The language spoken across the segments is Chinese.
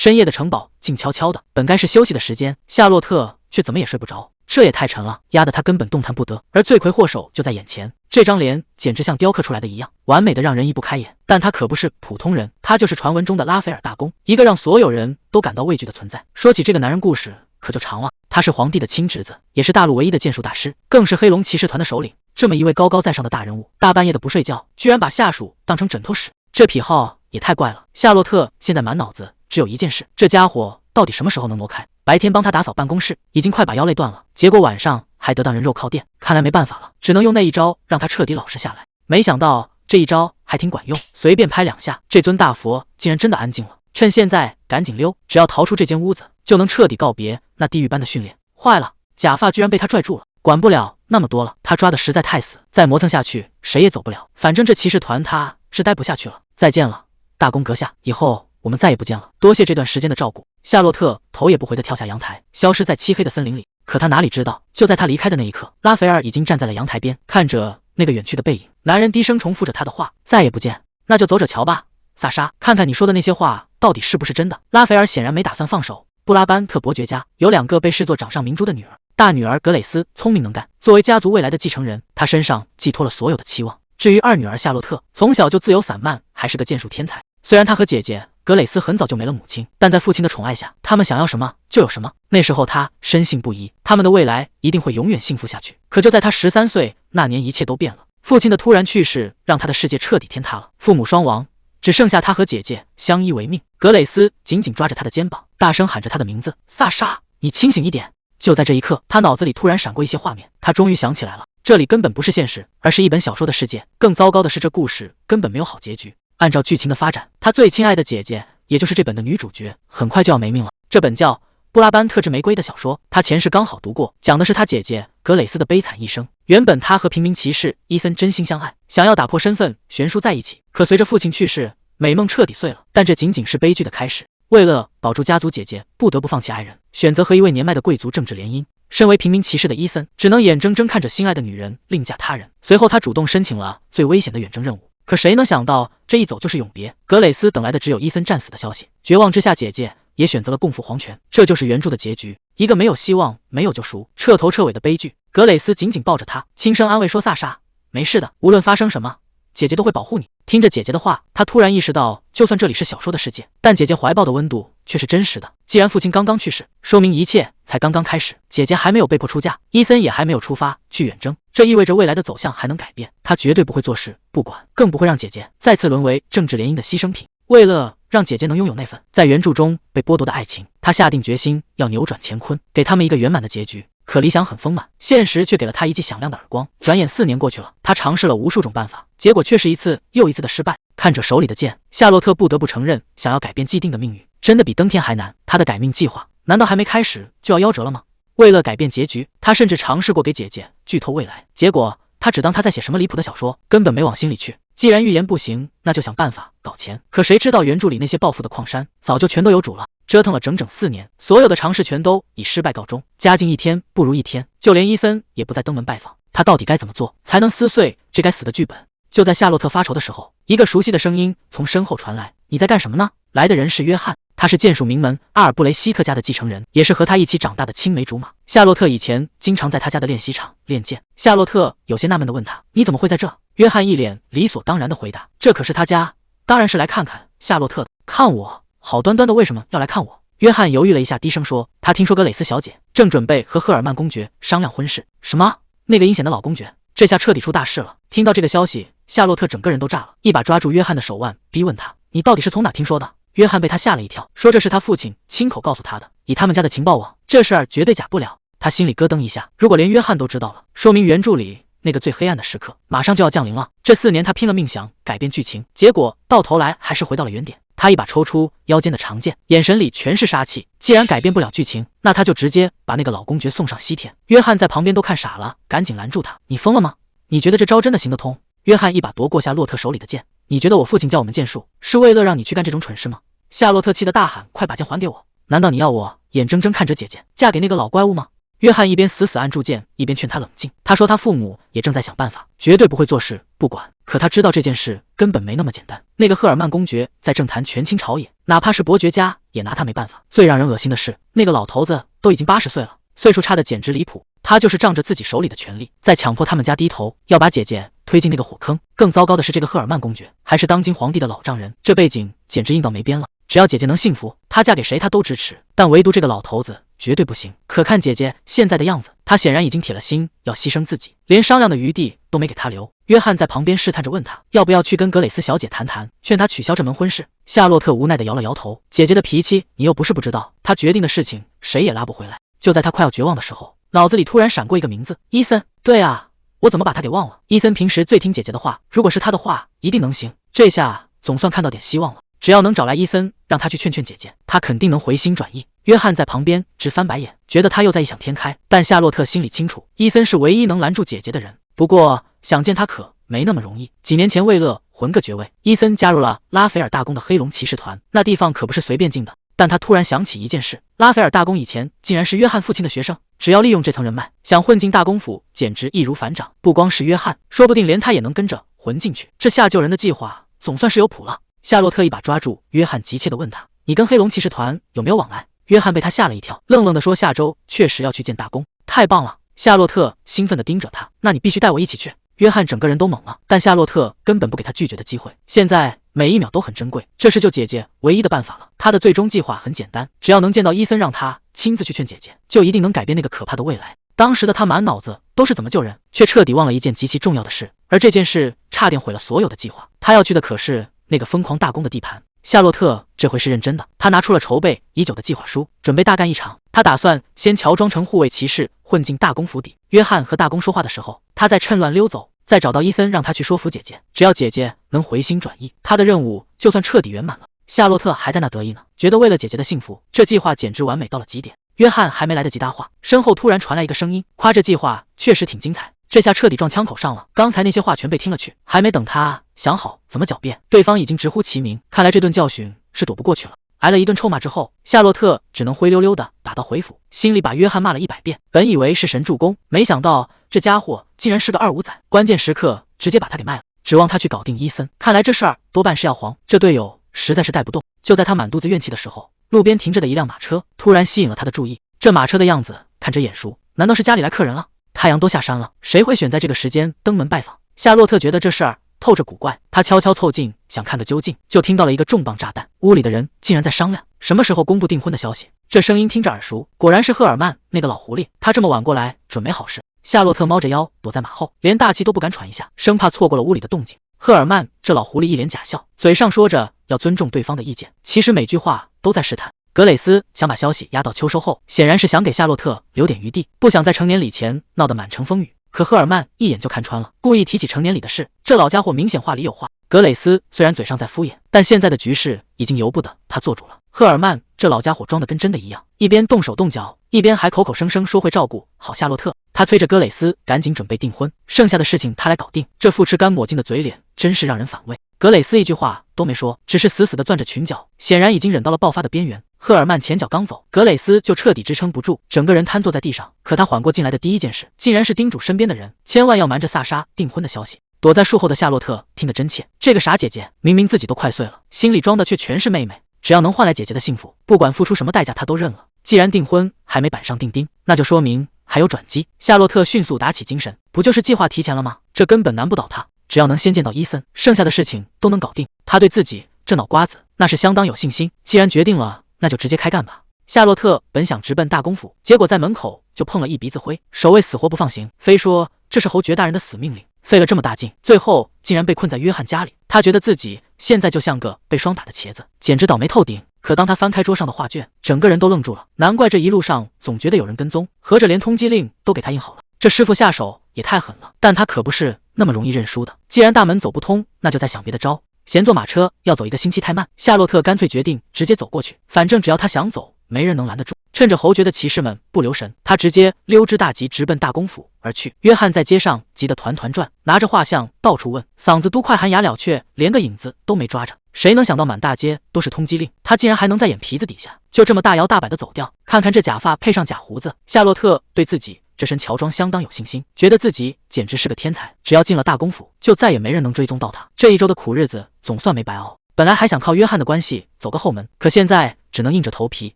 深夜的城堡静悄悄的，本该是休息的时间，夏洛特却怎么也睡不着。这也太沉了，压得他根本动弹不得。而罪魁祸首就在眼前，这张脸简直像雕刻出来的一样，完美的让人移不开眼。但他可不是普通人，他就是传闻中的拉斐尔大公，一个让所有人都感到畏惧的存在。说起这个男人，故事可就长了。他是皇帝的亲侄子，也是大陆唯一的剑术大师，更是黑龙骑士团的首领。这么一位高高在上的大人物，大半夜的不睡觉，居然把下属当成枕头使，这癖好也太怪了。夏洛特现在满脑子只有一件事，这家伙到底什么时候能挪开？白天帮他打扫办公室，已经快把腰累断了，结果晚上还得当人肉靠垫，看来没办法了，只能用那一招让他彻底老实下来。没想到这一招还挺管用，随便拍2下，这尊大佛竟然真的安静了。趁现在赶紧溜，只要逃出这间屋子，就能彻底告别那地狱般的训练。坏了，假发居然被他拽住了，管不了那么多了，他抓的实在太死，再磨蹭下去谁也走不了。反正这骑士团他是待不下去了。再见了，大公阁下，以后我们再也不见了，多谢这段时间的照顾。夏洛特头也不回地跳下阳台，消失在漆黑的森林里。可他哪里知道，就在他离开的那一刻，拉斐尔已经站在了阳台边，看着那个远去的背影。男人低声重复着他的话：再也不见，那就走着瞧吧，萨莎，看看你说的那些话到底是不是真的。拉斐尔显然没打算放手。布拉班特伯爵家有2个被视作掌上明珠的女儿，大女儿格蕾丝聪明能干，作为家族未来的继承人，她身上寄托了所有的期望。至于二女儿夏洛特，从小就自由散漫，还是个剑术天才。虽然她和姐姐格蕾丝很早就没了母亲，但在父亲的宠爱下，他们想要什么就有什么。那时候她深信不疑，他们的未来一定会永远幸福下去。可就在她13岁那年，一切都变了。父亲的突然去世让她的世界彻底天塌了，父母双亡，只剩下她和姐姐相依为命。格蕾丝紧紧抓着她的肩膀，大声喊着她的名字：萨莎，你清醒一点。就在这一刻，她脑子里突然闪过一些画面，她终于想起来了，这里根本不是现实，而是一本小说的世界。更糟糕的是，这故事根本没有好结局。按照剧情的发展，她最亲爱的姐姐，也就是这本的女主角，很快就要没命了。这本叫《布拉班特制玫瑰》的小说，她前世刚好读过，讲的是她姐姐格蕾丝的悲惨一生。原本她和平民骑士伊森真心相爱，想要打破身份悬殊在一起，可随着父亲去世，美梦彻底碎了。但这仅仅是悲剧的开始。为了保住家族，姐姐不得不放弃爱人，选择和一位年迈的贵族政治联姻。身为平民骑士的伊森，只能眼睁睁看着心爱的女人另嫁他人。随后他主动申请了最危险的远征任务，可谁能想到这一走就是永别。格蕾丝等来的只有伊森战死的消息。绝望之下，姐姐也选择了共赴黄泉。这就是原著的结局，一个没有希望、没有救赎、彻头彻尾的悲剧。格蕾丝紧紧抱着他，轻声安慰说：萨莎，没事的，无论发生什么，姐姐都会保护你。听着姐姐的话，他突然意识到，就算这里是小说的世界，但姐姐怀抱的温度却是真实的。既然父亲刚刚去世，说明一切才刚刚开始。姐姐还没有被迫出嫁，伊森也还没有出发去远征，这意味着未来的走向还能改变。他绝对不会坐视不管，更不会让姐姐再次沦为政治联姻的牺牲品。为了让姐姐能拥有那份在原著中被剥夺的爱情，他下定决心要扭转乾坤，给他们一个圆满的结局。可理想很丰满，现实却给了他一记响亮的耳光。转眼4年过去了，他尝试了无数种办法，结果却是一次又一次的失败。看着手里的剑，夏洛特不得不承认，想要改变既定的命运，真的比登天还难。他的改命计划难道还没开始就要夭折了吗？为了改变结局，他甚至尝试过给姐姐剧透未来，结果他只当他在写什么离谱的小说，根本没往心里去。既然预言不行，那就想办法搞钱。可谁知道原著里那些暴富的矿山早就全都有主了。折腾了整整4年，所有的尝试全都以失败告终。家境一天不如一天，就连伊森也不再登门拜访。他到底该怎么做才能撕碎这该死的剧本？就在夏洛特发愁的时候，一个熟悉的声音从身后传来：你在干什么呢？来的人是约翰，他是剑术名门阿尔布雷希特家的继承人，也是和他一起长大的青梅竹马。夏洛特以前经常在他家的练习场练剑。夏洛特有些纳闷地问他：你怎么会在这？约翰一脸理所当然地回答：这可是他家，当然是来看看夏洛特的。看我？好端端的为什么要来看我？约翰犹豫了一下，低声说：他听说格蕾丝小姐正准备和赫尔曼公爵商量婚事。什么？那个阴险的老公爵？这下彻底出大事了。听到这个消息，夏洛特整个人都炸了，一把抓住约翰的手腕，逼问他：你到底是从哪听说的？约翰被他吓了一跳，说这是他父亲亲口告诉他的，以他们家的情报网，这事儿绝对假不了。他心里咯噔一下，如果连约翰都知道了，说明原著里那个最黑暗的时刻马上就要降临了。这4年他拼了命想改变剧情，结果到头来还是回到了原点。他一把抽出腰间的长剑，眼神里全是杀气。既然改变不了剧情，那他就直接把那个老公爵送上西天。约翰在旁边都看傻了，赶紧拦住他：你疯了吗？你觉得这招真的行得通？约翰一把夺过夏洛特手里的剑：你觉得我父亲教我们剑术是为了让你去干这种蠢事吗？夏洛特气得大喊：快把剑还给我！难道你要我眼睁睁看着姐姐嫁给那个老怪物吗？约翰一边死死按住剑，一边劝他冷静。他说他父母也正在想办法，绝对不会坐视不管。可他知道这件事根本没那么简单。那个赫尔曼公爵在政坛权倾朝野，哪怕是伯爵家也拿他没办法。最让人恶心的是，那个老头子都已经80岁了，岁数差的简直离谱。他就是仗着自己手里的权力，在强迫他们家低头，要把姐姐推进那个火坑。更糟糕的是，这个赫尔曼公爵还是当今皇帝的老丈人，这背景简直硬到没边了。只要姐姐能幸福，他嫁给谁他都支持，但唯独这个老头子绝对不行。可看姐姐现在的样子，他显然已经铁了心要牺牲自己，连商量的余地都没给他留。约翰在旁边试探着问他要不要去跟格蕾丝小姐谈谈，劝她取消这门婚事。夏洛特无奈地摇了摇头，姐姐的脾气你又不是不知道，她决定的事情谁也拉不回来。就在他快要绝望的时候，脑子里突然闪过一个名字，伊森。对啊，我怎么把他给忘了？伊森平时最听姐姐的话，如果是他的话，一定能行。这下总算看到点希望了。只要能找来伊森，让他去劝劝姐姐，他肯定能回心转意。约翰在旁边直翻白眼，觉得他又在异想天开。但夏洛特心里清楚，伊森是唯一能拦住姐姐的人。不过想见他可没那么容易。几年前为了混个爵位，伊森加入了拉斐尔大公的黑龙骑士团，那地方可不是随便进的。但他突然想起一件事，拉斐尔大公以前竟然是约翰父亲的学生，只要利用这层人脉，想混进大公府简直易如反掌。不光是约翰，说不定连他也能跟着混进去。这下救人的计划总算是有谱了。夏洛特一把抓住约翰，急切地问他：“你跟黑龙骑士团有没有往来？”约翰被他吓了一跳，愣愣地说：“下周确实要去见大公。”太棒了！夏洛特兴奋地盯着他：“那你必须带我一起去。”约翰整个人都懵了，但夏洛特根本不给他拒绝的机会。现在每一秒都很珍贵，这是救姐姐唯一的办法了。他的最终计划很简单，只要能见到伊森，让他亲自去劝姐姐，就一定能改变那个可怕的未来。当时的他满脑子都是怎么救人，却彻底忘了一件极其重要的事，而这件事差点毁了所有的计划。他要去的可是那个疯狂大公的地盘。夏洛特这回是认真的，他拿出了筹备已久的计划书，准备大干一场。他打算先乔装成护卫骑士，混进大公府邸。约翰和大公说话的时候，他在趁乱溜走，再找到伊森，让他去说服姐姐。只要姐姐能回心转意，他的任务就算彻底圆满了。夏洛特还在那得意呢，觉得为了姐姐的幸福，这计划简直完美到了极点。约翰还没来得及搭话，身后突然传来一个声音，夸这计划确实挺精彩。这下彻底撞枪口上了，刚才那些话全被听了去。还没等他想好怎么狡辩，对方已经直呼其名。看来这顿教训是躲不过去了。挨了一顿臭骂之后，夏洛特只能灰溜溜的打道回府，心里把约翰骂了100遍。本以为是神助攻，没想到这家伙竟然是个25仔，关键时刻直接把他给卖了，指望他去搞定伊森。看来这事儿多半是要黄，这队友实在是带不动。就在他满肚子怨气的时候，路边停着的一辆马车突然吸引了他的注意。这马车的样子看着眼熟，难道是家里来客人了？太阳都下山了，谁会选在这个时间登门拜访？夏洛特觉得这事儿透着古怪，他悄悄凑近想看个究竟，就听到了一个重磅炸弹。屋里的人竟然在商量什么时候公布订婚的消息。这声音听着耳熟，果然是赫尔曼那个老狐狸，他这么晚过来准没好事。夏洛特猫着腰躲在马后，连大气都不敢喘一下，生怕错过了屋里的动静。赫尔曼这老狐狸一脸假笑，嘴上说着要尊重对方的意见，其实每句话都在试探。格蕾丝想把消息压到秋收后，显然是想给夏洛特留点余地，不想在成年礼前闹得满城风雨。可赫尔曼一眼就看穿了，故意提起成年礼的事，这老家伙明显话里有话。格蕾丝虽然嘴上在敷衍，但现在的局势已经由不得他做主了。赫尔曼这老家伙装得跟真的一样，一边动手动脚，一边还口口声声说会照顾好夏洛特。他催着格蕾丝赶紧准备订婚，剩下的事情他来搞定。这副吃干抹净的嘴脸真是让人反胃。格蕾丝一句话都没说，只是死死地攥着裙角，显然已经忍到了爆发的边缘。赫尔曼前脚刚走，格蕾丝就彻底支撑不住，整个人瘫坐在地上。可他缓过劲来的第一件事，竟然是叮嘱身边的人千万要瞒着萨莎订婚的消息。躲在树后的夏洛特听得真切，这个傻姐姐明明自己都快碎了，心里装的却全是妹妹。只要能换来姐姐的幸福，不管付出什么代价他都认了。既然订婚还没板上钉钉，那就说明还有转机。夏洛特迅速打起精神，不就是计划提前了吗？这根本难不倒他，只要能先见到伊森，剩下的事情都能搞定。他对自己这脑瓜子那是相当有信心，既然决定了，那就直接开干吧。夏洛特本想直奔大公府，结果在门口就碰了一鼻子灰，守卫死活不放行，非说这是侯爵大人的死命令，费了这么大劲，最后竟然被困在约翰家里。他觉得自己现在就像个被双打的茄子，简直倒霉透顶。可当他翻开桌上的画卷，整个人都愣住了。难怪这一路上总觉得有人跟踪，合着连通缉令都给他印好了。这师傅下手也太狠了，但他可不是那么容易认输的。既然大门走不通，那就再想别的招。嫌坐马车要走1个星期太慢，夏洛特干脆决定直接走过去，反正只要他想走，没人能拦得住。趁着侯爵的骑士们不留神，他直接溜之大吉，直奔大公府而去。约翰在街上急得团团转，拿着画像到处问，嗓子都快喊哑了，却连个影子都没抓着。谁能想到满大街都是通缉令，他竟然还能在眼皮子底下就这么大摇大摆的走掉。看看这假发配上假胡子，夏洛特对自己这身乔装相当有信心，觉得自己简直是个天才。只要进了大公府，就再也没人能追踪到他。这一周的苦日子总算没白熬。本来还想靠约翰的关系走个后门，可现在只能硬着头皮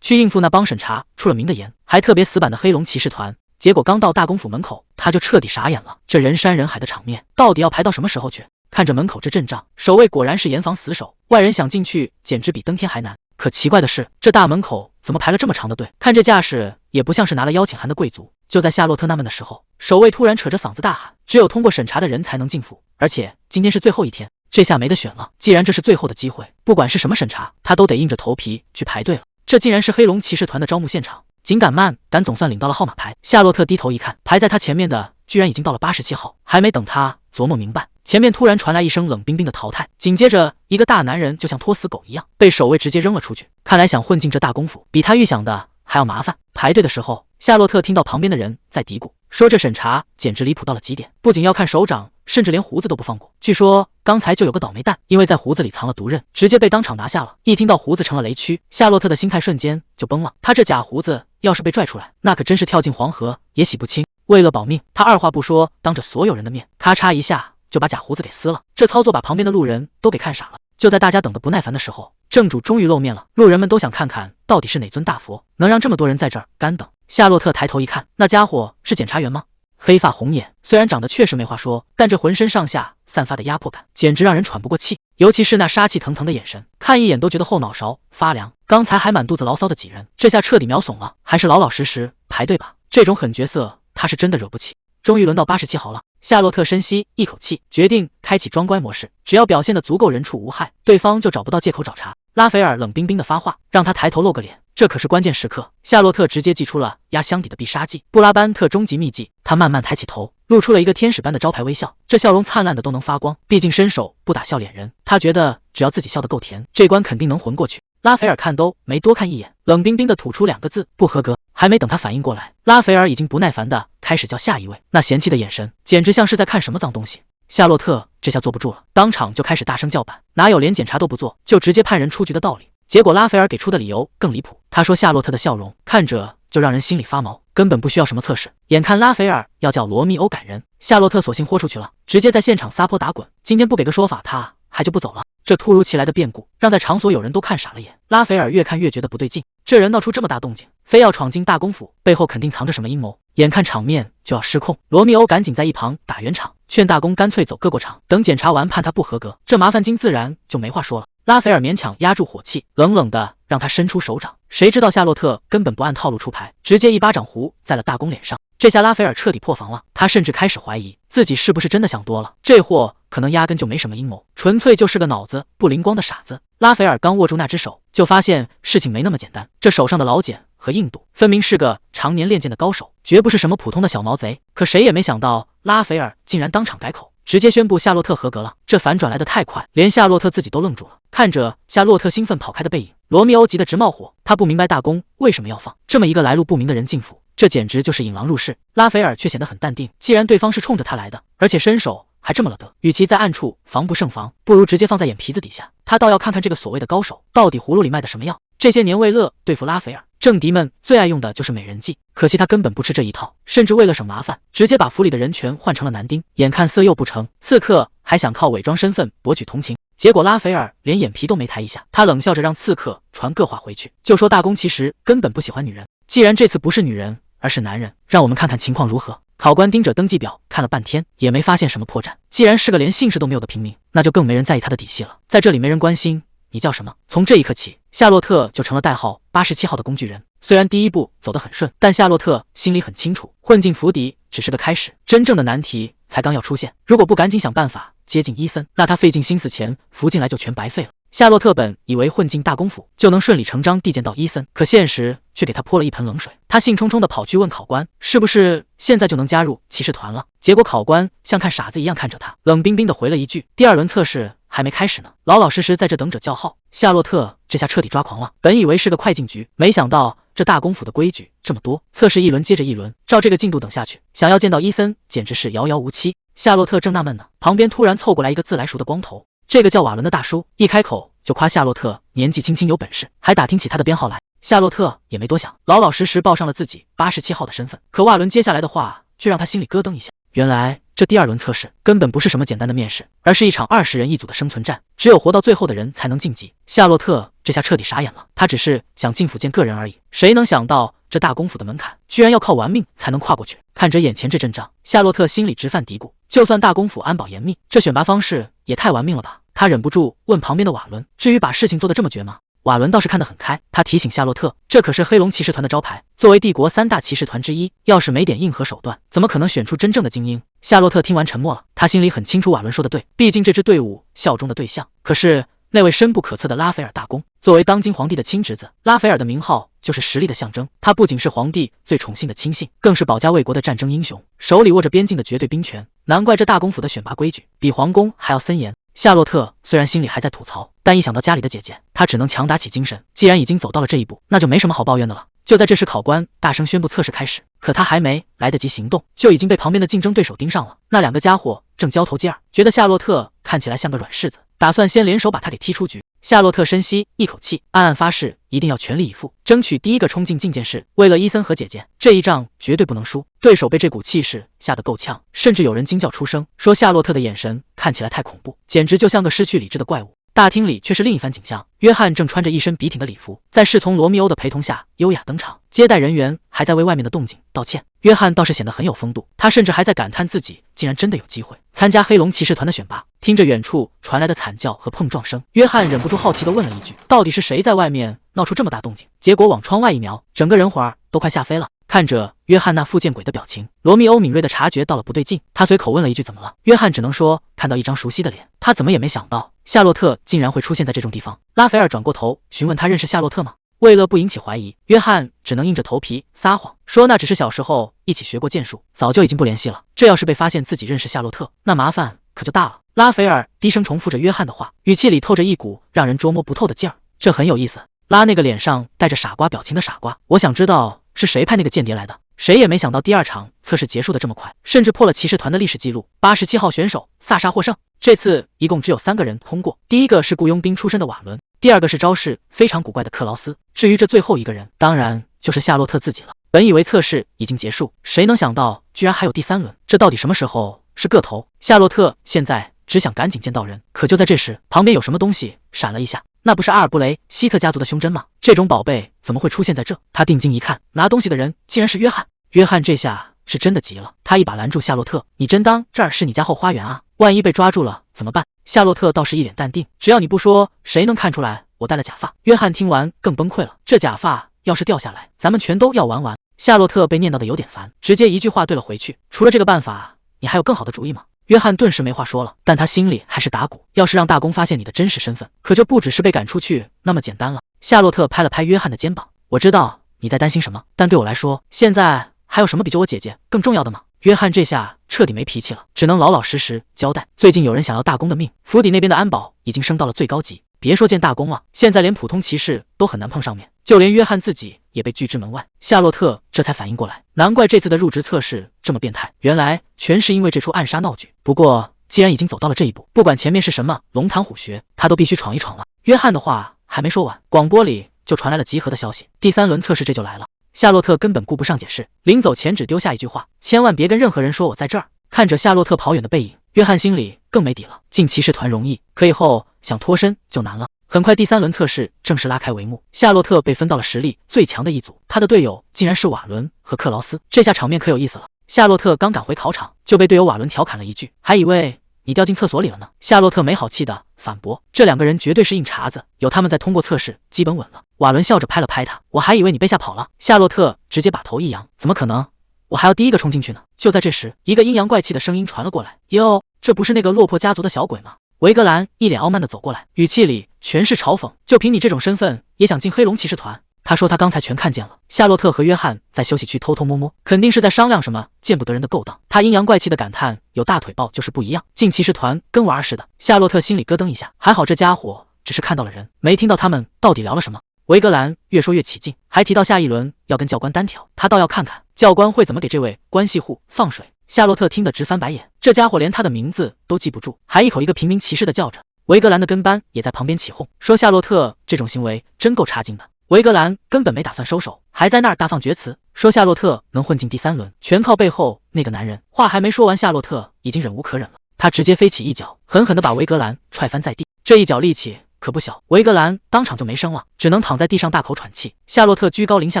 去应付那帮审查出了名的严，还特别死板的黑龙骑士团。结果刚到大公府门口，他就彻底傻眼了。这人山人海的场面，到底要排到什么时候去？看着门口这阵仗，守卫果然是严防死守，外人想进去简直比登天还难。可奇怪的是，这大门口怎么排了这么长的队？看这架势，也不像是拿了邀请函的贵族。就在夏洛特纳闷的时候，守卫突然扯着嗓子大喊：“只有通过审查的人才能进府，而且今天是最后一天。”这下没得选了，既然这是最后的机会，不管是什么审查，他都得硬着头皮去排队了。这竟然是黑龙骑士团的招募现场。紧赶慢赶，总算领到了号码牌。夏洛特低头一看，排在他前面的居然已经到了87号。还没等他琢磨明白，前面突然传来一声冷冰冰的淘汰，紧接着一个大男人就像拖死狗一样被守卫直接扔了出去。看来想混进这大公府，比他预想的还要麻烦。排队的时候，夏洛特听到旁边的人在嘀咕，说这审查简直离谱到了极点，不仅要看手掌，甚至连胡子都不放过。据说刚才就有个倒霉蛋，因为在胡子里藏了毒刃，直接被当场拿下了。一听到胡子成了雷区，夏洛特的心态瞬间就崩了。他这假胡子要是被拽出来，那可真是跳进黄河也洗不清。为了保命，他二话不说，当着所有人的面，咔嚓一下就把假胡子给撕了。这操作把旁边的路人都给看傻了。就在大家等得不耐烦的时候，正主终于露面了。路人们都想看看到底是哪尊大佛能让这么多人在这儿干等。夏洛特抬头一看，那家伙是检察员吗？黑发红眼，虽然长得确实没话说，但这浑身上下散发的压迫感简直让人喘不过气，尤其是那杀气腾腾的眼神，看一眼都觉得后脑勺发凉。刚才还满肚子牢骚的几人，这下彻底秒怂了，还是老老实实排队吧。这种狠角色他是真的惹不起。终于轮到87号了，夏洛特深吸一口气，决定开启装乖模式，只要表现得足够人畜无害，对方就找不到借口找茬。拉斐尔冷冰冰的发话，让他抬头露个脸，这可是关键时刻。夏洛特直接祭出了压箱底的必杀技——布拉班特终极秘技。他慢慢抬起头，露出了一个天使般的招牌微笑，这笑容灿烂的都能发光。毕竟伸手不打笑脸人，他觉得只要自己笑得够甜，这关肯定能混过去。拉斐尔看都没多看一眼，冷冰冰的吐出2个字：不合格。还没等他反应过来，拉斐尔已经不耐烦的开始叫下一位，那嫌弃的眼神简直像是在看什么脏东西。夏洛特这下坐不住了，当场就开始大声叫板，哪有连检查都不做就直接判人出局的道理？结果拉斐尔给出的理由更离谱，他说夏洛特的笑容看着就让人心里发毛，根本不需要什么测试。眼看拉斐尔要叫罗密欧赶人，夏洛特索性豁出去了，直接在现场撒泼打滚。今天不给个说法，他还就不走了。这突如其来的变故让在场所有人都看傻了眼，拉斐尔越看越觉得不对劲，这人闹出这么大动静，非要闯进大公府，背后肯定藏着什么阴谋。眼看场面就要失控，罗密欧赶紧在一旁打圆场，劝大公干脆走各过场，等检查完判他不合格，这麻烦精自然就没话说了。拉斐尔勉强压住火气，冷冷的让他伸出手掌。谁知道夏洛特根本不按套路出牌，直接一巴掌呼在了大公脸上。这下拉斐尔彻底破防了，他甚至开始怀疑自己是不是真的想多了，这货可能压根就没什么阴谋，纯粹就是个脑子不灵光的傻子。拉斐尔刚握住那只手，就发现事情没那么简单，这手上的老茧和硬度分明是个常年练剑的高手，绝不是什么普通的小毛贼。可谁也没想到，拉斐尔竟然当场改口，直接宣布夏洛特合格了。这反转来得太快，连夏洛特自己都愣住了。看着夏洛特兴奋跑开的背影，罗密欧急得直冒火，他不明白大公为什么要放这么一个来路不明的人进府，这简直就是引狼入室。拉斐尔却显得很淡定，既然对方是冲着他来的，而且身手还这么了得，与其在暗处防不胜防，不如直接放在眼皮子底下。他倒要看看这个所谓的高手到底葫芦里卖的什么药。这些年为了对付拉斐尔，政敌们最爱用的就是美人计，可惜他根本不吃这一套，甚至为了省麻烦，直接把府里的人全换成了男丁。眼看色诱不成，刺客还想靠伪装身份博取同情，结果拉斐尔连眼皮都没抬一下，他冷笑着让刺客传个话回去，就说大公其实根本不喜欢女人，既然这次不是女人而是男人，让我们看看情况如何。考官盯着登记表看了半天，也没发现什么破绽。既然是个连姓氏都没有的平民，那就更没人在意他的底细了。在这里没人关心你叫什么。从这一刻起，夏洛特就成了代号87号的工具人。虽然第一步走得很顺，但夏洛特心里很清楚，混进府邸只是个开始，真正的难题才刚要出现。如果不赶紧想办法接近伊森，那他费尽心思钱扶进来就全白费了。夏洛特本以为混进大公府就能顺理成章地见到伊森，可现实却给他泼了一盆冷水。他兴冲冲地跑去问考官，是不是现在就能加入骑士团了？结果考官像看傻子一样看着他，冷冰冰地回了一句：第2轮测试还没开始呢，老老实实在这等着叫号。夏洛特这下彻底抓狂了，本以为是个快进局，没想到这大公府的规矩这么多，测试一轮接着一轮，照这个进度等下去，想要见到伊森简直是遥遥无期。夏洛特正纳闷呢，旁边突然凑过来一个自来熟的光头，这个叫瓦伦的大叔，一开口就夸夏洛特年纪轻轻有本事，还打听起他的编号来。夏洛特也没多想，老老实实报上了自己87号的身份。可瓦伦接下来的话却让他心里咯噔一下，原来这第二轮测试根本不是什么简单的面试，而是一场20人一组的生存战，只有活到最后的人才能晋级。夏洛特这下彻底傻眼了，他只是想进府见个人而已，谁能想到这大公府的门槛居然要靠玩命才能跨过去。看着眼前这阵仗，夏洛特心里直犯嘀咕，就算大公府安保严密，这选拔方式也太玩命了吧。他忍不住问旁边的瓦伦，至于把事情做得这么绝吗？瓦伦倒是看得很开，他提醒夏洛特，这可是黑龙骑士团的招牌，作为帝国3大骑士团之一，要是没点硬核手段，怎么可能选出真正的精英？夏洛特听完沉默了，他心里很清楚瓦伦说的对，毕竟这支队伍效忠的对象可是那位深不可测的拉斐尔大公。作为当今皇帝的亲侄子，拉斐尔的名号就是实力的象征，他不仅是皇帝最宠幸的亲信，更是保家卫国的战争英雄，手里握着边境的绝对兵权，难怪这大公府的选拔规矩比皇宫还要森严。夏洛特虽然心里还在吐槽，但一想到家里的姐姐，他只能强打起精神，既然已经走到了这一步，那就没什么好抱怨的了。就在这时，考官大声宣布测试开始，可他还没来得及行动，就已经被旁边的竞争对手盯上了。那2个家伙正交头接耳，觉得夏洛特看起来像个软柿子，打算先联手把他给踢出局。夏洛特深吸一口气，暗暗发誓一定要全力以赴，争取第一个冲进觐见室。为了伊森和姐姐，这一仗绝对不能输。对手被这股气势吓得够呛，甚至有人惊叫出声，说夏洛特的眼神看起来太恐怖，简直就像个失去理智的怪物。大厅里却是另一番景象，约翰正穿着一身笔挺的礼服，在侍从罗密欧的陪同下优雅登场，接待人员还在为外面的动静道歉。约翰倒是显得很有风度，他甚至还在感叹自己竟然真的有机会参加黑龙骑士团的选拔。听着远处传来的惨叫和碰撞声，约翰忍不住好奇地问了一句，到底是谁在外面闹出这么大动静？结果往窗外一瞄，整个人环都快吓飞了。看着约翰那复见鬼的表情，罗密欧敏锐地察觉到了不对劲，他随口问了一句怎么了？约翰只能说看到一张熟悉的脸，他怎么也没想到夏洛特竟然会出现在这种地方。拉斐尔转过头询问他认识夏洛特吗？为了不引起怀疑，约翰只能硬着头皮撒谎，说那只是小时候一起学过剑术，早就已经不联系了。这要是被发现自己认识夏洛特，那麻烦可就大了。拉斐尔低声重复着约翰的话，语气里透着一股让人捉摸不透的劲儿。这很有意思。拉那个脸上带着傻瓜表情的傻瓜，我想知道是谁派那个间谍来的。谁也没想到第2场测试结束的这么快，甚至破了骑士团的历史记录。87号选手萨莎获胜。这次一共只有3个人通过，第一个是雇佣兵出身的瓦伦，第2个是招式非常古怪的克劳斯，至于这最后一个人，当然就是夏洛特自己了。本以为测试已经结束，谁能想到居然还有第3轮，这到底什么时候是个头？夏洛特现在只想赶紧见到人，可就在这时，旁边有什么东西闪了一下，那不是阿尔布雷希特家族的胸针吗？这种宝贝怎么会出现在这？他定睛一看，拿东西的人竟然是约翰。约翰这下是真的急了，他一把拦住夏洛特，你真当这儿是你家后花园啊？万一被抓住了怎么办？夏洛特倒是一脸淡定，只要你不说，谁能看出来我戴了假发？约翰听完更崩溃了，这假发要是掉下来，咱们全都要玩完。夏洛特被念叨的有点烦，直接一句话怼了回去，除了这个办法，你还有更好的主意吗？约翰顿时没话说了，但他心里还是打鼓，要是让大公发现你的真实身份，可就不只是被赶出去那么简单了。夏洛特拍了拍约翰的肩膀，我知道你在担心什么，但对我来说，现在还有什么比救我姐姐更重要的吗？约翰这下彻底没脾气了，只能老老实实交代。最近有人想要大公的命，府邸那边的安保已经升到了最高级，别说见大公了，现在连普通骑士都很难碰上面，就连约翰自己也被拒之门外。夏洛特这才反应过来，难怪这次的入职测试这么变态，原来全是因为这出暗杀闹剧。不过既然已经走到了这一步，不管前面是什么龙潭虎穴，他都必须闯一闯了。约翰的话还没说完，广播里就传来了集合的消息，第3轮测试这就来了。夏洛特根本顾不上解释，临走前只丢下一句话，千万别跟任何人说我在这儿。看着夏洛特跑远的背影，约翰心里更没底了。进骑士团容易，可以后想脱身就难了。很快第3轮测试正式拉开帷幕，夏洛特被分到了实力最强的一组，他的队友竟然是瓦伦和克劳斯，这下场面可有意思了。夏洛特刚赶回考场，就被队友瓦伦调侃了一句，还以为你掉进厕所里了呢。夏洛特没好气的反驳，这2个人绝对是硬茬子，有他们在通过测试，基本稳了。瓦伦笑着拍了拍他，我还以为你被吓跑了。夏洛特直接把头一扬，怎么可能？我还要第一个冲进去呢。就在这时，一个阴阳怪气的声音传了过来，哟，这不是那个落魄家族的小鬼吗？维格兰一脸傲慢的走过来，语气里全是嘲讽，就凭你这种身份也想进黑龙骑士团？他说他刚才全看见了，夏洛特和约翰在休息区偷偷摸摸，肯定是在商量什么见不得人的勾当。他阴阳怪气的感叹，有大腿抱就是不一样，进骑士团跟玩似的。夏洛特心里咯噔一下，还好这家伙只是看到了人，没听到他们到底聊了什么。维格兰越说越起劲，还提到下一轮要跟教官单挑，他倒要看看教官会怎么给这位关系户放水。夏洛特听得直翻白眼，这家伙连他的名字都记不住，还一口一个平民骑士的叫着。维格兰的跟班也在旁边起哄，说夏洛特这种行为真够差劲的。维格兰根本没打算收手，还在那儿大放厥词，说夏洛特能混进第3轮，全靠背后那个男人。话还没说完，夏洛特已经忍无可忍了，他直接飞起一脚，狠狠地把维格兰踹翻在地。这一脚力气可不小，维格兰当场就没声了，只能躺在地上大口喘气。夏洛特居高临下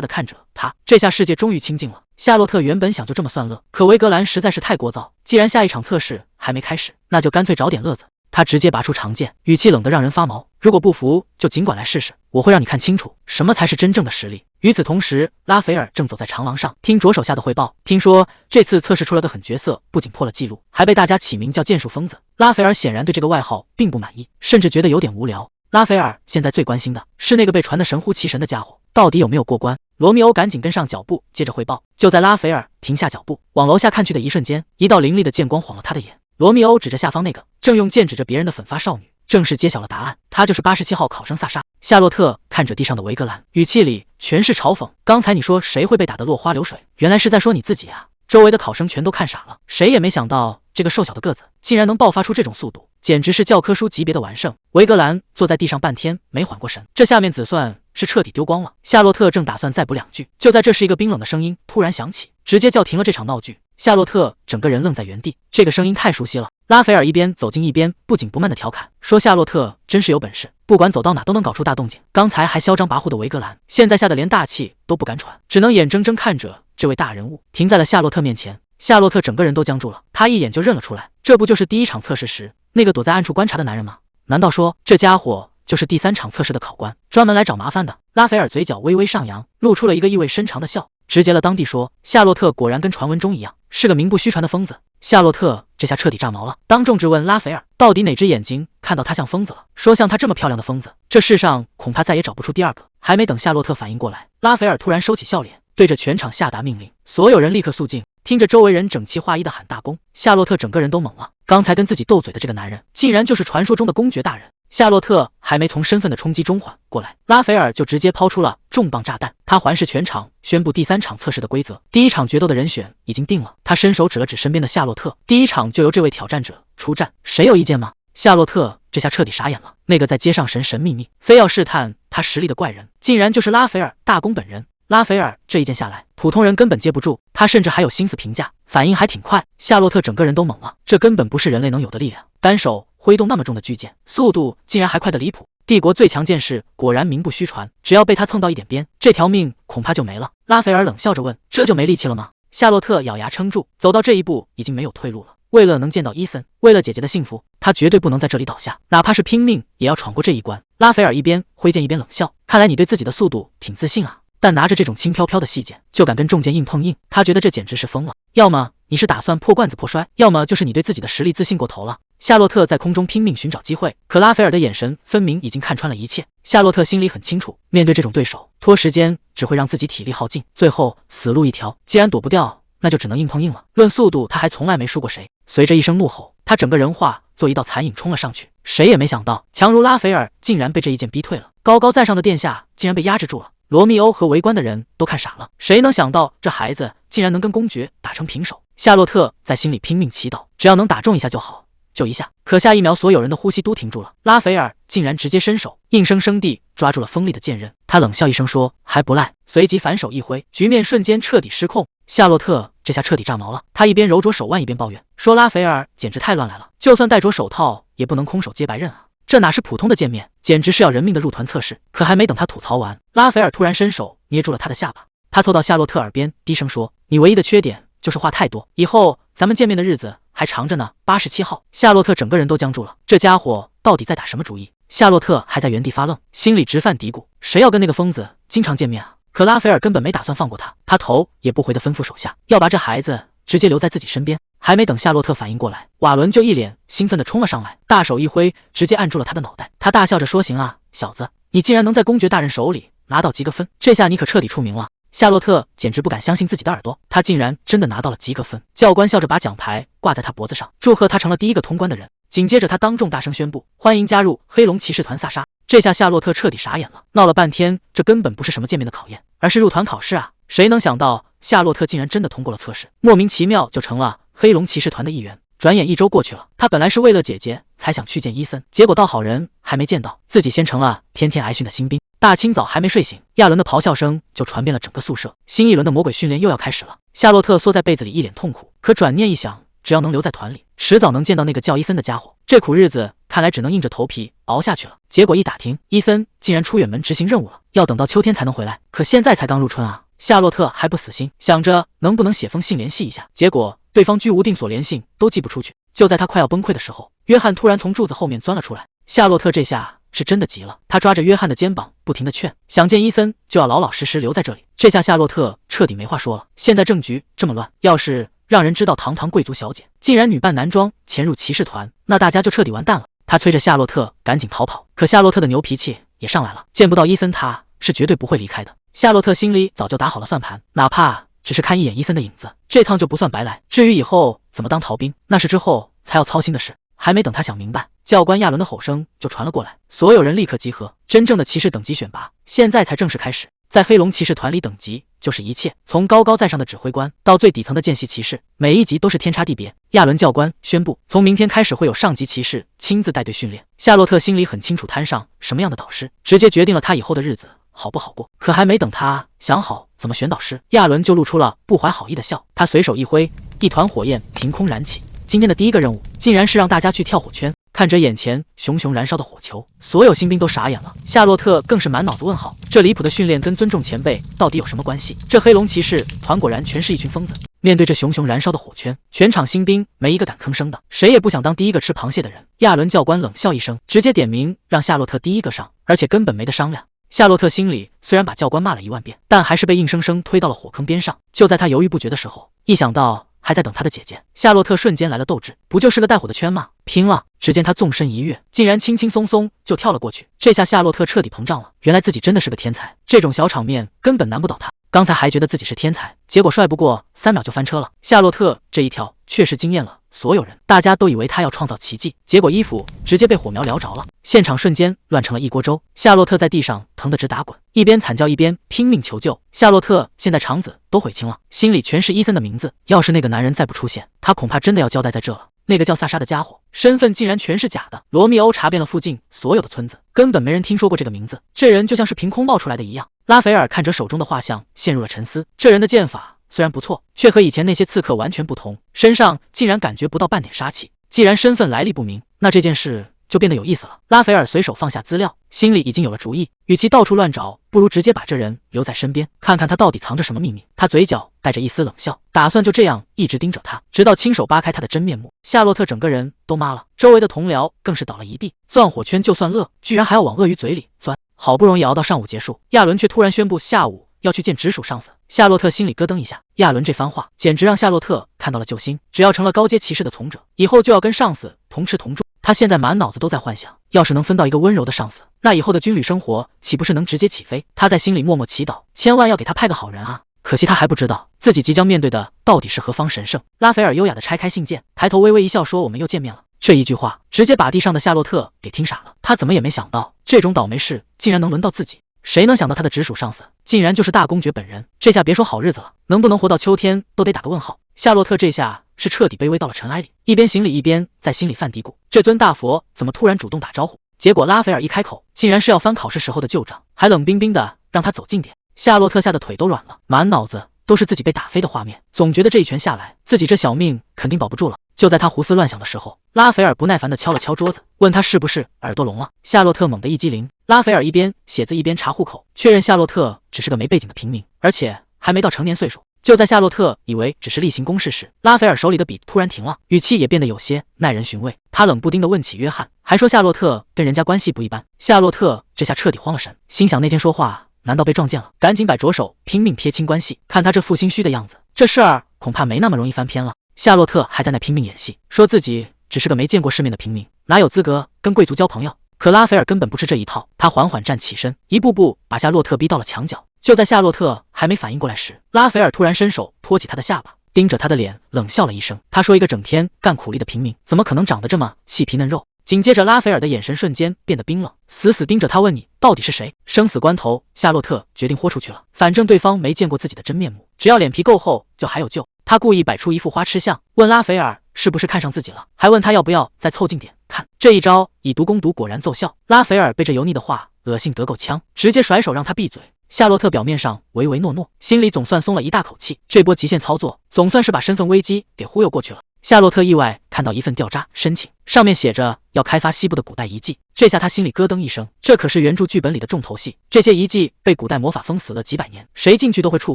的看着他，这下世界终于清静了。夏洛特原本想就这么算乐，可维格兰实在是太聒噪，既然下一场测试还没开始，那就干脆找点乐子。他直接拔出长剑，语气冷得让人发毛。如果不服，就尽管来试试，我会让你看清楚什么才是真正的实力。与此同时，拉斐尔正走在长廊上，听着手下的汇报。听说这次测试出了个狠角色，不仅破了纪录，还被大家起名叫剑术疯子。拉斐尔显然对这个外号并不满意，甚至觉得有点无聊。拉斐尔现在最关心的是那个被传得神乎其神的家伙到底有没有过关。罗密欧赶紧跟上脚步，接着汇报。就在拉斐尔停下脚步往楼下看去的一瞬间，一道凌厉的剑光晃了他的眼。罗密欧指着下方那个正用剑指着别人的粉发少女，正式揭晓了答案，她就是87号考生萨莎。夏洛特看着地上的维格兰，语气里全是嘲讽。刚才你说谁会被打得落花流水，原来是在说你自己啊！周围的考生全都看傻了，谁也没想到这个瘦小的个子竟然能爆发出这种速度，简直是教科书级别的完胜。维格兰坐在地上半天没缓过神，这下面子算是彻底丢光了。夏洛特正打算再补2句，就在这时一个冰冷的声音突然响起，直接叫停了这场闹剧。夏洛特整个人愣在原地，这个声音太熟悉了。拉斐尔一边走近一边不紧不慢地调侃说：“夏洛特真是有本事，不管走到哪都能搞出大动静。刚才还嚣张跋扈的维格兰，现在吓得连大气都不敢喘，只能眼睁睁看着这位大人物停在了夏洛特面前。”夏洛特整个人都僵住了，他一眼就认了出来，这不就是第1场测试时那个躲在暗处观察的男人吗？难道说这家伙就是第3场测试的考官，专门来找麻烦的？拉斐尔嘴角微微上扬，露出了一个意味深长的笑，直截了当地说：“夏洛特果然跟传闻中一样，是个名不虚传的疯子。”夏洛特这下彻底炸毛了，当众质问拉斐尔，到底哪只眼睛看到他像疯子了？说像他这么漂亮的疯子，这世上恐怕再也找不出第2个。还没等夏洛特反应过来，拉斐尔突然收起笑脸，对着全场下达命令，所有人立刻肃静。听着周围人整齐划一的喊大功，夏洛特整个人都懵了，刚才跟自己斗嘴的这个男人，竟然就是传说中的公爵大人。夏洛特还没从身份的冲击中缓过来，拉斐尔就直接抛出了重磅炸弹。他环视全场，宣布第3场测试的规则。第1场决斗的人选已经定了，他伸手指了指身边的夏洛特，第1场就由这位挑战者出战，谁有意见吗？夏洛特这下彻底傻眼了，那个在街上神神秘秘，非要试探他实力的怪人，竟然就是拉斐尔大公本人。拉斐尔这一剑下来，普通人根本接不住，他甚至还有心思评价，反应还挺快。夏洛特整个人都懵了，这根本不是人类能有的力量，单手挥动那么重的巨剑，速度竟然还快得离谱。帝国最强剑士果然名不虚传，只要被他蹭到一点边，这条命恐怕就没了。拉斐尔冷笑着问：“这就没力气了吗？”夏洛特咬牙撑住，走到这一步已经没有退路了。为了能见到伊森，为了姐姐的幸福，他绝对不能在这里倒下，哪怕是拼命也要闯过这一关。拉斐尔一边挥剑一边冷笑，看来你对自己的速度挺自信啊。但拿着这种轻飘飘的细剑就敢跟重剑硬碰硬，他觉得这简直是疯了。要么你是打算破罐子破摔，要么就是你对自己的实力自信过头了。夏洛特在空中拼命寻找机会，可拉斐尔的眼神分明已经看穿了一切。夏洛特心里很清楚，面对这种对手，拖时间只会让自己体力耗尽，最后死路一条。既然躲不掉，那就只能硬碰硬了。论速度，他还从来没输过谁。随着一声怒吼，他整个人化作一道残影冲了上去。谁也没想到，强如拉斐尔竟然被这一剑逼退了，高高在上的殿下竟然被压制住了。罗密欧和围观的人都看傻了，谁能想到这孩子竟然能跟公爵打成平手？夏洛特在心里拼命祈祷，只要能打中一下就好，就一下。可下一秒，所有人的呼吸都停住了。拉斐尔竟然直接伸手，硬生生地抓住了锋利的剑刃。他冷笑一声说：“还不赖。”随即反手一挥，局面瞬间彻底失控。夏洛特这下彻底炸毛了，他一边揉着手腕一边抱怨说：“拉斐尔简直太乱来了，就算戴着手套也不能空手接白刃啊！这哪是普通的见面，简直是要人命的入团测试。”可还没等他吐槽完，拉斐尔突然伸手捏住了他的下巴，他凑到夏洛特耳边低声说：“你唯一的缺点就是话太多，以后咱们见面的日子还长着呢。”87号，夏洛特整个人都僵住了，这家伙到底在打什么主意？夏洛特还在原地发愣，心里直犯嘀咕：谁要跟那个疯子经常见面啊？可拉斐尔根本没打算放过他，他头也不回地吩咐手下要把这孩子直接留在自己身边。还没等夏洛特反应过来，瓦伦就一脸兴奋地冲了上来，大手一挥，直接按住了他的脑袋。他大笑着说：“行啊，小子，你竟然能在公爵大人手里拿到及格分，这下你可彻底出名了。”夏洛特简直不敢相信自己的耳朵，他竟然真的拿到了及格分。教官笑着把奖牌挂在他脖子上，祝贺他成了第1个通关的人。紧接着他当众大声宣布：“欢迎加入黑龙骑士团萨莎。”这下夏洛特彻底傻眼了，闹了半天，这根本不是什么见面的考验，而是入团考试啊！谁能想到夏洛特竟然真的通过了测试，莫名其妙就成了黑龙骑士团的一员。转眼1周过去了，他本来是为了姐姐才想去见伊森，结果到好人还没见到，自己先成了天天挨训的新兵。大清早还没睡醒，亚伦的咆哮声就传遍了整个宿舍。新一轮的魔鬼训练又要开始了。夏洛特缩在被子里，一脸痛苦。可转念一想，只要能留在团里，迟早能见到那个叫伊森的家伙。这苦日子看来只能硬着头皮熬下去了。结果一打听，伊森竟然出远门执行任务了，要等到秋天才能回来。可现在才刚入春啊！夏洛特还不死心，想着能不能写封信联系一下。结果对方居无定所，连信都寄不出去。就在他快要崩溃的时候，约翰突然从柱子后面钻了出来。夏洛特这下是真的急了，他抓着约翰的肩膀不停地劝，想见伊森就要老老实实留在这里。这下夏洛特彻底没话说了。现在政局这么乱，要是让人知道堂堂贵族小姐竟然女扮男装潜入骑士团，那大家就彻底完蛋了。他催着夏洛特赶紧逃跑，可夏洛特的牛脾气也上来了，见不到伊森他是绝对不会离开的。夏洛特心里早就打好了算盘，哪怕只是看一眼伊森的影子，这趟就不算白来。至于以后怎么当逃兵，那是之后才要操心的事。还没等他想明白，教官亚伦的吼声就传了过来，所有人立刻集合。真正的骑士等级选拔现在才正式开始。在黑龙骑士团里，等级就是一切，从高高在上的指挥官到最底层的见习骑士，每一级都是天差地别。亚伦教官宣布，从明天开始会有上级骑士亲自带队训练。夏洛特心里很清楚，摊上什么样的导师，直接决定了他以后的日子好不好过。可还没等他想好怎么选导师，亚伦就露出了不怀好意的笑。他随手一挥，一团火焰凭空燃起。今天的第一个任务竟然是让大家去跳火圈。看着眼前熊熊燃烧的火球，所有新兵都傻眼了。夏洛特更是满脑子问号，这离谱的训练跟尊重前辈到底有什么关系？这黑龙骑士团果然全是一群疯子。面对这熊熊燃烧的火圈，全场新兵没一个敢吭声的，谁也不想当第一个吃螃蟹的人。亚伦教官冷笑一声，直接点名让夏洛特第一个上，而且根本没得商量。夏洛特心里虽然把教官骂了10000遍，但还是被硬生生推到了火坑边上。就在他犹豫不决的时候，一想到还在等他的姐姐，夏洛特瞬间来了斗志，不就是个带火的圈吗？拼了！只见他纵身一跃，竟然轻轻松松就跳了过去。这下夏洛特彻底膨胀了，原来自己真的是个天才，这种小场面根本难不倒他。刚才还觉得自己是天才，结果帅不过3秒就翻车了。夏洛特这一跳确实惊艳了所有人，大家都以为他要创造奇迹，结果衣服直接被火苗燎着了，现场瞬间乱成了一锅粥。夏洛特在地上疼得直打滚，一边惨叫一边拼命求救。夏洛特现在肠子都悔青了，心里全是伊森的名字，要是那个男人再不出现，他恐怕真的要交代在这了。那个叫萨莎的家伙，身份竟然全是假的。罗密欧查遍了附近所有的村子，根本没人听说过这个名字。这人就像是凭空冒出来的一样。拉斐尔看着手中的画像，陷入了沉思。这人的剑法虽然不错，却和以前那些刺客完全不同，身上竟然感觉不到半点杀气。既然身份来历不明，那这件事就变得有意思了。拉斐尔随手放下资料，心里已经有了主意。与其到处乱找，不如直接把这人留在身边，看看他到底藏着什么秘密。他嘴角带着一丝冷笑，打算就这样一直盯着他，直到亲手扒开他的真面目。夏洛特整个人都麻了，周围的同僚更是倒了一地。钻火圈就算乐，居然还要往鳄鱼嘴里钻。好不容易熬到上午结束，亚伦却突然宣布下午要去见直属上司。夏洛特心里咯噔一下，亚伦这番话简直让夏洛特看到了救星。只要成了高阶骑士的从者，以后就要跟上司同吃同住。他现在满脑子都在幻想，要是能分到一个温柔的上司，那以后的军旅生活岂不是能直接起飞？他在心里默默祈祷，千万要给他派个好人啊！可惜他还不知道自己即将面对的到底是何方神圣。拉斐尔优雅地拆开信件，抬头微微一笑说：“我们又见面了。”这一句话直接把地上的夏洛特给听傻了。他怎么也没想到，这种倒霉事竟然能轮到自己。谁能想到他的直属上司竟然就是大公爵本人？这下别说好日子了，能不能活到秋天都得打个问号。夏洛特这下是彻底卑微到了尘埃里，一边行礼一边在心里犯嘀咕：这尊大佛怎么突然主动打招呼？结果拉斐尔一开口，竟然是要翻考试时候的旧账，还冷冰冰的让他走近点。夏洛特吓得腿都软了，满脑子都是自己被打飞的画面，总觉得这一拳下来，自己这小命肯定保不住了。就在他胡思乱想的时候，拉斐尔不耐烦地敲了敲桌子，问他是不是耳朵聋了。夏洛特猛地一激灵，拉斐尔一边写字一边查户口，确认夏洛特只是个没背景的平民，而且还没到成年岁数。就在夏洛特以为只是例行公事时，拉斐尔手里的笔突然停了，语气也变得有些耐人寻味。他冷不丁地问起约翰，还说夏洛特跟人家关系不一般。夏洛特这下彻底慌了神，心想那天说话难道被撞见了？赶紧摆着手拼命撇清关系。看他这副心虚的样子，这事儿恐怕没那么容易翻篇了。夏洛特还在那拼命演戏，说自己只是个没见过世面的平民，哪有资格跟贵族交朋友。可拉斐尔根本不吃这一套，他缓缓站起身，一步步把夏洛特逼到了墙角。就在夏洛特还没反应过来时，拉斐尔突然伸手托起他的下巴，盯着他的脸冷笑了一声。他说：“一个整天干苦力的平民，怎么可能长得这么细皮嫩肉？”紧接着，拉斐尔的眼神瞬间变得冰冷，死死盯着他，问你到底是谁？生死关头，夏洛特决定豁出去了。反正对方没见过自己的真面目，只要脸皮够厚，就还有救。他故意摆出一副花痴相，问拉斐尔是不是看上自己了，还问他要不要再凑近点看。这一招以毒攻毒果然奏效，拉斐尔被这油腻的话恶心得够呛，直接甩手让他闭嘴。夏洛特表面上唯唯诺诺，心里总算松了一大口气，这波极限操作总算是把身份危机给忽悠过去了。夏洛特意外看到一份调查申请，上面写着要开发西部的古代遗迹，这下他心里咯噔一声，这可是原著剧本里的重头戏。这些遗迹被古代魔法封死了几百年，谁进去都会触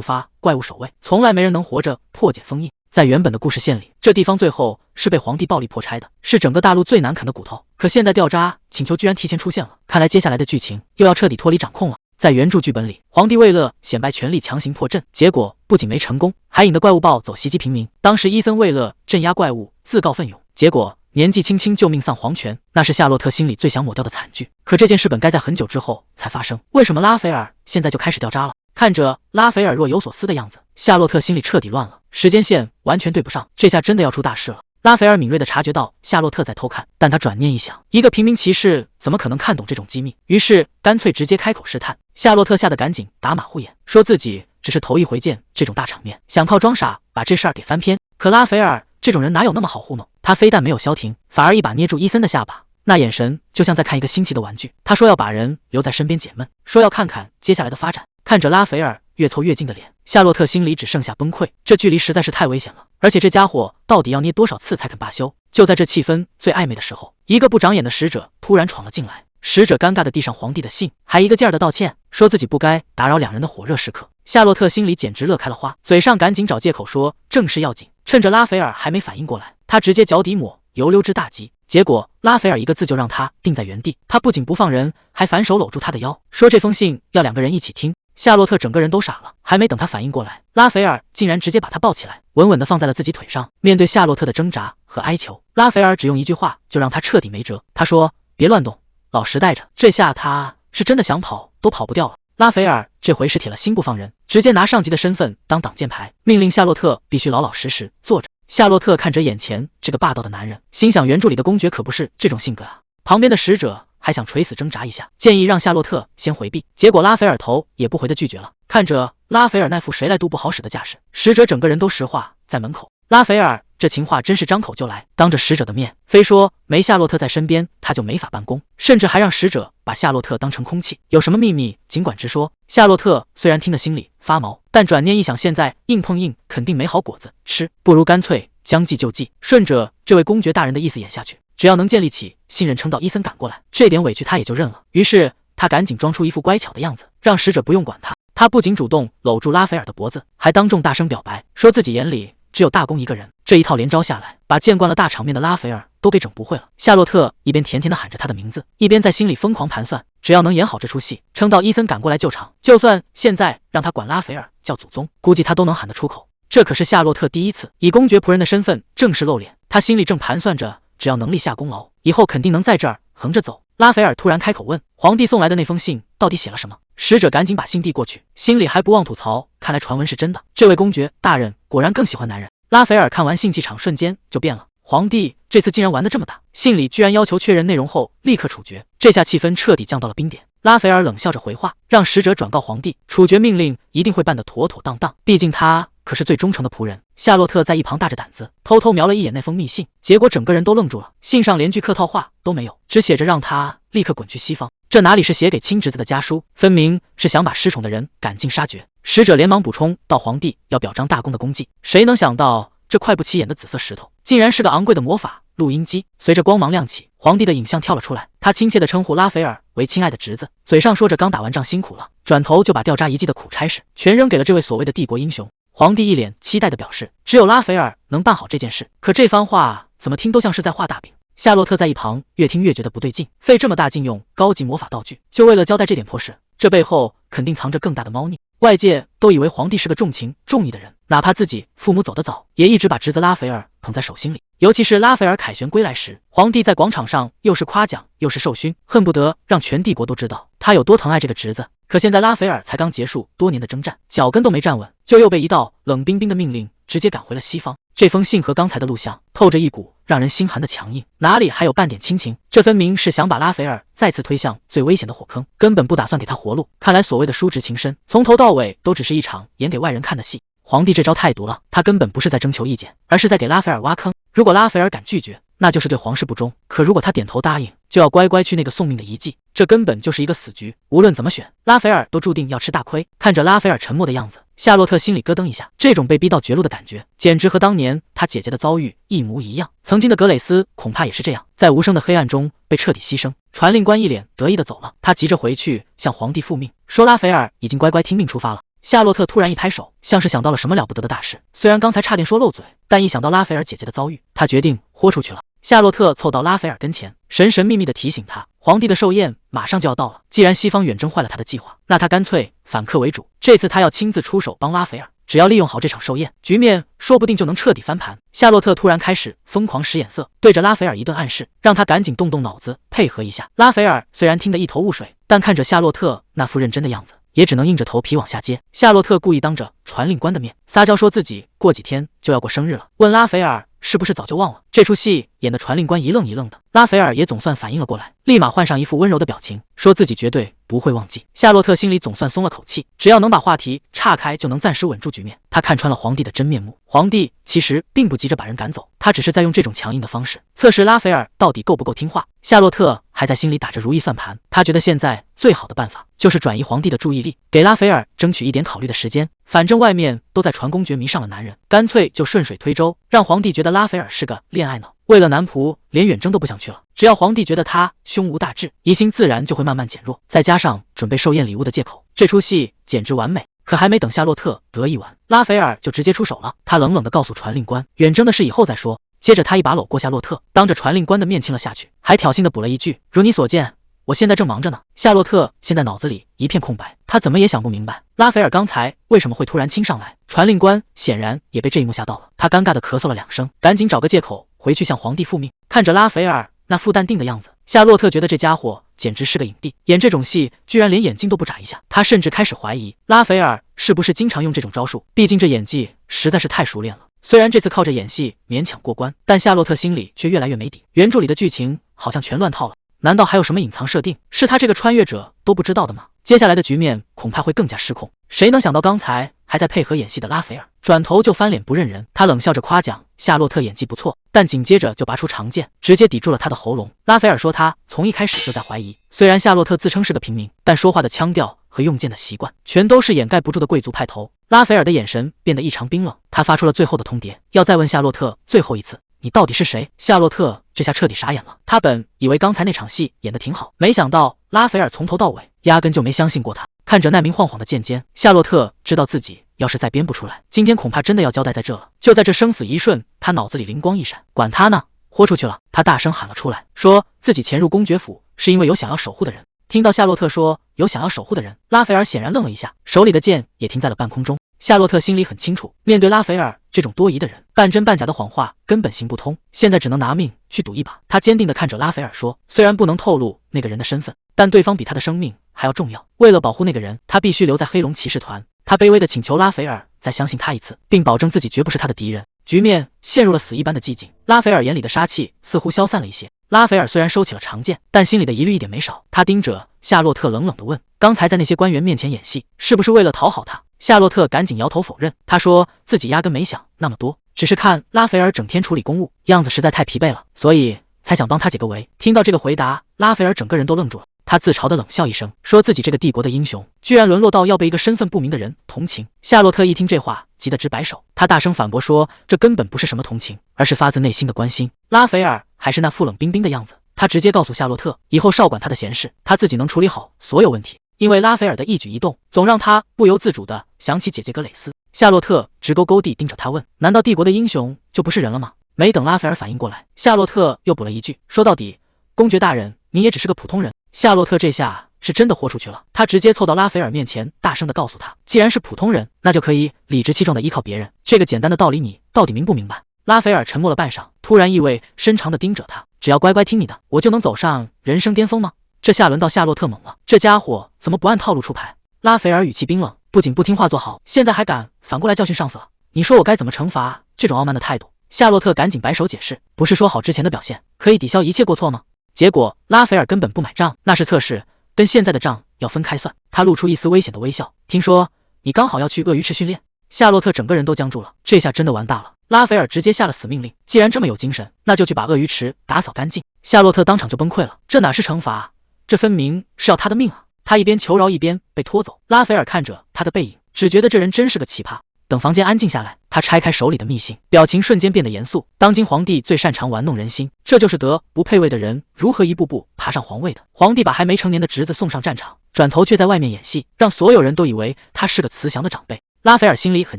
发怪物守卫，从来没人能活着破解封印。在原本的故事线里，这地方最后是被皇帝暴力破拆的，是整个大陆最难啃的骨头。可现在调查请求居然提前出现了，看来接下来的剧情又要彻底脱离掌控了。在原著剧本里，皇帝为了显摆权力强行破阵，结果不仅没成功，还引得怪物暴走袭击平民。当时伊森为了镇压怪物自告奋勇，结果年纪轻轻救命丧黄泉，那是夏洛特心里最想抹掉的惨剧。可这件事本该在很久之后才发生，为什么拉斐尔现在就开始调查了？看着拉斐尔若有所思的样子，夏洛特心里彻底乱了，时间线完全对不上，这下真的要出大事了。拉斐尔敏锐地察觉到夏洛特在偷看，但他转念一想，一个平民骑士怎么可能看懂这种机密？于是干脆直接开口试探。夏洛特吓得赶紧打马虎眼，说自己只是头一回见这种大场面，想靠装傻把这事儿给翻篇。可拉斐尔这种人哪有那么好糊弄？他非但没有消停，反而一把捏住伊森的下巴，那眼神就像在看一个新奇的玩具。他说要把人留在身边解闷，说要看看接下来的发展。看着拉斐尔越凑越近的脸，夏洛特心里只剩下崩溃，这距离实在是太危险了，而且这家伙到底要捏多少次才肯罢休？就在这气氛最暧昧的时候，一个不长眼的使者突然闯了进来，使者尴尬地递上皇帝的信，还一个劲儿的道歉，说自己不该打扰两人的火热时刻。夏洛特心里简直乐开了花，嘴上赶紧找借口说正事要紧。趁着拉斐尔还没反应过来，他直接脚底抹油溜之大吉，结果拉斐尔一个字就让他定在原地。他不仅不放人，还反手搂住他的腰，说这封信要两个人一起听。夏洛特整个人都傻了，还没等他反应过来，拉斐尔竟然直接把他抱起来，稳稳地放在了自己腿上。面对夏洛特的挣扎和哀求，拉斐尔只用一句话就让他彻底没辙。他说别乱动，老实待着。这下他是真的想跑都跑不掉了。拉斐尔这回是铁了心不放人，直接拿上级的身份当挡箭牌，命令夏洛特必须老老实实坐着。夏洛特看着眼前这个霸道的男人，心想原著里的公爵可不是这种性格啊。旁边的使者还想垂死挣扎一下，建议让夏洛特先回避，结果拉斐尔头也不回的拒绝了。看着拉斐尔那副谁来都不好使的架势，使者整个人都石化在门口。拉斐尔这情话真是张口就来，当着使者的面非说没夏洛特在身边他就没法办公，甚至还让使者把夏洛特当成空气，有什么秘密尽管直说。夏洛特虽然听得心里发毛，但转念一想，现在硬碰硬肯定没好果子吃，不如干脆将计就计，顺着这位公爵大人的意思演下去，只要能建立起信任，撑到伊森赶过来，这点委屈他也就认了。于是他赶紧装出一副乖巧的样子，让使者不用管他。他不仅主动搂住拉斐尔的脖子，还当众大声表白，说自己眼里只有大公一个人。这一套连招下来，把见惯了大场面的拉斐尔都给整不会了。夏洛特一边甜甜地喊着他的名字，一边在心里疯狂盘算，只要能演好这出戏，撑到伊森赶过来救场，就算现在让他管拉斐尔叫祖宗，估计他都能喊得出口。这可是夏洛特第一次以公爵仆人的身份正式露脸，他心里正盘算着，只要能立下功劳，以后肯定能在这儿横着走。拉斐尔突然开口问，皇帝送来的那封信到底写了什么？使者赶紧把信递过去，心里还不忘吐槽，看来传闻是真的，这位公爵大人果然更喜欢男人。拉斐尔看完信气场瞬间就变了，皇帝这次竟然玩得这么大，信里居然要求确认内容后立刻处决，这下气氛彻底降到了冰点。拉斐尔冷笑着回话，让使者转告皇帝，处决命令一定会办得妥妥当当，毕竟他可是最忠诚的仆人。夏洛特在一旁大着胆子偷偷瞄了一眼那封密信，结果整个人都愣住了，信上连句客套话都没有，只写着让他立刻滚去西方。这哪里是写给亲侄子的家书，分明是想把失宠的人赶尽杀绝。使者连忙补充到皇帝要表彰大功的功绩，谁能想到这快不起眼的紫色石头竟然是个昂贵的魔法录音机。随着光芒亮起，皇帝的影像跳了出来，他亲切地称呼拉斐尔为亲爱的侄子，嘴上说着刚打完仗辛苦了，转头就把调查遗迹的苦差事全扔给了这位所谓的帝国英雄。皇帝一脸期待地表示，只有拉斐尔能办好这件事。可这番话怎么听都像是在画大饼。夏洛特在一旁越听越觉得不对劲，费这么大劲用高级魔法道具，就为了交代这点破事，这背后肯定藏着更大的猫腻。外界都以为皇帝是个重情重义的人，哪怕自己父母走得早，也一直把侄子拉斐尔捧在手心里。尤其是拉斐尔凯旋归来时，皇帝在广场上又是夸奖又是授勋，恨不得让全帝国都知道他有多疼爱这个侄子。可现在拉斐尔才刚结束多年的征战，脚跟都没站稳，就又被一道冷冰冰的命令直接赶回了西方。这封信和刚才的录像透着一股让人心寒的强硬，哪里还有半点亲情？这分明是想把拉斐尔再次推向最危险的火坑，根本不打算给他活路。看来所谓的叔侄情深，从头到尾都只是一场演给外人看的戏。皇帝这招太毒了，他根本不是在征求意见，而是在给拉斐尔挖坑。如果拉斐尔敢拒绝，那就是对皇室不忠；可如果他点头答应，就要乖乖去那个送命的遗迹。这根本就是一个死局，无论怎么选，拉斐尔都注定要吃大亏。看着拉斐尔沉默的样子，夏洛特心里咯噔一下，这种被逼到绝路的感觉，简直和当年他姐姐的遭遇一模一样。曾经的格蕾丝恐怕也是这样，在无声的黑暗中被彻底牺牲。传令官一脸得意的走了，他急着回去向皇帝复命，说拉斐尔已经乖乖听命出发了。夏洛特突然一拍手，像是想到了什么了不得的大事。虽然刚才差点说漏嘴，但一想到拉斐尔姐姐的遭遇，他决定豁出去了。夏洛特凑到拉斐尔跟前，神神秘秘地提醒他，皇帝的寿宴马上就要到了，既然西方远征坏了他的计划，那他干脆反客为主，这次他要亲自出手帮拉斐尔。只要利用好这场寿宴，局面说不定就能彻底翻盘。夏洛特突然开始疯狂使眼色，对着拉斐尔一顿暗示，让他赶紧动动脑子配合一下。拉斐尔虽然听得一头雾水，但看着夏洛特那副认真的样子，也只能硬着头皮往下接。夏洛特故意当着传令官的面撒娇说自己过几天就要过生日了，问拉斐尔是不是早就忘了。这出戏演的传令官一愣一愣的，拉斐尔也总算反应了过来，立马换上一副温柔的表情，说自己绝对不会忘记。夏洛特心里总算松了口气，只要能把话题岔开，就能暂时稳住局面。他看穿了皇帝的真面目，皇帝其实并不急着把人赶走，他只是在用这种强硬的方式测试拉斐尔到底够不够听话。夏洛特还在心里打着如意算盘，他觉得现在最好的办法就是转移皇帝的注意力，给拉斐尔争取一点考虑的时间。反正外面都在传公爵迷上了男人，干脆就顺水推舟，让皇帝觉得拉斐尔是个恋爱脑，为了男仆连远征都不想去了。只要皇帝觉得他胸无大志，疑心自然就会慢慢减弱，再加上准备寿宴礼物的借口，这出戏简直完美。可还没等夏洛特得意完，拉斐尔就直接出手了。他冷冷地告诉传令官，远征的事以后再说。接着他一把搂过夏洛特，当着传令官的面亲了下去，还挑衅地补了一句，如你所见，我现在正忙着呢。夏洛特现在脑子里一片空白，他怎么也想不明白拉斐尔刚才为什么会突然亲上来。传令官显然也被这一幕吓到了，他尴尬地咳嗽了2声，赶紧找个借口回去向皇帝复命。看着拉斐尔那副淡定的样子，夏洛特觉得这家伙简直是个影帝，演这种戏居然连眼睛都不眨一下。他甚至开始怀疑拉斐尔是不是经常用这种招数，毕竟这演技实在是太熟练了。虽然这次靠着演戏勉强过关，但夏洛特心里却越来越没底。原著里的剧情好像全乱套了，难道还有什么隐藏设定，是他这个穿越者都不知道的吗？接下来的局面恐怕会更加失控。谁能想到刚才还在配合演戏的拉斐尔，转头就翻脸不认人。他冷笑着夸奖夏洛特演技不错，但紧接着就拔出长剑，直接抵住了他的喉咙。拉斐尔说他从一开始就在怀疑，虽然夏洛特自称是个平民，但说话的腔调和用剑的习惯全都是掩盖不住的贵族派头。拉斐尔的眼神变得异常冰冷，他发出了最后的通牒，要再问夏洛特最后一次，你到底是谁？夏洛特这下彻底傻眼了，他本以为刚才那场戏演得挺好，没想到拉斐尔从头到尾压根就没相信过他。看着那明晃晃的剑尖，夏洛特知道自己要是再编不出来，今天恐怕真的要交代在这了。就在这生死一瞬，他脑子里灵光一闪，管他呢，豁出去了。他大声喊了出来，说自己潜入公爵府是因为有想要守护的人。听到夏洛特说有想要守护的人，拉斐尔显然愣了一下，手里的剑也停在了半空中。夏洛特心里很清楚，面对拉斐尔这种多疑的人，半真半假的谎话根本行不通，现在只能拿命去赌一把。他坚定地看着拉斐尔说，虽然不能透露那个人的身份，但对方比他的生命还要重要，为了保护那个人，他必须留在黑龙骑士团。他卑微地请求拉斐尔再相信他一次，并保证自己绝不是他的敌人。局面陷入了死一般的寂静，拉斐尔眼里的杀气似乎消散了一些。拉斐尔虽然收起了长剑，但心里的疑虑一点没少。他盯着夏洛特冷冷地问，刚才在那些官员面前演戏，是不是为了讨好他？夏洛特赶紧摇头否认，他说自己压根没想那么多，只是看拉斐尔整天处理公务，样子实在太疲惫了，所以才想帮他解个围。听到这个回答，拉斐尔整个人都愣住了，他自嘲的冷笑一声，说自己这个帝国的英雄居然沦落到要被一个身份不明的人同情。夏洛特一听这话，急得直摆手，他大声反驳说，这根本不是什么同情，而是发自内心的关心。拉斐尔还是那副冷冰冰的样子，他直接告诉夏洛特，以后少管他的闲事，他自己能处理好所有问题。因为拉斐尔的一举一动总让他不由自主地想起姐姐格蕾丝。夏洛特直勾勾地盯着他问，难道帝国的英雄就不是人了吗？没等拉斐尔反应过来，夏洛特又补了一句，说到底公爵大人您也只是个普通人。夏洛特这下是真的豁出去了，他直接凑到拉斐尔面前，大声地告诉他，既然是普通人，那就可以理直气壮地依靠别人，这个简单的道理你到底明不明白？拉斐尔沉默了半晌，突然意味深长地盯着他，只要乖乖听你的，我就能走上人生巅峰吗？这下轮到夏洛特懵了，这家伙怎么不按套路出牌？拉斐尔语气冰冷，不仅不听话做好，现在还敢反过来教训上司了，你说我该怎么惩罚这种傲慢的态度？夏洛特赶紧摆手解释，不是说好之前的表现可以抵消一切过错吗？结果拉斐尔根本不买账，那是测试，跟现在的账要分开算。他露出一丝危险的微笑，听说你刚好要去鳄鱼池训练？夏洛特整个人都僵住了，这下真的完大了。拉斐尔直接下了死命令，既然这么有精神，那就去把鳄鱼池打扫干净。夏洛特当场就崩溃了，这哪是惩罚，这分明是要他的命啊！他一边求饶一边被拖走。拉斐尔看着他的背影，只觉得这人真是个奇葩。等房间安静下来，他拆开手里的密信，表情瞬间变得严肃。当今皇帝最擅长玩弄人心，这就是德不配位的人如何一步步爬上皇位的。皇帝把还没成年的侄子送上战场，转头却在外面演戏，让所有人都以为他是个慈祥的长辈。拉斐尔心里很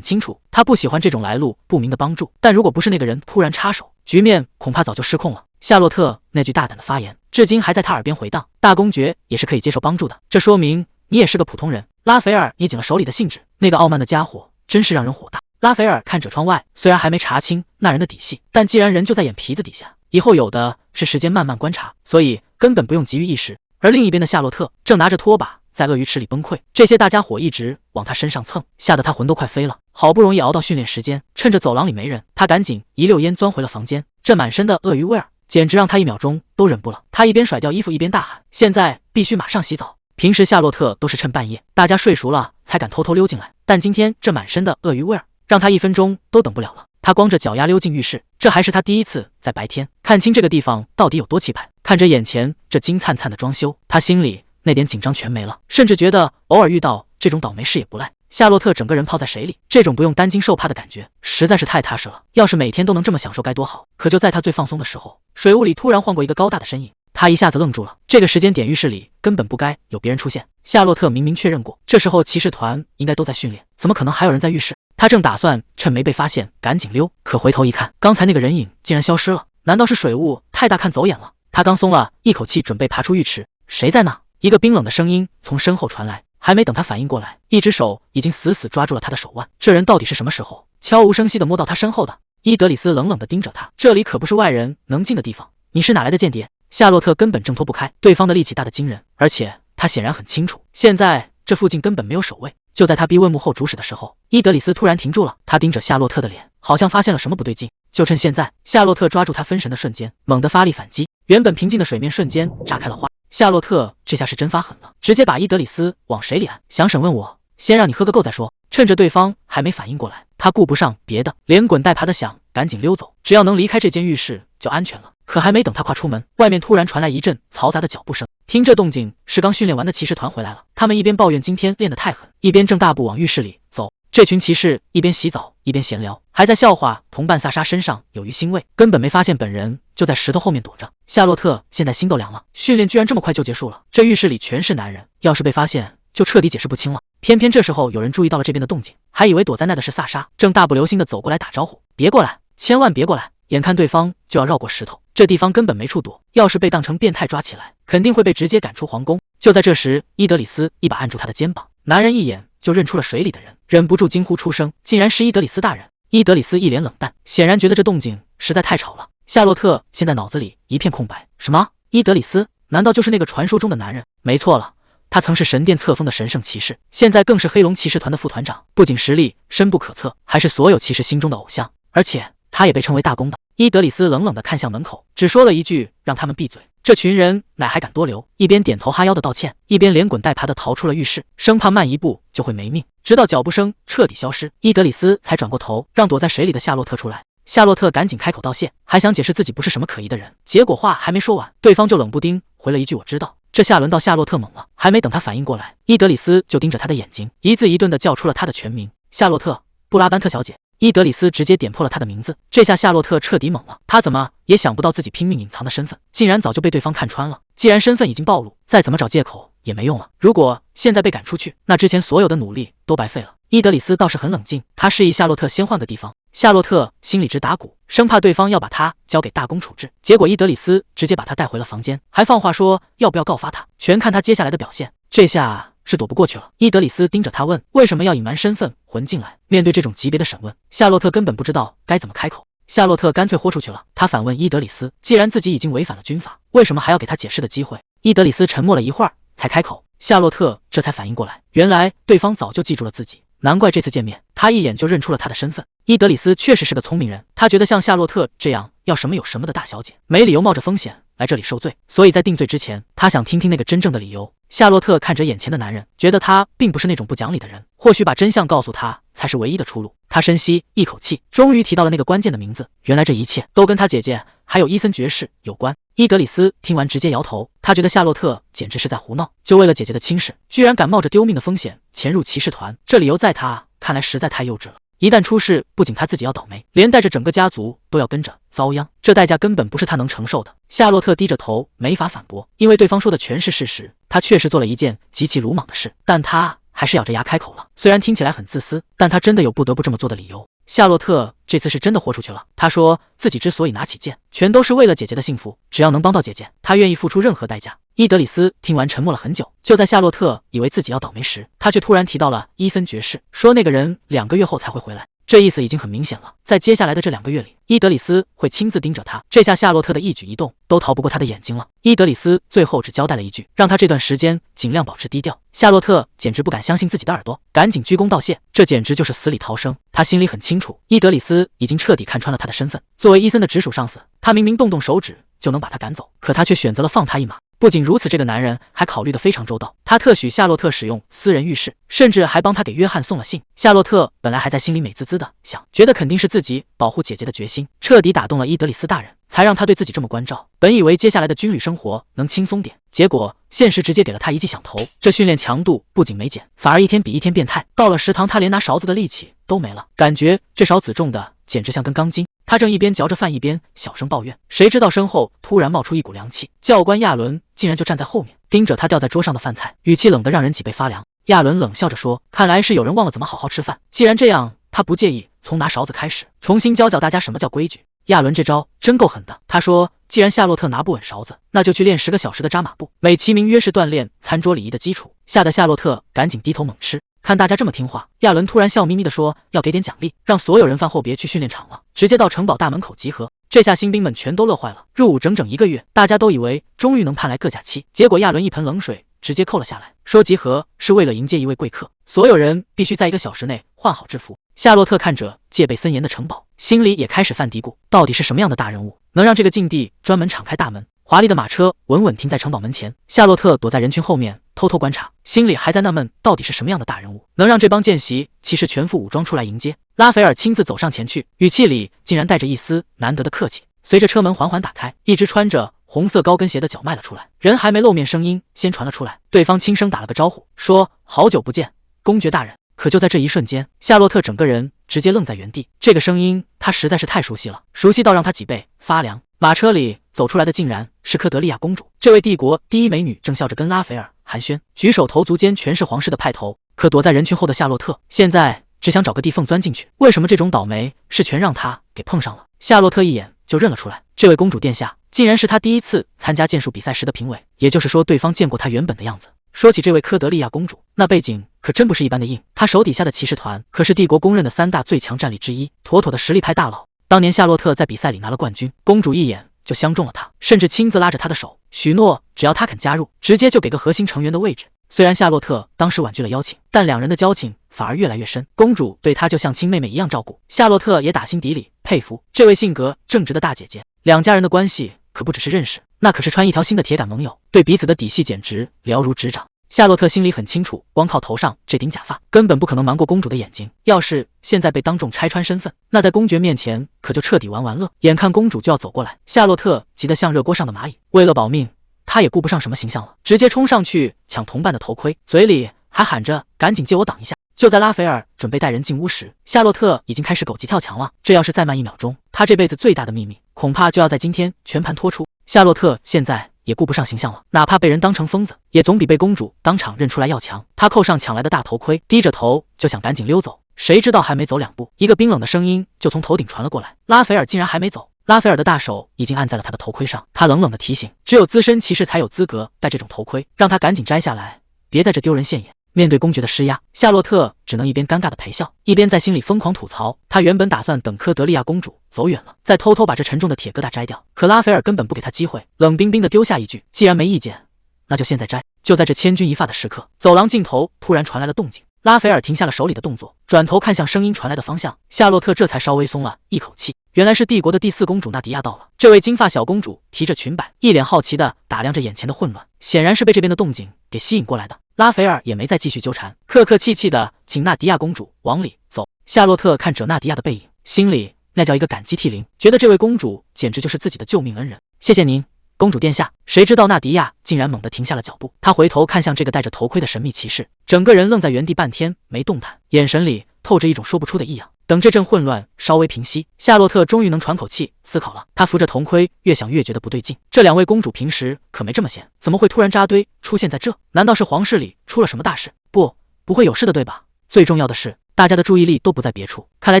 清楚，他不喜欢这种来路不明的帮助，但如果不是那个人突然插手，局面恐怕早就失控了。夏洛特那句大胆的发言，至今还在他耳边回荡。大公爵也是可以接受帮助的，这说明你也是个普通人。拉斐尔捏紧了手里的信纸，那个傲慢的家伙真是让人火大。拉斐尔看着窗外，虽然还没查清那人的底细，但既然人就在眼皮子底下，以后有的是时间慢慢观察，所以根本不用急于一时。而另一边的夏洛特正拿着拖把在鳄鱼池里崩溃，这些大家伙一直往他身上蹭，吓得他魂都快飞了。好不容易熬到训练时间，趁着走廊里没人，他赶紧一溜烟钻回了房间。这满身的鳄鱼味儿简直让他1秒钟都忍不了。他一边甩掉衣服一边大喊：现在必须马上洗澡！平时夏洛特都是趁半夜大家睡熟了才敢偷偷溜进来，但今天这满身的鳄鱼味儿让他1分钟都等不了了。他光着脚丫溜进浴室，这还是他第一次在白天看清这个地方到底有多气派。看着眼前这金灿灿的装修，他心里那点紧张全没了，甚至觉得偶尔遇到这种倒霉事也不赖。夏洛特整个人泡在水里，这种不用担惊受怕的感觉实在是太踏实了。要是每天都能这么享受该多好。可就在他最放松的时候，水雾里突然晃过一个高大的身影，他一下子愣住了。这个时间点浴室里根本不该有别人出现，夏洛特明明确认过，这时候骑士团应该都在训练，怎么可能还有人在浴室？他正打算趁没被发现赶紧溜，可回头一看，刚才那个人影竟然消失了。难道是水雾太大看走眼了？他刚松了一口气，准备爬出浴池，谁在那？一个冰冷的声音从身后传来。还没等他反应过来，一只手已经死死抓住了他的手腕。这人到底是什么时候悄无声息地摸到他身后的？伊德里斯冷冷地盯着他，这里可不是外人能进的地方，你是哪来的间谍？夏洛特根本挣脱不开，对方的力气大得惊人，而且他显然很清楚，现在这附近根本没有守卫。就在他逼问幕后主使的时候，伊德里斯突然停住了，他盯着夏洛特的脸，好像发现了什么不对劲。就趁现在，夏洛特抓住他分神的瞬间，猛地发力反击，原本平静的水面瞬间炸开了花。夏洛特这下是真发狠了，直接把伊德里斯往水里按，想审问我，先让你喝个够再说。趁着对方还没反应过来，他顾不上别的，连滚带爬的想赶紧溜走，只要能离开这间浴室就安全了。可还没等他跨出门，外面突然传来一阵嘈杂的脚步声。听这动静，是刚训练完的骑士团回来了。他们一边抱怨今天练得太狠，一边正大步往浴室里走。这群骑士一边洗澡一边闲聊，还在笑话同伴萨莎身上有鱼腥味，根本没发现本人就在石头后面躲着。夏洛特现在心都凉了，训练居然这么快就结束了，这浴室里全是男人，要是被发现就彻底解释不清了。偏偏这时候有人注意到了这边的动静，还以为躲在那的是萨莎，正大步流星地走过来打招呼：别过来，千万别过来。眼看对方就要绕过石头，这地方根本没处躲，要是被当成变态抓起来，肯定会被直接赶出皇宫。就在这时，伊德里斯一把按住他的肩膀，男人一眼就认出了水里的人，忍不住惊呼出声，竟然是伊德里斯大人。伊德里斯一脸冷淡，显然觉得这动静实在太吵了。夏洛特现在脑子里一片空白，什么？伊德里斯？难道就是那个传说中的男人？没错了，他曾是神殿册封的神圣骑士，现在更是黑龙骑士团的副团长，不仅实力深不可测，还是所有骑士心中的偶像，而且他也被称为大公的。伊德里斯冷冷地看向门口，只说了一句让他们闭嘴。这群人哪还敢多留，一边点头哈腰的道歉，一边连滚带爬地逃出了浴室，生怕慢一步就会没命。直到脚步声彻底消失，伊德里斯才转过头让躲在水里的夏洛特出来。夏洛特赶紧开口道谢，还想解释自己不是什么可疑的人，结果话还没说完，对方就冷不丁回了一句我知道。这下轮到夏洛特懵了，还没等他反应过来，伊德里斯就盯着他的眼睛，一字一顿地叫出了他的全名：夏洛特·布拉班特小姐。伊德里斯直接点破了他的名字，这下夏洛特彻底懵了，他怎么也想不到自己拼命隐藏的身份，竟然早就被对方看穿了。既然身份已经暴露，再怎么找借口也没用了。如果现在被赶出去，那之前所有的努力都白费了。伊德里斯倒是很冷静，他示意夏洛特先换个地方。夏洛特心里直打鼓，生怕对方要把他交给大公处置，结果伊德里斯直接把他带回了房间，还放话说要不要告发他，全看他接下来的表现。这下是躲不过去了。伊德里斯盯着他问，为什么要隐瞒身份混进来？面对这种级别的审问，夏洛特根本不知道该怎么开口。夏洛特干脆豁出去了，他反问伊德里斯，既然自己已经违反了军法，为什么还要给他解释的机会？伊德里斯沉默了一会儿才开口，夏洛特这才反应过来，原来对方早就记住了自己，难怪这次见面他一眼就认出了他的身份。伊德里斯确实是个聪明人，他觉得像夏洛特这样要什么有什么的大小姐没理由冒着风险来这里受罪，所以在定罪之前，他想听听那个真正的理由。夏洛特看着眼前的男人，觉得他并不是那种不讲理的人，或许把真相告诉他才是唯一的出路。他深吸一口气，终于提到了那个关键的名字。原来这一切都跟他姐姐还有伊森爵士有关。伊德里斯听完直接摇头，他觉得夏洛特简直是在胡闹，就为了姐姐的亲事，居然敢冒着丢命的风险潜入骑士团，这理由在他看来实在太幼稚了。一旦出事，不仅他自己要倒霉，连带着整个家族都要跟着遭殃，这代价根本不是他能承受的。夏洛特低着头，没法反驳，因为对方说的全是事实。他确实做了一件极其鲁莽的事，但他还是咬着牙开口了。虽然听起来很自私，但他真的有不得不这么做的理由。夏洛特这次是真的豁出去了。他说自己之所以拿起剑，全都是为了姐姐的幸福，只要能帮到姐姐，他愿意付出任何代价。伊德里斯听完沉默了很久，就在夏洛特以为自己要倒霉时，他却突然提到了伊森爵士，说那个人2个月后才会回来。这意思已经很明显了，在接下来的这2个月里，伊德里斯会亲自盯着他。这下夏洛特的一举一动都逃不过他的眼睛了。伊德里斯最后只交代了一句，让他这段时间尽量保持低调。夏洛特简直不敢相信自己的耳朵，赶紧鞠躬道谢，这简直就是死里逃生。他心里很清楚，伊德里斯已经彻底看穿了他的身份。作为伊森的直属上司，他明明动动手指就能把他赶走，可他却选择了放他一马。不仅如此，这个男人还考虑得非常周到，他特许夏洛特使用私人浴室，甚至还帮他给约翰送了信。夏洛特本来还在心里美滋滋的想，觉得肯定是自己保护姐姐的决心彻底打动了伊德里斯大人，才让他对自己这么关照。本以为接下来的军旅生活能轻松点，结果现实直接给了他一记响头。这训练强度不仅没减，反而一天比一天变态。到了食堂，他连拿勺子的力气都没了，感觉这勺子重的简直像根钢筋。他正一边嚼着饭一边小声抱怨，谁知道身后突然冒出一股凉气，教官亚伦竟然就站在后面，盯着他掉在桌上的饭菜，语气冷得让人脊背发凉。亚伦冷笑着说，看来是有人忘了怎么好好吃饭，既然这样，他不介意从拿勺子开始，重新教大家什么叫规矩。亚伦这招真够狠的，他说既然夏洛特拿不稳勺子，那就去练10个小时的扎马步，美其名曰是锻炼餐桌礼仪的基础，吓得夏洛特赶紧低头猛吃。看大家这么听话，亚伦突然笑眯眯地说要给点奖励，让所有人饭后别去训练场了，直接到城堡大门口集合。这下新兵们全都乐坏了，入伍整整1个月，大家都以为终于能盼来个假期，结果亚伦一盆冷水直接扣了下来，说集合是为了迎接一位贵客，所有人必须在1个小时内换好制服。夏洛特看着戒备森严的城堡，心里也开始犯嘀咕，到底是什么样的大人物能让这个禁地专门敞开大门？华丽的马车稳稳停在城堡门前，夏洛特躲在人群后面偷偷观察，心里还在纳闷到底是什么样的大人物能让这帮见习骑士全副武装出来迎接。拉斐尔亲自走上前去，语气里竟然带着一丝难得的客气。随着车门缓缓打开，一只穿着红色高跟鞋的脚迈了出来，人还没露面，声音先传了出来，对方轻声打了个招呼，说好久不见，公爵大人。可就在这一瞬间，夏洛特整个人直接愣在原地，这个声音他实在是太熟悉了，熟悉到让他脊背发凉。马车里走出来的竟然是科德利亚公主，这位帝国第一美女正笑着跟拉斐尔寒暄，举手投足间全是皇室的派头。可躲在人群后的夏洛特现在只想找个地缝钻进去，为什么这种倒霉事全让他给碰上了？夏洛特一眼就认了出来，这位公主殿下竟然是他第一次参加剑术比赛时的评委，也就是说对方见过他原本的样子。说起这位科德利亚公主，那背景可真不是一般的硬，她手底下的骑士团可是帝国公认的3大最强战力之一，妥妥的实力派大佬。当年夏洛特在比赛里拿了冠军，公主一眼就相中了他，甚至亲自拉着他的手，许诺只要他肯加入，直接就给个核心成员的位置。虽然夏洛特当时婉拒了邀请，但2人的交情反而越来越深，公主对他就像亲妹妹一样照顾，夏洛特也打心底里佩服这位性格正直的大姐姐。2家人的关系可不只是认识，那可是穿一条心的铁杆盟友，对彼此的底细简直了如指掌。夏洛特心里很清楚，光靠头上这顶假发根本不可能瞒过公主的眼睛，要是现在被当众拆穿身份，那在公爵面前可就彻底玩完了。眼看公主就要走过来，夏洛特急得像热锅上的蚂蚁，为了保命他也顾不上什么形象了，直接冲上去抢同伴的头盔，嘴里还喊着赶紧借我挡一下。就在拉斐尔准备带人进屋时，夏洛特已经开始狗急跳墙了，这要是再慢1秒钟，他这辈子最大的秘密恐怕就要在今天全盘托出。夏洛特现在也顾不上形象了，哪怕被人当成疯子，也总比被公主当场认出来要强。他扣上抢来的大头盔，低着头就想赶紧溜走，谁知道还没走2步，一个冰冷的声音就从头顶传了过来，拉斐尔竟然还没走。拉斐尔的大手已经按在了他的头盔上，他冷冷的提醒，只有资深骑士才有资格戴这种头盔，让他赶紧摘下来，别在这丢人现眼。面对公爵的施压，夏洛特只能一边尴尬的陪笑，一边在心里疯狂吐槽。他原本打算等科德利亚公主走远了，再偷偷把这沉重的铁疙瘩摘掉，可拉斐尔根本不给他机会，冷冰冰的丢下一句，既然没意见，那就现在摘。就在这千钧一发的时刻，走廊尽头突然传来了动静，拉斐尔停下了手里的动作，转头看向声音传来的方向。夏洛特这才稍微松了一口气，原来是帝国的第4公主纳迪亚到了。这位金发小公主提着裙摆，一脸好奇地打量着眼前的混乱，显然是被这边的动静给吸引过来的。拉斐尔也没再继续纠缠，客客气气地请纳迪亚公主往里走。夏洛特看着纳迪亚的背影，心里那叫一个感激涕零，觉得这位公主简直就是自己的救命恩人。谢谢您，公主殿下。谁知道纳迪亚竟然猛地停下了脚步，她回头看向这个戴着头盔的神秘骑士，整个人愣在原地半天没动弹，眼神里透着一种说不出的异样。等这阵混乱稍微平息，夏洛特终于能喘口气思考了。他扶着铜盔，越想越觉得不对劲，这2位公主平时可没这么闲，怎么会突然扎堆出现在这？难道是皇室里出了什么大事？不会有事的对吧？最重要的是大家的注意力都不在别处，看来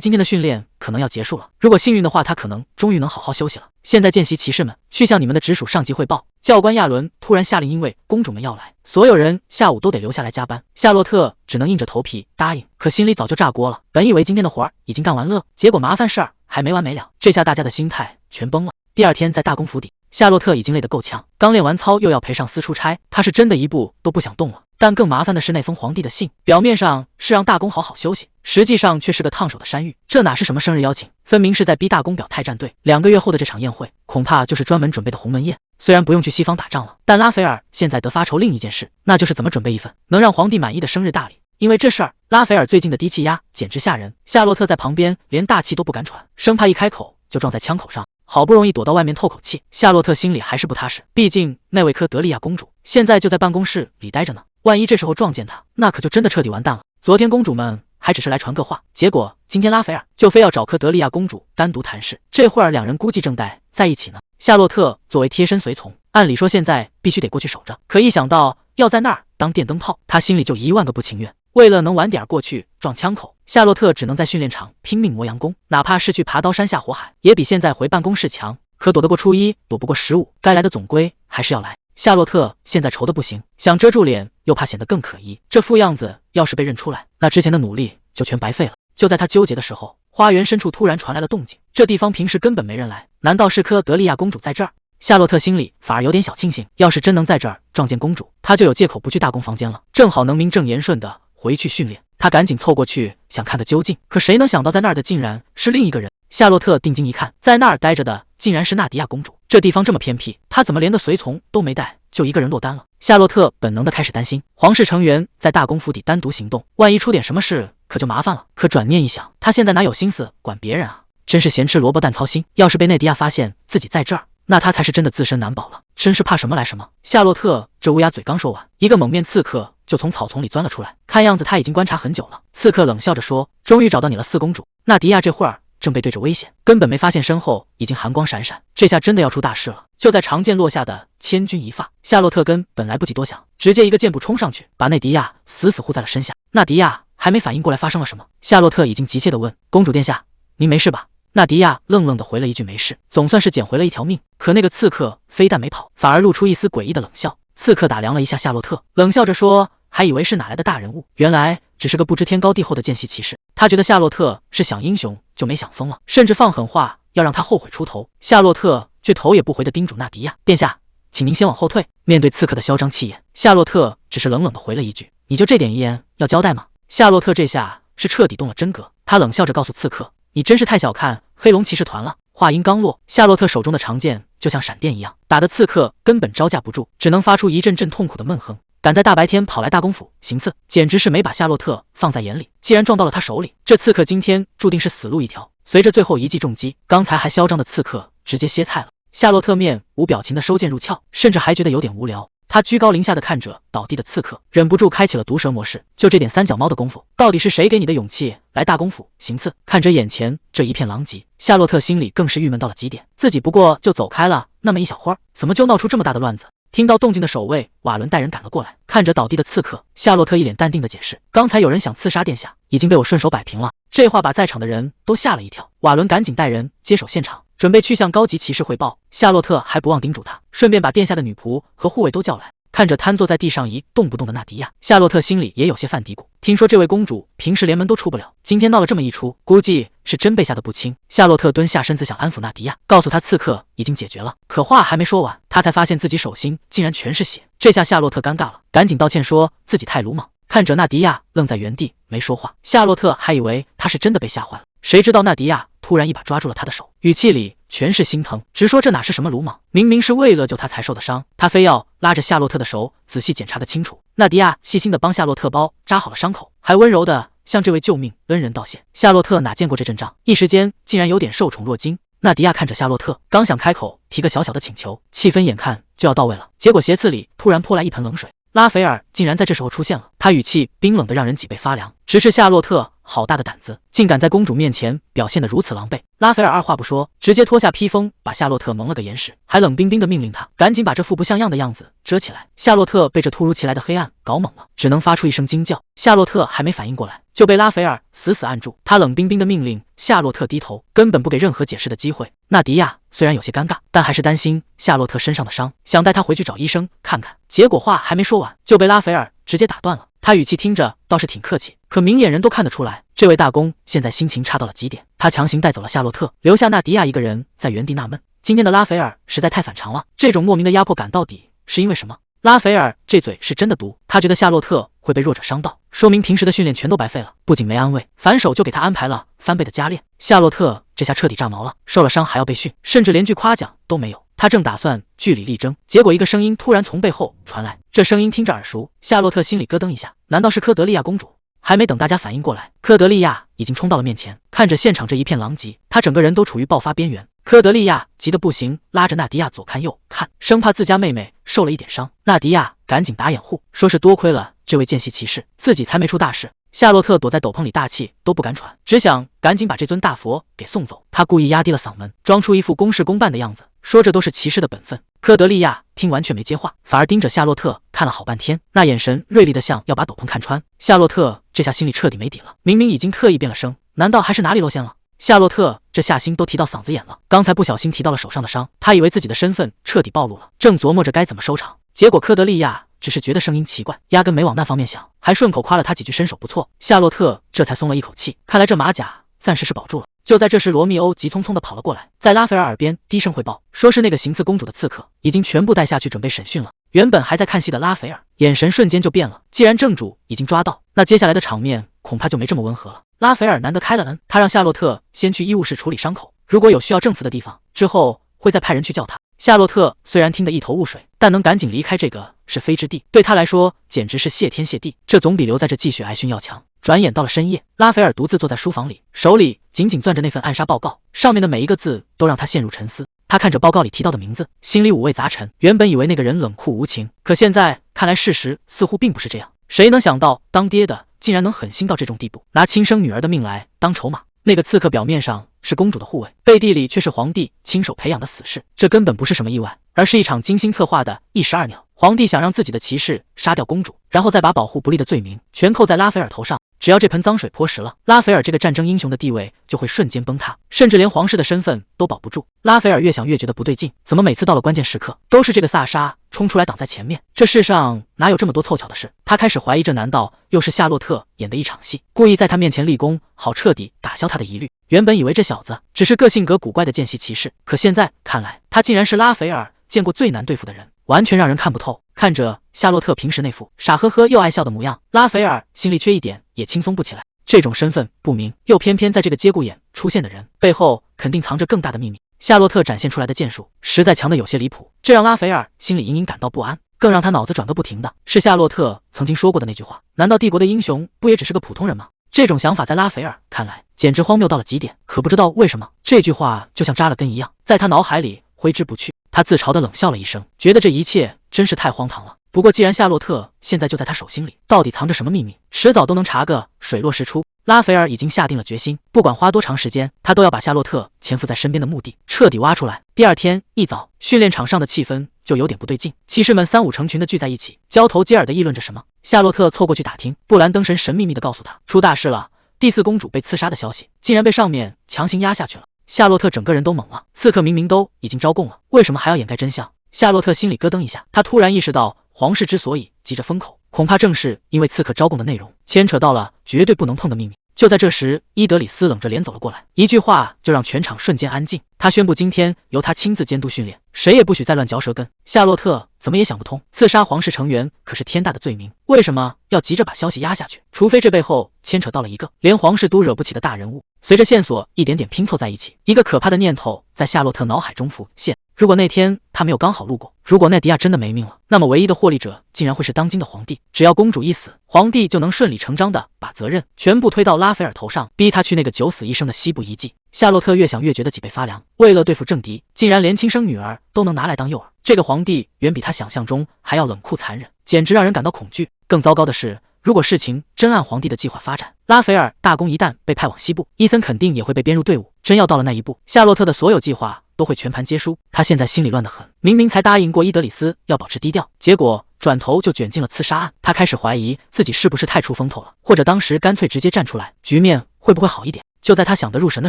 今天的训练可能要结束了。如果幸运的话，他可能终于能好好休息了。现在见习骑士们，去向你们的直属上级汇报。教官亚伦突然下令，因为公主们要来，所有人下午都得留下来加班。夏洛特只能硬着头皮答应，可心里早就炸锅了。本以为今天的活儿已经干完了，结果麻烦事儿还没完没了，这下大家的心态全崩了。第2天在大公府邸，夏洛特已经累得够呛，刚练完操又要陪上司出差，他是真的一步都不想动了。但更麻烦的是那封皇帝的信，表面上是让大公好好休息，实际上却是个烫手的山芋。这哪是什么生日邀请，分明是在逼大公表态站队。2个月后的这场宴会，恐怕就是专门准备的鸿门宴。虽然不用去西方打仗了，但拉斐尔现在得发愁另一件事，那就是怎么准备一份能让皇帝满意的生日大礼。因为这事儿，拉斐尔最近的低气压简直吓人。夏洛特在旁边连大气都不敢喘，生怕一开口就撞在枪口上。好不容易躲到外面透口气，夏洛特心里还是不踏实，毕竟那位科德利亚公主现在就在办公室里待着呢，万一这时候撞见她，那可就真的彻底完蛋了。昨天公主们还只是来传个话，结果今天拉斐尔就非要找科德利亚公主单独谈事，这会儿2人估计正待在一起呢。夏洛特作为贴身随从，按理说现在必须得过去守着，可一想到要在那儿当电灯泡，他心里就10000个不情愿。为了能晚点过去撞枪口，夏洛特只能在训练场拼命磨洋工，哪怕是去爬刀山下火海，也比现在回办公室强。可躲得过初一，躲不过15，该来的总归还是要来。夏洛特现在愁得不行，想遮住脸，又怕显得更可疑。这副样子要是被认出来，那之前的努力就全白费了。就在他纠结的时候，花园深处突然传来了动静。这地方平时根本没人来，难道是科德利亚公主在这儿？夏洛特心里反而有点小庆幸，要是真能在这儿撞见公主，他就有借口不去大公房间了，正好能名正言顺的回去训练。他赶紧凑过去想看个究竟，可谁能想到在那儿的竟然是另一个人。夏洛特定睛一看，在那儿待着的竟然是纳迪亚公主。这地方这么偏僻，他怎么连个随从都没带，就一个人落单了？夏洛特本能的开始担心，皇室成员在大公府邸单独行动，万一出点什么事可就麻烦了。可转念一想，他现在哪有心思管别人啊？真是闲吃萝卜淡操心。要是被内迪亚发现自己在这儿，那他才是真的自身难保了。真是怕什么来什么。夏洛特这乌鸦嘴刚说完，一个蒙面刺客就从草丛里钻了出来，看样子他已经观察很久了。刺客冷笑着说：“终于找到你了，4公主。”纳迪亚这会儿正背对着危险，根本没发现身后已经寒光闪闪，这下真的要出大事了。就在长剑落下的千钧一发，夏洛特根本来不及多想，直接一个箭步冲上去，把内迪亚死死护在了身下。纳迪亚还没反应过来发生了什么，夏洛特已经急切地问：“公主殿下，您没事吧？”纳迪亚愣愣地回了一句：“没事。”总算是捡回了一条命。可那个刺客非但没跑，反而露出一丝诡异的冷笑。刺客打量了一下夏洛特，冷笑着说：“还以为是哪来的大人物，原来只是个不知天高地厚的见习骑士。”他觉得夏洛特是想英雄就没想疯了，甚至放狠话要让他后悔出头。夏洛特却头也不回地叮嘱纳迪亚：“殿下，请您先往后退。”面对刺客的嚣张气焰，夏洛特只是冷冷地回了一句：“你就这点遗言要交代吗？”夏洛特这下是彻底动了真格，他冷笑着告诉刺客：“你真是太小看黑龙骑士团了。”话音刚落，夏洛特手中的长剑就像闪电一样，打得刺客根本招架不住，只能发出一阵阵痛苦的闷哼。敢在大白天跑来大公府行刺，简直是没把夏洛特放在眼里。既然撞到了他手里，这刺客今天注定是死路一条。随着最后一记重击，刚才还嚣张的刺客直接歇菜了。夏洛特面无表情的收剑入鞘，甚至还觉得有点无聊。他居高临下的看着倒地的刺客，忍不住开启了毒蛇模式。就这点三脚猫的功夫，到底是谁给你的勇气来大公府行刺？看着眼前这一片狼藉，夏洛特心里更是郁闷到了极点。自己不过就走开了那么一小会儿，怎么就闹出这么大的乱子？听到动静的守卫瓦伦带人赶了过来，看着倒地的刺客，夏洛特一脸淡定的解释：“刚才有人想刺杀殿下，已经被我顺手摆平了。”这话把在场的人都吓了一跳。瓦伦赶紧带人接手现场，准备去向高级骑士汇报。夏洛特还不忘叮嘱他，顺便把殿下的女仆和护卫都叫来。看着瘫坐在地上一动不动的纳迪亚，夏洛特心里也有些犯嘀咕。听说这位公主平时连门都出不了，今天闹了这么一出，估计是真被吓得不轻。夏洛特蹲下身子想安抚纳迪亚，告诉她刺客已经解决了。可话还没说完，他才发现自己手心竟然全是血。这下夏洛特尴尬了，赶紧道歉说自己太鲁莽，看着纳迪亚愣在原地没说话，夏洛特还以为他是真的被吓坏了，谁知道纳迪亚突然一把抓住了他的手，语气里全是心疼，直说这哪是什么鲁莽，明明是为了救他才受的伤，他非要拉着夏洛特的手仔细检查个清楚。纳迪亚细心的帮夏洛特包扎好了伤口，还温柔的向这位救命恩人道谢。夏洛特哪见过这阵仗，一时间竟然有点受宠若惊。纳迪亚看着夏洛特，刚想开口提个小小的请求，气氛眼看就要到位了，结果斜刺里突然泼来一盆冷水。拉斐尔竟然在这时候出现了，他语气冰冷的让人脊背发凉，直斥夏洛特好大的胆子，竟敢在公主面前表现得如此狼狈。拉斐尔二话不说，直接脱下披风，把夏洛特蒙了个严实，还冷冰冰的命令他赶紧把这副不像样的样子遮起来。夏洛特被这突如其来的黑暗搞懵了，只能发出一声惊叫。夏洛特还没反应过来，就被拉斐尔死死按住，他冷冰冰的命令夏洛特低头，根本不给任何解释的机会。纳迪亚虽然有些尴尬，但还是担心夏洛特身上的伤，想带他回去找医生看看。结果话还没说完，就被拉斐尔直接打断了。他语气听着倒是挺客气，可明眼人都看得出来，这位大公现在心情差到了极点。他强行带走了夏洛特，留下纳迪亚一个人在原地纳闷，今天的拉斐尔实在太反常了，这种莫名的压迫感到底是因为什么？拉斐尔这嘴是真的毒，他觉得夏洛特会被弱者伤到，说明平时的训练全都白费了，不仅没安慰，反手就给他安排了翻倍的加练。夏洛特这下彻底炸毛了，受了伤还要被训，甚至连句夸奖都没有。他正打算据理力争，结果一个声音突然从背后传来，这声音听着耳熟，夏洛特心里咯噔一下，难道是科德利亚公主？还没等大家反应过来，科德利亚已经冲到了面前，看着现场这一片狼藉，他整个人都处于爆发边缘。科德利亚急得不行，拉着纳迪亚左看右看，生怕自家妹妹受了一点伤。纳迪亚赶紧打掩护，说是多亏了这位见习骑士，自己才没出大事。夏洛特躲在斗篷里，大气都不敢喘，只想赶紧把这尊大佛给送走。他故意压低了嗓门，装出一副公事公办的样子，说这都是骑士的本分。科德利亚听完却没接话，反而盯着夏洛特看了好半天，那眼神锐利的像要把斗篷看穿。夏洛特这下心里彻底没底了，明明已经特意变了声，难道还是哪里露馅了？夏洛特这下心都提到嗓子眼了，刚才不小心提到了手上的伤，他以为自己的身份彻底暴露了，正琢磨着该怎么收场，结果科德利亚只是觉得声音奇怪，压根没往那方面想，还顺口夸了他几句身手不错。夏洛特这才松了一口气，看来这马甲暂时是保住了。就在这时，罗密欧急匆匆地跑了过来，在拉斐尔耳边低声汇报，说是那个行刺公主的刺客已经全部带下去准备审讯了。原本还在看戏的拉斐尔眼神瞬间就变了，既然正主已经抓到，那接下来的场面恐怕就没这么温和了。拉斐尔难得开了恩，他让夏洛特先去医务室处理伤口，如果有需要证词的地方，之后会再派人去叫他。夏洛特虽然听得一头雾水，但能赶紧离开这个是非之地，对他来说简直是谢天谢地，这总比留在这继续挨训要强。转眼到了深夜，拉斐尔独自坐在书房里，手里紧紧攥着那份暗杀报告，上面的每一个字都让他陷入沉思。他看着报告里提到的名字，心里五味杂陈。原本以为那个人冷酷无情，可现在看来事实似乎并不是这样。谁能想到当爹的竟然能狠心到这种地步，拿亲生女儿的命来当筹码？那个刺客表面上是公主的护卫，背地里却是皇帝亲手培养的死士，这根本不是什么意外，而是一场精心策划的一石二鸟。皇帝想让自己的骑士杀掉公主，然后再把保护不利的罪名全扣在拉斐尔头上。只要这盆脏水泼实了，拉斐尔这个战争英雄的地位就会瞬间崩塌，甚至连皇室的身份都保不住。拉斐尔越想越觉得不对劲，怎么每次到了关键时刻都是这个萨莎冲出来挡在前面？这世上哪有这么多凑巧的事？他开始怀疑，这难道又是夏洛特演的一场戏，故意在他面前立功，好彻底打消他的疑虑？原本以为这小子只是个性格古怪的见习骑士，可现在看来，他竟然是拉斐尔见过最难对付的人，完全让人看不透。看着夏洛特平时那副傻呵呵又爱笑的模样，拉斐尔心里却一点也轻松不起来。这种身份不明又偏偏在这个节骨眼出现的人，背后肯定藏着更大的秘密。夏洛特展现出来的剑术实在强得有些离谱，这让拉斐尔心里隐隐感到不安。更让他脑子转个不停的是夏洛特曾经说过的那句话：难道帝国的英雄不也只是个普通人吗？这种想法在拉斐尔看来简直荒谬到了极点，可不知道为什么，这句话就像扎了根一样，在他脑海里挥之不去。他自嘲地冷笑了一声，觉得这一切真是太荒唐了。不过既然夏洛特现在就在他手心里，到底藏着什么秘密，迟早都能查个水落石出。拉斐尔已经下定了决心，不管花多长时间，他都要把夏洛特潜伏在身边的目的彻底挖出来。第二天一早，训练场上的气氛就有点不对劲，骑士们三五成群的聚在一起，交头接耳的议论着什么。夏洛特凑过去打听，布兰登神神秘秘的告诉他，出大事了，第四公主被刺杀的消息竟然被上面强行压下去了。夏洛特整个人都懵了，刺客明明都已经招供了，为什么还要掩盖真相？夏洛特心里咯噔一下，他突然意识到，皇室之所以急着封口，恐怕正是因为刺客招供的内容牵扯到了绝对不能碰的秘密。就在这时，伊德里斯冷着脸走了过来，一句话就让全场瞬间安静。他宣布今天由他亲自监督训练，谁也不许再乱嚼舌根。夏洛特怎么也想不通，刺杀皇室成员可是天大的罪名，为什么要急着把消息压下去？除非这背后牵扯到了一个连皇室都惹不起的大人物。随着线索一点点拼凑在一起，一个可怕的念头在夏洛特脑海中浮现：如果那天他没有刚好路过，如果奈迪亚真的没命了，那么唯一的获利者竟然会是当今的皇帝。只要公主一死，皇帝就能顺理成章的把责任全部推到拉斐尔头上，逼他去那个九死一生的西部遗迹。夏洛特越想越觉得脊背发凉，为了对付政敌，竟然连亲生女儿都能拿来当诱饵。这个皇帝远比他想象中还要冷酷残忍，简直让人感到恐惧。更糟糕的是，如果事情真按皇帝的计划发展，拉斐尔大公一旦被派往西部，伊森肯定也会被编入队伍。真要到了那一步，夏洛特的所有计划都会全盘皆输。他现在心里乱得很，明明才答应过伊德里斯要保持低调，结果转头就卷进了刺杀案。他开始怀疑自己是不是太出风头了，或者当时干脆直接站出来，局面会不会好一点？就在他想得入神的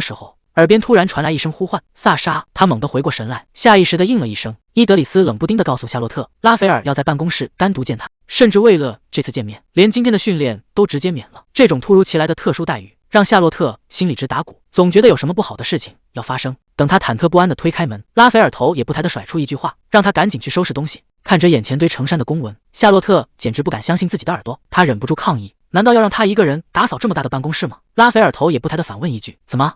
时候，耳边突然传来一声呼唤：“萨莎！”他猛地回过神来，下意识地应了一声。伊德里斯冷不丁地告诉夏洛特，拉斐尔要在办公室单独见他，甚至为了这次见面，连今天的训练都直接免了。这种突如其来的特殊待遇让夏洛特心里直打鼓，总觉得有什么不好的事情要发生。等他忐忑不安地推开门，拉斐尔头也不抬地甩出一句话，让他赶紧去收拾东西。看着眼前堆成山的公文，夏洛特简直不敢相信自己的耳朵，他忍不住抗议：难道要让他一个人打扫这么大的办公室吗？拉斐尔头也不抬地反问一句：怎么，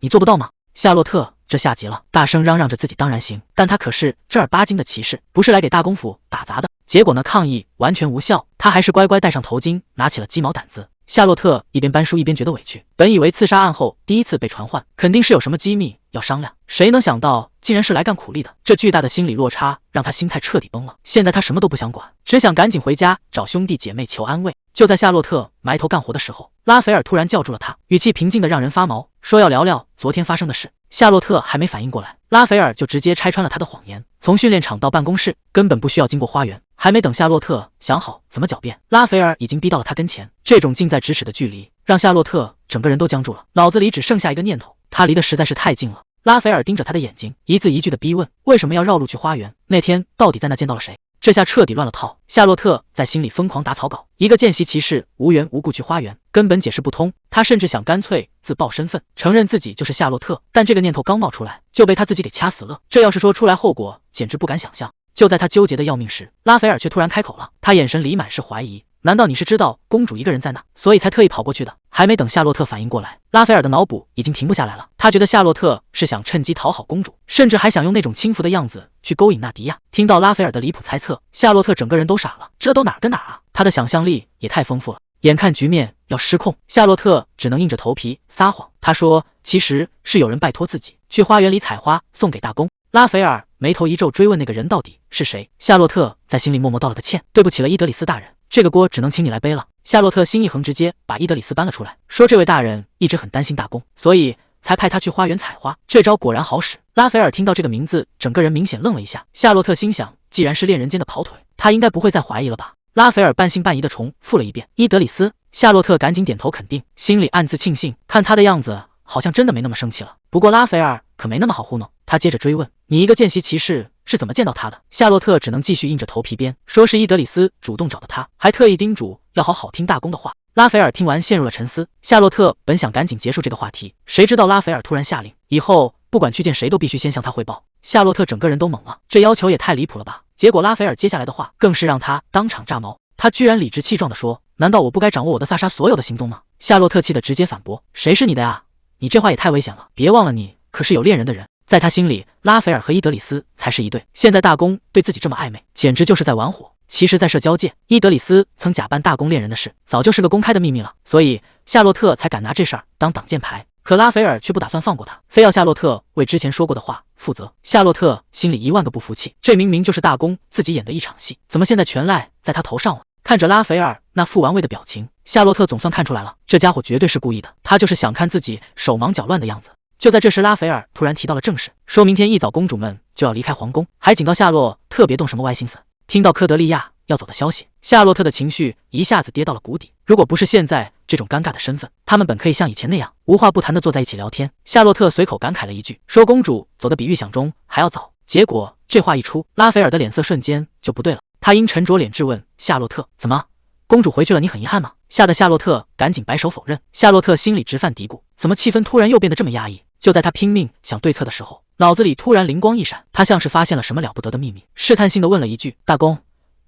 你做不到吗？夏洛特这下急了，大声嚷嚷着自己当然行，但他可是正儿八经的骑士，不是来给大公府打杂的。结果呢，抗议完全无效，他还是乖乖戴上头巾，拿起了鸡毛掸子。夏洛特一边搬书一边觉得委屈，本以为刺杀案后第一次被传唤，肯定是有什么机密要商量，谁能想到竟然是来干苦力的。这巨大的心理落差让他心态彻底崩了。现在他什么都不想管，只想赶紧回家找兄弟姐妹求安慰。就在夏洛特埋头干活的时候，拉斐尔突然叫住了他，语气平静的让人发毛，说要聊聊昨天发生的事。夏洛特还没反应过来，拉斐尔就直接拆穿了他的谎言，从训练场到办公室根本不需要经过花园。还没等夏洛特想好怎么狡辩，拉斐尔已经逼到了他跟前。这种近在咫尺的距离让夏洛特整个人都僵住了，脑子里只剩下一个念头，他离得实在是太近了。拉斐尔盯着他的眼睛，一字一句的逼问，为什么要绕路去花园？那天到底在那见到了谁？这下彻底乱了套。夏洛特在心里疯狂打草稿，一个见习骑士无缘无故去花园，根本解释不通。他甚至想干脆自曝身份，承认自己就是夏洛特，但这个念头刚冒出来，就被他自己给掐死了。这要是说出来，后果简直不敢想象。就在他纠结的要命时，拉斐尔却突然开口了，他眼神里满是怀疑：难道你是知道公主一个人在那，所以才特意跑过去的？还没等夏洛特反应过来，拉斐尔的脑补已经停不下来了。他觉得夏洛特是想趁机讨好公主，甚至还想用那种轻浮的样子去勾引娜迪亚。听到拉斐尔的离谱猜测，夏洛特整个人都傻了，这都哪儿跟哪儿啊？他的想象力也太丰富了。眼看局面要失控，夏洛特只能硬着头皮撒谎。他说其实是有人拜托自己去花园里采花送给大公。拉斐尔眉头一皱，追问那个人到底是谁。夏洛特在心里默默道了个歉，对不起了伊德里斯大人，这个锅只能请你来背了。夏洛特心一横，直接把伊德里斯搬了出来，说这位大人一直很担心大公，所以才派他去花园采花。这招果然好使。拉斐尔听到这个名字，整个人明显愣了一下。夏洛特心想，既然是恋人间的跑腿，他应该不会再怀疑了吧。拉斐尔半信半疑的重复了一遍伊德里斯。夏洛特赶紧点头肯定，心里暗自庆幸，看他的样子好像真的没那么生气了。不过拉斐尔可没那么好糊弄，他接着追问，你一个见习骑士是怎么见到他的？夏洛特只能继续硬着头皮编，说是伊德里斯主动找的他，还特意叮嘱要好好听大公的话。拉斐尔听完陷入了沉思。夏洛特本想赶紧结束这个话题，谁知道拉斐尔突然下令，以后不管去见谁都必须先向他汇报。夏洛特整个人都懵了，这要求也太离谱了吧。结果拉斐尔接下来的话更是让他当场炸毛，他居然理直气壮地说，难道我不该掌握我的萨莎所有的行踪吗？夏洛特气得直接反驳，谁是你的呀？你这话也太危险了，别忘了你可是有恋人的人。在他心里，拉斐尔和伊德里斯才是一对，现在大公对自己这么暧昧，简直就是在玩火。其实在社交界，伊德里斯曾假扮大公恋人的事早就是个公开的秘密了，所以夏洛特才敢拿这事儿当挡箭牌。可拉斐尔却不打算放过他，非要夏洛特为之前说过的话负责。夏洛特心里10000个不服气，这明明就是大公自己演的一场戏，怎么现在全赖在他头上了？看着拉斐尔那副玩味的表情，夏洛特总算看出来了，这家伙绝对是故意的，他就是想看自己手忙脚乱的样子。就在这时，拉斐尔突然提到了正事，说明天一早公主们就要离开皇宫，还警告夏洛特别动什么歪心思。听到科德利亚要走的消息，夏洛特的情绪一下子跌到了谷底。如果不是现在这种尴尬的身份，他们本可以像以前那样无话不谈的坐在一起聊天。夏洛特随口感慨了一句，说公主走得比预想中还要早。结果这话一出，拉斐尔的脸色瞬间就不对了，他阴沉着脸质问夏洛特，怎么，公主回去了你很遗憾吗？吓得夏洛特赶紧摆手否认。夏洛特心里直犯嘀咕，怎么气氛突然又变得这么压抑？就在他拼命想对策的时候，脑子里突然灵光一闪，他像是发现了什么了不得的秘密，试探性的问了一句：“大公，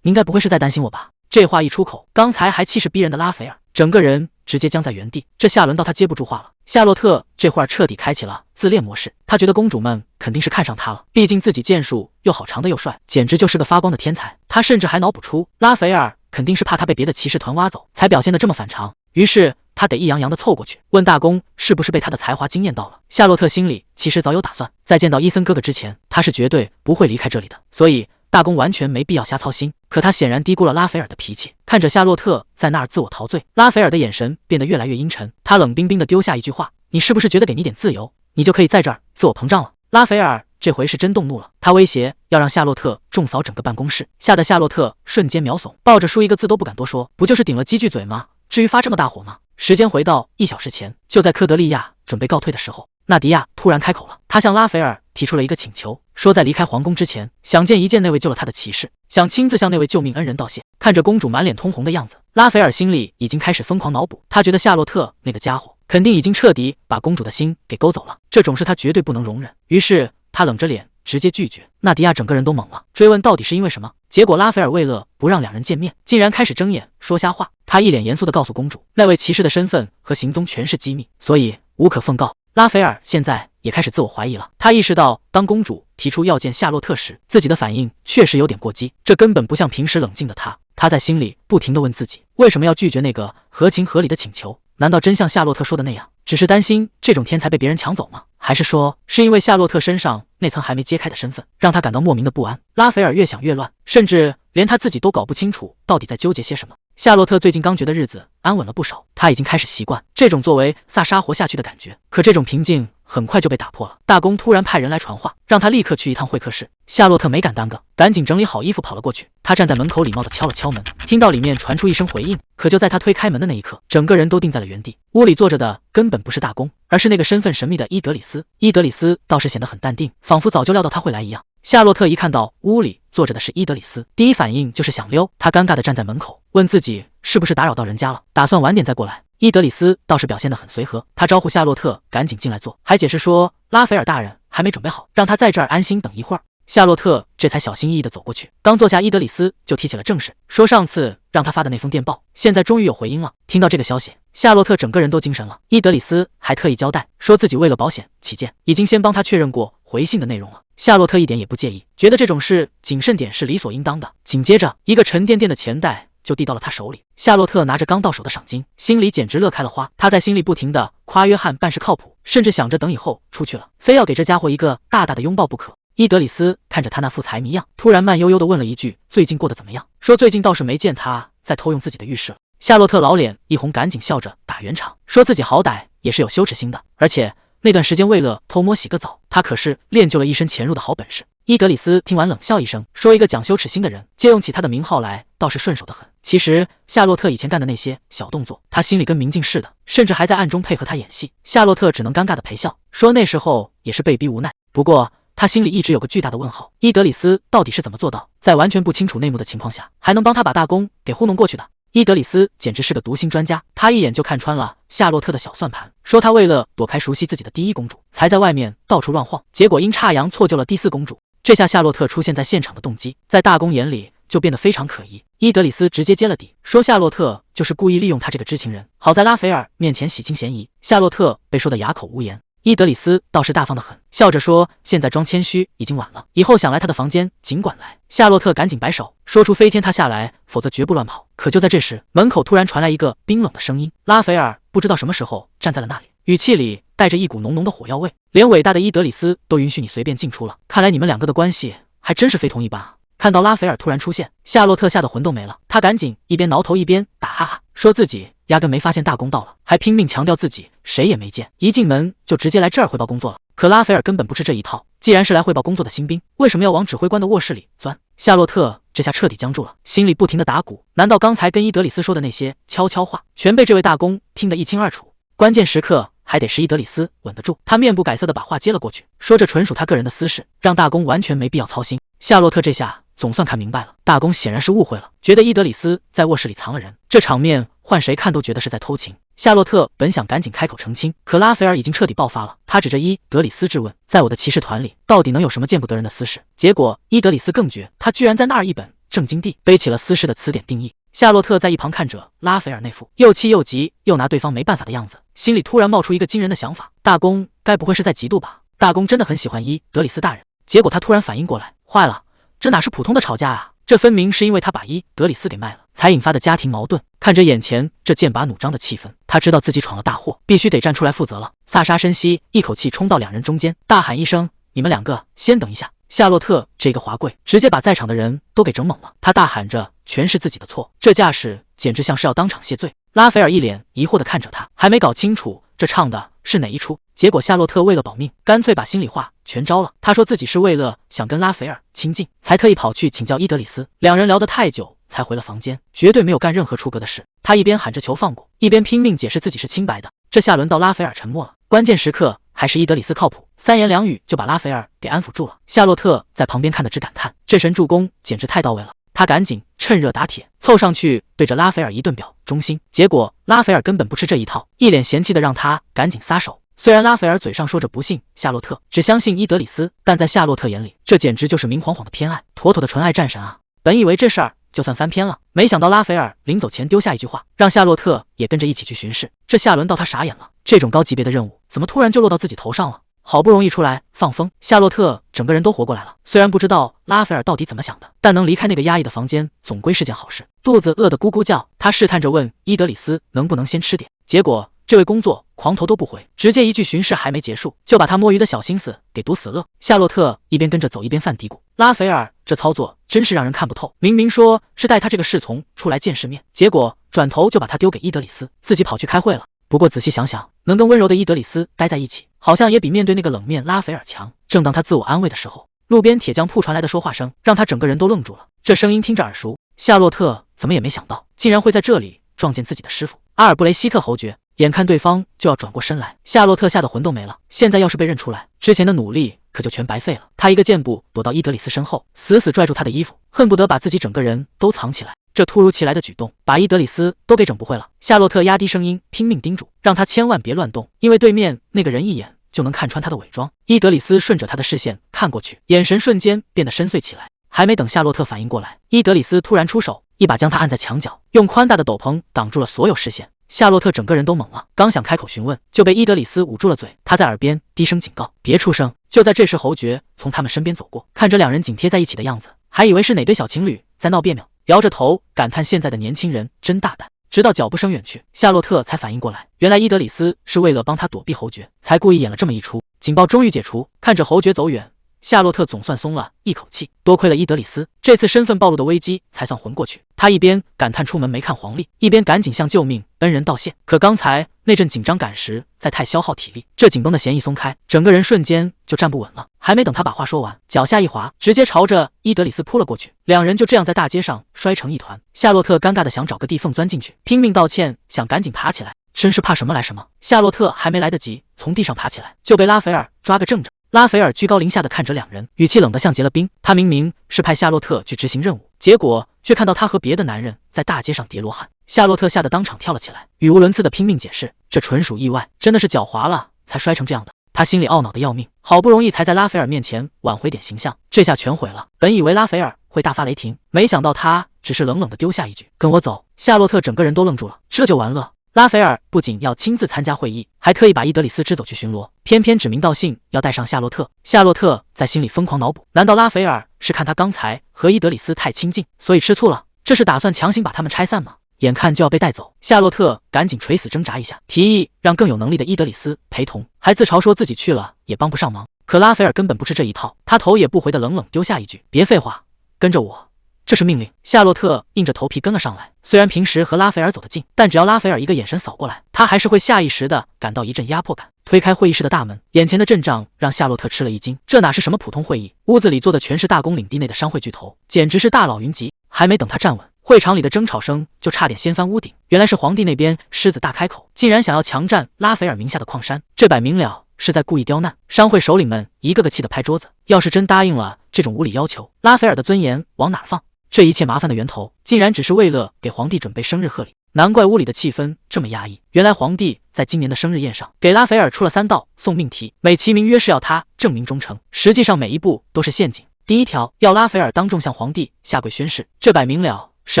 你应该不会是在担心我吧？”这话一出口，刚才还气势逼人的拉斐尔整个人直接僵在原地，这下轮到他接不住话了。夏洛特这会儿彻底开启了自恋模式，他觉得公主们肯定是看上他了，毕竟自己剑术又好长的又帅，简直就是个发光的天才。他甚至还脑补出拉斐尔肯定是怕他被别的骑士团挖走，才表现得这么反常。于是他得意洋洋地凑过去，问大公是不是被他的才华惊艳到了。夏洛特心里其实早有打算，在见到伊森哥哥之前，他是绝对不会离开这里的，所以大公完全没必要瞎操心。可他显然低估了拉斐尔的脾气，看着夏洛特在那儿自我陶醉，拉斐尔的眼神变得越来越阴沉。他冷冰冰地丢下一句话：“你是不是觉得给你点自由，你就可以在这儿自我膨胀了？”拉斐尔这回是真动怒了，他威胁要让夏洛特重扫整个办公室，吓得夏洛特瞬间秒怂，抱着书一个字都不敢多说。不就是顶了几句嘴吗？至于发这么大火吗？时间回到1小时前，就在科德利亚准备告退的时候，纳迪亚突然开口了，他向拉斐尔提出了一个请求，说在离开皇宫之前，想见一见那位救了他的骑士，想亲自向那位救命恩人道谢。看着公主满脸通红的样子，拉斐尔心里已经开始疯狂脑补，他觉得夏洛特那个家伙肯定已经彻底把公主的心给勾走了，这种事他绝对不能容忍。于是他冷着脸直接拒绝。纳迪亚整个人都懵了，追问到底是因为什么。结果拉斐尔为了不让两人见面，竟然开始睁眼说瞎话。他一脸严肃地告诉公主，那位骑士的身份和行踪全是机密，所以无可奉告。拉斐尔现在也开始自我怀疑了，他意识到当公主提出要见夏洛特时，自己的反应确实有点过激，这根本不像平时冷静的他。他在心里不停地问自己，为什么要拒绝那个合情合理的请求？难道真像夏洛特说的那样，只是担心这种天才被别人抢走吗？还是说是因为夏洛特身上那层还没揭开的身份，让他感到莫名的不安？拉斐尔越想越乱，甚至连他自己都搞不清楚到底在纠结些什么。夏洛特最近刚觉得日子安稳了不少，他已经开始习惯这种作为萨莎活下去的感觉。可这种平静很快就被打破了，大公突然派人来传话，让他立刻去一趟会客室。夏洛特没敢耽搁，赶紧整理好衣服跑了过去。他站在门口礼貌地敲了敲门，听到里面传出一声回应，可就在他推开门的那一刻，整个人都定在了原地。屋里坐着的根本不是大公，而是那个身份神秘的伊德里斯。伊德里斯倒是显得很淡定，仿佛早就料到他会来一样。夏洛特一看到屋里坐着的是伊德里斯，第一反应就是想溜。他尴尬地站在门口，问自己是不是打扰到人家了，打算晚点再过来。伊德里斯倒是表现得很随和，他招呼夏洛特赶紧进来坐，还解释说拉斐尔大人还没准备好，让他在这儿安心等一会儿。夏洛特这才小心翼翼地走过去，刚坐下，伊德里斯就提起了正事，说上次让他发的那封电报，现在终于有回音了。听到这个消息，夏洛特整个人都精神了。伊德里斯还特意交代，说自己为了保险起见，已经先帮他确认过回信的内容了。夏洛特一点也不介意，觉得这种事谨慎点是理所应当的。紧接着，一个沉甸甸的钱袋就递到了他手里。夏洛特拿着刚到手的赏金，心里简直乐开了花。他在心里不停地夸约翰办事靠谱，甚至想着等以后出去了，非要给这家伙一个大大的拥抱不可。伊德里斯看着他那副财迷样，突然慢悠悠地问了一句：“最近过得怎么样？”说最近倒是没见他在偷用自己的浴室了。夏洛特老脸一红，赶紧笑着打圆场，说自己好歹也是有羞耻心的，而且那段时间为了偷摸洗个澡，他可是练就了一身潜入的好本事。伊德里斯听完冷笑一声，说一个讲羞耻心的人借用起他的名号来倒是顺手的很。其实夏洛特以前干的那些小动作，他心里跟明镜似的，甚至还在暗中配合他演戏。夏洛特只能尴尬的陪笑，说那时候也是被逼无奈。不过他心里一直有个巨大的问号，伊德里斯到底是怎么做到在完全不清楚内幕的情况下，还能帮他把大公给糊弄过去的？伊德里斯简直是个读心专家，他一眼就看穿了夏洛特的小算盘，说他为了躲开熟悉自己的第一公主，才在外面到处乱晃，结果阴差阳错救了第4公主。这下夏洛特出现在现场的动机，在大公眼里就变得非常可疑。伊德里斯直接揭了底，说夏洛特就是故意利用他这个知情人，好在拉斐尔面前洗清嫌疑。夏洛特被说得哑口无言。伊德里斯倒是大方得很，笑着说现在装谦虚已经晚了，以后想来他的房间尽管来。夏洛特赶紧摆手，说除非天塌下来，否则绝不乱跑。可就在这时，门口突然传来一个冰冷的声音，拉斐尔不知道什么时候站在了那里，语气里带着一股浓浓的火药味。连伟大的伊德里斯都允许你随便进出了，看来你们两个的关系还真是非同一般啊。看到拉斐尔突然出现，夏洛特吓得魂都没了，他赶紧一边挠头一边打哈哈，说自己压根没发现大公到了，还拼命强调自己谁也没见，一进门就直接来这儿汇报工作了。可拉斐尔根本不吃这一套，既然是来汇报工作的新兵，为什么要往指挥官的卧室里钻？夏洛特这下彻底僵住了，心里不停地打鼓，难道刚才跟伊德里斯说的那些悄悄话，全被这位大公听得一清二楚？关键时刻还得是伊德里斯稳得住，他面不改色地把话接了过去，说这纯属他个人的私事，让大公完全没必要操心。夏洛特这下总算看明白了，大公显然是误会了，觉得伊德里斯在卧室里藏了人。这场面换谁看都觉得是在偷情。夏洛特本想赶紧开口澄清，可拉斐尔已经彻底爆发了，他指着伊德里斯质问，在我的骑士团里到底能有什么见不得人的私事？结果伊德里斯更绝，他居然在那儿一本正经地背起了私事的词典定义。夏洛特在一旁看着拉斐尔那副又气又急又拿对方没办法的样子，心里突然冒出一个惊人的想法，大公该不会是在嫉妒吧？大公真的很喜欢伊德里斯大人。结果他突然反应过来，坏了，这哪是普通的吵架啊，这分明是因为他把伊德里斯给卖了才引发的家庭矛盾。看着眼前这剑拔弩张的气氛，他知道自己闯了大祸，必须得站出来负责了。萨莎深吸一口气，冲到两人中间，大喊一声，你们两个先等一下。夏洛特这个滑跪直接把在场的人都给整懵了，他大喊着全是自己的错，这架势简直像是要当场谢罪。拉斐尔一脸疑惑地看着他，还没搞清楚这唱的是哪一出。结果夏洛特为了保命，干脆把心里话全招了。他说自己是为了想跟拉斐尔亲近，才特意跑去请教伊德里斯。两人聊得太久，才回了房间，绝对没有干任何出格的事。他一边喊着求放过，一边拼命解释自己是清白的。这下轮到拉斐尔沉默了，关键时刻还是伊德里斯靠谱，三言两语就把拉斐尔给安抚住了。夏洛特在旁边看得直感叹，这神助攻简直太到位了。他赶紧趁热打铁，凑上去对着拉斐尔一顿表忠心。结果拉斐尔根本不吃这一套，一脸嫌弃的让他赶紧撒手。虽然拉斐尔嘴上说着不信夏洛特，只相信伊德里斯，但在夏洛特眼里，这简直就是明晃晃的偏爱，妥妥的纯爱战神啊！本以为这事儿就算翻篇了，没想到拉斐尔临走前丢下一句话，让夏洛特也跟着一起去巡视。这下轮到他傻眼了，这种高级别的任务怎么突然就落到自己头上了？好不容易出来放风，夏洛特整个人都活过来了。虽然不知道拉斐尔到底怎么想的，但能离开那个压抑的房间，总归是件好事。肚子饿得咕咕叫，他试探着问伊德里斯能不能先吃点，结果这位工作狂头都不回，直接一句巡视还没结束，就把他摸鱼的小心思给毒死了。夏洛特一边跟着走，一边犯嘀咕，拉斐尔这操作真是让人看不透，明明说是带他这个侍从出来见世面，结果转头就把他丢给伊德里斯，自己跑去开会了。不过仔细想想，能跟温柔的伊德里斯待在一起，好像也比面对那个冷面拉斐尔强。正当他自我安慰的时候，路边铁匠铺传来的说话声让他整个人都愣住了。这声音听着耳熟，夏洛特怎么也没想到，竟然会在这里撞见自己的师傅阿尔布雷希特侯爵。眼看对方就要转过身来，夏洛特吓得魂都没了。现在要是被认出来，之前的努力可就全白费了。他一个箭步躲到伊德里斯身后，死死拽住他的衣服，恨不得把自己整个人都藏起来。这突如其来的举动把伊德里斯都给整不会了。夏洛特压低声音拼命叮嘱，让他千万别乱动，因为对面那个人一眼就能看穿他的伪装。伊德里斯顺着他的视线看过去，眼神瞬间变得深邃起来。还没等夏洛特反应过来，伊德里斯突然出手，一把将他按在墙角，用宽大的斗篷挡住了所有视线。夏洛特整个人都懵了，刚想开口询问，就被伊德里斯捂住了嘴。他在耳边低声警告，别出声。就在这时，侯爵从他们身边走过，看着两人紧贴在一起的样子，还以为是哪对小情侣在闹别扭，摇着头感叹现在的年轻人真大胆。直到脚步声远去，夏洛特才反应过来，原来伊德里斯是为了帮他躲避侯爵，才故意演了这么一出。警报终于解除，看着侯爵走远，夏洛特总算松了一口气，多亏了伊德里斯，这次身份暴露的危机才算混过去。他一边感叹出门没看黄历，一边赶紧向救命恩人道谢。可刚才那阵紧张感实在太消耗体力，这紧绷的弦一松开，整个人瞬间就站不稳了。还没等他把话说完，脚下一滑，直接朝着伊德里斯扑了过去。两人就这样在大街上摔成一团。夏洛特尴尬的想找个地缝钻进去，拼命道歉，想赶紧爬起来，真是怕什么来什么。夏洛特还没来得及从地上爬起来，就被拉斐尔抓个正着。拉斐尔居高临下的看着两人，语气冷得像结了冰。他明明是派夏洛特去执行任务，结果却看到他和别的男人在大街上叠罗汉。夏洛特吓得当场跳了起来，语无伦次的拼命解释，这纯属意外，真的是脚滑了才摔成这样的。他心里懊恼的要命，好不容易才在拉斐尔面前挽回点形象，这下全毁了。本以为拉斐尔会大发雷霆，没想到他只是冷冷的丢下一句跟我走。夏洛特整个人都愣住了，这就完了。拉斐尔不仅要亲自参加会议，还特意把伊德里斯支走去巡逻，偏偏指名道姓要带上夏洛特。夏洛特在心里疯狂脑补，难道拉斐尔是看他刚才和伊德里斯太亲近，所以吃醋了？这是打算强行把他们拆散吗？眼看就要被带走，夏洛特赶紧垂死挣扎一下，提议让更有能力的伊德里斯陪同，还自嘲说自己去了也帮不上忙。可拉斐尔根本不吃这一套，他头也不回的冷冷丢下一句：别废话，跟着我。这是命令。夏洛特硬着头皮跟了上来，虽然平时和拉斐尔走得近，但只要拉斐尔一个眼神扫过来，他还是会下意识的感到一阵压迫感。推开会议室的大门，眼前的阵仗让夏洛特吃了一惊，这哪是什么普通会议，屋子里坐的全是大公领地内的商会巨头，简直是大佬云集。还没等他站稳，会场里的争吵声就差点掀翻屋顶。原来是皇帝那边狮子大开口，竟然想要强占拉斐尔名下的矿山，这摆明了是在故意刁难。商会首领们一个个气得拍桌子，要是真答应了这种无理要求，拉斐尔的尊严往哪放？这一切麻烦的源头，竟然只是为了给皇帝准备生日贺礼。难怪屋里的气氛这么压抑，原来皇帝在今年的生日宴上给拉斐尔出了3道送命题，美其名曰是要他证明忠诚，实际上每一步都是陷阱。第一条，要拉斐尔当众向皇帝下跪宣誓，这摆明了是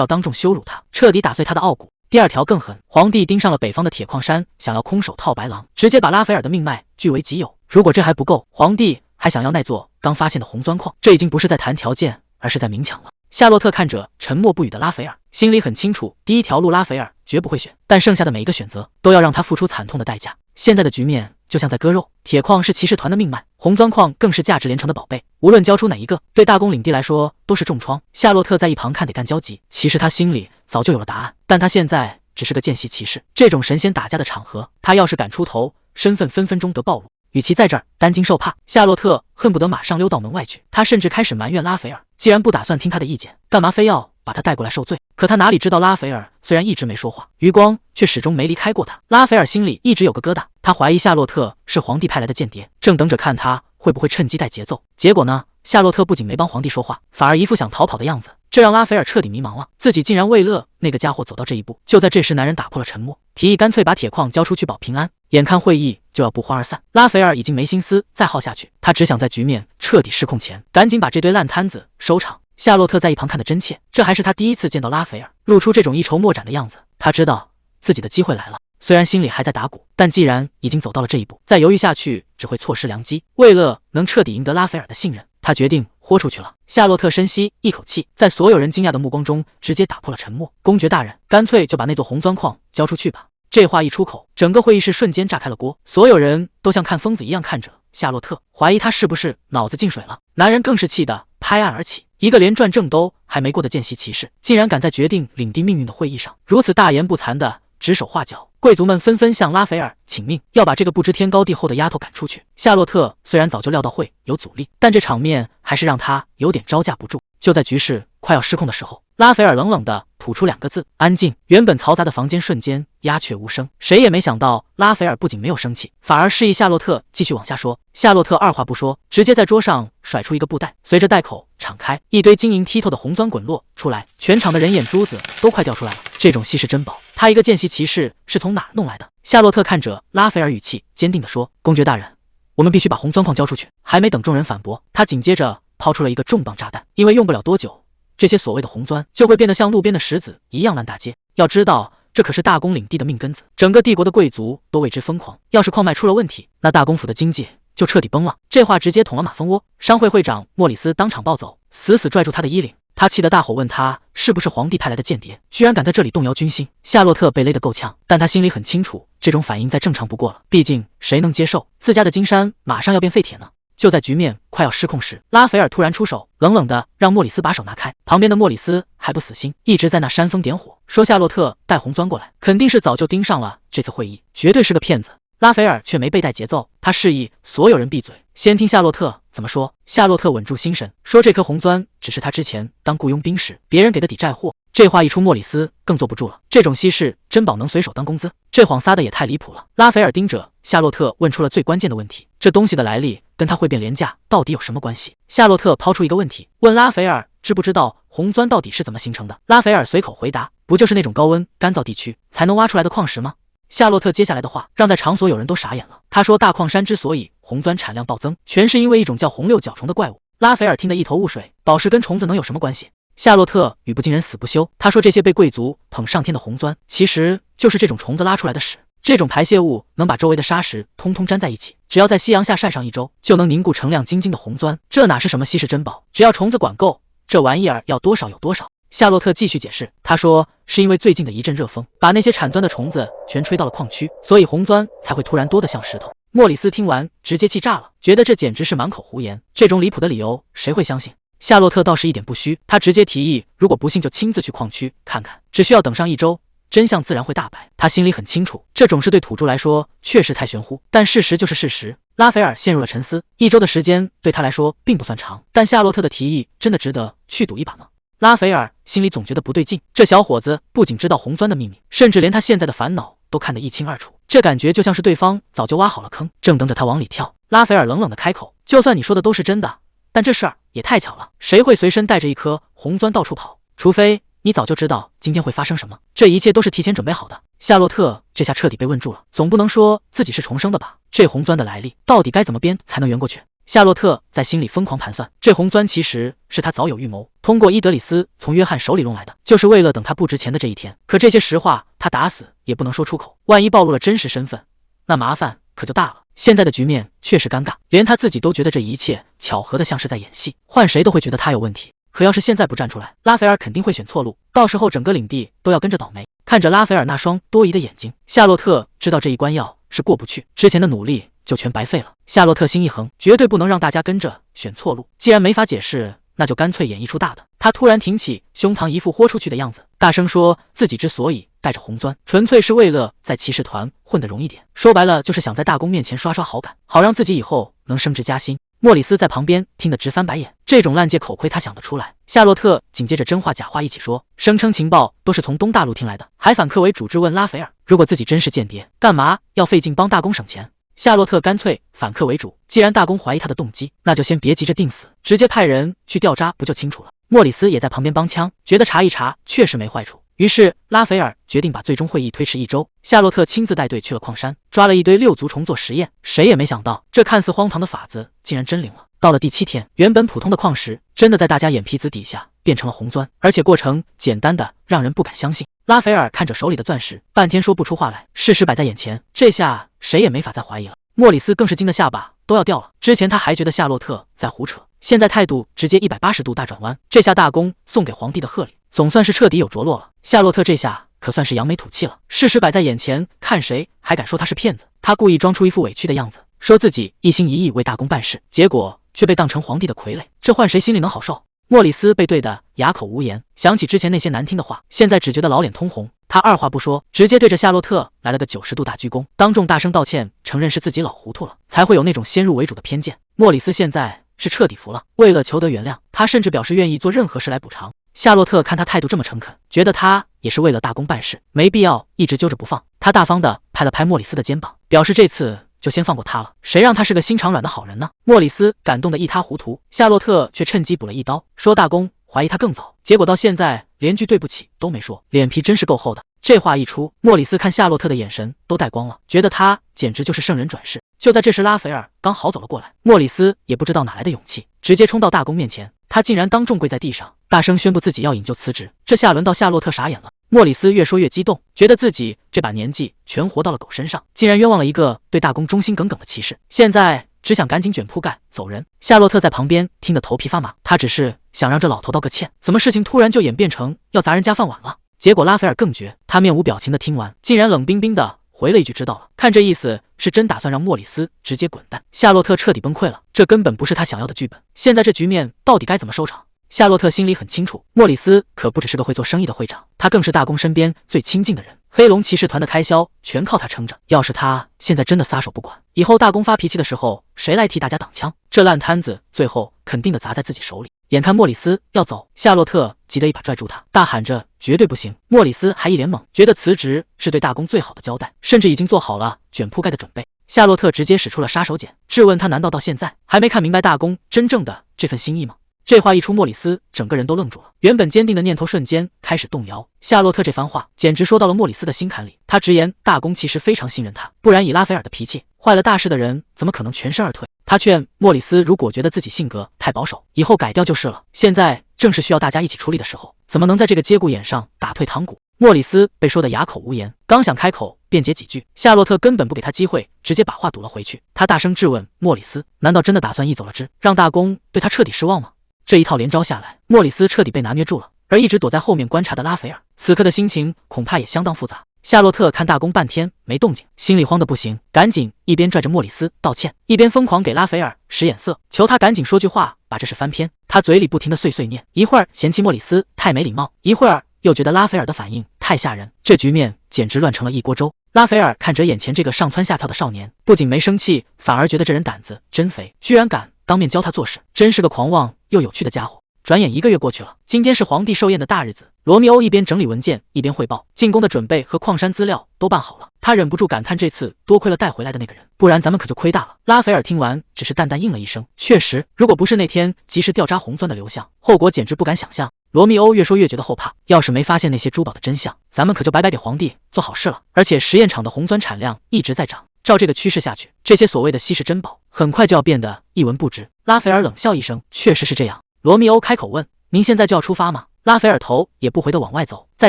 要当众羞辱他，彻底打碎他的傲骨。第二条更狠，皇帝盯上了北方的铁矿山，想要空手套白狼，直接把拉斐尔的命脉据为己有。如果这还不够，皇帝还想要那座刚发现的红钻矿，这已经不是在谈条件，而是在明抢了。夏洛特看着沉默不语的拉斐尔，心里很清楚，第一条路拉斐尔绝不会选，但剩下的每一个选择都要让他付出惨痛的代价。现在的局面就像在割肉，铁矿是骑士团的命脉，红钻矿更是价值连城的宝贝，无论交出哪一个，对大公领地来说都是重创。夏洛特在一旁看得干焦急，其实他心里早就有了答案，但他现在只是个见习骑士，这种神仙打架的场合，他要是敢出头，身份分分钟得暴露。与其在这儿担惊受怕，夏洛特恨不得马上溜到门外去。他甚至开始埋怨拉斐尔，既然不打算听他的意见，干嘛非要把他带过来受罪？可他哪里知道，拉斐尔虽然一直没说话，余光却始终没离开过他。拉斐尔心里一直有个疙瘩，他怀疑夏洛特是皇帝派来的间谍，正等着看他会不会趁机带节奏。结果呢，夏洛特不仅没帮皇帝说话，反而一副想逃跑的样子，这让拉斐尔彻底迷茫了，自己竟然为了那个家伙走到这一步。就在这时，男人打破了沉默，提议干脆把铁矿交出去保平安。眼看会议就要不欢而散，拉斐尔已经没心思再耗下去，他只想在局面彻底失控前，赶紧把这堆烂摊子收场。夏洛特在一旁看得真切，这还是他第一次见到拉斐尔露出这种一筹莫展的样子。他知道自己的机会来了，虽然心里还在打鼓，但既然已经走到了这一步，再犹豫下去只会错失良机。为了能彻底赢得拉斐尔的信任，他决定豁出去了。夏洛特深吸一口气，在所有人惊讶的目光中，直接打破了沉默。公爵大人，干脆就把那座红钻矿交出去吧。这话一出口，整个会议室瞬间炸开了锅，所有人都像看疯子一样看着夏洛特，怀疑他是不是脑子进水了。男人更是气得拍案而起，一个连转正都还没过的见习骑士，竟然敢在决定领地命运的会议上如此大言不惭的指手画脚。贵族们纷纷向拉斐尔请命，要把这个不知天高地厚的丫头赶出去。夏洛特虽然早就料到会有阻力，但这场面还是让他有点招架不住。就在局势快要失控的时候，拉斐尔冷冷地吐出2个字：安静。原本嘈杂的房间瞬间鸦雀无声，谁也没想到拉斐尔不仅没有生气，反而示意夏洛特继续往下说。夏洛特二话不说，直接在桌上甩出一个布袋，随着袋口敞开，一堆晶莹剔透的红钻滚落出来，全场的人眼珠子都快掉出来了。这种稀世珍宝，他一个见习骑士是从哪儿弄来的？夏洛特看着拉斐尔，语气坚定地说：公爵大人，我们必须把红钻矿交出去。还没等众人反驳，他紧接着抛出了一个重磅炸弹，因为用不了多久，这些所谓的红钻就会变得像路边的石子一样烂大街。要知道，这可是大公领地的命根子，整个帝国的贵族都为之疯狂。要是矿脉出了问题，那大公府的经济就彻底崩了。这话直接捅了马蜂窝，商会会长莫里斯当场暴走，死死拽住他的衣领。他气得大吼，问他是不是皇帝派来的间谍，居然敢在这里动摇军心。夏洛特被勒得够呛，但他心里很清楚，这种反应再正常不过了，毕竟谁能接受自家的金山马上要变废铁呢？就在局面快要失控时，拉斐尔突然出手，冷冷的让莫里斯把手拿开。旁边的莫里斯还不死心，一直在那煽风点火，说夏洛特带红钻过来，肯定是早就盯上了这次会议，绝对是个骗子。拉斐尔却没被带节奏，他示意所有人闭嘴，先听夏洛特怎么说。夏洛特稳住心神，说这颗红钻只是他之前当雇佣兵时别人给的抵债货。这话一出，莫里斯更坐不住了，这种稀世珍宝能随手当工资，这谎撒的也太离谱了。拉斐尔盯着夏洛特问出了最关键的问题，这东西的来历跟他会变廉价到底有什么关系？夏洛特抛出一个问题，问拉斐尔知不知道红钻到底是怎么形成的。拉斐尔随口回答，不就是那种高温干燥地区才能挖出来的矿石吗？夏洛特接下来的话让在场所有人都傻眼了。他说大矿山之所以红钻产量暴增，全是因为一种叫红六角虫的怪物。拉斐尔听得一头雾水，宝石跟虫子能有什么关系？夏洛特语不惊人死不休，他说这些被贵族捧上天的红钻，其实就是这种虫子拉出来的屎。这种排泄物能把周围的沙石通通粘在一起，只要在夕阳下晒上1周，就能凝固成亮晶晶的红钻。这哪是什么稀世珍宝？只要虫子管够，这玩意儿要多少有多少。夏洛特继续解释，他说是因为最近的一阵热风，把那些产钻的虫子全吹到了矿区，所以红钻才会突然多得像石头。莫里斯听完直接气炸了，觉得这简直是满口胡言，这种离谱的理由谁会相信？夏洛特倒是一点不虚，他直接提议，如果不信就亲自去矿区看看，只需要等上1周，真相自然会大白。他心里很清楚，这种事对土著来说确实太玄乎，但事实就是事实。拉斐尔陷入了沉思，1周的时间对他来说并不算长，但夏洛特的提议真的值得去赌一把吗？拉斐尔心里总觉得不对劲，这小伙子不仅知道红钻的秘密，甚至连他现在的烦恼都看得一清二楚。这感觉就像是对方早就挖好了坑，正等着他往里跳。拉斐尔冷冷的开口：“就算你说的都是真的，但这事儿也太巧了，谁会随身带着一颗红钻到处跑？除非你早就知道今天会发生什么，这一切都是提前准备好的。”夏洛特这下彻底被问住了，总不能说自己是重生的吧？这红钻的来历到底该怎么编才能圆过去？夏洛特在心里疯狂盘算，这红钻其实是他早有预谋，通过伊德里斯从约翰手里弄来的，就是为了等他不值钱的这一天。可这些实话他打死也不能说出口，万一暴露了真实身份，那麻烦可就大了。现在的局面确实尴尬，连他自己都觉得这一切巧合的像是在演戏，换谁都会觉得他有问题。可要是现在不站出来，拉斐尔肯定会选错路，到时候整个领地都要跟着倒霉。看着拉斐尔那双多疑的眼睛，夏洛特知道这一关要是过不去，之前的努力就全白费了。夏洛特心一横，绝对不能让大家跟着选错路。既然没法解释，那就干脆演一出大的。他突然挺起胸膛，一副豁出去的样子，大声说自己之所以带着红钻，纯粹是为了在骑士团混得容易点。说白了，就是想在大公面前刷刷好感，好让自己以后能升职加薪。莫里斯在旁边听得直翻白眼，这种烂借口亏他想得出来。夏洛特紧接着真话假话一起说，声称情报都是从东大陆听来的，还反客为主质问拉斐尔，如果自己真是间谍，干嘛要费劲帮大公省钱？夏洛特干脆反客为主，既然大公怀疑他的动机，那就先别急着定死，直接派人去调查不就清楚了。莫里斯也在旁边帮腔，觉得查一查确实没坏处。于是拉斐尔决定把最终会议推迟1周，夏洛特亲自带队去了矿山，抓了一堆六族虫做实验。谁也没想到，这看似荒唐的法子竟然真灵了。到了第7天，原本普通的矿石真的在大家眼皮子底下变成了红钻，而且过程简单的让人不敢相信。拉斐尔看着手里的钻石，半天说不出话来。事实摆在眼前，这下谁也没法再怀疑了。莫里斯更是惊得下巴都要掉了。之前他还觉得夏洛特在胡扯，现在态度直接180度大转弯。这下大公送给皇帝的贺礼，总算是彻底有着落了。夏洛特这下可算是扬眉吐气了。事实摆在眼前，看谁还敢说他是骗子？他故意装出一副委屈的样子，说自己一心一意为大公办事，结果却被当成皇帝的傀儡，这换谁心里能好受？莫里斯被对得哑口无言，想起之前那些难听的话，现在只觉得老脸通红。他二话不说，直接对着夏洛特来了个90度大鞠躬，当众大声道歉，承认是自己老糊涂了，才会有那种先入为主的偏见。莫里斯现在是彻底服了，为了求得原谅，他甚至表示愿意做任何事来补偿。夏洛特看他态度这么诚恳，觉得他也是为了大公办事，没必要一直揪着不放。他大方的拍了拍莫里斯的肩膀，表示这次就先放过他了，谁让他是个心肠软的好人呢？莫里斯感动得一塌糊涂，夏洛特却趁机补了一刀，说大公怀疑他更早，结果到现在连句对不起都没说，脸皮真是够厚的。这话一出，莫里斯看夏洛特的眼神都带光了，觉得他简直就是圣人转世。就在这时，拉斐尔刚好走了过来，莫里斯也不知道哪来的勇气，直接冲到大公面前，他竟然当众跪在地上，大声宣布自己要引咎辞职。这下轮到夏洛特傻眼了。莫里斯越说越激动，觉得自己这把年纪全活到了狗身上，竟然冤枉了一个对大公忠心耿耿的骑士，现在只想赶紧卷铺盖走人。夏洛特在旁边听得头皮发麻，他只是想让这老头道个歉，怎么事情突然就演变成要砸人家饭碗了？结果拉斐尔更绝，他面无表情的听完，竟然冷冰冰的回了一句知道了。看这意思是真打算让莫里斯直接滚蛋。夏洛特彻底崩溃了，这根本不是他想要的剧本。现在这局面到底该怎么收场？夏洛特心里很清楚，莫里斯可不只是个会做生意的会长，他更是大公身边最亲近的人，黑龙骑士团的开销全靠他撑着。要是他现在真的撒手不管，以后大公发脾气的时候，谁来替大家挡枪？这烂摊子最后肯定的砸在自己手里。眼看莫里斯要走，夏洛特急得一把拽住他，大喊着绝对不行。莫里斯还一脸懵，觉得辞职是对大公最好的交代，甚至已经做好了卷铺盖的准备。夏洛特直接使出了杀手锏，质问他难道到现在还没看明白大公真正的这份心意吗？这话一出，莫里斯整个人都愣住了，原本坚定的念头瞬间开始动摇。夏洛特这番话简直说到了莫里斯的心坎里，他直言大公其实非常信任他，不然以拉斐尔的脾气，坏了大事的人怎么可能全身而退？他劝莫里斯，如果觉得自己性格太保守，以后改掉就是了。现在正是需要大家一起出力的时候，怎么能在这个节骨眼上打退堂鼓？莫里斯被说得哑口无言，刚想开口辩解几句，夏洛特根本不给他机会，直接把话堵了回去。他大声质问莫里斯，难道真的打算一走了之，让大公对他彻底失望吗？这一套连招下来，莫里斯彻底被拿捏住了，而一直躲在后面观察的拉斐尔，此刻的心情恐怕也相当复杂。夏洛特看大公半天没动静，心里慌得不行，赶紧一边拽着莫里斯道歉，一边疯狂给拉斐尔使眼色，求他赶紧说句话把这事翻篇。他嘴里不停的碎碎念，一会儿嫌弃莫里斯太没礼貌，一会儿又觉得拉斐尔的反应太吓人，这局面简直乱成了一锅粥。拉斐尔看着眼前这个上蹿下跳的少年，不仅没生气，反而觉得这人胆子真肥，居然敢当面教他做事，真是个狂妄又有趣的家伙。转眼1个月过去了，今天是皇帝寿宴的大日子，罗密欧一边整理文件一边汇报，进攻的准备和矿山资料都办好了。他忍不住感叹，这次多亏了带回来的那个人，不然咱们可就亏大了。拉斐尔听完，只是淡淡应了一声，确实，如果不是那天及时调查红钻的流向，后果简直不敢想象。罗密欧越说越觉得后怕，要是没发现那些珠宝的真相，咱们可就白白给皇帝做好事了。而且实验场的红钻产量一直在涨，照这个趋势下去，这些所谓的稀世珍宝很快就要变得一文不值。拉斐尔冷笑一声，确实是这样。罗密欧开口问，您现在就要出发吗？拉斐尔头也不回地往外走，再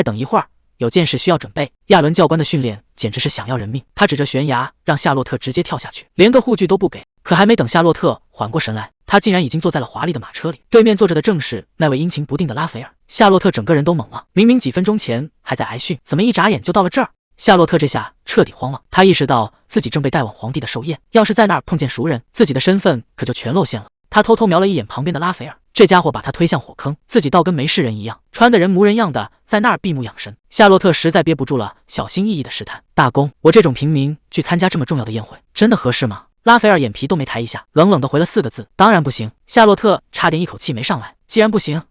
等一会儿，有件事需要准备。亚伦教官的训练简直是想要人命，他指着悬崖让夏洛特直接跳下去，连个护具都不给。可还没等夏洛特缓过神来，他竟然已经坐在了华丽的马车里，对面坐着的正是那位阴晴不定的拉斐尔。夏洛特整个人都懵了，明明几分钟前还在挨训，怎么一眨眼就到了这儿？夏洛特这下彻底慌了，他意识到自己正被带往皇帝的寿宴，要是在那儿碰见熟人，自己的身份可就全露馅了。他偷偷瞄了一眼旁边的拉斐尔，这家伙把他推向火坑，自己倒跟没事人一样，穿的人模人样的在那儿闭目养神。夏洛特实在憋不住了，小心翼翼的试探：“大公，我这种平民去参加这么重要的宴会，真的合适吗？”拉斐尔眼皮都没抬一下，冷冷的回了4个字：“当然不行。”夏洛特差点一口气没上来，既然不行，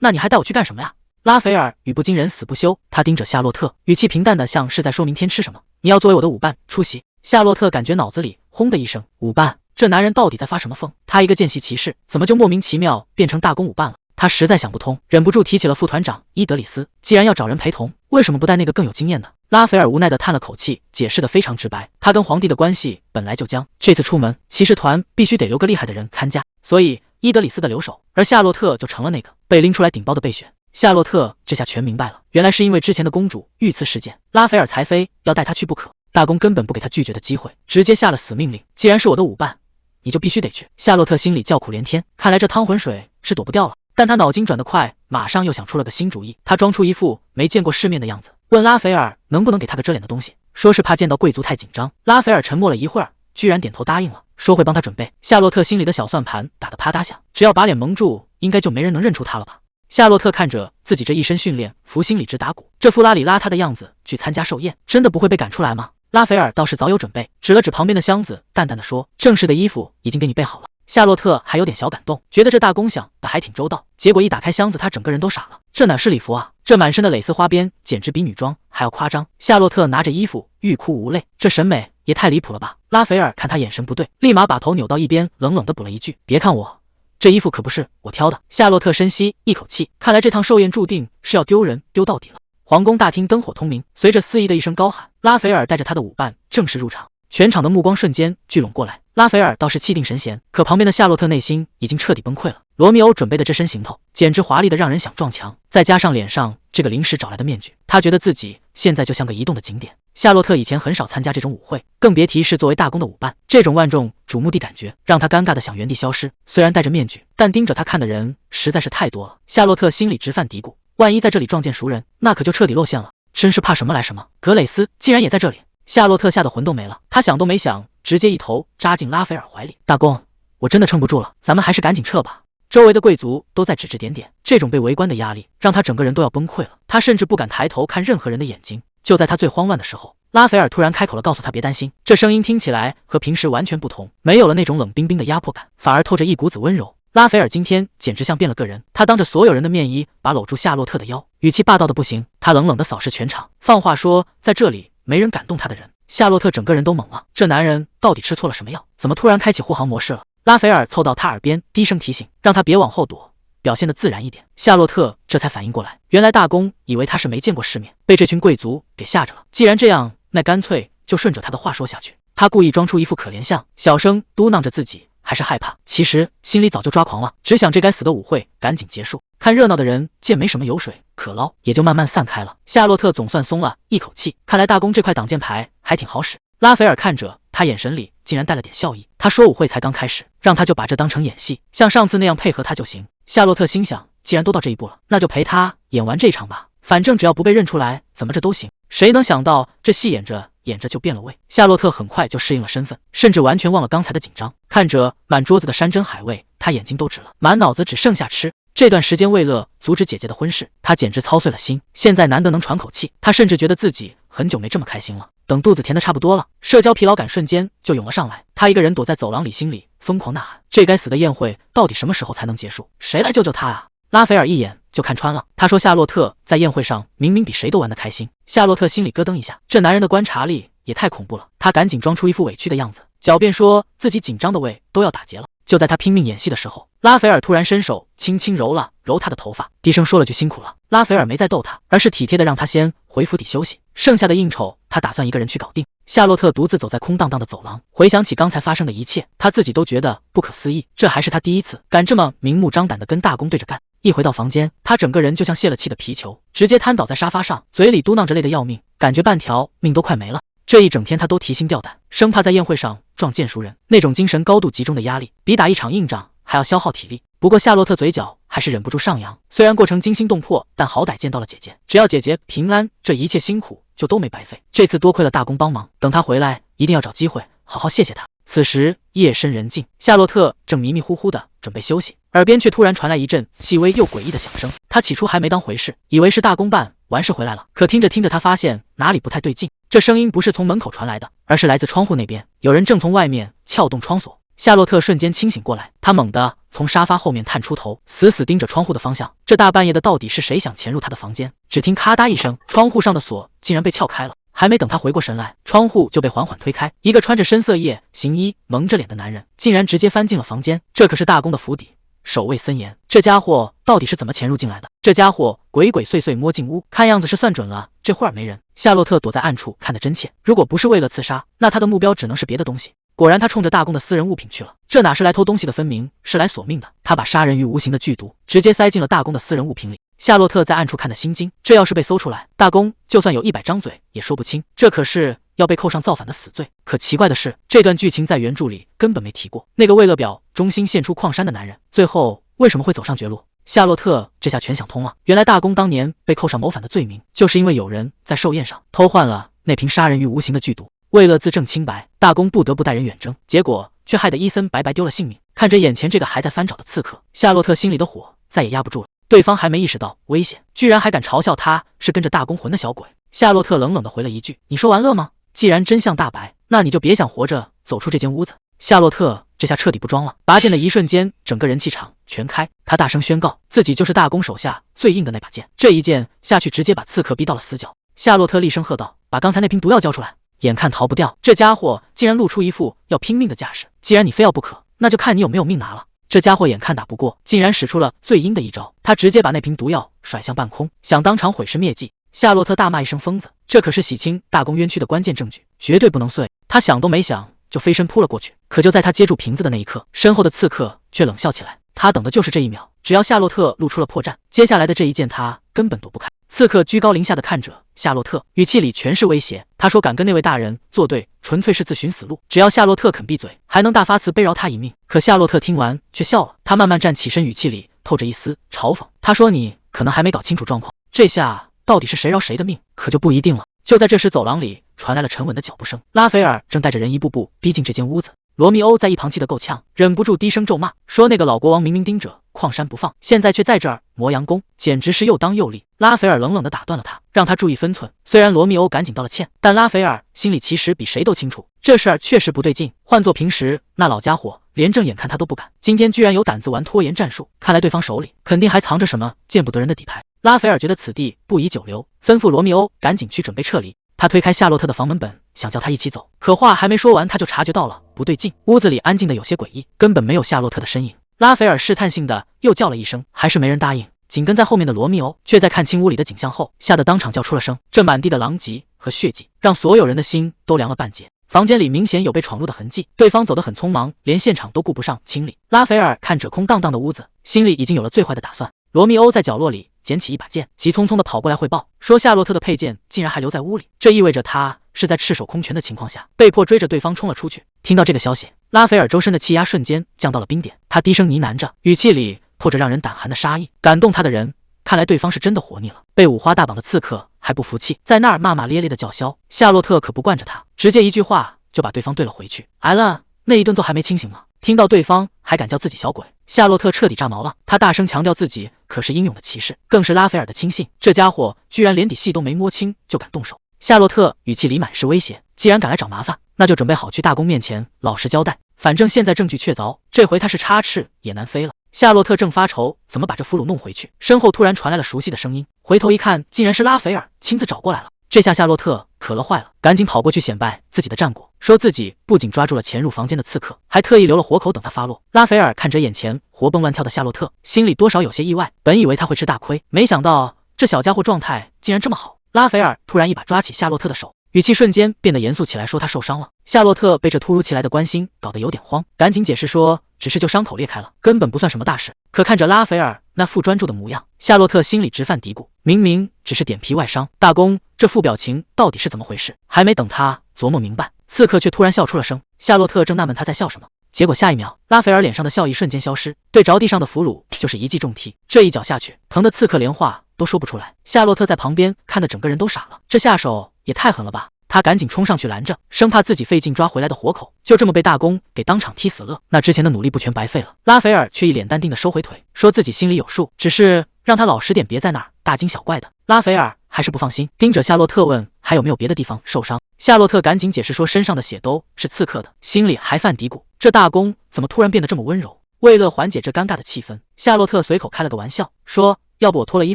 那你还带我去干什么呀？拉斐尔语不惊人死不休，他盯着夏洛特，语气平淡的像是在说明天吃什么。你要作为我的舞伴出席。夏洛特感觉脑子里轰的一声，舞伴？这男人到底在发什么疯？他一个见习骑士，怎么就莫名其妙变成大公舞伴了？他实在想不通，忍不住提起了副团长伊德里斯。既然要找人陪同，为什么不带那个更有经验的？拉斐尔无奈地叹了口气，解释得非常直白。他跟皇帝的关系本来就僵，这次出门，骑士团必须得留个厉害的人看家，所以伊德里斯的留守，而夏洛特就成了那个被拎出来顶包的备选。夏洛特这下全明白了，原来是因为之前的公主遇刺事件，拉斐尔才非要带他去不可。大公根本不给他拒绝的机会，直接下了死命令：既然是我的舞伴，你就必须得去。夏洛特心里叫苦连天，看来这汤浑水是躲不掉了。但他脑筋转得快，马上又想出了个新主意。他装出一副没见过世面的样子，问拉斐尔能不能给他个遮脸的东西，说是怕见到贵族太紧张。拉斐尔沉默了一会儿，居然点头答应了，说会帮他准备。夏洛特心里的小算盘打得啪嗒响，只要把脸蒙住，应该就没人能认出他了吧。夏洛特看着自己这一身训练服，心里直打鼓。这副邋里邋遢的样子去参加寿宴，真的不会被赶出来吗？拉斐尔倒是早有准备，指了指旁边的箱子，淡淡的说：“正式的衣服已经给你备好了。”夏洛特还有点小感动，觉得这大公想的还挺周到。结果一打开箱子，他整个人都傻了，这哪是礼服啊？这满身的蕾丝花边，简直比女装还要夸张。夏洛特拿着衣服欲哭无泪，这审美也太离谱了吧！拉斐尔看他眼神不对，立马把头扭到一边，冷冷的补了一句：“别看我，这衣服可不是我挑的。”夏洛特深吸一口气，看来这趟寿宴注定是要丢人丢到底了。皇宫大厅灯火通明，随着司仪的一声高喊，拉斐尔带着他的舞伴正式入场。全场的目光瞬间聚拢过来，拉斐尔倒是气定神闲，可旁边的夏洛特内心已经彻底崩溃了。罗密欧准备的这身行头，简直华丽的让人想撞墙，再加上脸上这个临时找来的面具，他觉得自己现在就像个移动的景点。夏洛特以前很少参加这种舞会，更别提是作为大公的舞伴，这种万众瞩目的感觉让他尴尬的想原地消失。虽然戴着面具，但盯着他看的人实在是太多了。夏洛特心里直犯嘀咕，万一在这里撞见熟人，那可就彻底露馅了。真是怕什么来什么，格蕾丝竟然也在这里。夏洛特吓得魂都没了，他想都没想，直接一头扎进拉斐尔怀里。大公，我真的撑不住了，咱们还是赶紧撤吧。周围的贵族都在指指点点，这种被围观的压力让他整个人都要崩溃了，他甚至不敢抬头看任何人的眼睛。就在他最慌乱的时候，拉斐尔突然开口了，告诉他别担心。这声音听起来和平时完全不同，没有了那种冷冰冰的压迫感，反而透着一股子温柔。拉斐尔今天简直像变了个人，他当着所有人的面一把搂住夏洛特的腰，语气霸道的不行。他冷冷地扫视全场，放话说在这里没人敢动他的人。夏洛特整个人都懵了，这男人到底吃错了什么药？怎么突然开启护航模式了？拉斐尔凑到他耳边低声提醒，让他别往后躲，表现得自然一点。夏洛特这才反应过来，原来大公以为他是没见过世面，被这群贵族给吓着了。既然这样，那干脆就顺着他的话说下去。他故意装出一副可怜相，小声嘟囔着自己还是害怕，其实心里早就抓狂了，只想这该死的舞会赶紧结束。看热闹的人见没什么油水可捞，也就慢慢散开了。夏洛特总算松了一口气，看来大公这块挡箭牌还挺好使。拉斐尔看着他，眼神里竟然带了点笑意。他说舞会才刚开始，让他就把这当成演戏，像上次那样配合他就行。夏洛特心想，既然都到这一步了，那就陪他演完这场吧，反正只要不被认出来，怎么着都行。谁能想到这戏演着演着就变了味。夏洛特很快就适应了身份，甚至完全忘了刚才的紧张。看着满桌子的山珍海味，他眼睛都直了，满脑子只剩下吃。这段时间为了阻止姐姐的婚事，他简直操碎了心。现在难得能喘口气，他甚至觉得自己很久没这么开心了。等肚子填得差不多了，社交疲劳感瞬间就涌了上来。他一个人躲在走廊里，心里疯狂呐喊：这该死的宴会到底什么时候才能结束？谁来救救他啊！拉斐尔一眼就看穿了。他说夏洛特在宴会上明明比谁都玩得开心。夏洛特心里咯噔一下，这男人的观察力也太恐怖了。他赶紧装出一副委屈的样子，狡辩说自己紧张的胃都要打结了。就在他拼命演戏的时候，拉斐尔突然伸手轻轻揉了揉他的头发，低声说了句辛苦了。拉斐尔没再逗他，而是体贴的让他先回府邸休息，剩下的应酬他打算一个人去搞定。夏洛特独自走在空荡荡的走廊，回想起刚才发生的一切，他自己都觉得不可思议。这还是他第一次敢这么明目张胆的跟大公对着干。一回到房间，他整个人就像泄了气的皮球，直接瘫倒在沙发上，嘴里嘟囔着累得要命，感觉半条命都快没了。这一整天他都提心吊胆，生怕在宴会上撞见熟人，那种精神高度集中的压力，比打一场硬仗还要消耗体力。不过夏洛特嘴角还是忍不住上扬，虽然过程惊心动魄，但好歹见到了姐姐，只要姐姐平安，这一切辛苦就都没白费。这次多亏了大公帮忙，等他回来一定要找机会好好谢谢他。此时夜深人静，夏洛特正迷迷糊糊的准备休息，耳边却突然传来一阵细微又诡异的响声。他起初还没当回事，以为是大公办完事回来了，可听着听着，他发现哪里不太对劲。这声音不是从门口传来的，而是来自窗户那边，有人正从外面撬动窗锁。夏洛特瞬间清醒过来，他猛地从沙发后面探出头，死死盯着窗户的方向。这大半夜的，到底是谁想潜入他的房间？只听咔嗒一声，窗户上的锁竟然被撬开了。还没等他回过神来，窗户就被缓缓推开，一个穿着深色夜行衣、蒙着脸的男人竟然直接翻进了房间。这可是大公的府邸，守卫森严，这家伙到底是怎么潜入进来的？这家伙鬼鬼祟祟摸进屋，看样子是算准了这会儿没人。夏洛特躲在暗处看得真切，如果不是为了刺杀，那他的目标只能是别的东西。果然他冲着大公的私人物品去了，这哪是来偷东西的，分明是来索命的。他把杀人于无形的剧毒直接塞进了大公的私人物品里。夏洛特在暗处看得心惊，这要是被搜出来，大公就算有100张嘴也说不清，这可是要被扣上造反的死罪。可奇怪的是，这段剧情在原著里根本没提过。那个为了表忠心献出矿山的男人，最后为什么会走上绝路？夏洛特这下全想通了，原来大公当年被扣上谋反的罪名，就是因为有人在寿宴上偷换了那瓶杀人于无形的剧毒。为了自证清白，大公不得不带人远征，结果却害得伊森白白丢了性命。看着眼前这个还在翻找的刺客，夏洛特心里的火再也压不住了。对方还没意识到危险，居然还敢嘲笑他是跟着大公混的小鬼。夏洛特冷冷地回了一句：“你说玩乐吗？既然真相大白，那你就别想活着走出这间屋子。”夏洛特这下彻底不装了，拔剑的一瞬间，整个人气场全开。他大声宣告，自己就是大公手下最硬的那把剑。这一剑下去，直接把刺客逼到了死角。夏洛特厉声喝道：“把刚才那瓶毒药交出来！”眼看逃不掉，这家伙竟然露出一副要拼命的架势。既然你非要不可，那就看你有没有命拿了。这家伙眼看打不过，竟然使出了最阴的一招，他直接把那瓶毒药甩向半空，想当场毁尸灭迹。夏洛特大骂一声疯子，这可是洗清大公冤屈的关键证据，绝对不能碎。他想都没想就飞身扑了过去，可就在他接住瓶子的那一刻，身后的刺客却冷笑起来。他等的就是这一秒，只要夏洛特露出了破绽，接下来的这一剑他根本躲不开。刺客居高临下的看着夏洛特，语气里全是威胁。他说敢跟那位大人作对，纯粹是自寻死路。只要夏洛特肯闭嘴，还能大发慈悲饶他一命。可夏洛特听完却笑了，他慢慢站起身，语气里透着一丝嘲讽。他说你可能还没搞清楚状况，这下到底是谁饶谁的命，可就不一定了。就在这时，走廊里传来了沉稳的脚步声，拉斐尔正带着人一步步逼近这间屋子。罗密欧在一旁气得够呛，忍不住低声咒骂，说那个老国王明明盯着矿山不放，现在却在这儿磨洋工，简直是又当又立。拉斐尔冷冷地打断了他，让他注意分寸。虽然罗密欧赶紧道了歉，但拉斐尔心里其实比谁都清楚，这事儿确实不对劲。换做平时，那老家伙连正眼看他都不敢，今天居然有胆子玩拖延战术，看来对方手里肯定还藏着什么见不得人的底牌。拉斐尔觉得此地不宜久留，吩咐罗密欧赶紧去准备撤离。他推开夏洛特的房门本，想叫他一起走，可话还没说完，他就察觉到了不对劲。屋子里安静的有些诡异，根本没有夏洛特的身影。拉斐尔试探性的又叫了一声，还是没人答应。紧跟在后面的罗密欧却在看清屋里的景象后，吓得当场叫出了声。这满地的狼藉和血迹，让所有人的心都凉了半截。房间里明显有被闯入的痕迹，对方走得很匆忙，连现场都顾不上清理。拉斐尔看着空荡荡的屋子，心里已经有了最坏的打算。罗密欧在角落里捡起一把剑，急匆匆地跑过来汇报，说夏洛特的佩剑竟然还留在屋里，这意味着他是在赤手空拳的情况下，被迫追着对方冲了出去。听到这个消息，拉斐尔周身的气压瞬间降到了冰点，他低声呢喃着，语气里透着让人胆寒的杀意。感动他的人，看来对方是真的活腻了。被五花大绑的刺客还不服气，在那儿骂骂咧咧的叫嚣。夏洛特可不惯着他，直接一句话就把对方怼了回去。挨了那一顿揍还没清醒呢，听到对方还敢叫自己小鬼，夏洛特彻底炸毛了。他大声强调自己可是英勇的骑士，更是拉斐尔的亲信，这家伙居然连底细都没摸清就敢动手。夏洛特语气里满是威胁，既然敢来找麻烦，那就准备好去大公面前老实交代，反正现在证据确凿，这回他是插翅也难飞了。夏洛特正发愁怎么把这俘虏弄回去，身后突然传来了熟悉的声音，回头一看，竟然是拉斐尔亲自找过来了。这下夏洛特可乐坏了，赶紧跑过去显摆自己的战果，说自己不仅抓住了潜入房间的刺客，还特意留了活口等他发落。拉斐尔看着眼前活蹦乱跳的夏洛特，心里多少有些意外，本以为他会吃大亏，没想到这小家伙状态竟然这么好。拉斐尔突然一把抓起夏洛特的手，语气瞬间变得严肃起来，说他受伤了。夏洛特被这突如其来的关心搞得有点慌，赶紧解释说只是就伤口裂开了，根本不算什么大事。可看着拉斐尔那副专注的模样，夏洛特心里直犯嘀咕，明明只是点皮外伤，大公这副表情到底是怎么回事？还没等他琢磨明白，刺客却突然笑出了声。夏洛特正纳闷他在笑什么，结果下一秒，拉斐尔脸上的笑意瞬间消失，对着地上的俘虏就是一记重踢。这一脚下去，疼的刺客连话都说不出来。夏洛特在旁边看得整个人都傻了，这下手也太狠了吧！他赶紧冲上去拦着，生怕自己费劲抓回来的活口就这么被大公给当场踢死了，那之前的努力不全白费了。拉斐尔却一脸淡定的收回腿，说自己心里有数，只是让他老实点，别在那儿大惊小怪的。拉斐尔还是不放心，盯着夏洛特问还有没有别的地方受伤。夏洛特赶紧解释说身上的血都是刺客的，心里还犯嘀咕，这大公怎么突然变得这么温柔？为了缓解这尴尬的气氛，夏洛特随口开了个玩笑，说要不我脱了衣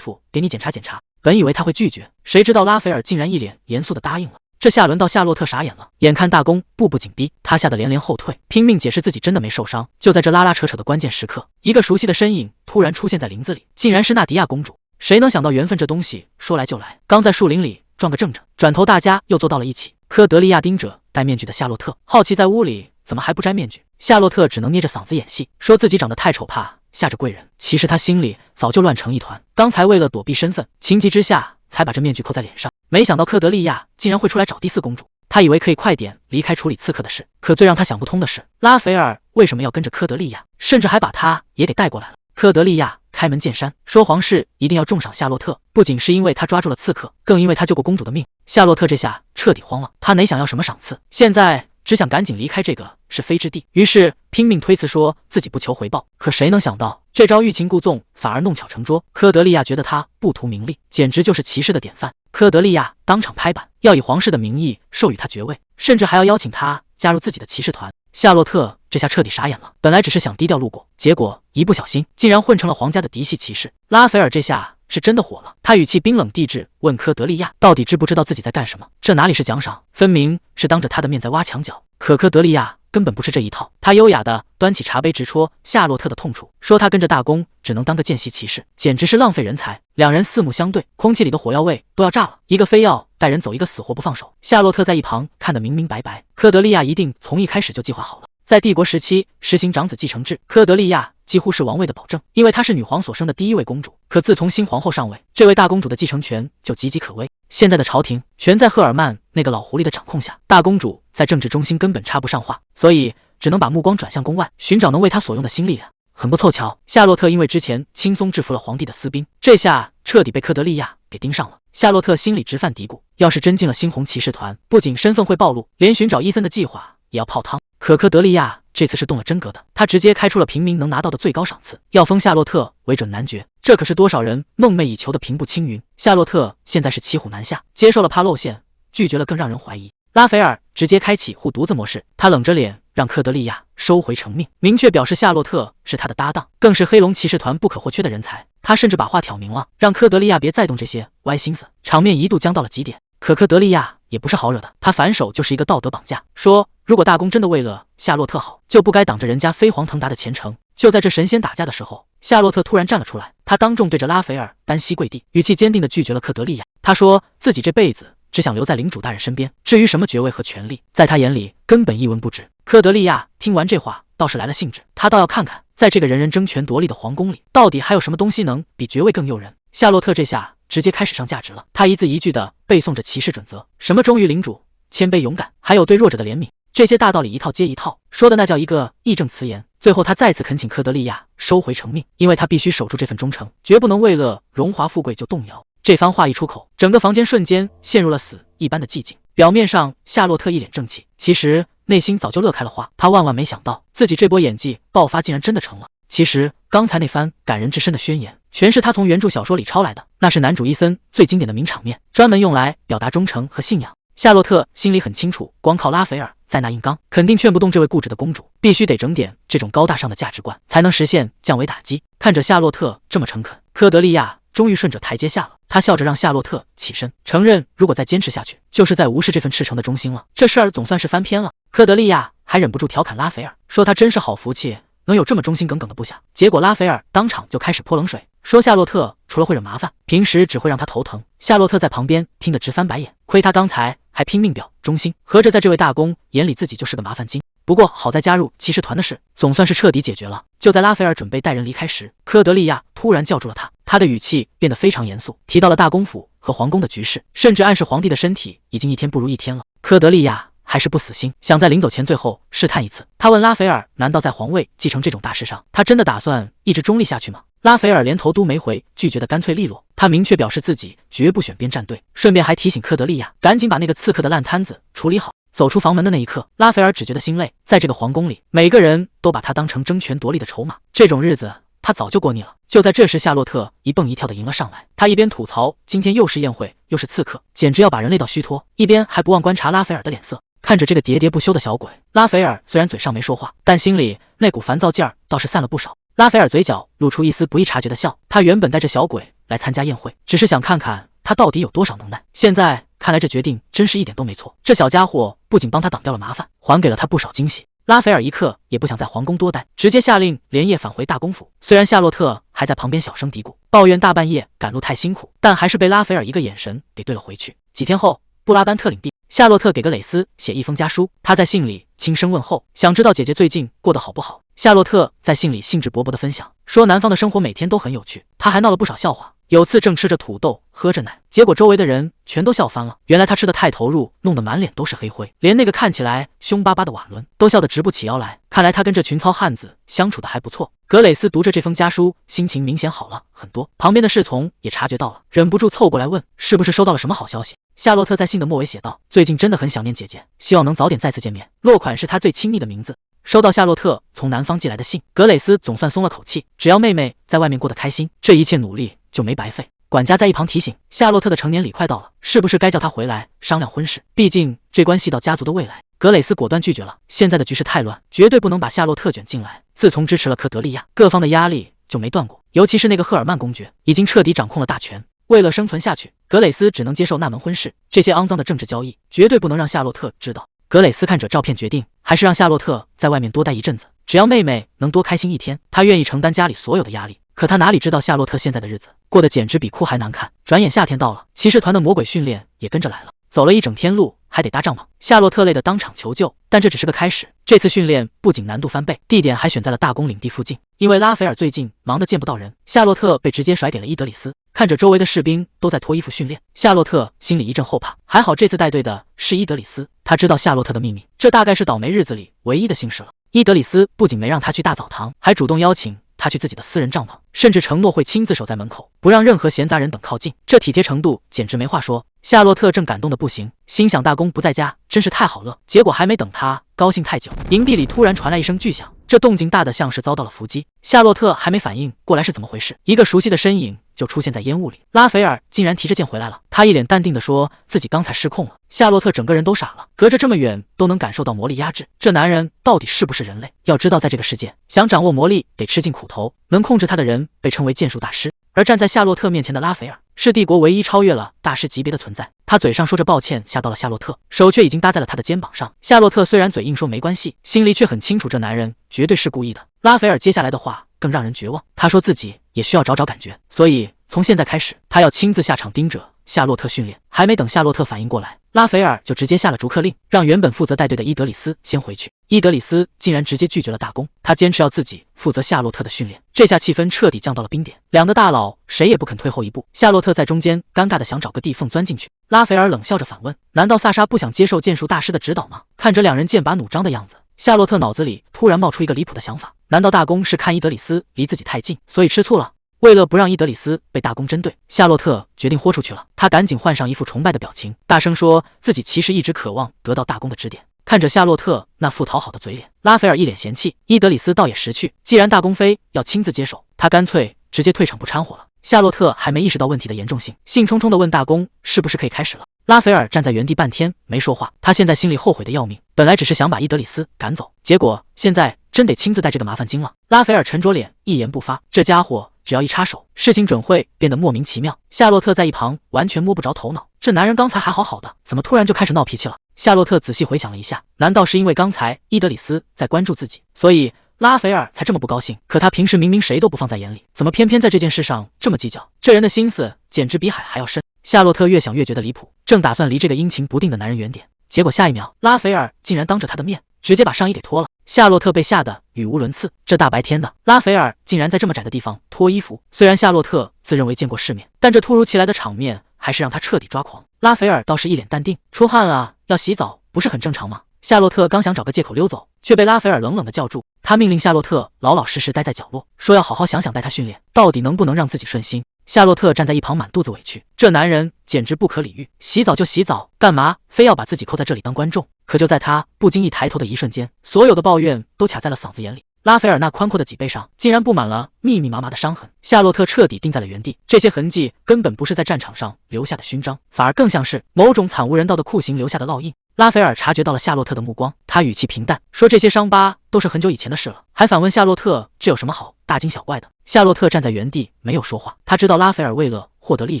服给你检查检查。本以为他会拒绝，谁知道拉斐尔竟然一脸严肃的答应了。这下轮到夏洛特傻眼了，眼看大公步步紧逼，他吓得连连后退，拼命解释自己真的没受伤。就在这拉拉扯扯的关键时刻，一个熟悉的身影突然出现在林子里，竟然是娜迪亚公主。谁能想到缘分这东西说来就来，刚在树林里撞个正着，转头大家又坐到了一起。科德利亚盯着戴面具的夏洛特，好奇在屋里怎么还不摘面具。夏洛特只能捏着嗓子演戏，说自己长得太丑，怕吓着贵人。其实他心里早就乱成一团，刚才为了躲避身份，情急之下才把这面具扣在脸上。没想到科德利亚竟然会出来找第四公主，他以为可以快点离开处理刺客的事，可最让他想不通的是，拉斐尔为什么要跟着科德利亚，甚至还把他也给带过来了。科德利亚开门见山说皇室一定要重赏夏洛特，不仅是因为他抓住了刺客，更因为他救过公主的命。夏洛特这下彻底慌了，他哪想要什么赏赐，现在只想赶紧离开这个是非之地，于是拼命推辞说自己不求回报。可谁能想到这招欲擒故纵反而弄巧成拙，科德利亚觉得他不图名利，简直就是骑士的典范。科德利亚当场拍板，要以皇室的名义授予他爵位，甚至还要邀请他加入自己的骑士团。夏洛特这下彻底傻眼了，本来只是想低调路过，结果一不小心竟然混成了皇家的嫡系骑士。拉斐尔这下是真的火了，他语气冰冷地质，问科德利亚到底知不知道自己在干什么？这哪里是奖赏，分明是当着他的面在挖墙脚。可科德利亚根本不是这一套，他优雅的端起茶杯直戳夏洛特的痛处，说他跟着大公只能当个见习骑士，简直是浪费人才。两人四目相对，空气里的火药味都要炸了，一个非要带人走，一个死活不放手。夏洛特在一旁看得明明白白，科德利亚一定从一开始就计划好了。在帝国时期实行长子继承制，科德利亚几乎是王位的保证，因为她是女皇所生的第一位公主。可自从新皇后上位，这位大公主的继承权就岌岌可危。现在的朝廷全在赫尔曼那个老狐狸的掌控下，大公主在政治中心根本插不上话，所以只能把目光转向宫外，寻找能为她所用的新力量。很不凑巧，夏洛特因为之前轻松制服了皇帝的私兵，这下彻底被科德利亚给盯上了。夏洛特心里直犯嘀咕，要是真进了猩红骑士团，不仅身份会暴露，连寻找伊森的计划也要泡汤。可科德利亚这次是动了真格的，他直接开出了平民能拿到的最高赏赐，要封夏洛特为准男爵。这可是多少人梦寐以求的平步青云。夏洛特现在是骑虎难下，接受了怕露馅，拒绝了更让人怀疑。拉斐尔直接开启护犊子模式，他冷着脸让科德利亚收回成命，明确表示夏洛特是他的搭档，更是黑龙骑士团不可或缺的人才。他甚至把话挑明了，让科德利亚别再动这些歪心思，场面一度僵到了极点。可科德利亚也不是好惹的，他反手就是一个道德绑架，说如果大公真的为了夏洛特好，就不该挡着人家飞黄腾达的前程。就在这神仙打架的时候，夏洛特突然站了出来，他当众对着拉斐尔单膝跪地，语气坚定地拒绝了科德利亚。他说自己这辈子只想留在领主大人身边，至于什么爵位和权力，在他眼里根本一文不值。科德利亚听完这话倒是来了兴致，他倒要看看在这个人人争权夺利的皇宫里，到底还有什么东西能比爵位更诱人。夏洛特这下直接开始上价值了，他一字一句地背诵着骑士准则，什么忠于领主、谦卑勇敢，还有对弱者的怜悯，这些大道理一套接一套，说的那叫一个义正辞严。最后他再次恳请科德利亚收回成命，因为他必须守住这份忠诚，绝不能为了荣华富贵就动摇。这番话一出口，整个房间瞬间陷入了死一般的寂静。表面上夏洛特一脸正气，其实内心早就乐开了花。他万万没想到自己这波演技爆发竟然真的成了。其实刚才那番感人至深的宣言全是他从原著小说里抄来的，那是男主伊森最经典的名场面，专门用来表达忠诚和信仰。夏洛特心里很清楚，光靠拉斐尔在那硬刚，肯定劝不动这位固执的公主，必须得整点这种高大上的价值观，才能实现降维打击。看着夏洛特这么诚恳，科德利亚终于顺着台阶下了。他笑着让夏洛特起身，承认如果再坚持下去，就是在无视这份赤诚的忠心了。这事儿总算是翻篇了。科德利亚还忍不住调侃拉斐尔，说他真是好福气，能有这么忠心耿耿的部下。结果拉斐尔当场就开始泼冷水，说夏洛特除了会惹麻烦，平时只会让他头疼。夏洛特在旁边听得直翻白眼，亏他刚才还拼命表忠心，合着在这位大公眼里自己就是个麻烦精。不过好在加入骑士团的事总算是彻底解决了。就在拉斐尔准备带人离开时，科德利亚突然叫住了他，他的语气变得非常严肃，提到了大公府和皇宫的局势，甚至暗示皇帝的身体已经一天不如一天了。科德利亚还是不死心，想在临走前最后试探一次。他问拉斐尔，难道在皇位继承这种大事上，他真的打算一直中立下去吗？拉斐尔连头都没回，拒绝的干脆利落。他明确表示自己绝不选边站队，顺便还提醒科德利亚赶紧把那个刺客的烂摊子处理好。走出房门的那一刻，拉斐尔只觉得心累。在这个皇宫里，每个人都把他当成争权夺利的筹码，这种日子他早就过腻了。就在这时，夏洛特一蹦一跳的迎了上来，他一边吐槽今天又是宴会又是刺客，简直要把人累到虚脱，一边还不忘观察拉斐尔的脸色。看着这个喋喋不休的小鬼，拉斐尔虽然嘴上没说话，但心里那股烦躁劲儿倒是散了不少。拉斐尔嘴角露出一丝不易察觉的笑，他原本带着小鬼来参加宴会，只是想看看他到底有多少能耐。现在看来这决定真是一点都没错，这小家伙不仅帮他挡掉了麻烦，还给了他不少惊喜。拉斐尔一刻也不想在皇宫多待，直接下令连夜返回大公府。虽然夏洛特还在旁边小声嘀咕，抱怨大半夜赶路太辛苦，但还是被拉斐尔一个眼神给怼了回去。几天后，布拉班特领地，夏洛特给格蕾丝写一封家书，他在信里轻声问候，想知道姐姐最近过得好不好。夏洛特在信里兴致勃勃地分享，说南方的生活每天都很有趣，他还闹了不少笑话。有次正吃着土豆喝着奶，结果周围的人全都笑翻了。原来他吃得太投入，弄得满脸都是黑灰，连那个看起来凶巴巴的瓦伦都笑得直不起腰来。看来他跟这群糙汉子相处的还不错。格蕾丝读着这封家书，心情明显好了很多。旁边的侍从也察觉到了，忍不住凑过来问是不是收到了什么好消息。夏洛特在信的末尾写道，最近真的很想念姐姐，希望能早点再次见面。落款是他最亲昵的名字。收到夏洛特从南方寄来的信，格蕾丝总算松了口气，只要妹妹在外面过得开心，这一切努力就没白费。管家在一旁提醒，夏洛特的成年礼快到了，是不是该叫他回来商量婚事？毕竟这关系到家族的未来。格蕾丝果断拒绝了，现在的局势太乱，绝对不能把夏洛特卷进来。自从支持了科德利亚，各方的压力就没断过，尤其是那个赫尔曼公爵，已经彻底掌控了大权。为了生存下去，格蕾丝只能接受那门婚事，这些肮脏的政治交易绝对不能让夏洛特知道。格蕾丝看着照片决定，还是让夏洛特在外面多待一阵子，只要妹妹能多开心一天，她愿意承担家里所有的压力。可他哪里知道夏洛特现在的日子过得简直比哭还难看。转眼夏天到了，骑士团的魔鬼训练也跟着来了，走了一整天路，还得搭帐篷。夏洛特累得当场求救，但这只是个开始。这次训练不仅难度翻倍，地点还选在了大公领地附近。因为拉斐尔最近忙得见不到人，夏洛特被直接甩给了伊德里斯。看着周围的士兵都在脱衣服训练，夏洛特心里一阵后怕。还好这次带队的是伊德里斯，他知道夏洛特的秘密，这大概是倒霉日子里唯一的幸事了。伊德里斯不仅没让他去大澡堂，还主动邀请他去自己的私人帐篷，甚至承诺会亲自守在门口，不让任何闲杂人等靠近。这体贴程度简直没话说。夏洛特正感动得不行，心想大公不在家，真是太好了。结果还没等他高兴太久，营地里突然传来一声巨响，这动静大得像是遭到了伏击。夏洛特还没反应过来是怎么回事，一个熟悉的身影就出现在烟雾里。拉斐尔竟然提着剑回来了，他一脸淡定地说自己刚才失控了。夏洛特整个人都傻了，隔着这么远都能感受到魔力压制，这男人到底是不是人类？要知道在这个世界，想掌握魔力得吃尽苦头，能控制他的人被称为剑术大师。而站在夏洛特面前的拉斐尔是帝国唯一超越了大师级别的存在。他嘴上说着抱歉吓到了夏洛特，手却已经搭在了他的肩膀上。夏洛特虽然嘴硬说没关系，心里却很清楚这男人绝对是故意的。拉斐尔接下来的话更让人绝望，他说自己也需要找找感觉，所以从现在开始他要亲自下场盯着夏洛特训练。还没等夏洛特反应过来，拉斐尔就直接下了逐客令，让原本负责带队的伊德里斯先回去。伊德里斯竟然直接拒绝了大公，他坚持要自己负责夏洛特的训练。这下气氛彻底降到了冰点，两个大佬谁也不肯退后一步。夏洛特在中间尴尬的想找个地缝钻进去。拉斐尔冷笑着反问，难道萨莎不想接受剑术大师的指导吗？看着两人剑拔弩张的样子，夏洛特脑子里突然冒出一个离谱的想法，难道大公是看伊德里斯离自己太近，所以吃醋了？为了不让伊德里斯被大公针对，夏洛特决定豁出去了。他赶紧换上一副崇拜的表情，大声说自己其实一直渴望得到大公的指点。看着夏洛特那副讨好的嘴脸，拉斐尔一脸嫌弃，伊德里斯倒也识趣，既然大公妃要亲自接手，他干脆直接退场不掺和了。夏洛特还没意识到问题的严重性，兴冲冲地问大公是不是可以开始了。拉斐尔站在原地半天没说话，他现在心里后悔的要命，本来只是想把伊德里斯赶走，结果现在真得亲自带这个麻烦精了。拉斐尔沉着脸一言不发，这家伙只要一插手，事情准会变得莫名其妙。夏洛特在一旁完全摸不着头脑，这男人刚才还好好的，怎么突然就开始闹脾气了？夏洛特仔细回想了一下，难道是因为刚才伊德里斯在关注自己，所以拉斐尔才这么不高兴？可他平时明明谁都不放在眼里，怎么偏偏在这件事上这么计较？这人的心思简直比海还要深。夏洛特越想越觉得离谱，正打算离这个阴晴不定的男人远点，结果下一秒，拉斐尔竟然当着他的面直接把上衣给脱了。夏洛特被吓得语无伦次，这大白天的，拉斐尔竟然在这么窄的地方脱衣服。虽然夏洛特自认为见过世面，但这突如其来的场面还是让他彻底抓狂。拉斐尔倒是一脸淡定，出汗了，要洗澡不是很正常吗？夏洛特刚想找个借口溜走，却被拉斐尔冷冷地叫住。他命令夏洛特老老实实待在角落，说要好好想想带他训练，到底能不能让自己顺心。夏洛特站在一旁满肚子委屈，这男人简直不可理喻，洗澡就洗澡，干嘛非要把自己扣在这里当观众？可就在他不经意抬头的一瞬间，所有的抱怨都卡在了嗓子眼里。拉斐尔那宽阔的脊背上竟然布满了密密麻麻的伤痕，夏洛特彻底定在了原地。这些痕迹根本不是在战场上留下的勋章，反而更像是某种惨无人道的酷刑留下的烙印。拉斐尔察觉到了夏洛特的目光，他语气平淡说：“这些伤疤都是很久以前的事了。”还反问夏洛特：“这有什么好大惊小怪的？”夏洛特站在原地没有说话，他知道拉斐尔为了获得力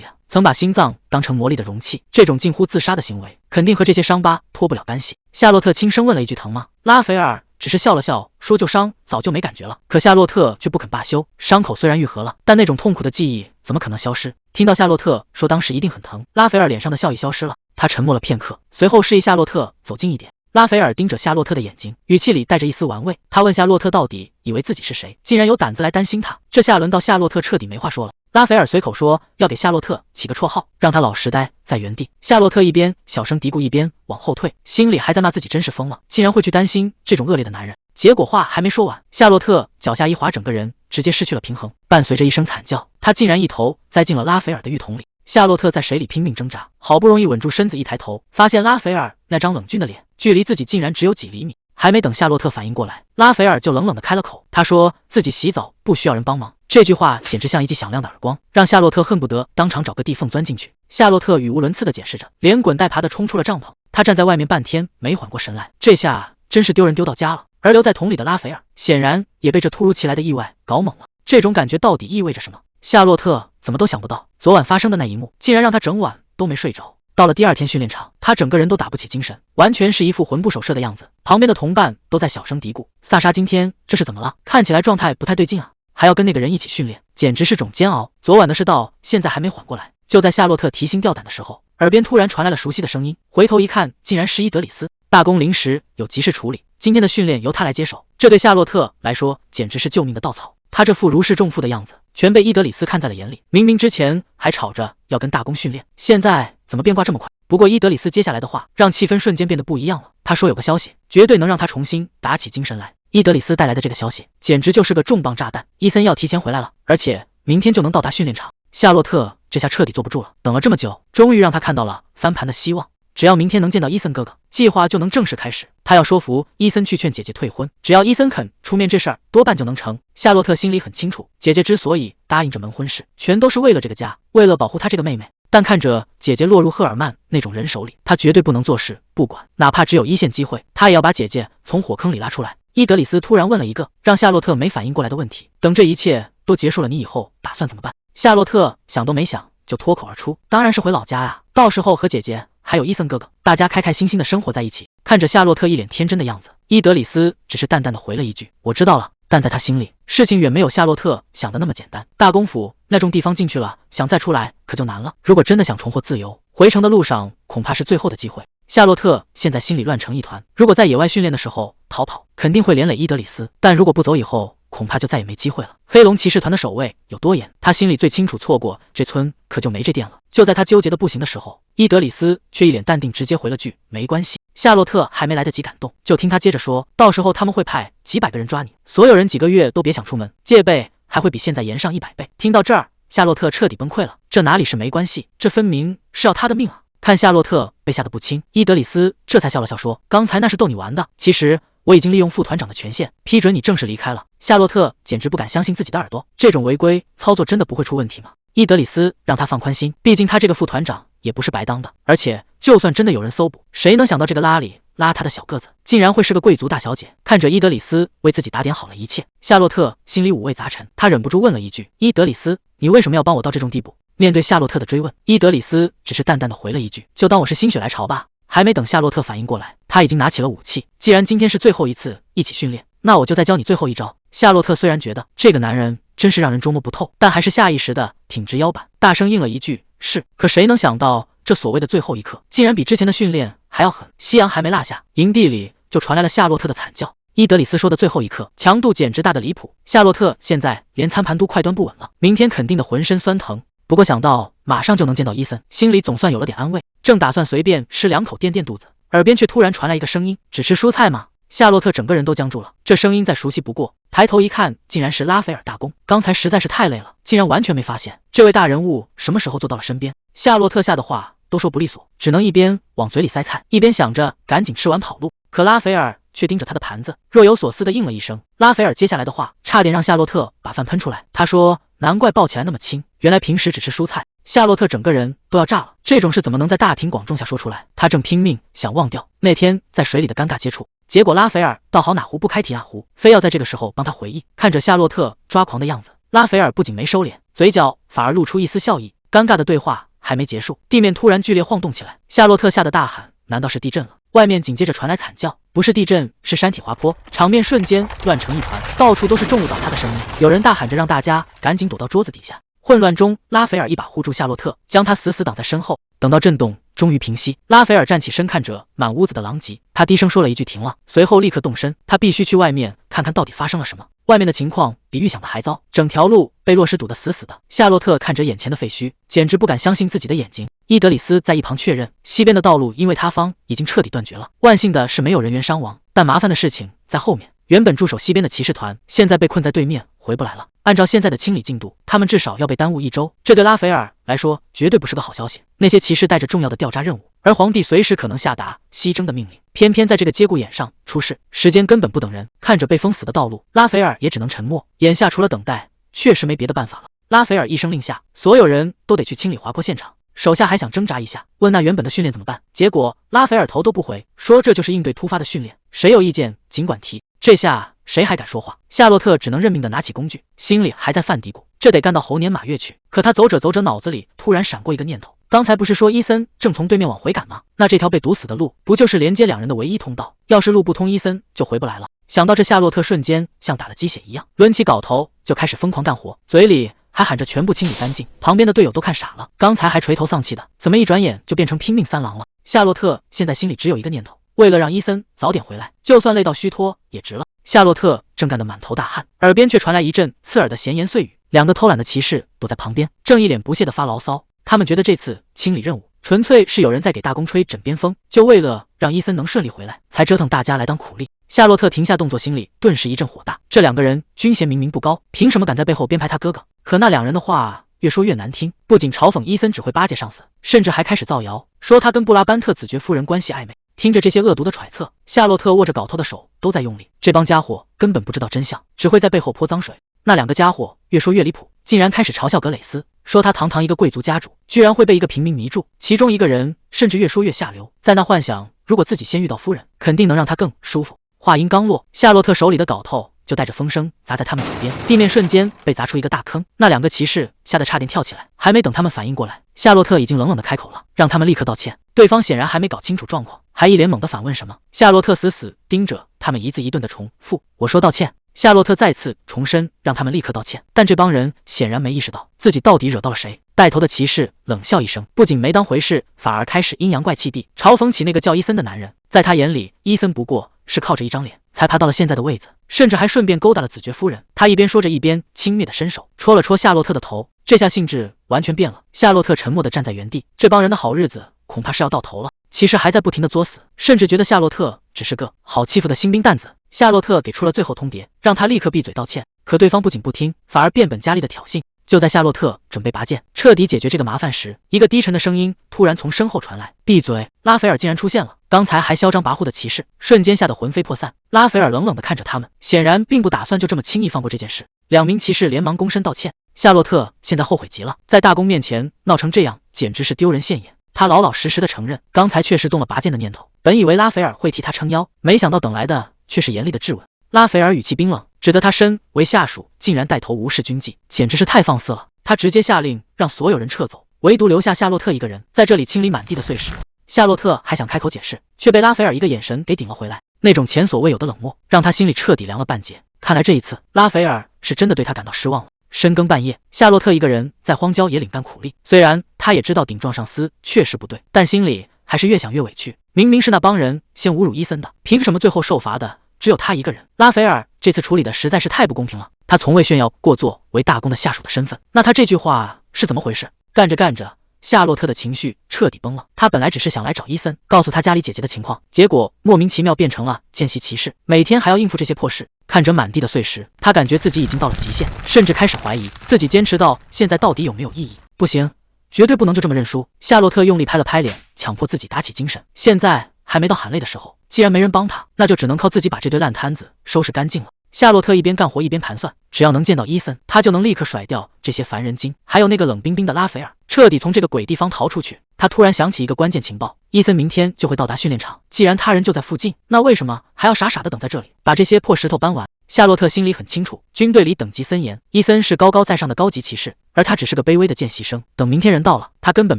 量，曾把心脏当成魔力的容器，这种近乎自杀的行为肯定和这些伤疤脱不了干系。夏洛特轻声问了一句：“疼吗？”拉斐尔只是笑了笑，说：“旧伤早就没感觉了。”可夏洛特却不肯罢休，伤口虽然愈合了，但那种痛苦的记忆怎么可能消失？听到夏洛特说当时一定很疼，拉斐尔脸上的笑意消失了。他沉默了片刻，随后示意夏洛特走近一点。拉斐尔盯着夏洛特的眼睛，语气里带着一丝玩味。他问夏洛特到底以为自己是谁，竟然有胆子来担心他。这下轮到夏洛特彻底没话说了。拉斐尔随口说要给夏洛特起个绰号，让他老实待在原地。夏洛特一边小声嘀咕，一边往后退，心里还在骂自己真是疯了，竟然会去担心这种恶劣的男人。结果话还没说完，夏洛特脚下一滑，整个人直接失去了平衡，伴随着一声惨叫，他竟然一头栽进了拉斐尔的浴桶里。夏洛特在水里拼命挣扎，好不容易稳住身子，一抬头发现拉斐尔那张冷峻的脸距离自己竟然只有几厘米。还没等夏洛特反应过来，拉斐尔就冷冷地开了口，他说自己洗澡不需要人帮忙。这句话简直像一记响亮的耳光，让夏洛特恨不得当场找个地缝钻进去。夏洛特语无伦次地解释着，连滚带爬地冲出了帐篷。他站在外面半天没缓过神来，这下真是丢人丢到家了。而留在桶里的拉斐尔显然也被这突如其来的意外搞懵了，这种感觉到底意味着什么？夏洛特怎么都想不到，昨晚发生的那一幕竟然让他整晚都没睡着。到了第二天训练场，他整个人都打不起精神，完全是一副魂不守舍的样子。旁边的同伴都在小声嘀咕：“萨莎今天这是怎么了？看起来状态不太对劲啊，还要跟那个人一起训练，简直是种煎熬。”昨晚的事到现在还没缓过来。就在夏洛特提心吊胆的时候，耳边突然传来了熟悉的声音，回头一看，竟然是伊德里斯。大公临时有急事处理，今天的训练由他来接手，这对夏洛特来说简直是救命的稻草。他这副如释重负的样子，全被伊德里斯看在了眼里。明明之前还吵着要跟大公训练，现在怎么变卦这么快？不过伊德里斯接下来的话让气氛瞬间变得不一样了。他说有个消息，绝对能让他重新打起精神来。伊德里斯带来的这个消息，简直就是个重磅炸弹。伊森要提前回来了，而且明天就能到达训练场。夏洛特这下彻底坐不住了，等了这么久，终于让他看到了翻盘的希望。只要明天能见到伊森哥哥，计划就能正式开始。他要说服伊森去劝姐姐退婚，只要伊森肯出面，这事儿多半就能成。夏洛特心里很清楚，姐姐之所以答应这门婚事，全都是为了这个家，为了保护她这个妹妹。但看着姐姐落入赫尔曼那种人手里，他绝对不能坐视不管，哪怕只有一线机会，他也要把姐姐从火坑里拉出来。伊德里斯突然问了一个让夏洛特没反应过来的问题：“等这一切都结束了，你以后打算怎么办？”夏洛特想都没想就脱口而出：“当然是回老家呀，到时候和姐姐还有伊森哥哥，大家开开心心的生活在一起。”看着夏洛特一脸天真的样子，伊德里斯只是淡淡的回了一句：“我知道了。”但在他心里，事情远没有夏洛特想的那么简单。大公府那种地方进去了，想再出来可就难了。如果真的想重获自由，回城的路上恐怕是最后的机会。夏洛特现在心里乱成一团，如果在野外训练的时候逃跑，肯定会连累伊德里斯；但如果不走以后，恐怕就再也没机会了。黑龙骑士团的守卫有多严，他心里最清楚，错过这村可就没这店了。就在他纠结的不行的时候，伊德里斯却一脸淡定，直接回了句：“没关系。”夏洛特还没来得及感动，就听他接着说：“到时候他们会派几百个人抓你，所有人几个月都别想出门，戒备还会比现在严上100倍。”听到这儿，夏洛特彻底崩溃了，这哪里是没关系，这分明是要他的命啊！看夏洛特被吓得不轻，伊德里斯这才笑了笑说：“刚才那是逗你玩的，其实我已经利用副团长的权限批准你正式离开了。”夏洛特简直不敢相信自己的耳朵，这种违规操作真的不会出问题吗？伊德里斯让他放宽心，毕竟他这个副团长也不是白当的。而且，就算真的有人搜捕，谁能想到这个邋里邋遢的小个子竟然会是个贵族大小姐？看着伊德里斯为自己打点好了一切，夏洛特心里五味杂陈。他忍不住问了一句：“伊德里斯，你为什么要帮我到这种地步？”面对夏洛特的追问，伊德里斯只是淡淡的回了一句：“就当我是心血来潮吧。”还没等夏洛特反应过来，他已经拿起了武器。既然今天是最后一次一起训练，那我就再教你最后一招。夏洛特虽然觉得这个男人真是让人捉摸不透，但还是下意识的挺直腰板，大声应了一句：“是。”可谁能想到，这所谓的最后一刻，竟然比之前的训练还要狠。夕阳还没落下，营地里就传来了夏洛特的惨叫。伊德里斯说的最后一刻，强度简直大的离谱。夏洛特现在连餐盘都快端不稳了，明天肯定的浑身酸疼。不过想到马上就能见到伊森，心里总算有了点安慰。正打算随便吃2口垫垫肚子，耳边却突然传来一个声音：“只吃蔬菜吗？”夏洛特整个人都僵住了，这声音再熟悉不过，抬头一看，竟然是拉斐尔大公。刚才实在是太累了，竟然完全没发现这位大人物什么时候坐到了身边。夏洛特吓得话都说不利索，只能一边往嘴里塞菜，一边想着赶紧吃完跑路。可拉斐尔却盯着他的盘子，若有所思地应了一声。拉斐尔接下来的话差点让夏洛特把饭喷出来。他说：“难怪抱起来那么轻，原来平时只吃蔬菜。”夏洛特整个人都要炸了，这种事怎么能在大庭广众下说出来？他正拼命想忘掉那天在水里的尴尬接触，结果拉斐尔倒好哪壶不开提哪壶，非要在这个时候帮他回忆。看着夏洛特抓狂的样子，拉斐尔不仅没收敛，嘴角反而露出一丝笑意。尴尬的对话还没结束，地面突然剧烈晃动起来，夏洛特吓得大喊：“难道是地震了？”外面紧接着传来惨叫，不是地震，是山体滑坡，场面瞬间乱成一团，到处都是重物倒塌的声音，有人大喊着让大家赶紧躲到桌子底下。混乱中，拉斐尔一把护住夏洛特，将他死死挡在身后。等到震动终于平息，拉斐尔站起身，看着满屋子的狼藉，他低声说了一句停了，随后立刻动身，他必须去外面看看到底发生了什么。外面的情况比预想的还糟，整条路被落石堵得死死的。夏洛特看着眼前的废墟，简直不敢相信自己的眼睛。伊德里斯在一旁确认，西边的道路因为塌方已经彻底断绝了，万幸的是没有人员伤亡，但麻烦的事情在后面。原本驻守西边的骑士团现在被困在对面，回不来了。按照现在的清理进度，他们至少要被耽误1周，这对拉斐尔来说绝对不是个好消息。那些骑士带着重要的调查任务，而皇帝随时可能下达西征的命令，偏偏在这个节骨眼上出事，时间根本不等人。看着被封死的道路，拉斐尔也只能沉默，眼下除了等待，确实没别的办法了。拉斐尔一声令下，所有人都得去清理滑坡现场。手下还想挣扎一下，问那原本的训练怎么办，结果拉斐尔头都不回，说这就是应对突发的训练，谁有意见尽管提。这下谁还敢说话？夏洛特只能认命的拿起工具，心里还在犯嘀咕，这得干到猴年马月去。可他走着走着，脑子里突然闪过一个念头，刚才不是说伊森正从对面往回赶吗？那这条被堵死的路不就是连接2人的唯一通道？要是路不通，伊森就回不来了。想到这，夏洛特瞬间像打了鸡血一样，抡起镐头就开始疯狂干活，嘴里还喊着全部清理干净。旁边的队友都看傻了，刚才还垂头丧气的，怎么一转眼就变成拼命三郎了？夏洛特现在心里只有一个念头，为了让伊森早点回来，就算累到虚脱也值了。夏洛特正干得满头大汗，耳边却传来一阵刺耳的闲言碎语。2个偷懒的骑士躲在旁边，正一脸不屑地发牢骚。他们觉得这次清理任务纯粹是有人在给大公吹枕边风，就为了让伊森能顺利回来，才折腾大家来当苦力。夏洛特停下动作，心里顿时一阵火大。这2个人军衔明明不高，凭什么敢在背后编排他哥哥？可那2人的话越说越难听，不仅嘲讽伊森只会巴结上司，甚至还开始造谣，说他跟布拉班特子爵夫人关系暧昧。听着这些恶毒的揣测，夏洛特握着镐头的手都在用力。这帮家伙根本不知道真相，只会在背后泼脏水。那2个家伙越说越离谱，竟然开始嘲笑格蕾斯，说他堂堂一个贵族家主，居然会被一个平民迷住。其中一个人甚至越说越下流，在那幻想如果自己先遇到夫人，肯定能让他更舒服。话音刚落，夏洛特手里的镐头就带着风声砸在他们脚边，地面瞬间被砸出一个大坑。那2个骑士吓得差点跳起来，还没等他们反应过来，夏洛特已经冷冷地开口了，让他们立刻道歉。对方显然还没搞清楚状况，还一脸懵地反问什么。夏洛特死死盯着他们，一字一顿地重复：“我说道歉。”夏洛特再次重申让他们立刻道歉，但这帮人显然没意识到自己到底惹到了谁。带头的骑士冷笑一声，不仅没当回事，反而开始阴阳怪气地嘲讽起那个叫伊森的男人。在他眼里，伊森不过是靠着一张脸才爬到了现在的位子，甚至还顺便勾搭了子爵夫人。他一边说着，一边轻蔑地伸手戳了戳夏洛特的头，这下兴致完全变了。夏洛特沉默地站在原地，这帮人的好日子恐怕是要到头了。骑士还在不停地作死，甚至觉得夏洛特只是个好欺负的新兵蛋子。夏洛特给出了最后通牒，让他立刻闭嘴道歉。可对方不仅不听，反而变本加厉的挑衅。就在夏洛特准备拔剑，彻底解决这个麻烦时，一个低沉的声音突然从身后传来：“闭嘴！”拉斐尔竟然出现了。刚才还嚣张跋扈的骑士瞬间吓得魂飞魄散。拉斐尔冷冷地看着他们，显然并不打算就这么轻易放过这件事。2名骑士连忙躬身道歉，夏洛特现在后悔极了，在大公面前闹成这样，简直是丢人现眼。他老老实实的承认，刚才确实动了拔剑的念头。本以为拉斐尔会替他撑腰，没想到等来的却是严厉的质问。拉斐尔语气冰冷，指责他身为下属，竟然带头无视军纪，简直是太放肆了。他直接下令让所有人撤走，唯独留下夏洛特一个人在这里清理满地的碎石。夏洛特还想开口解释，却被拉斐尔一个眼神给顶了回来。那种前所未有的冷漠，让他心里彻底凉了半截。看来这一次，拉斐尔是真的对他感到失望了。深更半夜，夏洛特一个人在荒郊野岭干苦力。虽然他也知道顶撞上司确实不对，但心里还是越想越委屈。明明是那帮人先侮辱伊森的，凭什么最后受罚的只有他一个人？拉斐尔这次处理的实在是太不公平了。他从未炫耀过作为大公的下属的身份，那他这句话是怎么回事？干着干着，夏洛特的情绪彻底崩了。他本来只是想来找伊森，告诉他家里姐姐的情况，结果莫名其妙变成了见习骑士，每天还要应付这些破事。看着满地的碎石，他感觉自己已经到了极限，甚至开始怀疑自己坚持到现在到底有没有意义。不行，绝对不能就这么认输。夏洛特用力拍了拍脸，强迫自己打起精神。现在还没到喊累的时候，既然没人帮他，那就只能靠自己把这堆烂摊子收拾干净了。夏洛特一边干活一边盘算，只要能见到伊森，他就能立刻甩掉这些烦人精，还有那个冷冰冰的拉斐尔，彻底从这个鬼地方逃出去。他突然想起一个关键情报，伊森明天就会到达训练场，既然他人就在附近，那为什么还要傻傻的等在这里，把这些破石头搬完？夏洛特心里很清楚，军队里等级森严，伊森是高高在上的高级骑士，而他只是个卑微的见习生。等明天人到了，他根本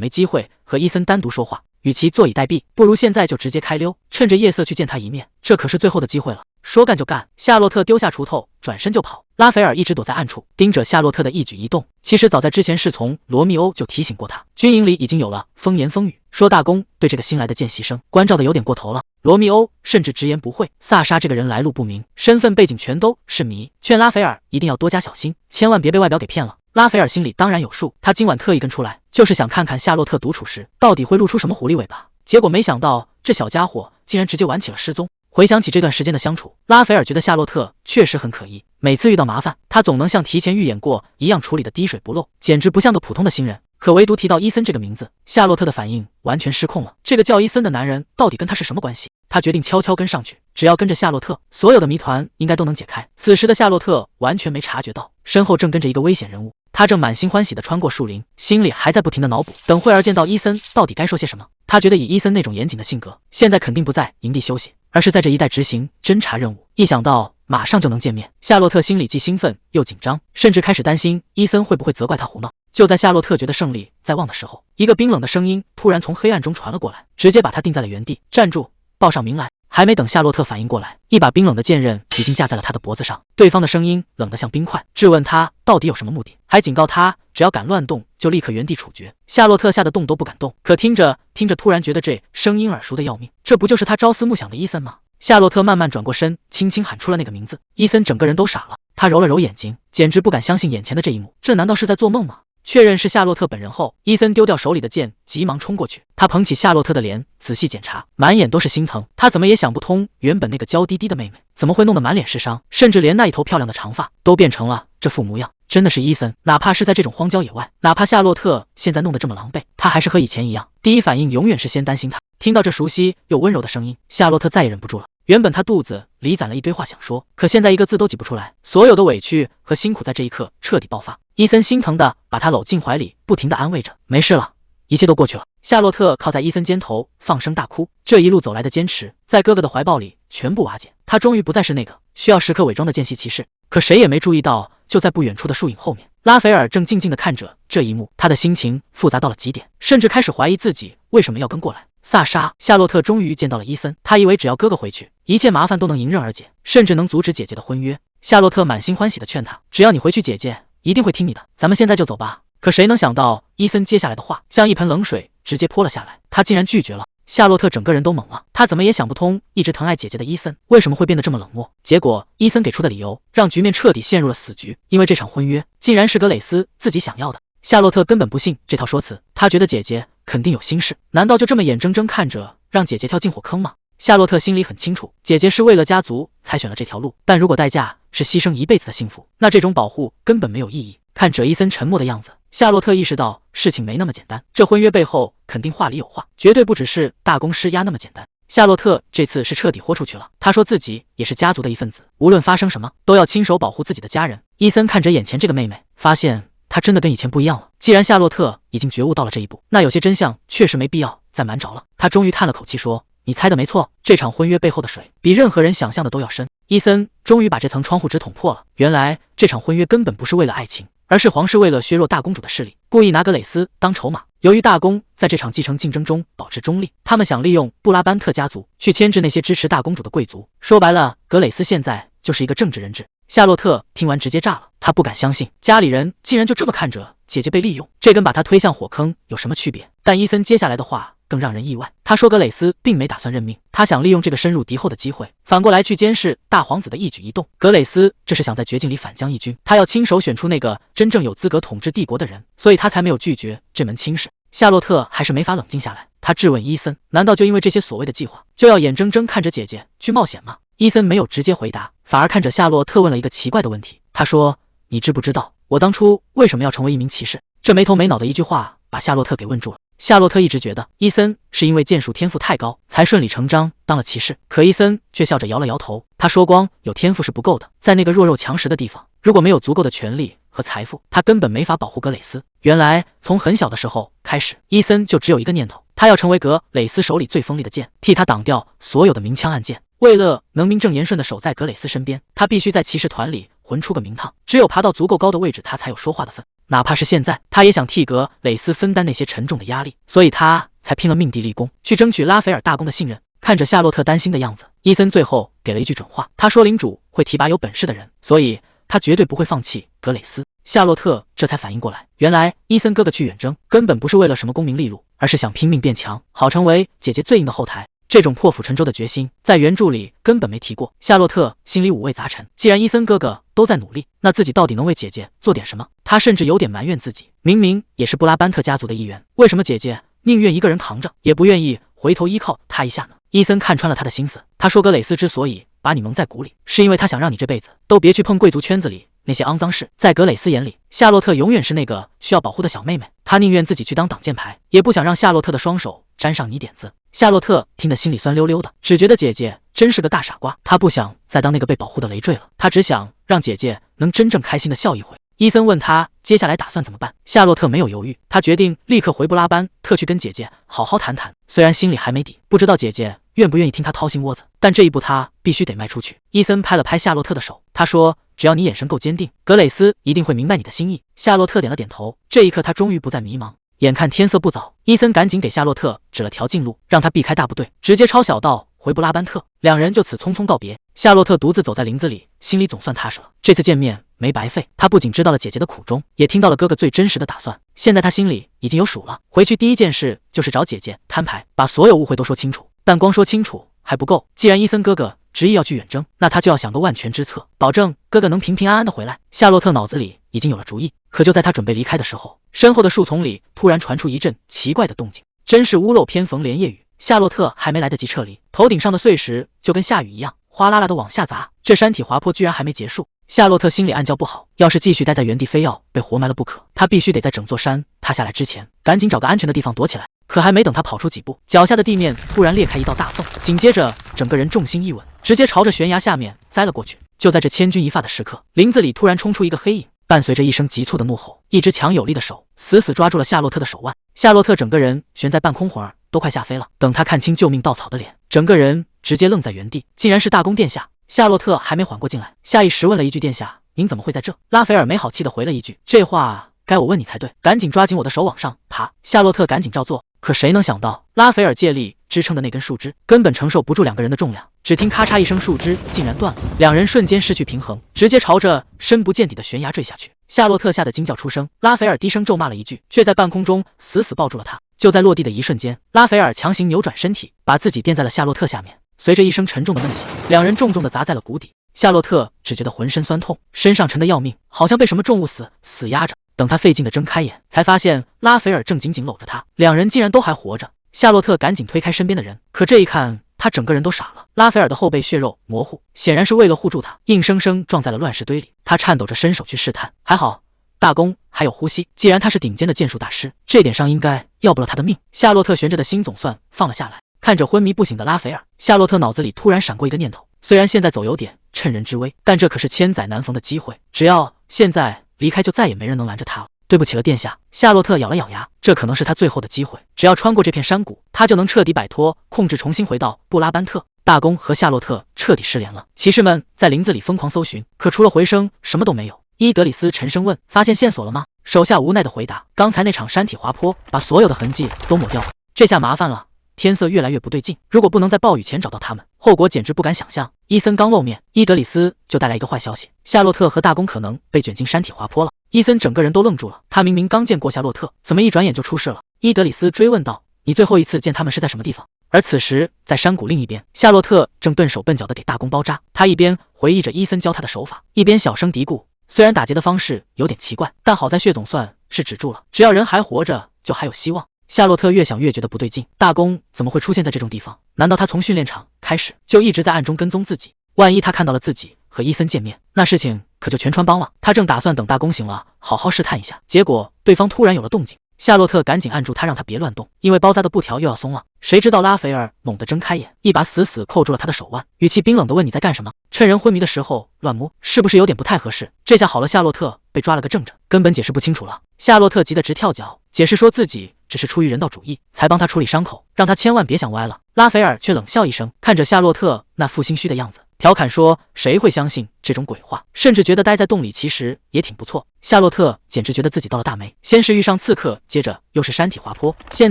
没机会和伊森单独说话。与其坐以待毙，不如现在就直接开溜，趁着夜色去见他一面，这可是最后的机会了。说干就干，夏洛特丢下锄头，转身就跑。拉斐尔一直躲在暗处，盯着夏洛特的一举一动。其实早在之前侍从罗密欧就提醒过他，军营里已经有了风言风语，说大公对这个新来的见习生关照的有点过头了。罗密欧甚至直言不讳，萨莎这个人来路不明，身份背景全都是谜，劝拉斐尔一定要多加小心，千万别被外表给骗了。拉斐尔心里当然有数，他今晚特意跟出来，就是想看看夏洛特独处时到底会露出什么狐狸尾巴。结果没想到这小家伙竟然直接玩起了失踪。回想起这段时间的相处，拉斐尔觉得夏洛特确实很可疑。每次遇到麻烦，他总能像提前预演过一样处理的滴水不漏，简直不像个普通的新人。可唯独提到伊森这个名字，夏洛特的反应完全失控了。这个叫伊森的男人到底跟他是什么关系？他决定悄悄跟上去，只要跟着夏洛特，所有的谜团应该都能解开。此时的夏洛特完全没察觉到，身后正跟着一个危险人物。他正满心欢喜地穿过树林，心里还在不停地脑补，等会儿见到伊森到底该说些什么。他觉得以伊森那种严谨的性格，现在肯定不在营地休息，而是在这一带执行侦察任务。一想到马上就能见面，夏洛特心里既兴奋又紧张，甚至开始担心伊森会不会责怪他胡闹。就在夏洛特觉得胜利在望的时候，一个冰冷的声音突然从黑暗中传了过来，直接把他定在了原地。站住，报上名来。还没等夏洛特反应过来，一把冰冷的剑刃已经架在了他的脖子上。对方的声音冷得像冰块，质问他到底有什么目的，还警告他只要敢乱动就立刻原地处决。夏洛特吓得动都不敢动，可听着听着，突然觉得这声音耳熟的要命，这不就是他朝思暮想的伊森吗？夏洛特慢慢转过身，轻轻喊出了那个名字。伊森整个人都傻了，他揉了揉眼睛，简直不敢相信眼前的这一幕，这难道是在做梦吗？确认是夏洛特本人后，伊森丢掉手里的剑，急忙冲过去。他捧起夏洛特的脸，仔细检查，满眼都是心疼。他怎么也想不通，原本那个娇滴滴的妹妹，怎么会弄得满脸是伤，甚至连那一头漂亮的长发都变成了这副模样。真的是伊森，哪怕是在这种荒郊野外，哪怕夏洛特现在弄得这么狼狈，他还是和以前一样，第一反应永远是先担心他。听到这熟悉又温柔的声音，夏洛特再也忍不住了。原本他肚子里攒了一堆话想说，可现在一个字都挤不出来，所有的委屈和辛苦在这一刻彻底爆发。伊森心疼的把他搂进怀里，不停的安慰着，没事了，一切都过去了。夏洛特靠在伊森肩头放声大哭，这一路走来的坚持在哥哥的怀抱里全部瓦解，他终于不再是那个需要时刻伪装的见习骑士。可谁也没注意到，就在不远处的树影后面，拉斐尔正静静地看着这一幕，他的心情复杂到了极点，甚至开始怀疑自己为什么要跟过来。萨莎，夏洛特终于见到了伊森，他以为只要哥哥回去，一切麻烦都能迎刃而解，甚至能阻止姐姐的婚约。夏洛特满心欢喜地劝他，只要你回去，姐姐一定会听你的，咱们现在就走吧。可谁能想到，伊森接下来的话像一盆冷水直接泼了下来，他竟然拒绝了。夏洛特整个人都懵了，他怎么也想不通，一直疼爱姐姐的伊森为什么会变得这么冷漠。结果伊森给出的理由让局面彻底陷入了死局，因为这场婚约竟然是格蕾丝自己想要的。夏洛特根本不信这套说辞，他觉得姐姐肯定有心事，难道就这么眼睁睁看着让姐姐跳进火坑吗？夏洛特心里很清楚，姐姐是为了家族才选了这条路，但如果代价是牺牲一辈子的幸福，那这种保护根本没有意义。看着伊森沉默的样子，夏洛特意识到事情没那么简单，这婚约背后肯定话里有话，绝对不只是大公施压那么简单。夏洛特这次是彻底豁出去了，他说自己也是家族的一份子，无论发生什么都要亲手保护自己的家人。伊森看着眼前这个妹妹，发现他真的跟以前不一样了。既然夏洛特已经觉悟到了这一步，那有些真相确实没必要再瞒着了。他终于叹了口气说：“你猜的没错，这场婚约背后的水比任何人想象的都要深。”伊森终于把这层窗户纸捅破了。原来这场婚约根本不是为了爱情，而是皇室为了削弱大公主的势力，故意拿格蕾丝当筹码。由于大公在这场继承竞争中保持中立，他们想利用布拉班特家族去牵制那些支持大公主的贵族。说白了，格蕾丝现在就是一个政治人质。夏洛特听完直接炸了，他不敢相信家里人竟然就这么看着姐姐被利用，这跟把她推向火坑有什么区别？但伊森接下来的话更让人意外，他说格蕾丝并没打算认命，他想利用这个深入敌后的机会，反过来去监视大皇子的一举一动。格蕾丝这是想在绝境里反将一军，他要亲手选出那个真正有资格统治帝国的人，所以他才没有拒绝这门亲事。夏洛特还是没法冷静下来，他质问伊森：“难道就因为这些所谓的计划，就要眼睁睁看着姐姐去冒险吗？”伊森没有直接回答，反而看着夏洛特问了一个奇怪的问题。他说：“你知不知道我当初为什么要成为一名骑士？”这没头没脑的一句话把夏洛特给问住了。夏洛特一直觉得伊森是因为剑术天赋太高，才顺理成章当了骑士，可伊森却笑着摇了摇头。他说光有天赋是不够的，在那个弱肉强食的地方，如果没有足够的权力和财富，他根本没法保护格蕾丝。原来从很小的时候开始，伊森就只有一个念头，他要成为格蕾丝手里最锋利的剑，替他挡掉所有的明枪暗箭。为了能名正言顺地守在格蕾丝身边，他必须在骑士团里混出个名堂，只有爬到足够高的位置，他才有说话的份。哪怕是现在，他也想替格蕾丝分担那些沉重的压力，所以他才拼了命地立功，去争取拉斐尔大公的信任。看着夏洛特担心的样子，伊森最后给了一句准话，他说领主会提拔有本事的人，所以他绝对不会放弃格蕾丝。夏洛特这才反应过来，原来伊森哥哥去远征根本不是为了什么功名利禄，而是想拼命变强，好成为姐姐最硬的后台。这种破釜沉舟的决心在原著里根本没提过。夏洛特心里五味杂陈，既然伊森哥哥都在努力，那自己到底能为姐姐做点什么？他甚至有点埋怨自己，明明也是布拉班特家族的一员，为什么姐姐宁愿一个人扛着，也不愿意回头依靠他一下呢？伊森看穿了他的心思，他说格蕾丝之所以把你蒙在鼓里，是因为他想让你这辈子都别去碰贵族圈子里那些肮脏事。在格蕾丝眼里，夏洛特永远是那个需要保护的小妹妹，她宁愿自己去当挡箭牌，也不想让夏洛特的双手沾上泥点子。夏洛特听得心里酸溜溜的，只觉得姐姐真是个大傻瓜。他不想再当那个被保护的累赘了，他只想让姐姐能真正开心的笑一回。伊森问他接下来打算怎么办，夏洛特没有犹豫，他决定立刻回布拉班特去跟姐姐好好谈谈。虽然心里还没底，不知道姐姐愿不愿意听他掏心窝子，但这一步他必须得迈出去。伊森拍了拍夏洛特的手，他说：“只要你眼神够坚定，格蕾丝一定会明白你的心意。”夏洛特点了点头，这一刻他终于不再迷茫。眼看天色不早，伊森赶紧给夏洛特指了条近路，让他避开大部队，直接抄小道回布拉班特。两人就此匆匆告别。夏洛特独自走在林子里，心里总算踏实了。这次见面没白费，他不仅知道了姐姐的苦衷，也听到了哥哥最真实的打算。现在他心里已经有数了，回去第一件事就是找姐姐摊牌，把所有误会都说清楚。但光说清楚还不够，既然伊森哥哥执意要去远征，那他就要想个万全之策，保证哥哥能平平安安的回来。夏洛特脑子里已经有了主意，可就在他准备离开的时候，身后的树丛里突然传出一阵奇怪的动静，真是屋漏偏逢连夜雨。夏洛特还没来得及撤离，头顶上的碎石就跟下雨一样哗啦啦的往下砸，这山体滑坡居然还没结束。夏洛特心里暗叫不好，要是继续待在原地，非要被活埋了不可。他必须得在整座山塌下来之前，赶紧找个安全的地方躲起来。可还没等他跑出几步，脚下的地面突然裂开一道大缝，紧接着整个人重心一稳，直接朝着悬崖下面栽了过去。就在这千钧一发的时刻，林子里突然冲出一个黑影，伴随着一声急促的怒吼，一只强有力的手死死抓住了夏洛特的手腕。夏洛特整个人悬在半空，魂儿都快吓飞了。等他看清救命稻草的脸，整个人直接愣在原地，竟然是大公殿下。夏洛特还没缓过劲来，下意识问了一句：“殿下，您怎么会在这？”拉斐尔没好气地回了一句：“这话该我问你才对，赶紧抓紧我的手往上爬。”夏洛特赶紧照做，可谁能想到，拉斐尔借力支撑的那根树枝根本承受不住两个人的重量，只听咔嚓一声，树枝竟然断了，两人瞬间失去平衡，直接朝着深不见底的悬崖坠下去。夏洛特吓得惊叫出声，拉斐尔低声咒骂了一句，却在半空中死死抱住了他。就在落地的一瞬间，拉斐尔强行扭转身体，把自己垫在了夏洛特下面。随着一声沉重的闷响，两人重重地砸在了谷底。夏洛特只觉得浑身酸痛，身上沉得要命，好像被什么重物死压着。等他费劲地睁开眼，才发现拉斐尔正紧紧搂着他，两人竟然都还活着。夏洛特赶紧推开身边的人，可这一看，他整个人都傻了。拉斐尔的后背血肉模糊，显然是为了护住他，硬生生撞在了乱石堆里。他颤抖着伸手去试探，还好大公还有呼吸，既然他是顶尖的剑术大师，这点伤应该要不了他的命。夏洛特悬着的心总算放了下来，看着昏迷不醒的拉斐尔，夏洛特脑子里突然闪过一个念头，虽然现在走有点趁人之危，但这可是千载难逢的机会，只要现在离开，就再也没人能拦着他了。对不起了，殿下。夏洛特咬了咬牙，这可能是他最后的机会，只要穿过这片山谷，他就能彻底摆脱控制，重新回到布拉班特。大公和夏洛特彻底失联了，骑士们在林子里疯狂搜寻，可除了回声，什么都没有。伊德里斯沉声问：“发现线索了吗？”手下无奈的回答：“刚才那场山体滑坡把所有的痕迹都抹掉了，这下麻烦了。天色越来越不对劲，如果不能在暴雨前找到他们，后果简直不敢想象。”伊森刚露面，伊德里斯就带来一个坏消息：夏洛特和大公可能被卷进山体滑坡了。伊森整个人都愣住了，他明明刚见过夏洛特，怎么一转眼就出事了？伊德里斯追问道：“你最后一次见他们是在什么地方？”而此时，在山谷另一边，夏洛特正笨手笨脚地给大公包扎。他一边回忆着伊森教他的手法，一边小声嘀咕：“虽然打劫的方式有点奇怪，但好在血总算是止住了，只要人还活着，就还有希望。”夏洛特越想越觉得不对劲，大公怎么会出现在这种地方？难道他从训练场开始就一直在暗中跟踪自己？万一他看到了自己和伊森见面，那事情可就全穿帮了。他正打算等大公醒了，好好试探一下，结果对方突然有了动静。夏洛特赶紧按住他，让他别乱动，因为包扎的布条又要松了。谁知道拉斐尔猛地睁开眼，一把死死扣住了他的手腕，语气冰冷地问：“你在干什么？趁人昏迷的时候乱摸，是不是有点不太合适？”这下好了，夏洛特被抓了个正着，根本解释不清楚了。夏洛特急得直跳脚，解释说自己只是出于人道主义，才帮他处理伤口，让他千万别想歪了。拉斐尔却冷笑一声，看着夏洛特那副心虚的样子，调侃说：“谁会相信这种鬼话？甚至觉得待在洞里其实也挺不错。”夏洛特简直觉得自己到了大霉，先是遇上刺客，接着又是山体滑坡，现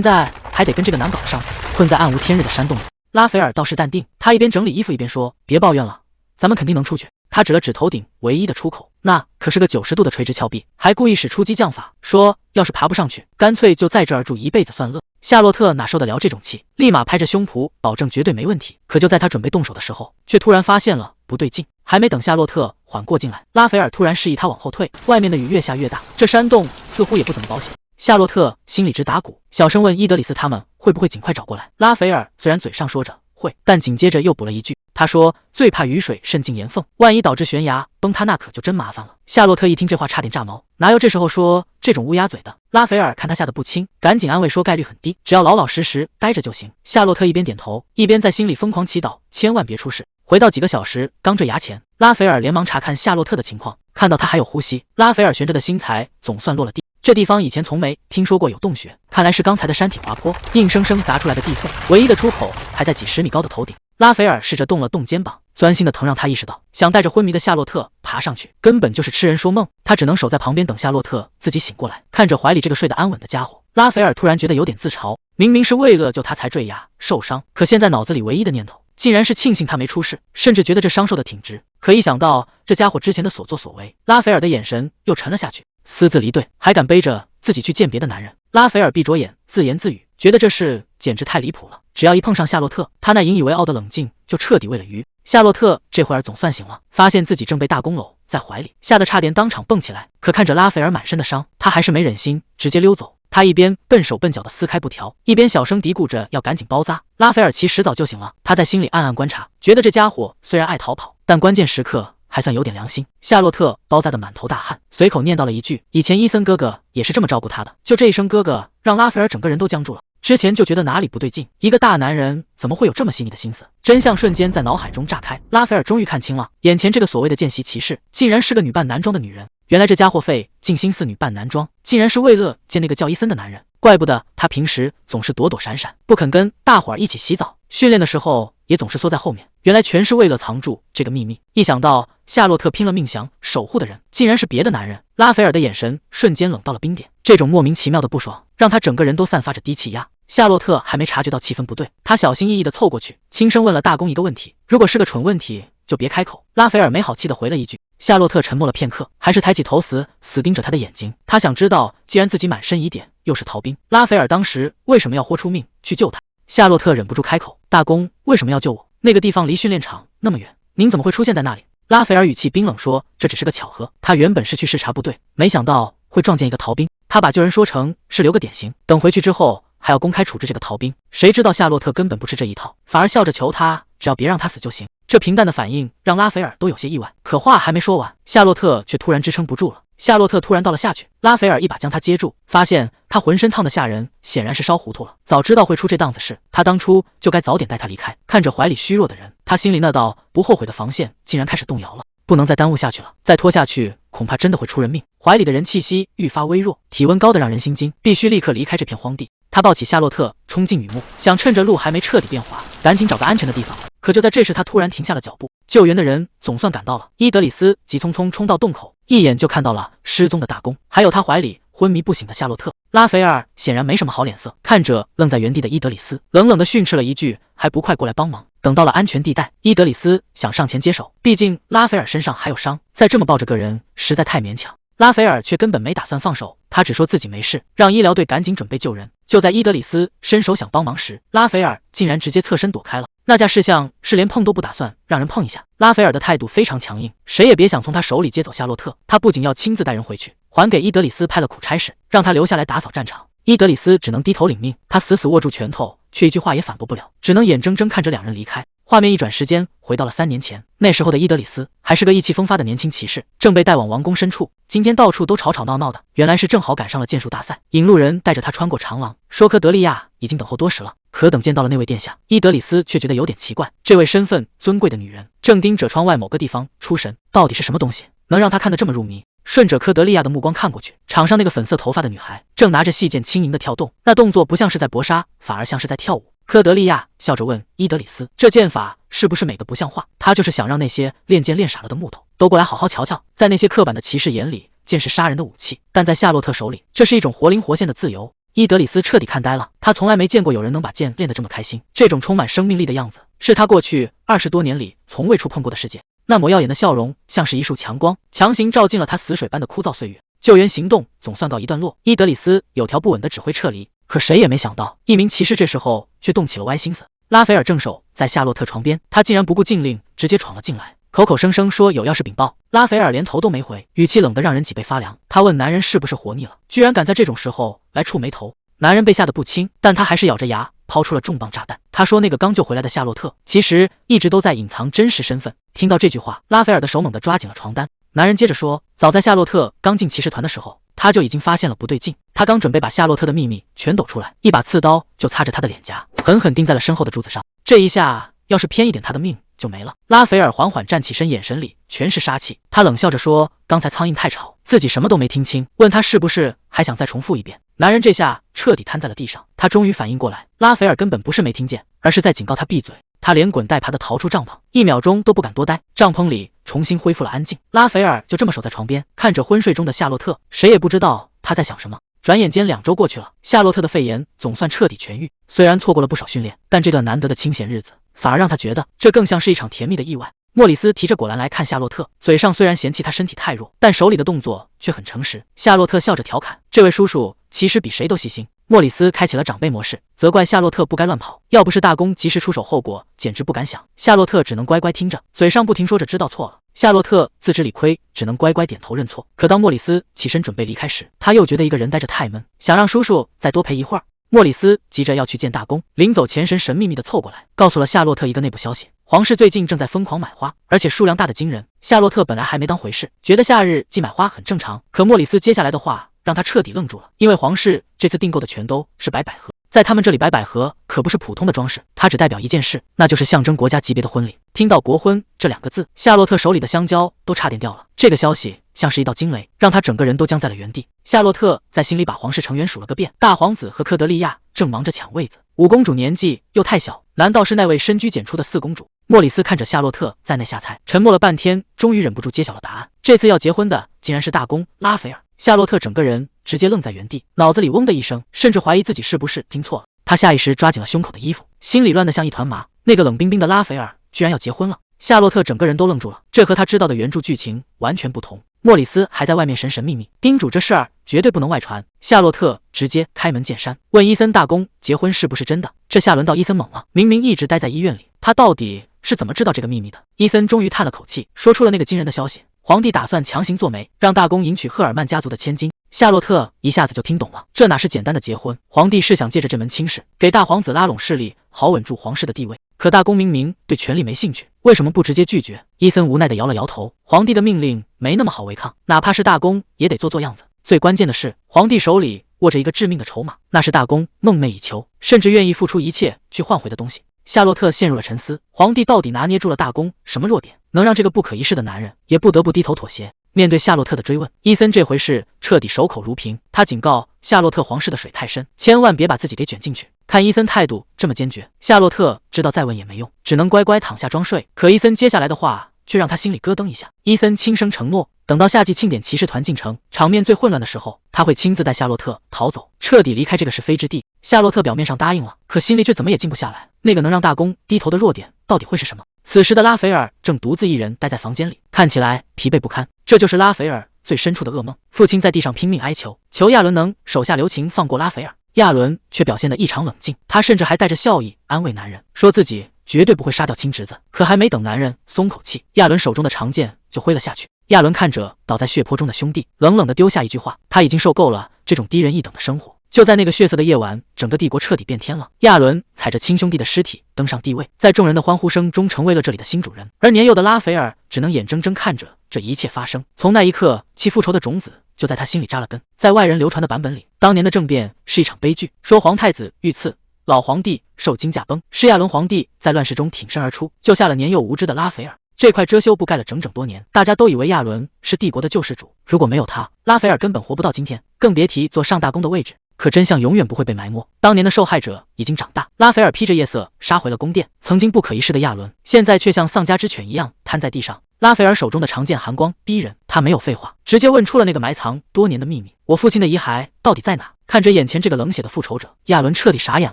在还得跟这个难搞的上司困在暗无天日的山洞里。拉斐尔倒是淡定，他一边整理衣服一边说：“别抱怨了，咱们肯定能出去。”他指了指头顶唯一的出口，那可是个90度的垂直峭壁，还故意使出击降法，说要是爬不上去，干脆就在这儿住一辈子算乐。夏洛特哪受得了这种气，立马拍着胸脯保证绝对没问题。可就在他准备动手的时候，却突然发现了不对劲。还没等夏洛特缓过劲来，拉斐尔突然示意他往后退。外面的雨越下越大，这山洞似乎也不怎么保险。夏洛特心里直打鼓，小声问伊德里斯他们会不会尽快找过来。拉斐尔虽然嘴上说着会，但紧接着又补了一句，他说最怕雨水渗进岩缝，万一导致悬崖崩塌，那可就真麻烦了。夏洛特一听这话差点炸毛，哪有这时候说这种乌鸦嘴的？拉斐尔看他吓得不轻，赶紧安慰说概率很低，只要老老实实待着就行。夏洛特一边点头，一边在心里疯狂祈祷，千万别出事。回到几个小时刚坠崖前，拉斐尔连忙查看夏洛特的情况，看到他还有呼吸，拉斐尔悬着的心才总算落了地。这地方以前从没听说过有洞穴，看来是刚才的山体滑坡硬生生砸出来的地缝，唯一的出口还在几10米高的头顶。拉斐尔试着动了动肩膀，钻心的疼让他意识到，想带着昏迷的夏洛特爬上去，根本就是痴人说梦。他只能守在旁边等夏洛特自己醒过来。看着怀里这个睡得安稳的家伙，拉斐尔突然觉得有点自嘲，明明是为了救他才坠崖受伤，可现在脑子里唯一的念头竟然是庆幸他没出事，甚至觉得这伤受的挺直。可一想到这家伙之前的所作所为，拉斐尔的眼神又沉了下去。私自离队，还敢背着自己去见别的男人。拉斐尔闭着眼自言自语，觉得这事简直太离谱了。只要一碰上夏洛特，他那引以为傲的冷静就彻底喂了鱼。夏洛特这会儿总算醒了，发现自己正被大公搂在怀里，吓得差点当场蹦起来。可看着拉斐尔满身的伤，他还是没忍心直接溜走。他一边笨手笨脚地撕开布条，一边小声嘀咕着要赶紧包扎。拉斐尔其实早就醒了，他在心里暗暗观察，觉得这家伙虽然爱逃跑，但关键时刻还算有点良心。夏洛特包扎得满头大汗，随口念叨了一句：“以前伊森哥哥也是这么照顾他的。”就这一声哥哥，让拉斐尔整个人都僵住了。之前就觉得哪里不对劲，一个大男人怎么会有这么细腻的心思？真相瞬间在脑海中炸开。拉斐尔终于看清了，眼前这个所谓的见习骑士，竟然是个女扮男装的女人。原来这家伙费尽心思女扮男装，竟然是为了见那个叫伊森的男人。怪不得他平时总是躲躲闪闪，不肯跟大伙儿一起洗澡，训练的时候也总是缩在后面，原来全是为了藏住这个秘密。一想到夏洛特拼了命想守护的人竟然是别的男人，拉斐尔的眼神瞬间冷到了冰点。这种莫名其妙的不爽让他整个人都散发着低气压。夏洛特还没察觉到气氛不对，他小心翼翼地凑过去，轻声问了大公一个问题：“如果是个蠢问题就别开口。”拉斐尔没好气地回了一句。夏洛特沉默了片刻，还是抬起头死盯着他的眼睛。他想知道，既然自己满身疑点，又是逃兵，拉斐尔当时为什么要豁出命去救他？夏洛特忍不住开口：“大公为什么要救我？那个地方离训练场那么远，您怎么会出现在那里？”拉斐尔语气冰冷说：“这只是个巧合，他原本是去视察部队，没想到会撞见一个逃兵。他把救人说成是留个典型，等回去之后还要公开处置这个逃兵。”谁知道夏洛特根本不吃这一套，反而笑着求他只要别让他死就行。这平淡的反应让拉斐尔都有些意外，可话还没说完，夏洛特却突然支撑不住了。夏洛特突然倒了下去，拉斐尔一把将他接住，发现他浑身烫得吓人，显然是烧糊涂了。早知道会出这档子事，他当初就该早点带他离开。看着怀里虚弱的人，他心里那道不后悔的防线竟然开始动摇了。不能再耽误下去了，再拖下去恐怕真的会出人命。怀里的人气息愈发微弱，体温高得让人心惊，必须立刻离开这片荒地。他抱起夏洛特，冲进雨幕，想趁着路还没彻底变滑，赶紧找个安全的地方。可就在这时，他突然停下了脚步。救援的人总算赶到了，伊德里斯急匆匆冲到洞口，一眼就看到了失踪的大公，还有他怀里昏迷不醒的夏洛特。拉斐尔显然没什么好脸色，看着愣在原地的伊德里斯，冷冷地训斥了一句：“还不快过来帮忙！”等到了安全地带，伊德里斯想上前接手，毕竟拉斐尔身上还有伤，再这么抱着个人实在太勉强。拉斐尔却根本没打算放手，他只说自己没事，让医疗队赶紧准备救人。就在伊德里斯伸手想帮忙时，拉斐尔竟然直接侧身躲开了。那架势像是连碰都不打算让人碰一下。拉斐尔的态度非常强硬，谁也别想从他手里接走夏洛特。他不仅要亲自带人回去，还给伊德里斯派了苦差事，让他留下来打扫战场。伊德里斯只能低头领命，他死死握住拳头，却一句话也反驳不了，只能眼睁睁看着两人离开。画面一转，时间回到了3年前，那时候的伊德里斯还是个意气风发的年轻骑士，正被带往王宫深处。今天到处都吵吵闹闹的，原来是正好赶上了剑术大赛。引路人带着他穿过长廊，说科德利亚已经等候多时了。可等见到了那位殿下，伊德里斯却觉得有点奇怪，这位身份尊贵的女人正盯着窗外某个地方出神，到底是什么东西能让他看得这么入迷？顺着科德利亚的目光看过去，场上那个粉色头发的女孩正拿着细剑轻盈的跳动，那动作不像是在搏杀，反而像是在跳舞。科德利亚笑着问伊德里斯：“这剑法是不是美得不像话？”他就是想让那些练剑练傻了的木头都过来好好瞧瞧。在那些刻板的骑士眼里，剑是杀人的武器，但在夏洛特手里，这是一种活灵活现的自由。伊德里斯彻底看呆了，他从来没见过有人能把剑练得这么开心，这种充满生命力的样子，是他过去20多年里从未触碰过的世界。那抹耀眼的笑容像是一束强光，强行照进了他死水般的枯燥岁月。救援行动总算告一段落，伊德里斯有条不紊地指挥撤离。可谁也没想到，一名骑士这时候却动起了歪心思。拉斐尔正守在夏洛特床边，他竟然不顾禁令，直接闯了进来，口口声声说有要事禀报。拉斐尔连头都没回，语气冷得让人脊背发凉。他问男人是不是活腻了，居然敢在这种时候来触眉头。男人被吓得不轻，但他还是咬着牙抛出了重磅炸弹。他说那个刚救回来的夏洛特，其实一直都在隐藏真实身份。听到这句话，拉斐尔的手猛地抓紧了床单。男人接着说，早在夏洛特刚进骑士团的时候，他就已经发现了不对劲。他刚准备把夏洛特的秘密全抖出来，一把刺刀就擦着他的脸颊，狠狠钉在了身后的柱子上。这一下要是偏一点，他的命就没了。拉斐尔缓缓站起身，眼神里全是杀气。他冷笑着说，刚才苍蝇太吵，自己什么都没听清，问他是不是还想再重复一遍。男人这下彻底瘫在了地上，他终于反应过来，拉斐尔根本不是没听见，而是在警告他闭嘴。他连滚带爬地逃出帐篷，1秒钟都不敢多待。帐篷里重新恢复了安静，拉斐尔就这么守在床边，看着昏睡中的夏洛特，谁也不知道他在想什么。转眼间2周过去了，夏洛特的肺炎总算彻底痊愈。虽然错过了不少训练，但这段难得的清闲日子反而让他觉得这更像是一场甜蜜的意外。莫里斯提着果篮来看夏洛特，嘴上虽然嫌弃他身体太弱，但手里的动作却很诚实。夏洛特笑着调侃，这位叔叔其实比谁都细心。莫里斯开启了长辈模式，责怪夏洛特不该乱跑，要不是大公及时出手，后果简直不敢想。夏洛特只能乖乖听着，嘴上不停说着知道错了。夏洛特自知理亏，只能乖乖点头认错。可当莫里斯起身准备离开时，他又觉得一个人待着太闷，想让叔叔再多陪一会儿。莫里斯急着要去见大公，临走前神神秘秘地凑过来，告诉了夏洛特一个内部消息：皇室最近正在疯狂买花，而且数量大得惊人。夏洛特本来还没当回事，觉得夏日季买花很正常，可莫里斯接下来的话让他彻底愣住了，因为皇室这次订购的全都是白百合，在他们这里白百合可不是普通的装饰，它只代表一件事，那就是象征国家级别的婚礼。听到国婚这2个字，夏洛特手里的香蕉都差点掉了。这个消息像是一道惊雷，让他整个人都僵在了原地。夏洛特在心里把皇室成员数了个遍，大皇子和科德利亚正忙着抢位子，5公主年纪又太小，难道是那位深居简出的4公主？莫里斯看着夏洛特在那下菜，沉默了半天，终于忍不住揭晓了答案。这次要结婚的竟然是大公拉斐尔。夏洛特整个人直接愣在原地，脑子里嗡的一声，甚至怀疑自己是不是听错了。他下意识抓紧了胸口的衣服，心里乱得像一团麻。那个冷冰冰的拉斐尔居然要结婚了！夏洛特整个人都愣住了，这和他知道的原著剧情完全不同。莫里斯还在外面神神秘秘叮嘱这事儿绝对不能外传。夏洛特直接开门见山问伊森大公结婚是不是真的。这下轮到伊森懵了，明明一直待在医院里，他到底是怎么知道这个秘密的？伊森终于叹了口气，说出了那个惊人的消息：皇帝打算强行做媒，让大公迎娶赫尔曼家族的千金。夏洛特一下子就听懂了，这哪是简单的结婚，皇帝是想借着这门亲事给大皇子拉拢势力，好稳住皇室的地位。可大公明明对权力没兴趣，为什么不直接拒绝？伊森无奈地摇了摇头，皇帝的命令没那么好违抗，哪怕是大公也得做做样子。最关键的是，皇帝手里握着一个致命的筹码，那是大公梦寐以求，甚至愿意付出一切去换回的东西。夏洛特陷入了沉思，皇帝到底拿捏住了大公什么弱点，能让这个不可一世的男人也不得不低头妥协。面对夏洛特的追问，伊森这回是彻底守口如瓶。他警告夏洛特，皇室的水太深，千万别把自己给卷进去。看伊森态度这么坚决，夏洛特知道再问也没用，只能乖乖躺下装睡。可伊森接下来的话却让他心里咯噔一下。伊森轻声承诺，等到夏季庆典骑士团进城，场面最混乱的时候，他会亲自带夏洛特逃走，彻底离开这个是非之地。夏洛特表面上答应了，可心里却怎么也静不下来。那个能让大公低头的弱点到底会是什么？此时的拉斐尔正独自一人待在房间里，看起来疲惫不堪。这就是拉斐尔最深处的噩梦。父亲在地上拼命哀求，求亚伦能手下留情，放过拉斐尔。亚伦却表现得异常冷静，他甚至还带着笑意安慰男人，说自己绝对不会杀掉亲侄子。可还没等男人松口气，亚伦手中的长剑就挥了下去。亚伦看着倒在血泊中的兄弟，冷冷地丢下一句话：他已经受够了这种低人一等的生活。就在那个血色的夜晚，整个帝国彻底变天了。亚伦踩着亲兄弟的尸体登上帝位，在众人的欢呼声中成为了这里的新主人。而年幼的拉斐尔只能眼睁睁看着这一切发生。从那一刻起，复仇的种子就在他心里扎了根。在外人流传的版本里，当年的政变是一场悲剧，说皇太子遇刺，老皇帝受惊驾崩，是亚伦皇帝在乱世中挺身而出，救下了年幼无知的拉斐尔。这块遮羞布盖了整整多年，大家都以为亚伦是帝国的救世主，如果没有他，拉斐尔根本活不到今天，更别提坐上大公的位置。可真相永远不会被埋没，当年的受害者已经长大。拉斐尔披着夜色杀回了宫殿，曾经不可一世的亚伦，现在却像丧家之犬一样瘫在地上。拉斐尔手中的长剑寒光逼人，他没有废话，直接问出了那个埋藏多年的秘密：我父亲的遗骸到底在哪？看着眼前这个冷血的复仇者，亚伦彻底傻眼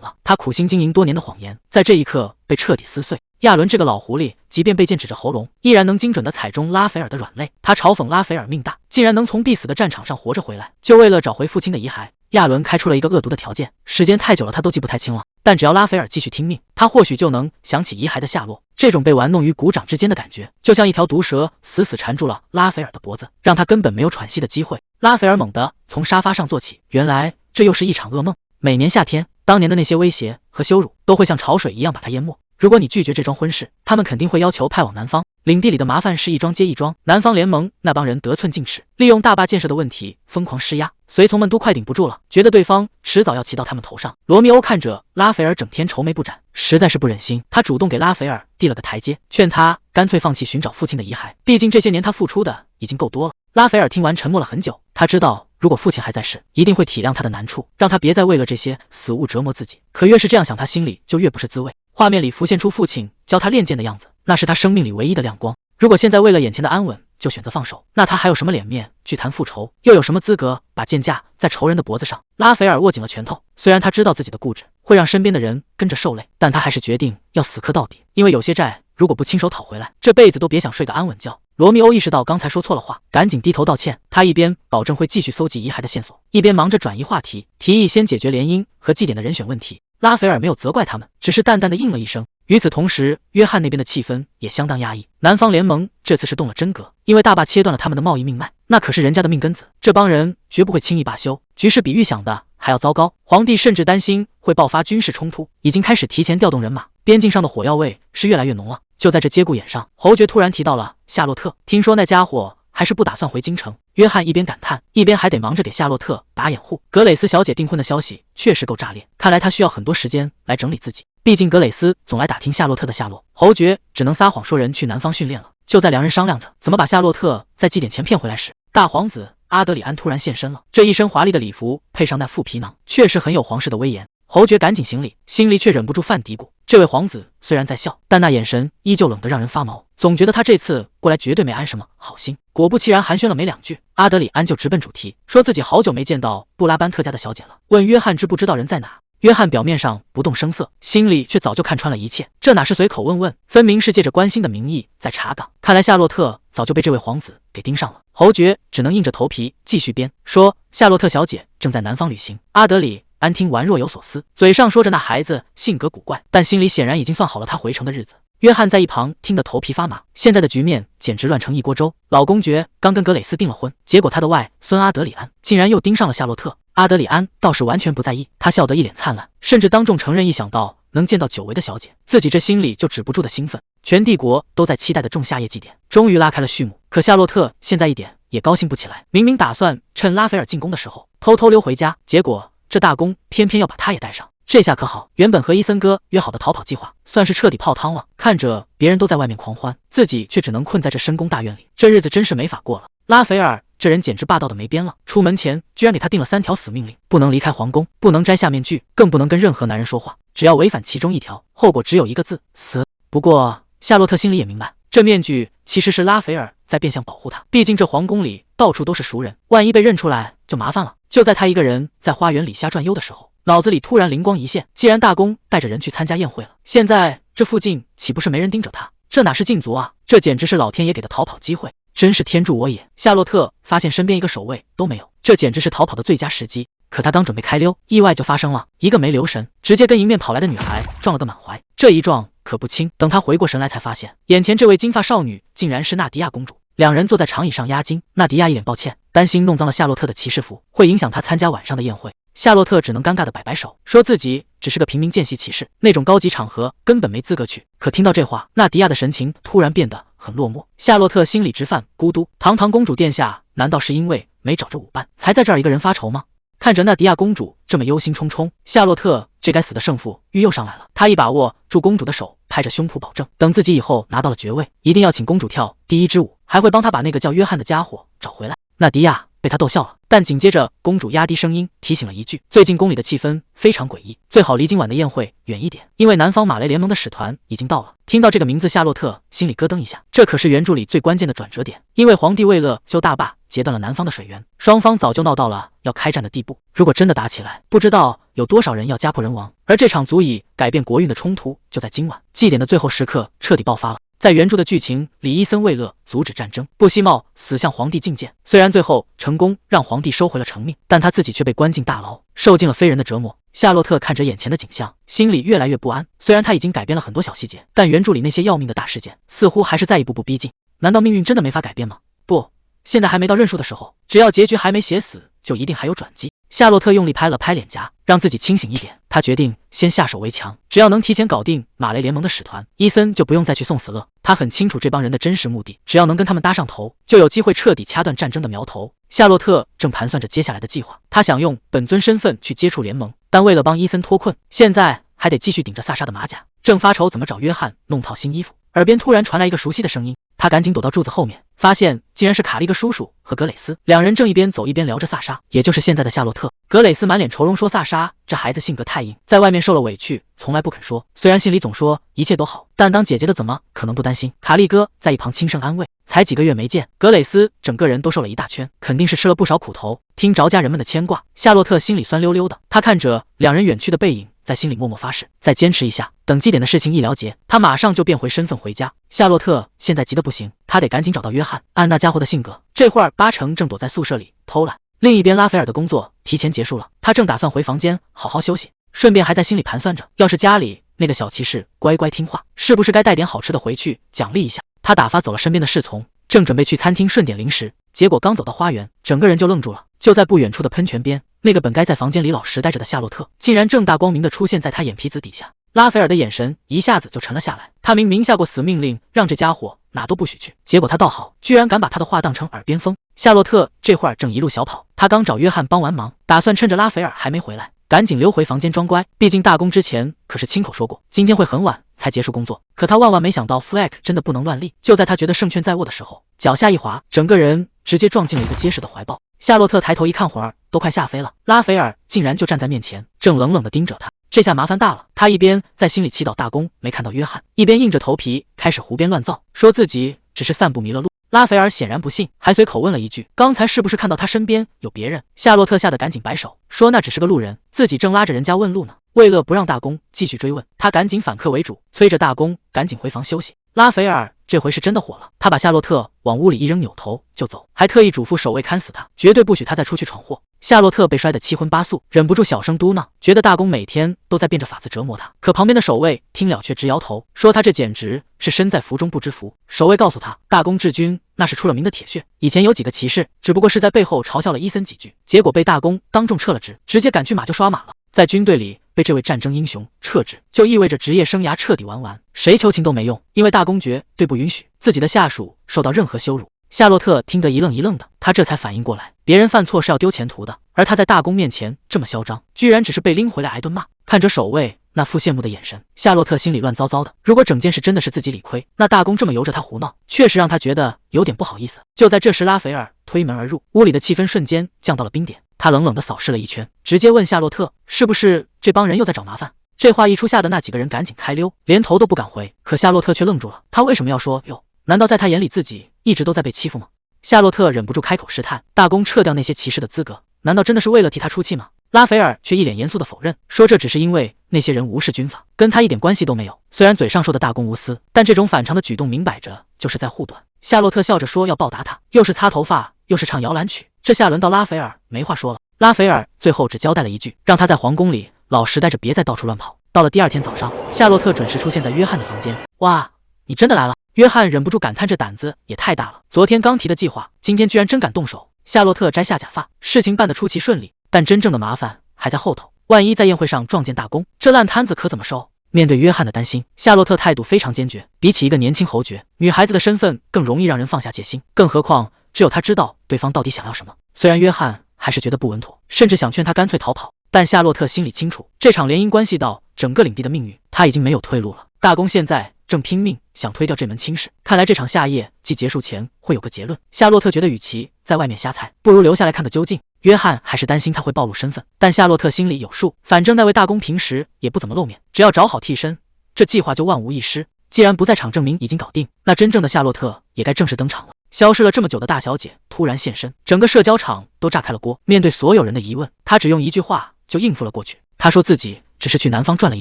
了。他苦心经营多年的谎言，在这一刻被彻底撕碎。亚伦这个老狐狸，即便被剑指着喉咙，依然能精准地踩中拉斐尔的软肋。他嘲讽拉斐尔命大，竟然能从必死的战场上活着回来，就为了找回父亲的遗骸。亚伦开出了一个恶毒的条件，时间太久了他都记不太清了，但只要拉斐尔继续听命，他或许就能想起遗骸的下落。这种被玩弄于股掌之间的感觉，就像一条毒蛇死死缠住了拉斐尔的脖子，让他根本没有喘息的机会。拉斐尔猛地从沙发上坐起，原来这又是一场噩梦。每年夏天，当年的那些威胁和羞辱都会像潮水一样把他淹没。如果你拒绝这桩婚事，他们肯定会要求派往南方。领地里的麻烦是一桩接一桩，南方联盟那帮人得寸进尺，利用大坝建设的问题疯狂施压，随从们都快顶不住了，觉得对方迟早要骑到他们头上。罗密欧看着拉斐尔整天愁眉不展，实在是不忍心，他主动给拉斐尔递了个台阶，劝他干脆放弃寻找父亲的遗骸，毕竟这些年他付出的已经够多了。拉斐尔听完沉默了很久，他知道如果父亲还在世，一定会体谅他的难处，让他别再为了这些死物折磨自己。可越是这样想，他心里就越不是滋味。画面里浮现出父亲教他练剑的样子，那是他生命里唯一的亮光。如果现在为了眼前的安稳就选择放手，那他还有什么脸面去谈复仇，又有什么资格把剑架在仇人的脖子上？拉斐尔握紧了拳头，虽然他知道自己的固执会让身边的人跟着受累，但他还是决定要死磕到底，因为有些债如果不亲手讨回来，这辈子都别想睡个安稳觉。罗密欧意识到刚才说错了话，赶紧低头道歉。他一边保证会继续搜集遗骸的线索，一边忙着转移话题，提议先解决联姻和祭典的人选问题。拉斐尔没有责怪他们，只是淡淡的应了一声。与此同时，约翰那边的气氛也相当压抑。南方联盟这次是动了真格，因为大坝切断了他们的贸易命脉，那可是人家的命根子，这帮人绝不会轻易罢休。局势比预想的还要糟糕，皇帝甚至担心会爆发军事冲突，已经开始提前调动人马，边境上的火药味是越来越浓了。就在这节骨眼上，侯爵突然提到了夏洛特，听说那家伙还是不打算回京城。约翰一边感叹，一边还得忙着给夏洛特打掩护。格蕾斯小姐订婚的消息确实够炸裂，看来他需要很多时间来整理自己，毕竟格蕾斯总来打听夏洛特的下落。侯爵只能撒谎说人去南方训练了。就在两人商量着怎么把夏洛特在祭典前骗回来时，大皇子阿德里安突然现身了。这一身华丽的礼服配上那副皮囊，确实很有皇室的威严。侯爵赶紧行礼，心里却忍不住犯嘀咕，这位皇子虽然在笑，但那眼神依旧冷得让人发毛，总觉得他这次过来绝对没安什么好心。果不其然，寒暄了没两句，阿德里安就直奔主题，说自己好久没见到布拉班特家的小姐了，问约翰知不知道人在哪。约翰表面上不动声色，心里却早就看穿了一切，这哪是随口问问，分明是借着关心的名义在查岗。看来夏洛特早就被这位皇子给盯上了。侯爵只能硬着头皮继续编，说夏洛特小姐正在南方旅行。阿德里安听完若有所思，嘴上说着那孩子性格古怪，但心里显然已经算好了他回城的日子。约翰在一旁听得头皮发麻，现在的局面简直乱成一锅粥。老公爵刚跟格蕾斯订了婚，结果他的外孙阿德里安竟然又盯上了夏洛特。阿德里安倒是完全不在意，他笑得一脸灿烂，甚至当众承认一想到能见到久违的小姐，自己这心里就止不住的兴奋。全帝国都在期待的仲夏夜祭典终于拉开了序幕，可夏洛特现在一点也高兴不起来，明明打算趁拉斐尔进宫的时候偷偷溜回家，结果这大公偏偏要把他也带上。这下可好，原本和伊森哥约好的逃跑计划算是彻底泡汤了。看着别人都在外面狂欢，自己却只能困在这深宫大院里，这日子真是没法过了。拉斐尔这人简直霸道的没边了，出门前居然给他定了3条死命令：不能离开皇宫，不能摘下面具，更不能跟任何男人说话。只要违反其中一条，后果只有一个字：死。不过夏洛特心里也明白，这面具其实是拉斐尔在变相保护他，毕竟这皇宫里到处都是熟人，万一被认出来就麻烦了。就在他一个人在花园里瞎转悠的时候，脑子里突然灵光一现，既然大公带着人去参加宴会了，现在这附近岂不是没人盯着他？这哪是禁足啊，这简直是老天爷给的逃跑机会，真是天助我也。夏洛特发现身边一个守卫都没有，这简直是逃跑的最佳时机。可他刚准备开溜，意外就发生了，一个没留神，直接跟迎面跑来的女孩撞了个满怀。这一撞可不轻，等他回过神来才发现，眼前这位金发少女竟然是纳迪亚公主。两人坐在长椅上压惊，纳迪亚一脸抱歉，担心弄脏了夏洛特的骑士服会影响他参加晚上的宴会。夏洛特只能尴尬的摆摆手，说自己只是个平民见习骑士，那种高级场合根本没资格去。可听到这话，纳迪亚的神情突然变得很落寞。夏洛特心里直犯咕嘟，堂堂公主殿下，难道是因为没找着舞伴，才在这儿一个人发愁吗？看着纳迪亚公主这么忧心忡忡，夏洛特这该死的胜负欲又上来了。他一把握住公主的手，拍着胸脯保证，等自己以后拿到了爵位，一定要请公主跳第一支舞，还会帮他把那个叫约翰的家伙找回来。纳迪亚被他逗笑了，但紧接着公主压低声音提醒了一句：最近宫里的气氛非常诡异，最好离今晚的宴会远一点，因为南方马雷联盟的使团已经到了。听到这个名字，夏洛特心里咯噔一下，这可是原著里最关键的转折点，因为皇帝为了救大坝截断了南方的水源，双方早就闹到了要开战的地步。如果真的打起来，不知道有多少人要家破人亡。而这场足以改变国运的冲突，就在今晚祭典的最后时刻彻底爆发了。在原著的剧情里，伊森为了阻止战争，不惜冒死向皇帝进谏。虽然最后成功让皇帝收回了成命，但他自己却被关进大牢，受尽了非人的折磨。夏洛特看着眼前的景象，心里越来越不安。虽然他已经改变了很多小细节，但原著里那些要命的大事件似乎还是在一步步逼近。难道命运真的没法改变吗？不，现在还没到认输的时候，只要结局还没写死，就一定还有转机。夏洛特用力拍了拍脸颊，让自己清醒一点。他决定先下手为强，只要能提前搞定马雷联盟的使团，伊森就不用再去送死了。他很清楚这帮人的真实目的，只要能跟他们搭上头，就有机会彻底掐断战争的苗头。夏洛特正盘算着接下来的计划，他想用本尊身份去接触联盟，但为了帮伊森脱困，现在还得继续顶着萨莎的马甲。正发愁怎么找约翰弄套新衣服，耳边突然传来一个熟悉的声音。他赶紧躲到柱子后面，发现竟然是卡利格叔叔和格蕾斯，两人正一边走一边聊着萨莎，也就是现在的夏洛特。格蕾斯满脸愁容说：“萨莎这孩子性格太硬，在外面受了委屈，从来不肯说。虽然心里总说一切都好，但当姐姐的怎么可能不担心？”卡利哥在一旁轻声安慰：“才几个月没见，格蕾斯整个人都瘦了一大圈，肯定是吃了不少苦头，听着家人们的牵挂。”夏洛特心里酸溜溜的，他看着两人远去的背影，在心里默默发誓，再坚持一下，等祭典的事情一了结，他马上就变回身份回家。夏洛特现在急得不行，他得赶紧找到约翰。按那家伙的性格，这会儿八成正躲在宿舍里偷懒。另一边，拉斐尔的工作提前结束了，他正打算回房间好好休息，顺便还在心里盘算着，要是家里那个小骑士乖乖听话，是不是该带点好吃的回去奖励一下。他打发走了身边的侍从，正准备去餐厅顺点零食，结果刚走到花园，整个人就愣住了。就在不远处的喷泉边，那个本该在房间里老实待着的夏洛特，竟然正大光明地出现在他眼皮子底下。拉斐尔的眼神一下子就沉了下来，他明明下过死命令，让这家伙哪都不许去，结果他倒好，居然敢把他的话当成耳边风。夏洛特这会儿正一路小跑，他刚找约翰帮完忙，打算趁着拉斐尔还没回来，赶紧溜回房间装乖。毕竟大公之前可是亲口说过，今天会很晚才结束工作。可他万万没想到 flag 真的不能乱立。就在他觉得胜券在握的时候，脚下一滑，整个人直接撞进了一个结实的怀抱。夏洛特抬头一看，会儿都快吓飞了，拉斐尔竟然就站在面前，正冷冷地盯着他。这下麻烦大了，他一边在心里祈祷大公没看到约翰，一边硬着头皮开始胡编乱造，说自己只是散步迷了路。拉斐尔显然不信，还随口问了一句：“刚才是不是看到他身边有别人？”夏洛特吓得赶紧摆手，说那只是个路人，自己正拉着人家问路呢。为了不让大公继续追问，他赶紧反客为主，催着大公赶紧回房休息。拉斐尔这回是真的火了，他把夏洛特往屋里一扔，扭头就走，还特意嘱咐守卫看死他，绝对不许他再出去闯祸。夏洛特被摔得七荤八素，忍不住小声嘟囔，觉得大公每天都在变着法子折磨他。可旁边的守卫听了却直摇头，说他这简直是身在福中不知福。守卫告诉他，大公治军那是出了名的铁血，以前有几个骑士只不过是在背后嘲笑了伊森几句，结果被大公当众撤了职，直接赶去马厩刷马了。在军队里被这位战争英雄撤职，就意味着职业生涯彻底玩完，谁求情都没用，因为大公绝对不允许自己的下属受到任何羞辱。夏洛特听得一愣一愣的，他这才反应过来，别人犯错是要丢前途的，而他在大公面前这么嚣张，居然只是被拎回来挨顿骂。看着守卫那副羡慕的眼神，夏洛特心里乱糟糟的。如果整件事真的是自己理亏，那大公这么由着他胡闹，确实让他觉得有点不好意思。就在这时，拉斐尔推门而入，屋里的气氛瞬间降到了冰点。他冷冷地扫视了一圈，直接问夏洛特：“是不是这帮人又在找麻烦？”这话一出，吓得那几个人赶紧开溜，连头都不敢回。可夏洛特却愣住了，他为什么要说哟？难道在他眼里自己一直都在被欺负吗？夏洛特忍不住开口试探：“大公撤掉那些骑士的资格，难道真的是为了替他出气吗？”拉斐尔却一脸严肃地否认，说这只是因为那些人无视军法，跟他一点关系都没有。虽然嘴上说的大公无私，但这种反常的举动明摆着就是在护短。夏洛特笑着说要报答他，又是擦头发，又是唱摇篮曲，这下轮到拉斐尔没话说了。拉斐尔最后只交代了一句，让他在皇宫里老实待着，别再到处乱跑。到了第二天早上，夏洛特准时出现在约翰的房间。哇，你真的来了！约翰忍不住感叹，这胆子也太大了。昨天刚提的计划，今天居然真敢动手。夏洛特摘下假发，事情办得出奇顺利，但真正的麻烦还在后头。万一在宴会上撞见大公，这烂摊子可怎么收？面对约翰的担心，夏洛特态度非常坚决。比起一个年轻侯爵，女孩子的身份更容易让人放下戒心，更何况只有他知道对方到底想要什么。虽然约翰还是觉得不稳妥，甚至想劝他干脆逃跑，但夏洛特心里清楚，这场联姻关系到整个领地的命运，他已经没有退路了。大公现在正拼命想推掉这门亲事，看来这场夏夜祭结束前会有个结论。夏洛特觉得与其在外面瞎猜，不如留下来看个究竟。约翰还是担心他会暴露身份，但夏洛特心里有数，反正那位大公平时也不怎么露面，只要找好替身，这计划就万无一失。既然不在场证明已经搞定，那真正的夏洛特也该正式登场了。消失了这么久的大小姐突然现身，整个社交场都炸开了锅。面对所有人的疑问，她只用一句话就应付了过去。她说自己只是去南方转了一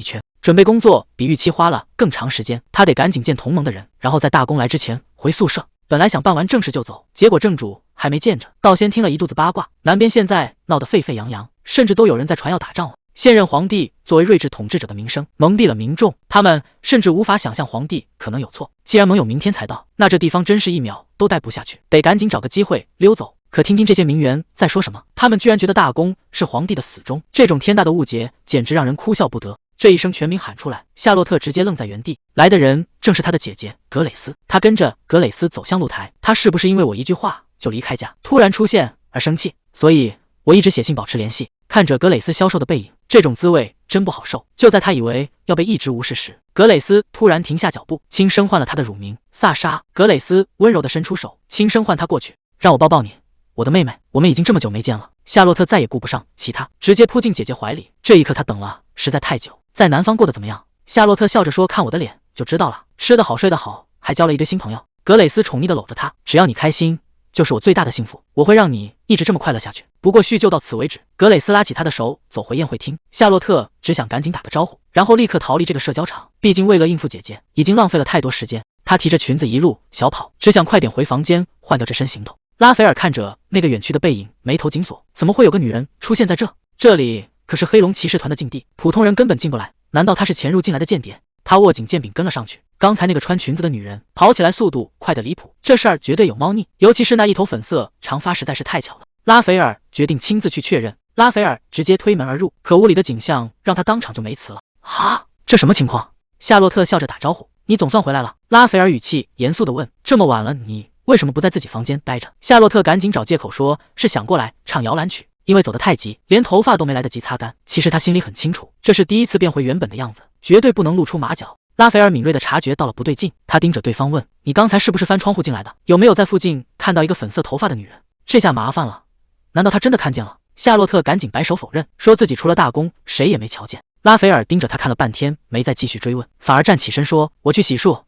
圈，准备工作比预期花了更长时间，她得赶紧见同盟的人，然后在大公来之前回宿舍。本来想办完正事就走，结果正主还没见着，倒先听了一肚子八卦。南边现在闹得沸沸扬扬，甚至都有人在传要打仗了。现任皇帝作为睿智统治者的名声蒙蔽了民众，他们甚至无法想象皇帝可能有错。既然盟友明天才到，那这地方真是一秒都待不下去，得赶紧找个机会溜走。可听听这些名媛在说什么，他们居然觉得大公是皇帝的死忠，这种天大的误解简直让人哭笑不得。这一声全名喊出来，夏洛特直接愣在原地。来的人正是他的姐姐格蕾丝，他跟着格蕾丝走向露台。他是不是因为我一句话就离开家，突然出现而生气？所以我一直写信保持联系。看着格蕾丝消瘦的背影，这种滋味真不好受。就在他以为要被一直无视时，格蕾丝突然停下脚步，轻声唤了他的乳名萨莎。格蕾丝温柔地伸出手，轻声唤他过去，让我抱抱你，我的妹妹，我们已经这么久没见了。夏洛特再也顾不上其他，直接扑进姐姐怀里。这一刻他等了实在太久。在南方过得怎么样？夏洛特笑着说，看我的脸就知道了，吃得好睡得好，还交了一堆新朋友。格蕾丝宠溺地搂着他，只要你开心就是我最大的幸福，我会让你一直这么快乐下去。不过叙旧到此为止。格蕾丝拉起他的手走回宴会厅，夏洛特只想赶紧打个招呼，然后立刻逃离这个社交场，毕竟为了应付姐姐已经浪费了太多时间。他提着裙子一路小跑，只想快点回房间换掉这身行头。拉斐尔看着那个远去的背影，眉头紧锁，怎么会有个女人出现在这里可是黑龙骑士团的禁地，普通人根本进不来，难道她是潜入进来的间谍？他握紧剑柄跟了上去。刚才那个穿裙子的女人跑起来速度快得离谱，这事儿绝对有猫腻，尤其是那一头粉色长发实在是太巧了。拉斐尔决定亲自去确认。拉斐尔直接推门而入，可屋里的景象让他当场就没词了。哈，这什么情况？夏洛特笑着打招呼，你总算回来了。拉斐尔语气严肃地问，这么晚了你为什么不在自己房间待着？夏洛特赶紧找借口说是想过来唱摇篮曲，因为走得太急，连头发都没来得及擦干。其实他心里很清楚，这是第一次变回原本的样子，绝对不能露出马脚。拉斐尔敏锐地察觉到了不对劲，他盯着对方问，你刚才是不是翻窗户进来的？有没有在附近看到一个粉色头发的女人？这下麻烦了，难道他真的看见了？夏洛特赶紧摆手否认，说自己除了大公谁也没瞧见。拉斐尔盯着他看了半天，没再继续追问，反而站起身说，我去洗漱，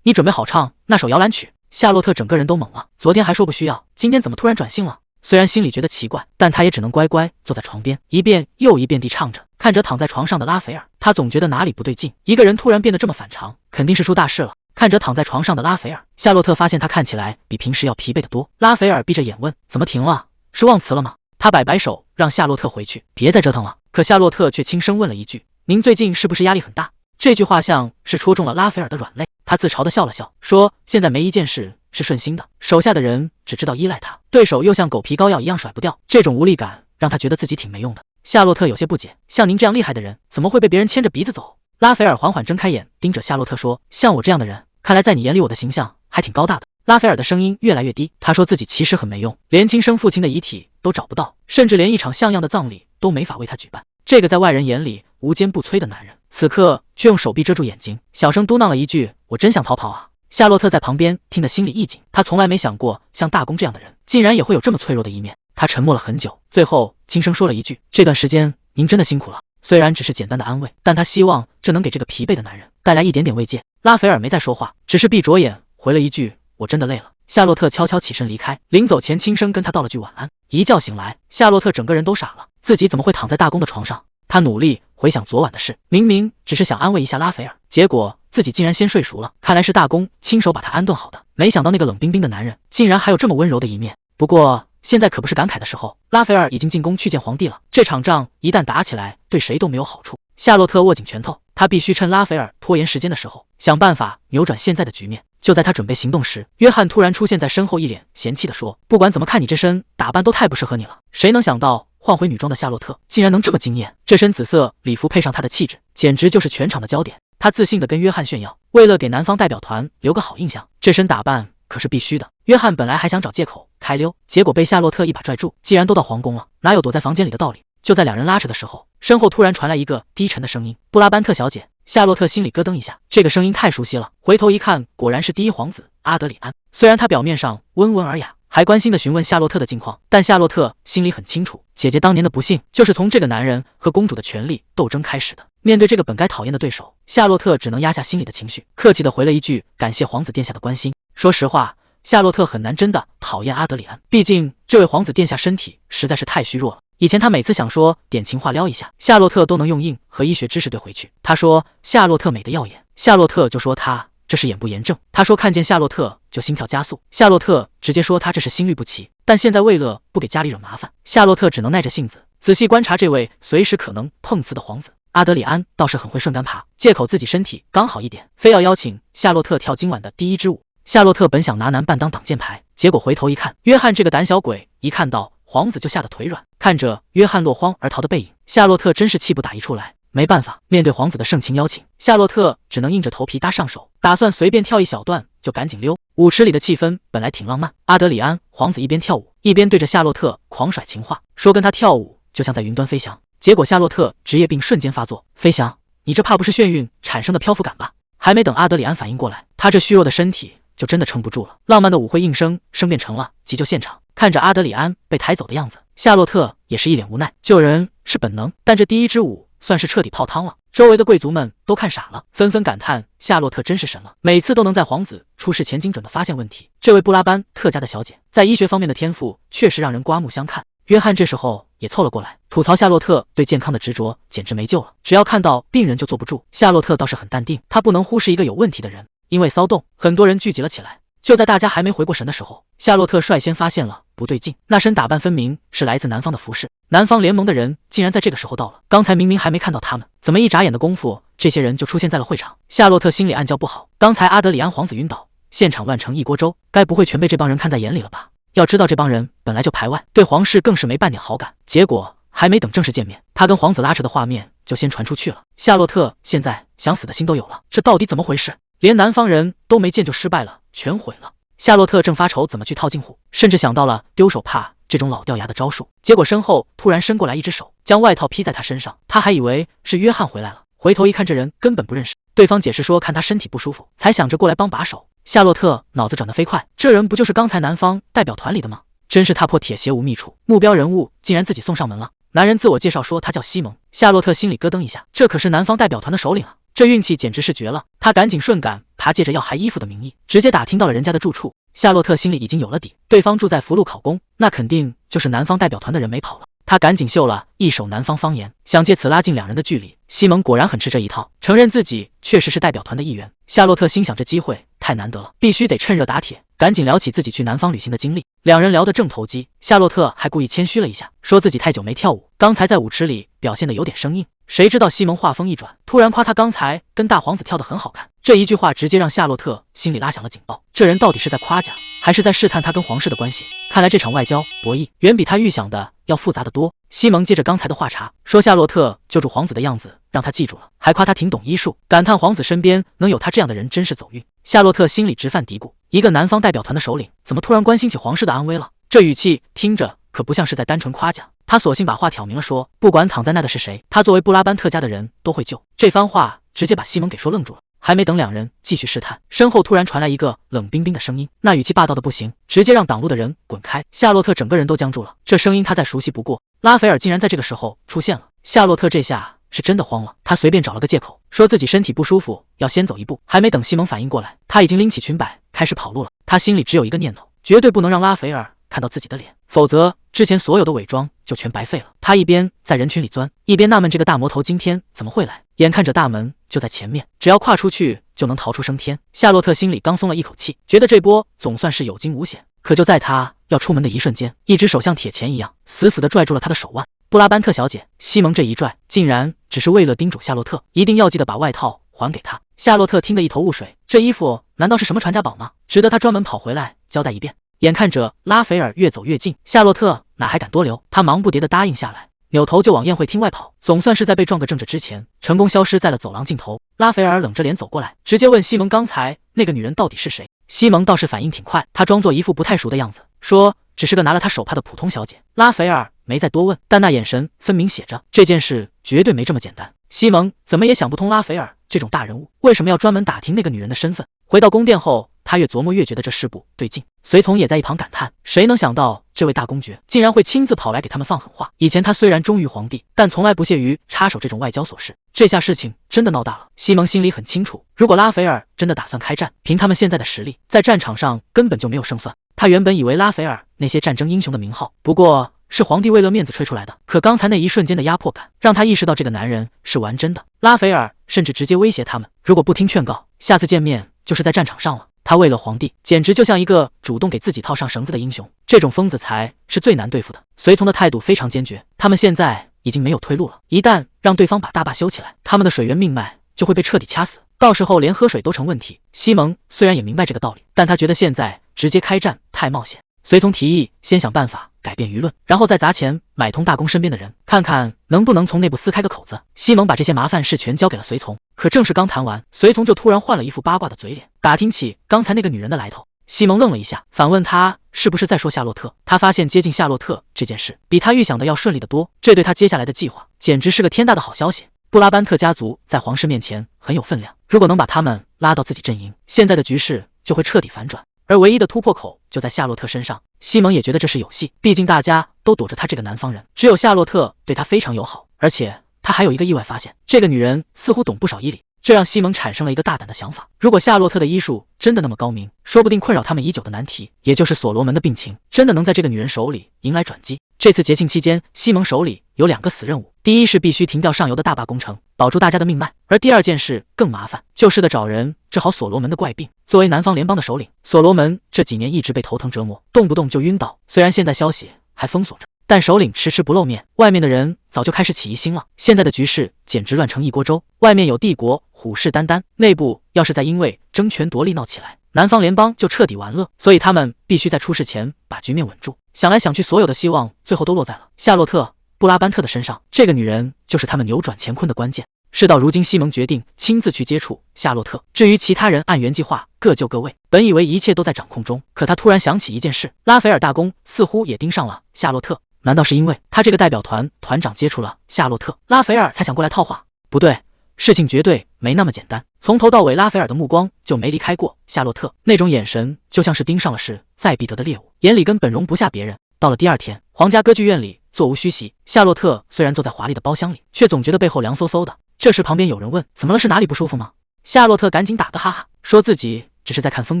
你准备好唱那首摇篮曲？夏洛特整个人都懵了，昨天还说不需要，今天怎么突然转性了？虽然心里觉得奇怪，但他也只能乖乖坐在床边，一遍又一遍地唱着。看着躺在床上的拉斐尔，他总觉得哪里不对劲，一个人突然变得这么反常，肯定是出大事了。看着躺在床上的拉斐尔，夏洛特发现他看起来比平时要疲惫得多。拉斐尔闭着眼问，怎么停了？是忘词了吗？他摆摆手让夏洛特回去，别再折腾了。可夏洛特却轻声问了一句，您最近是不是压力很大？这句话像是戳中了拉斐尔的软肋，他自嘲地笑了笑，说现在没一件事是顺心的，手下的人只知道依赖他，对手又像狗皮膏药一样甩不掉，这种无力感让他觉得自己挺没用的。夏洛特有些不解，像您这样厉害的人，怎么会被别人牵着鼻子走？拉斐尔缓缓睁开眼，盯着夏洛特说，像我这样的人，看来在你眼里我的形象还挺高大的。拉斐尔的声音越来越低，他说自己其实很没用，连亲生父亲的遗体都找不到，甚至连一场像样的葬礼都没法为他举办。这个在外人眼里无坚不摧的男人，此刻却用手臂遮住眼睛，小声嘟囔了一句：“我真想逃跑啊！”夏洛特在旁边听得心里一紧，他从来没想过像大公这样的人，竟然也会有这么脆弱的一面。他沉默了很久，最后轻声说了一句：“这段时间您真的辛苦了。”虽然只是简单的安慰，但他希望这能给这个疲惫的男人带来一点点慰藉。拉斐尔没再说话，只是闭着眼回了一句：“我真的累了。”夏洛特悄悄起身离开，临走前轻声跟他道了句晚安。一觉醒来，夏洛特整个人都傻了，自己怎么会躺在大公的床上？他努力回想昨晚的事，明明只是想安慰一下拉斐尔，结果自己竟然先睡熟了。看来是大公亲手把他安顿好的，没想到那个冷冰冰的男人竟然还有这么温柔的一面。不过现在可不是感慨的时候，拉斐尔已经进宫去见皇帝了，这场仗一旦打起来，对谁都没有好处。夏洛特握紧拳头，他必须趁拉斐尔拖延时间的时候，想办法扭转现在的局面。就在他准备行动时，约翰突然出现在身后，一脸嫌弃地说：“不管怎么看，你这身打扮都太不适合你了。”谁能想到换回女装的夏洛特竟然能这么惊艳？这身紫色礼服配上她的气质，简直就是全场的焦点。他自信地跟约翰炫耀，为了给南方代表团留个好印象，这身打扮可是必须的。约翰本来还想找借口开溜，结果被夏洛特一把拽住。既然都到皇宫了，哪有躲在房间里的道理？就在两人拉扯的时候，身后突然传来一个低沉的声音：“布拉班特小姐。”夏洛特心里咯噔一下，这个声音太熟悉了。回头一看，果然是第一皇子阿德里安。虽然他表面上温文尔雅，还关心地询问夏洛特的近况，但夏洛特心里很清楚，姐姐当年的不幸就是从这个男人和公主的权力斗争开始的。面对这个本该讨厌的对手，夏洛特只能压下心里的情绪，客气地回了一句：“感谢皇子殿下的关心。”说实话，夏洛特很难真的讨厌阿德里安，毕竟这位皇子殿下身体实在是太虚弱了。以前他每次想说点情话撩一下，夏洛特都能用硬和医学知识对回去。他说夏洛特美得耀眼，夏洛特就说他这是眼部炎症。他说看见夏洛特就心跳加速，夏洛特直接说他这是心律不齐。但现在为了不给家里惹麻烦，夏洛特只能耐着性子仔细观察这位随时可能碰瓷的皇子。阿德里安倒是很会顺杆爬，借口自己身体刚好一点，非要邀请夏洛特跳今晚的第一支舞。夏洛特本想拿男伴当挡箭牌，结果回头一看，约翰这个胆小鬼一看到皇子就吓得腿软。看着约翰落荒而逃的背影，夏洛特真是气不打一处来。没办法，面对皇子的盛情邀请，夏洛特只能硬着头皮搭上手，打算随便跳一小段就赶紧溜。舞池里的气氛本来挺浪漫，阿德里安皇子一边跳舞一边对着夏洛特狂甩情话，说跟他跳舞就像在云端飞翔。结果夏洛特职业病瞬间发作，飞翔？你这怕不是眩晕产生的漂浮感吧？还没等阿德里安反应过来，他这虚弱的身体就真的撑不住了。浪漫的舞会应声变成了急救现场。看着阿德里安被抬走的样子，夏洛特也是一脸无奈。救人是本能，但这第一支舞算是彻底泡汤了。周围的贵族们都看傻了，纷纷感叹夏洛特真是神了，每次都能在皇子出事前精准地发现问题。这位布拉班特家的小姐在医学方面的天赋确实让人刮目相看。约翰这时候也凑了过来，吐槽夏洛特对健康的执着简直没救了，只要看到病人就坐不住。夏洛特倒是很淡定，他不能忽视一个有问题的人。因为骚动，很多人聚集了起来。就在大家还没回过神的时候，夏洛特率先发现了不对劲，那身打扮分明是来自南方的服饰。南方联盟的人竟然在这个时候到了，刚才明明还没看到他们，怎么一眨眼的功夫，这些人就出现在了会场？夏洛特心里暗叫不好，刚才阿德里安皇子晕倒，现场乱成一锅粥，该不会全被这帮人看在眼里了吧？要知道这帮人本来就排外，对皇室更是没半点好感，结果还没等正式见面，他跟皇子拉扯的画面就先传出去了。夏洛特现在想死的心都有了，这到底怎么回事？连南方人都没见就失败了，全毁了。夏洛特正发愁怎么去套近乎，甚至想到了丢手帕这种老掉牙的招数，结果身后突然伸过来一只手，将外套披在他身上。他还以为是约翰回来了，回头一看，这人根本不认识。对方解释说看他身体不舒服，才想着过来帮把手。夏洛特脑子转得飞快，这人不就是刚才南方代表团里的吗？真是踏破铁鞋无觅处，目标人物竟然自己送上门了。男人自我介绍说他叫西蒙。夏洛特心里咯噔一下，这可是南方代表团的首领啊，这运气简直是绝了。他赶紧顺杆爬，借着要还衣服的名义，直接打听到了人家的住处。夏洛特心里已经有了底，对方住在福禄考宫，那肯定就是南方代表团的人没跑了。他赶紧秀了一手南方方言，想借此拉近两人的距离。西蒙果然很吃这一套，承认自己确实是代表团的一员。夏洛特心想这机会太难得了，必须得趁热打铁，赶紧聊起自己去南方旅行的经历。两人聊得正投机，夏洛特还故意谦虚了一下，说自己太久没跳舞，刚才在舞池里表现得有点生硬。谁知道西蒙话锋一转，突然夸他刚才跟大皇子跳得很好看。这一句话直接让夏洛特心里拉响了警报，这人到底是在夸奖，还是在试探他跟皇室的关系？看来这场外交博弈远比他预想的要复杂得多。西蒙接着刚才的话茬，说夏洛特救助皇子的样子让他记住了，还夸他挺懂医术，感叹皇子身边能有他这样的人真是走运。夏洛特心里直犯嘀咕，一个南方代表团的首领怎么突然关心起皇室的安危了？这语气听着可不像是在单纯夸奖。他索性把话挑明了说，不管躺在那的是谁，他作为布拉班特家的人都会救。这番话直接把西蒙给说愣住了。还没等两人继续试探，身后突然传来一个冷冰冰的声音，那语气霸道的不行，直接让挡路的人滚开。夏洛特整个人都僵住了，这声音他再熟悉不过，拉斐尔竟然在这个时候出现了。夏洛特这下是真的慌了，他随便找了个借口，说自己身体不舒服，要先走一步。还没等西蒙反应过来，他已经拎起裙摆开始跑路了。他心里只有一个念头，绝对不能让拉斐尔看到自己的脸，否则之前所有的伪装就全白费了。他一边在人群里钻，一边纳闷这个大魔头今天怎么会来。眼看着大门就在前面，只要跨出去就能逃出升天。夏洛特心里刚松了一口气，觉得这波总算是有惊无险。可就在他要出门的一瞬间，一只手像铁钳一样死死地拽住了他的手腕。布拉班特小姐，西蒙这一拽，竟然只是为了叮嘱夏洛特一定要记得把外套还给他。夏洛特听得一头雾水，这衣服难道是什么传家宝吗？值得他专门跑回来交代一遍。眼看着拉斐尔越走越近，夏洛特哪还敢多留，他忙不迭地答应下来，扭头就往宴会厅外跑，总算是在被撞个正着之前，成功消失在了走廊尽头。拉斐尔冷着脸走过来，直接问西蒙刚才那个女人到底是谁。西蒙倒是反应挺快，他装作一副不太熟的样子，说只是个拿了他手帕的普通小姐。拉斐尔没再多问，但那眼神分明写着这件事绝对没这么简单。西蒙怎么也想不通拉斐尔这种大人物为什么要专门打听那个女人的身份。回到宫殿后，他越琢磨越觉得这事不对劲，随从也在一旁感叹，谁能想到这位大公爵竟然会亲自跑来给他们放狠话。以前他虽然忠于皇帝，但从来不屑于插手这种外交琐事，这下事情真的闹大了。西蒙心里很清楚，如果拉斐尔真的打算开战，凭他们现在的实力，在战场上根本就没有胜算。他原本以为拉斐尔那些战争英雄的名号不过是皇帝为了面子吹出来的，可刚才那一瞬间的压迫感让他意识到这个男人是玩真的。拉斐尔甚至直接威胁他们，如果不听劝告，下次见面就是在战场上了。他为了皇帝，简直就像一个主动给自己套上绳子的英雄。这种疯子才是最难对付的。随从的态度非常坚决，他们现在已经没有退路了，一旦让对方把大坝修起来，他们的水源命脉就会被彻底掐死，到时候连喝水都成问题。西蒙虽然也明白这个道理，但他觉得现在直接开战太冒险。随从提议先想办法改变舆论，然后再砸钱买通大公身边的人，看看能不能从内部撕开个口子。西蒙把这些麻烦事全交给了随从，可正是刚谈完，随从就突然换了一副八卦的嘴脸，打听起刚才那个女人的来头。西蒙愣了一下，反问他是不是在说夏洛特。他发现接近夏洛特这件事比他预想的要顺利得多，这对他接下来的计划简直是个天大的好消息。布拉班特家族在皇室面前很有分量，如果能把他们拉到自己阵营，现在的局势就会彻底反转。而唯一的突破口就在夏洛特身上。西蒙也觉得这是有戏，毕竟大家都躲着他这个南方人，只有夏洛特对他非常友好。而且他还有一个意外发现，这个女人似乎懂不少医理，这让西蒙产生了一个大胆的想法，如果夏洛特的医术真的那么高明，说不定困扰他们已久的难题，也就是所罗门的病情，真的能在这个女人手里迎来转机。这次节庆期间，西蒙手里有2个死任务，第一是必须停掉上游的大坝工程，保住大家的命脉，而第二件事更麻烦，就是得找人治好所罗门的怪病。作为南方联邦的首领，所罗门这几年一直被头疼折磨，动不动就晕倒，虽然现在消息还封锁着，但首领迟迟不露面，外面的人早就开始起疑心了。现在的局势简直乱成一锅粥，外面有帝国虎视眈眈，内部要是再因为争权夺利闹起来，南方联邦就彻底完了。所以他们必须在出事前把局面稳住。想来想去，所有的希望最后都落在了夏洛特·布拉班特的身上。这个女人就是他们扭转乾坤的关键。事到如今，西蒙决定亲自去接触夏洛特，至于其他人按原计划各就各位。本以为一切都在掌控中，可他突然想起一件事，拉斐尔大公似乎也盯上了夏洛特。难道是因为他这个代表团团长接触了夏洛特，拉斐尔才想过来套话？不对，事情绝对没那么简单。从头到尾，拉斐尔的目光就没离开过夏洛特，那种眼神就像是盯上了势在必得的猎物，眼里根本容不下别人。到了第二天，皇家歌剧院里座无虚席，夏洛特虽然坐在华丽的包厢里，却总觉得背后凉飕飕的。这时旁边有人问：“怎么了？是哪里不舒服吗？”夏洛特赶紧打个哈哈，说自己只是在看风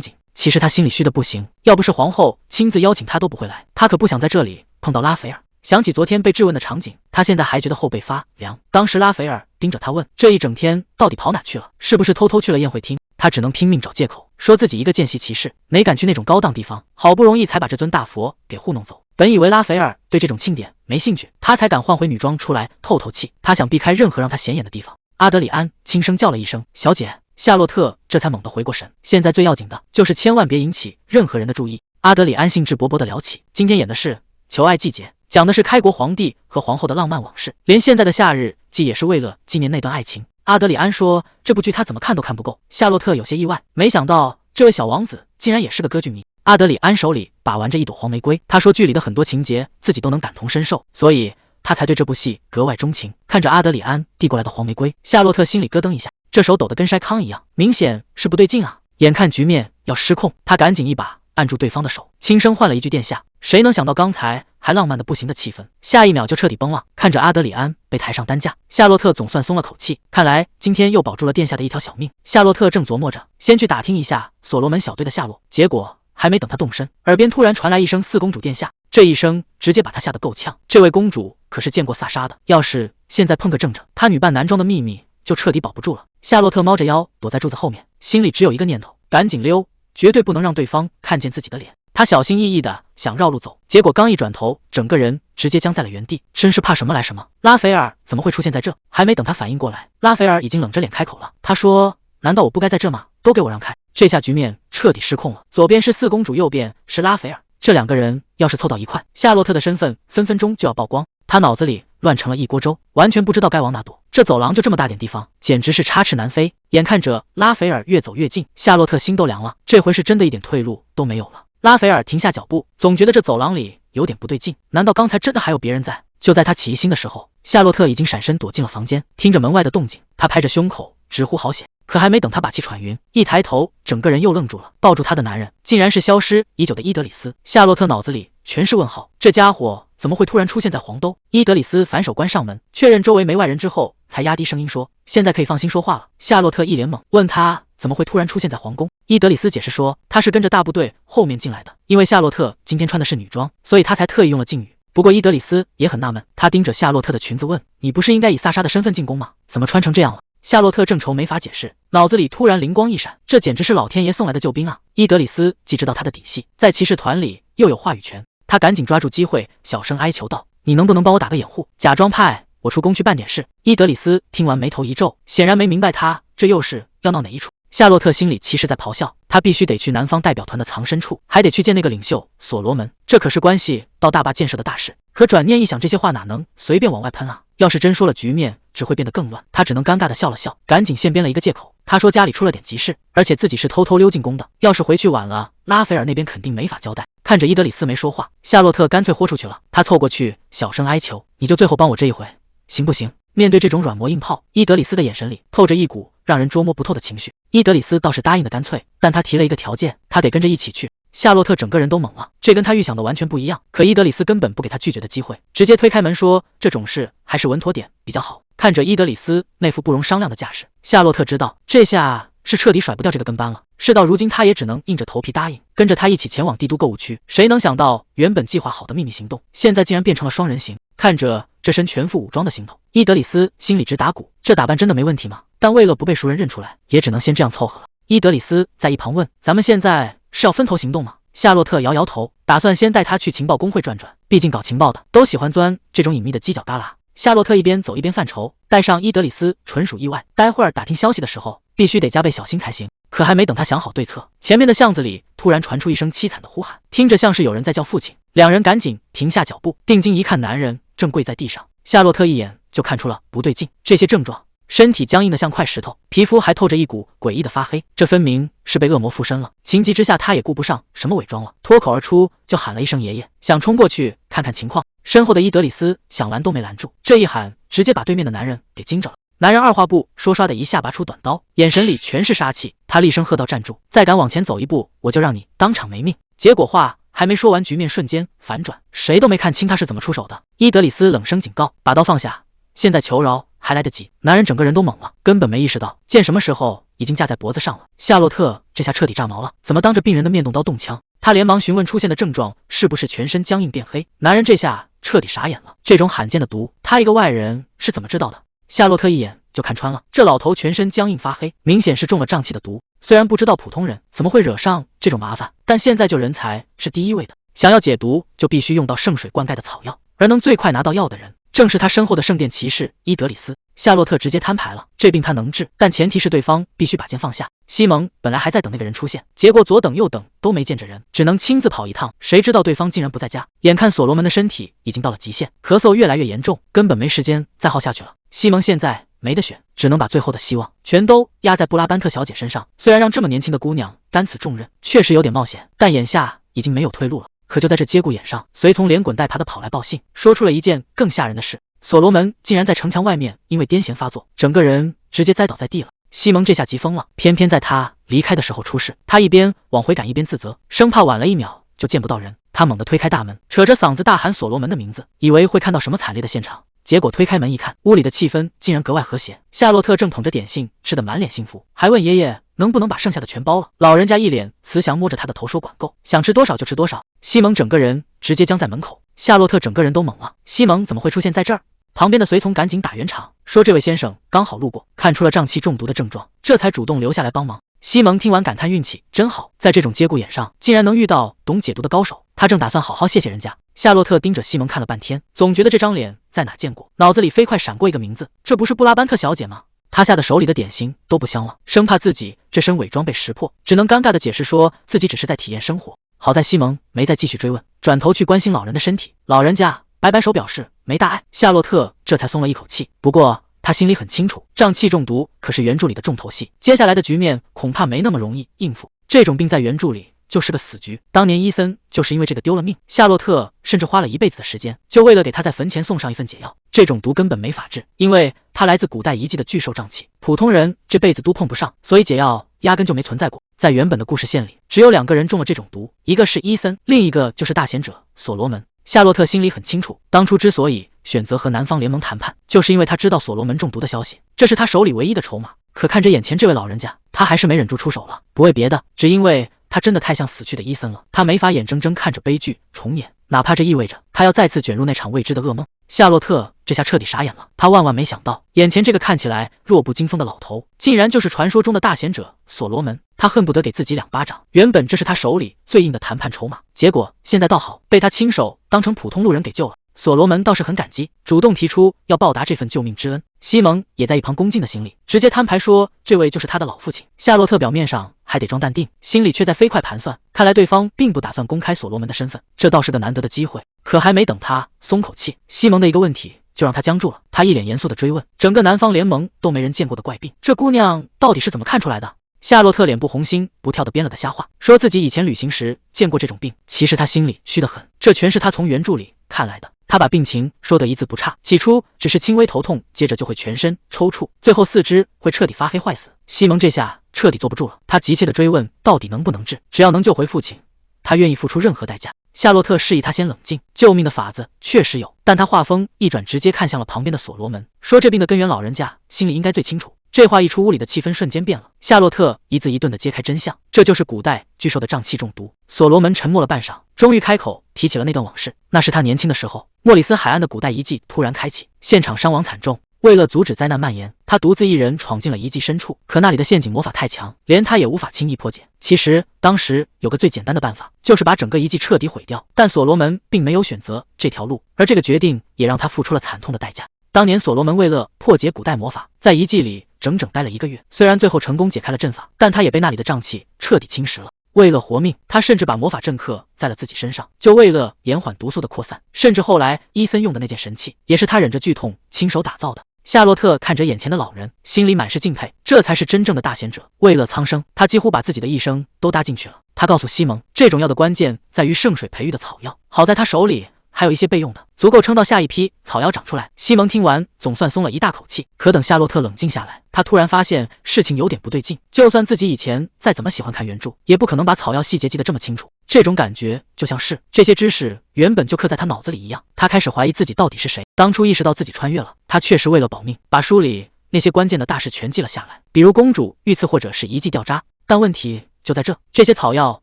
景。其实他心里虚的不行，要不是皇后亲自邀请他都不会来，他可不想在这里碰到拉斐尔。想起昨天被质问的场景，他现在还觉得后背发凉。当时拉斐尔盯着他问，这一整天到底跑哪去了？是不是偷偷去了宴会厅？他只能拼命找借口，说自己一个见习骑士，哪敢去那种高档地方，好不容易才把这尊大佛给糊弄走。本以为拉斐尔对这种庆典没兴趣，他才敢换回女装出来透透气。他想避开任何让他显眼的地方。阿德里安轻声叫了一声：“小姐。”夏洛特这才猛地回过神，现在最要紧的就是千万别引起任何人的注意。阿德里安兴致勃勃地聊起，今天演的是求爱季节，讲的是开国皇帝和皇后的浪漫往事，连现在的夏日祭也是为了纪念那段爱情。阿德里安说这部剧他怎么看都看不够。夏洛特有些意外，没想到这位小王子竟然也是个歌剧迷。阿德里安手里把玩着一朵黄玫瑰，他说剧里的很多情节自己都能感同身受，所以他才对这部戏格外钟情。看着阿德里安递过来的黄玫瑰，夏洛特心里咯噔一下，这手抖得跟筛糠一样，明显是不对劲啊！眼看局面要失控，他赶紧一把按住对方的手，轻声唤了一句殿下。谁能想到刚才还浪漫的不行的气氛，下一秒就彻底崩了。看着阿德里安被抬上担架，夏洛特总算松了口气，看来今天又保住了殿下的一条小命。夏洛特正琢磨着先去打听一下所罗门小队的下落，结果还没等他动身，耳边突然传来一声“四公主殿下”，这一声直接把他吓得够呛。这位公主可是见过萨莎的，要是现在碰个正着，她女扮男装的秘密就彻底保不住了。夏洛特猫着腰躲在柱子后面，心里只有一个念头：赶紧溜，绝对不能让对方看见自己的脸。他小心翼翼的想绕路走，结果刚一转头，整个人直接僵在了原地。真是怕什么来什么，拉斐尔怎么会出现在这？还没等他反应过来，拉斐尔已经冷着脸开口了。他说：“难道我不该在这吗？都给我让开！”这下局面彻底失控了，左边是四公主，右边是拉斐尔，这两个人要是凑到一块，夏洛特的身份分分钟就要曝光。他脑子里乱成了一锅粥，完全不知道该往哪躲。这走廊就这么大点地方，简直是插翅难飞。眼看着拉斐尔越走越近，夏洛特心都凉了，这回是真的一点退路都没有了。拉斐尔停下脚步，总觉得这走廊里有点不对劲，难道刚才真的还有别人在？就在他起疑心的时候，夏洛特已经闪身躲进了房间，听着门外的动静，他拍着胸口直呼好险。可还没等他把气喘匀，一抬头，整个人又愣住了。抱住他的男人竟然是消失已久的伊德里斯。夏洛特脑子里全是问号，这家伙怎么会突然出现在黄兜？伊德里斯反手关上门，确认周围没外人之后，才压低声音说：“现在可以放心说话了。”夏洛特一脸懵，问他怎么会突然出现在皇宫。伊德里斯解释说，他是跟着大部队后面进来的，因为夏洛特今天穿的是女装，所以他才特意用了敬语。不过伊德里斯也很纳闷，他盯着夏洛特的裙子问：“你不是应该以萨莎的身份进宫吗？怎么穿成这样了？”夏洛特正愁没法解释，脑子里突然灵光一闪，这简直是老天爷送来的救兵啊！伊德里斯既知道他的底细，在骑士团里又有话语权，他赶紧抓住机会，小声哀求道：“你能不能帮我打个掩护，假装派我出宫去办点事？”伊德里斯听完眉头一皱，显然没明白他这又是要闹哪一出。夏洛特心里其实在咆哮，他必须得去南方代表团的藏身处，还得去见那个领袖所罗门，这可是关系到大坝建设的大事。可转念一想，这些话哪能随便往外喷啊？要是真说了，局面只会变得更乱。他只能尴尬的笑了笑，赶紧现编了一个借口。他说家里出了点急事，而且自己是偷偷溜进宫的，要是回去晚了，拉斐尔那边肯定没法交代。看着伊德里斯没说话，夏洛特干脆豁出去了。他凑过去小声哀求：“你就最后帮我这一回，行不行？”面对这种软磨硬泡，伊德里斯的眼神里透着一股让人捉摸不透的情绪。伊德里斯倒是答应的干脆，但他提了一个条件，他得跟着一起去。夏洛特整个人都懵了，这跟他预想的完全不一样。可伊德里斯根本不给他拒绝的机会，直接推开门说：“这种事还是稳妥点比较好。”看着伊德里斯那副不容商量的架势，夏洛特知道这下是彻底甩不掉这个跟班了。事到如今，他也只能硬着头皮答应，跟着他一起前往帝都购物区。谁能想到，原本计划好的秘密行动，现在竟然变成了双人行。看着这身全副武装的行头，伊德里斯心里直打鼓，这打扮真的没问题吗？但为了不被熟人认出来，也只能先这样凑合了。伊德里斯在一旁问：“咱们现在是要分头行动吗？”夏洛特摇摇头，打算先带他去情报工会转转，毕竟搞情报的都喜欢钻这种隐秘的犄角旮旯。夏洛特一边走一边犯愁，带上伊德里斯纯属意外，待会儿打听消息的时候必须得加倍小心才行。可还没等他想好对策，前面的巷子里突然传出一声凄惨的呼喊，听着像是有人在叫父亲。两人赶紧停下脚步，定睛一看，男人正跪在地上。夏洛特一眼就看出了不对劲，这些症状：身体僵硬的像块石头，皮肤还透着一股诡异的发黑，这分明是被恶魔附身了。情急之下，他也顾不上什么伪装了，脱口而出就喊了一声爷爷，想冲过去看看情况。身后的伊德里斯想拦都没拦住，这一喊直接把对面的男人给惊着了。男人二话不说，唰的一下拔出短刀，眼神里全是杀气。他厉声喝道：“站住！再敢往前走一步，我就让你当场没命！”结果话还没说完，局面瞬间反转，谁都没看清他是怎么出手的。伊德里斯冷声警告：“把刀放下，现在求饶还来得及。”男人整个人都懵了，根本没意识到剑什么时候已经架在脖子上了。夏洛特这下彻底炸毛了，怎么当着病人的面动刀动枪？他连忙询问出现的症状是不是全身僵硬变黑。男人这下彻底傻眼了，这种罕见的毒，他一个外人是怎么知道的？夏洛特一眼就看穿了，这老头全身僵硬发黑，明显是中了瘴气的毒。虽然不知道普通人怎么会惹上这种麻烦，但现在救人才是第一位的。想要解毒，就必须用到圣水灌溉的草药，而能最快拿到药的人，正是他身后的圣殿骑士伊德里斯。夏洛特直接摊牌了，这病他能治，但前提是对方必须把剑放下。西蒙本来还在等那个人出现，结果左等右等都没见着人，只能亲自跑一趟。谁知道对方竟然不在家。眼看所罗门的身体已经到了极限，咳嗽越来越严重，根本没时间再耗下去了。西蒙现在没得选，只能把最后的希望全都压在布拉班特小姐身上。虽然让这么年轻的姑娘担此重任确实有点冒险，但眼下已经没有退路了。可就在这节骨眼上，随从连滚带爬的跑来报信，说出了一件更吓人的事：所罗门竟然在城墙外面因为癫痫发作，整个人直接栽倒在地了。西蒙这下急疯了，偏偏在他离开的时候出事。他一边往回赶一边自责，生怕晚了一秒就见不到人。他猛地推开大门，扯着嗓子大喊所罗门的名字，以为会看到什么惨烈的现场。结果推开门一看，屋里的气氛竟然格外和谐。夏洛特正捧着点心，吃得满脸幸福，还问爷爷能不能把剩下的全包了。老人家一脸慈祥，摸着他的头说管够，想吃多少就吃多少。西蒙整个人直接僵在门口，夏洛特整个人都懵了。西蒙怎么会出现在这儿？旁边的随从赶紧打圆场，说这位先生刚好路过，看出了瘴气中毒的症状，这才主动留下来帮忙。西蒙听完感叹运气真好，在这种节骨眼上竟然能遇到懂解毒的高手。他正打算好好谢谢人家，夏洛特盯着西蒙看了半天，总觉得这张脸在哪见过，脑子里飞快闪过一个名字，这不是布拉班特小姐吗？他吓得手里的点心都不香了，生怕自己这身伪装被识破，只能尴尬地解释说自己只是在体验生活。好在西蒙没再继续追问，转头去关心老人的身体。老人家摆摆手表示没大碍，夏洛特这才松了一口气。不过他心里很清楚，瘴气中毒可是原著里的重头戏，接下来的局面恐怕没那么容易应付。这种病在原著里就是个死局，当年伊森就是因为这个丢了命，夏洛特甚至花了一辈子的时间，就为了给他在坟前送上一份解药。这种毒根本没法治，因为它来自古代遗迹的巨兽瘴气，普通人这辈子都碰不上，所以解药压根就没存在过。在原本的故事线里，只有2个人中了这种毒，一个是伊森，另一个就是大贤者所罗门。夏洛特心里很清楚，当初之所以选择和南方联盟谈判，就是因为他知道所罗门中毒的消息，这是他手里唯一的筹码。可看着眼前这位老人家，他还是没忍住出手了，不为别的，只因为他真的太像死去的伊森了，他没法眼睁睁看着悲剧重演，哪怕这意味着他要再次卷入那场未知的噩梦。夏洛特这下彻底傻眼了，他万万没想到，眼前这个看起来弱不禁风的老头，竟然就是传说中的大贤者所罗门。他恨不得给自己2巴掌，原本这是他手里最硬的谈判筹码，结果现在倒好，被他亲手当成普通路人给救了。所罗门倒是很感激，主动提出要报答这份救命之恩。西蒙也在一旁恭敬的行礼，直接摊牌说这位就是他的老父亲。夏洛特表面上还得装淡定，心里却在飞快盘算，看来对方并不打算公开所罗门的身份，这倒是个难得的机会。可还没等他松口气，西蒙的一个问题就让他僵住了。他一脸严肃的追问，整个南方联盟都没人见过的怪病，这姑娘到底是怎么看出来的？夏洛特脸部红心不跳的编了个瞎话，说自己以前旅行时见过这种病，其实他心里虚得很，这全是他从原著里看来的。他把病情说得一字不差，起初只是轻微头痛，接着就会全身抽搐，最后4肢会彻底发黑坏死。西蒙这下彻底坐不住了，他急切地追问到底能不能治，只要能救回父亲，他愿意付出任何代价。夏洛特示意他先冷静，救命的法子确实有，但他话锋一转，直接看向了旁边的所罗门，说这病的根源老人家心里应该最清楚。这话一出，屋里的气氛瞬间变了。夏洛特一字一顿地揭开真相，这就是古代巨兽的瘴气中毒。所罗门沉默了半晌，终于开口提起了那段往事。那是他年轻的时候，莫里斯海岸的古代遗迹突然开启，现场伤亡惨重。为了阻止灾难蔓延，他独自一人闯进了遗迹深处，可那里的陷阱魔法太强，连他也无法轻易破解。其实当时有个最简单的办法，就是把整个遗迹彻底毁掉，但所罗门并没有选择这条路，而这个决定也让他付出了惨痛的代价。当年所罗门为了破解古代魔法，在遗迹里整整待了1个月，虽然最后成功解开了阵法，但他也被那里的瘴气彻底侵蚀了。为了活命，他甚至把魔法阵刻在了自己身上，就为了延缓毒素的扩散。甚至后来伊森用的那件神器，也是他忍着剧痛亲手打造的。夏洛特看着眼前的老人，心里满是敬佩，这才是真正的大贤者。为了苍生，他几乎把自己的一生都搭进去了。他告诉西蒙，这种药的关键在于圣水培育的草药，好在他手里还有一些备用的，足够撑到下一批草药长出来。西蒙听完总算松了一大口气，可等夏洛特冷静下来，他突然发现事情有点不对劲。就算自己以前再怎么喜欢看原著，也不可能把草药细节记得这么清楚。这种感觉就像是这些知识原本就刻在他脑子里一样。他开始怀疑自己到底是谁。当初意识到自己穿越了，他确实为了保命，把书里那些关键的大事全记了下来，比如公主遇刺或者是遗迹掉渣。但问题就在这些草药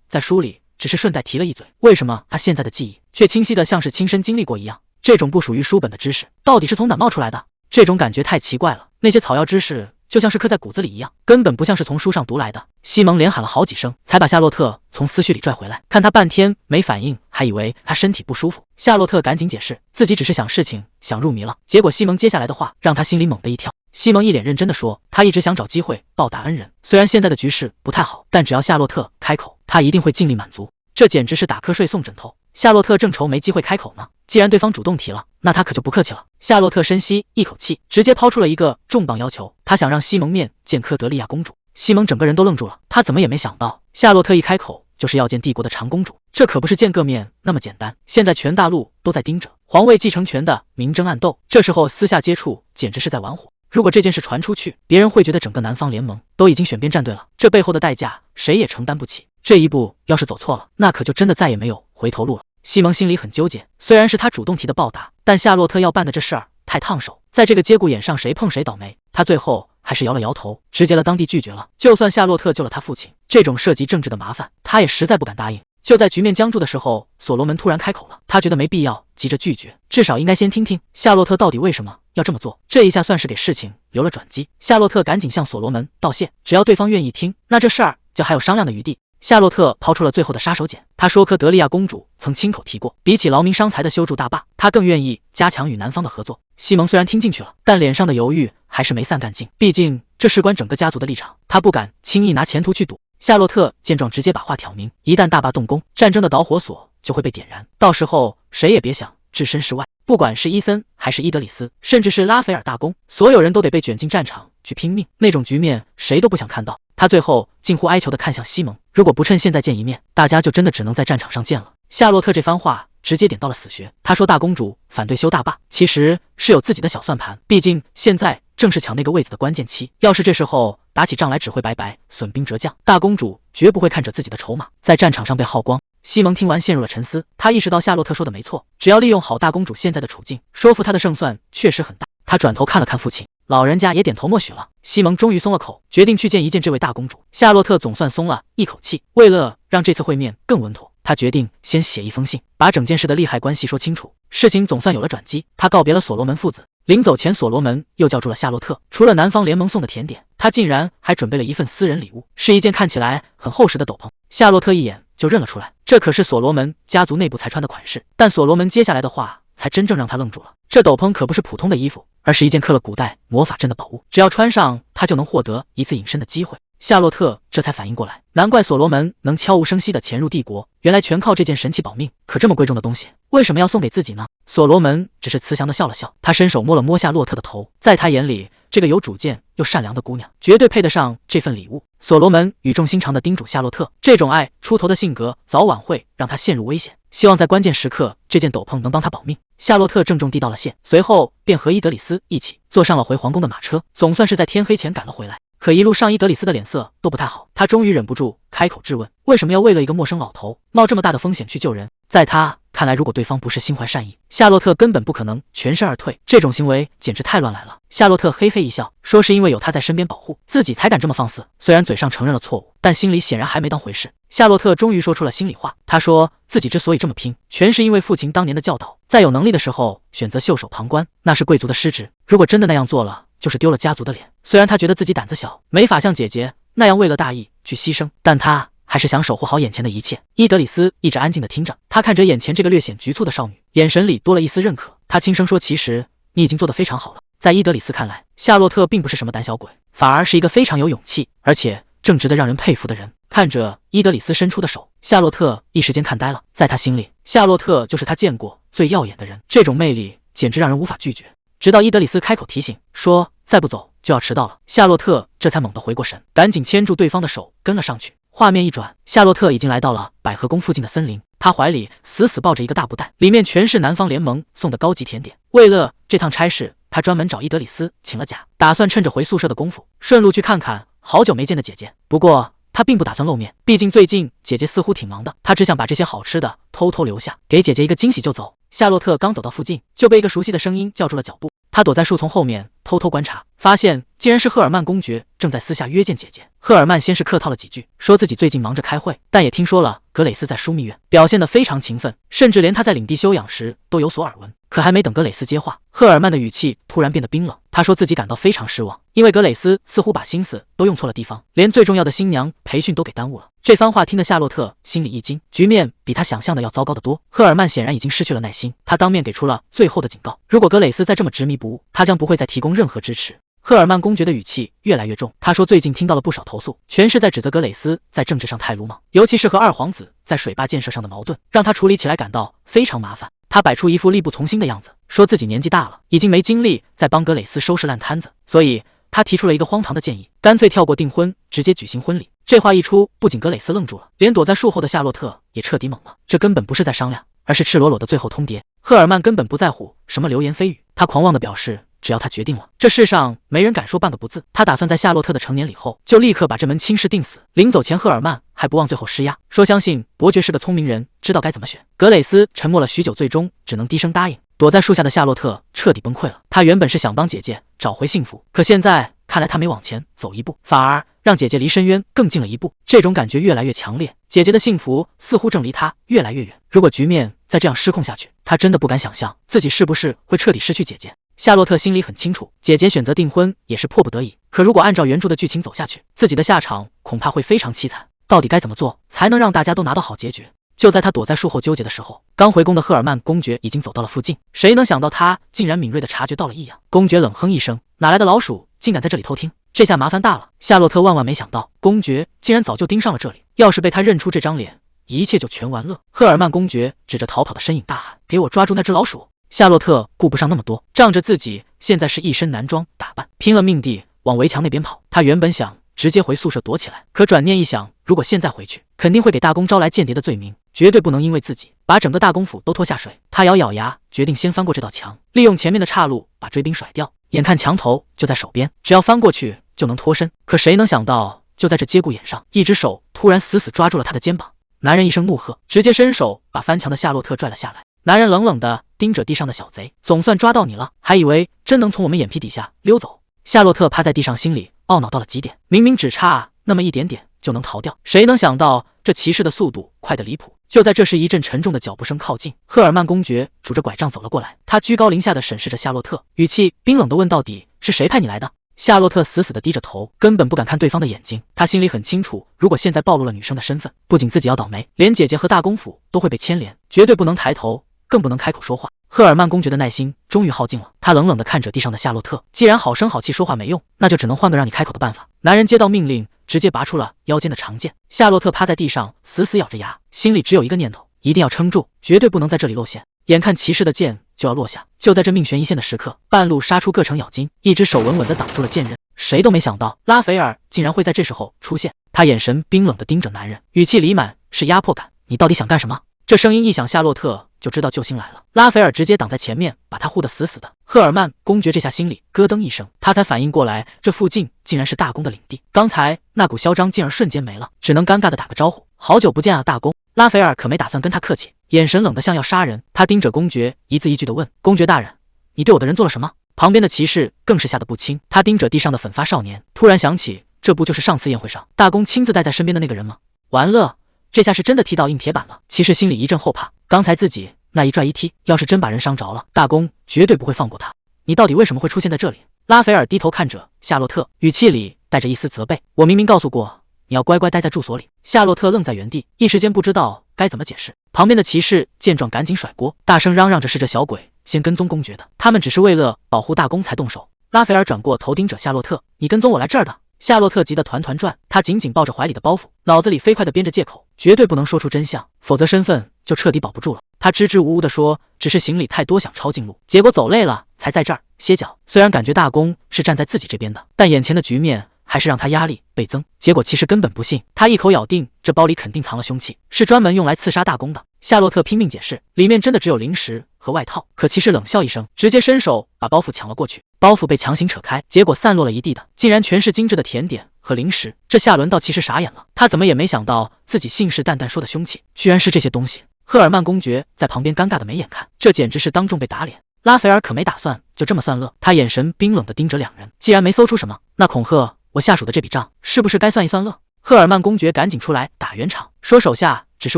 在书里只是顺带提了一嘴，为什么他现在的记忆却清晰的像是亲身经历过一样？这种不属于书本的知识到底是从哪冒出来的？这种感觉太奇怪了，那些草药知识就像是刻在骨子里一样，根本不像是从书上读来的。西蒙连喊了好几声，才把夏洛特从思绪里拽回来。看他半天没反应，还以为他身体不舒服。夏洛特赶紧解释，自己只是想事情想入迷了。结果西蒙接下来的话让他心里猛地一跳。西蒙一脸认真地说，他一直想找机会报答恩人，虽然现在的局势不太好，但只要夏洛特开口，他一定会尽力满足。这简直是打瞌睡送枕头。夏洛特正愁没机会开口呢，既然对方主动提了，那他可就不客气了。夏洛特深吸一口气，直接抛出了一个重磅要求，他想让西蒙面见科德利亚公主。西蒙整个人都愣住了，他怎么也没想到，夏洛特一开口就是要见帝国的长公主，这可不是见个面那么简单。现在全大陆都在盯着皇位继承权的明争暗斗，这时候私下接触简直是在玩火。如果这件事传出去，别人会觉得整个南方联盟都已经选边站队了，这背后的代价谁也承担不起。这一步要是走错了，那可就真的再也没有回头路了。西蒙心里很纠结，虽然是他主动提的报答，但夏洛特要办的这事儿太烫手，在这个节骨眼上谁碰谁倒霉。他最后还是摇了摇头，直接了当地拒绝了。就算夏洛特救了他父亲，这种涉及政治的麻烦，他也实在不敢答应。就在局面僵住的时候，所罗门突然开口了，他觉得没必要急着拒绝，至少应该先听听夏洛特到底为什么要这么做。这一下算是给事情留了转机。夏洛特赶紧向所罗门道谢，只要对方愿意听，那这事儿就还有商量的余地。夏洛特抛出了最后的杀手锏，他说科德利亚公主曾亲口提过，比起劳民伤财的修筑大坝，他更愿意加强与南方的合作。西蒙虽然听进去了，但脸上的犹豫还是没散干净，毕竟这事关整个家族的立场，他不敢轻易拿前途去赌。夏洛特见状直接把话挑明，一旦大坝动工，战争的导火索就会被点燃，到时候谁也别想置身事外。不管是伊森还是伊德里斯，甚至是拉斐尔大公，所有人都得被卷进战场去拼命，那种局面谁都不想看到。他最后近乎哀求地看向西蒙，如果不趁现在见一面，大家就真的只能在战场上见了。夏洛特这番话直接点到了死穴，他说大公主反对修大坝，其实是有自己的小算盘，毕竟现在正是抢那个位子的关键期，要是这时候打起仗来只会白白损兵折将，大公主绝不会看着自己的筹码在战场上被耗光。西蒙听完陷入了沉思，他意识到夏洛特说的没错，只要利用好大公主现在的处境，说服她的胜算确实很大。他转头看了看父亲，老人家也点头默许了。西蒙终于松了口，决定去见一见这位大公主。夏洛特总算松了一口气，为了让这次会面更稳妥，他决定先写一封信，把整件事的利害关系说清楚。事情总算有了转机，他告别了所罗门父子。临走前，所罗门又叫住了夏洛特，除了南方联盟送的甜点，他竟然还准备了一份私人礼物，是一件看起来很厚实的斗篷。夏洛特一眼就认了出来，这可是所罗门家族内部才穿的款式。但所罗门接下来的话才真正让他愣住了，这斗篷可不是普通的衣服，而是一件刻了古代魔法阵的宝物，只要穿上它就能获得一次隐身的机会。夏洛特这才反应过来，难怪所罗门能悄无声息地潜入帝国，原来全靠这件神器保命。可这么贵重的东西，为什么要送给自己呢？所罗门只是慈祥地笑了笑，他伸手摸了摸夏洛特的头，在他眼里，这个有主见又善良的姑娘绝对配得上这份礼物。所罗门语重心长地叮嘱夏洛特，这种爱出头的性格早晚会让他陷入危险，希望在关键时刻这件斗篷能帮他保命。夏洛特郑重递到了谢，随后便和伊德里斯一起坐上了回皇宫的马车，总算是在天黑前赶了回来。可一路上伊德里斯的脸色都不太好，他终于忍不住开口质问，为什么要为了一个陌生老头冒这么大的风险去救人？在他看来，如果对方不是心怀善意，夏洛特根本不可能全身而退，这种行为简直太乱来了。夏洛特嘿嘿一笑，说是因为有他在身边保护，自己才敢这么放肆。虽然嘴上承认了错误，但心里显然还没当回事。夏洛特终于说出了心里话，他说自己之所以这么拼，全是因为父亲当年的教导，在有能力的时候选择袖手旁观，那是贵族的失职。如果真的那样做了，就是丢了家族的脸。虽然他觉得自己胆子小，没法像姐姐那样为了大义去牺牲，但他还是想守护好眼前的一切。伊德里斯一直安静地听着，他看着眼前这个略显局促的少女，眼神里多了一丝认可。他轻声说，其实你已经做得非常好了。在伊德里斯看来，夏洛特并不是什么胆小鬼，反而是一个非常有勇气，而且正值得让人佩服的人。看着伊德里斯伸出的手，夏洛特一时间看呆了。在他心里，夏洛特就是他见过最耀眼的人，这种魅力简直让人无法拒绝。直到伊德里斯开口提醒说再不走就要迟到了，夏洛特这才猛地回过神，赶紧牵住对方的手跟了上去。画面一转，夏洛特已经来到了百合宫附近的森林，他怀里死死抱着一个大布袋，里面全是南方联盟送的高级甜点。为了这趟差事，他专门找伊德里斯请了假，打算趁着回宿舍的功夫，顺路去看看好久没见的姐姐。不过他并不打算露面，毕竟最近姐姐似乎挺忙的，他只想把这些好吃的偷偷留下，给姐姐一个惊喜就走。夏洛特刚走到附近，就被一个熟悉的声音叫住了脚步。他躲在树丛后面偷偷观察，发现竟然是赫尔曼公爵正在私下约见姐姐。赫尔曼先是客套了几句，说自己最近忙着开会，但也听说了格蕾斯在枢密院表现得非常勤奋，甚至连他在领地休养时都有所耳闻。可还没等格蕾斯接话，赫尔曼的语气突然变得冰冷。他说自己感到非常失望，因为格蕾斯似乎把心思都用错了地方，连最重要的新娘培训都给耽误了。这番话听得夏洛特心里一惊，局面比他想象的要糟糕得多。赫尔曼显然已经失去了耐心，他当面给出了最后的警告，如果格蕾斯再这么执迷不悟，他将不会再提供任何支持。赫尔曼公爵的语气越来越重，他说最近听到了不少投诉，全是在指责格蕾丝在政治上太鲁莽，尤其是和二皇子在水坝建设上的矛盾，让他处理起来感到非常麻烦。他摆出一副力不从心的样子，说自己年纪大了，已经没精力再帮格蕾丝收拾烂摊子，所以他提出了一个荒唐的建议，干脆跳过订婚，直接举行婚礼。这话一出，不仅格蕾丝愣住了，连躲在树后的夏洛特也彻底懵了。这根本不是在商量，而是赤裸裸的最后通牒。赫尔曼根本不在乎什么流言蜚语，他狂妄地表示，只要他决定了，这世上没人敢说半个不字。他打算在夏洛特的成年礼后，就立刻把这门亲事定死。临走前，赫尔曼还不忘最后施压，说相信伯爵是个聪明人，知道该怎么选。格蕾丝沉默了许久，最终只能低声答应。躲在树下的夏洛特彻底崩溃了。他原本是想帮姐姐找回幸福，可现在看来他没往前走一步，反而让姐姐离深渊更近了一步。这种感觉越来越强烈，姐姐的幸福似乎正离他越来越远。如果局面再这样失控下去，他真的不敢想象自己是不是会彻底失去姐姐。夏洛特心里很清楚，姐姐选择订婚也是迫不得已，可如果按照原著的剧情走下去，自己的下场恐怕会非常凄惨。到底该怎么做才能让大家都拿到好结局？就在他躲在树后纠结的时候，刚回宫的赫尔曼公爵已经走到了附近。谁能想到他竟然敏锐地察觉到了异样。公爵冷哼一声，哪来的老鼠竟敢在这里偷听？这下麻烦大了。夏洛特万万没想到，公爵竟然早就盯上了这里，要是被他认出这张脸，一切就全完了。赫尔曼公爵指着逃跑的身影大喊，给我抓住那只老鼠！夏洛特顾不上那么多，仗着自己现在是一身男装打扮，拼了命地往围墙那边跑。他原本想直接回宿舍躲起来，可转念一想，如果现在回去，肯定会给大公招来间谍的罪名，绝对不能因为自己把整个大公府都拖下水。他咬咬牙，决定先翻过这道墙，利用前面的岔路把追兵甩掉。眼看墙头就在手边，只要翻过去就能脱身。可谁能想到，就在这节骨眼上，一只手突然死死抓住了他的肩膀。男人一声怒喝，直接伸手把翻墙的夏洛特拽了下来。男人冷冷地盯着地上的小贼，总算抓到你了，还以为真能从我们眼皮底下溜走。夏洛特趴在地上，心里懊恼到了极点，明明只差那么一点点就能逃掉，谁能想到这骑士的速度快得离谱。就在这时，一阵沉重的脚步声靠近，赫尔曼公爵拄着拐杖走了过来，他居高临下地审视着夏洛特，语气冰冷地问，到底是谁派你来的？夏洛特死死地低着头，根本不敢看对方的眼睛。他心里很清楚，如果现在暴露了女生的身份，不仅自己要倒霉，连姐姐和大公府都会被牵连，绝对不能抬头，更不能开口说话。赫尔曼公爵的耐心终于耗尽了，他冷冷地看着地上的夏洛特，既然好声好气说话没用，那就只能换个让你开口的办法。男人接到命令，直接拔出了腰间的长剑。夏洛特趴在地上，死死咬着牙，心里只有一个念头，一定要撑住，绝对不能在这里露馅。眼看骑士的剑就要落下，就在这命悬一线的时刻，半路杀出个程咬金，一只手稳稳地挡住了剑刃。谁都没想到拉斐尔竟然会在这时候出现，他眼神冰冷地盯着男人，语气里满是压迫感，你到底想干什么？这声音一响，夏洛特就知道救星来了。拉斐尔直接挡在前面，把他护得死死的。赫尔曼公爵这下心里咯噔一声，他才反应过来，这附近竟然是大公的领地，刚才那股嚣张竟然瞬间没了，只能尴尬地打个招呼，好久不见啊，大公。拉斐尔可没打算跟他客气，眼神冷得像要杀人。他盯着公爵，一字一句地问，公爵大人，你对我的人做了什么？旁边的骑士更是吓得不轻，他盯着地上的粉发少年，突然想起，这不就是上次宴会上大公亲自带在身边的那个人吗？完了，这下是真的踢到硬铁板了。骑士心里一阵后怕，刚才自己那一拽一踢，要是真把人伤着了，大公绝对不会放过他。你到底为什么会出现在这里？拉斐尔低头看着夏洛特，语气里带着一丝责备，我明明告诉过你要乖乖待在住所里。夏洛特愣在原地，一时间不知道该怎么解释。旁边的骑士见状赶紧甩锅，大声嚷嚷着是这小鬼先跟踪公爵的，他们只是为了保护大公才动手。拉斐尔转过头盯着夏洛特，你跟踪我来这儿的？夏洛特急得团团转，他紧紧抱着怀里的包袱，脑子里飞快地编着借口，绝对不能说出真相，否则身份就彻底保不住了。他支支吾吾地说，只是行李太多想抄近路，结果走累了才在这儿歇脚。虽然感觉大公是站在自己这边的，但眼前的局面还是让他压力倍增。结果其实根本不信，他一口咬定这包里肯定藏了凶器，是专门用来刺杀大公的。夏洛特拼命解释，里面真的只有零食和外套。可骑士冷笑一声，直接伸手把包袱抢了过去。包袱被强行扯开，结果散落了一地的竟然全是精致的甜点和零食。这下轮到骑士傻眼了，他怎么也没想到自己信誓旦旦说的凶器居然是这些东西。赫尔曼公爵在旁边尴尬的没眼看，这简直是当众被打脸。拉斐尔可没打算就这么算乐，他眼神冰冷地盯着两人，既然没搜出什么，那恐吓我下属的这笔账是不是该算一算乐？赫尔曼公爵赶紧出来打圆场，说手下只是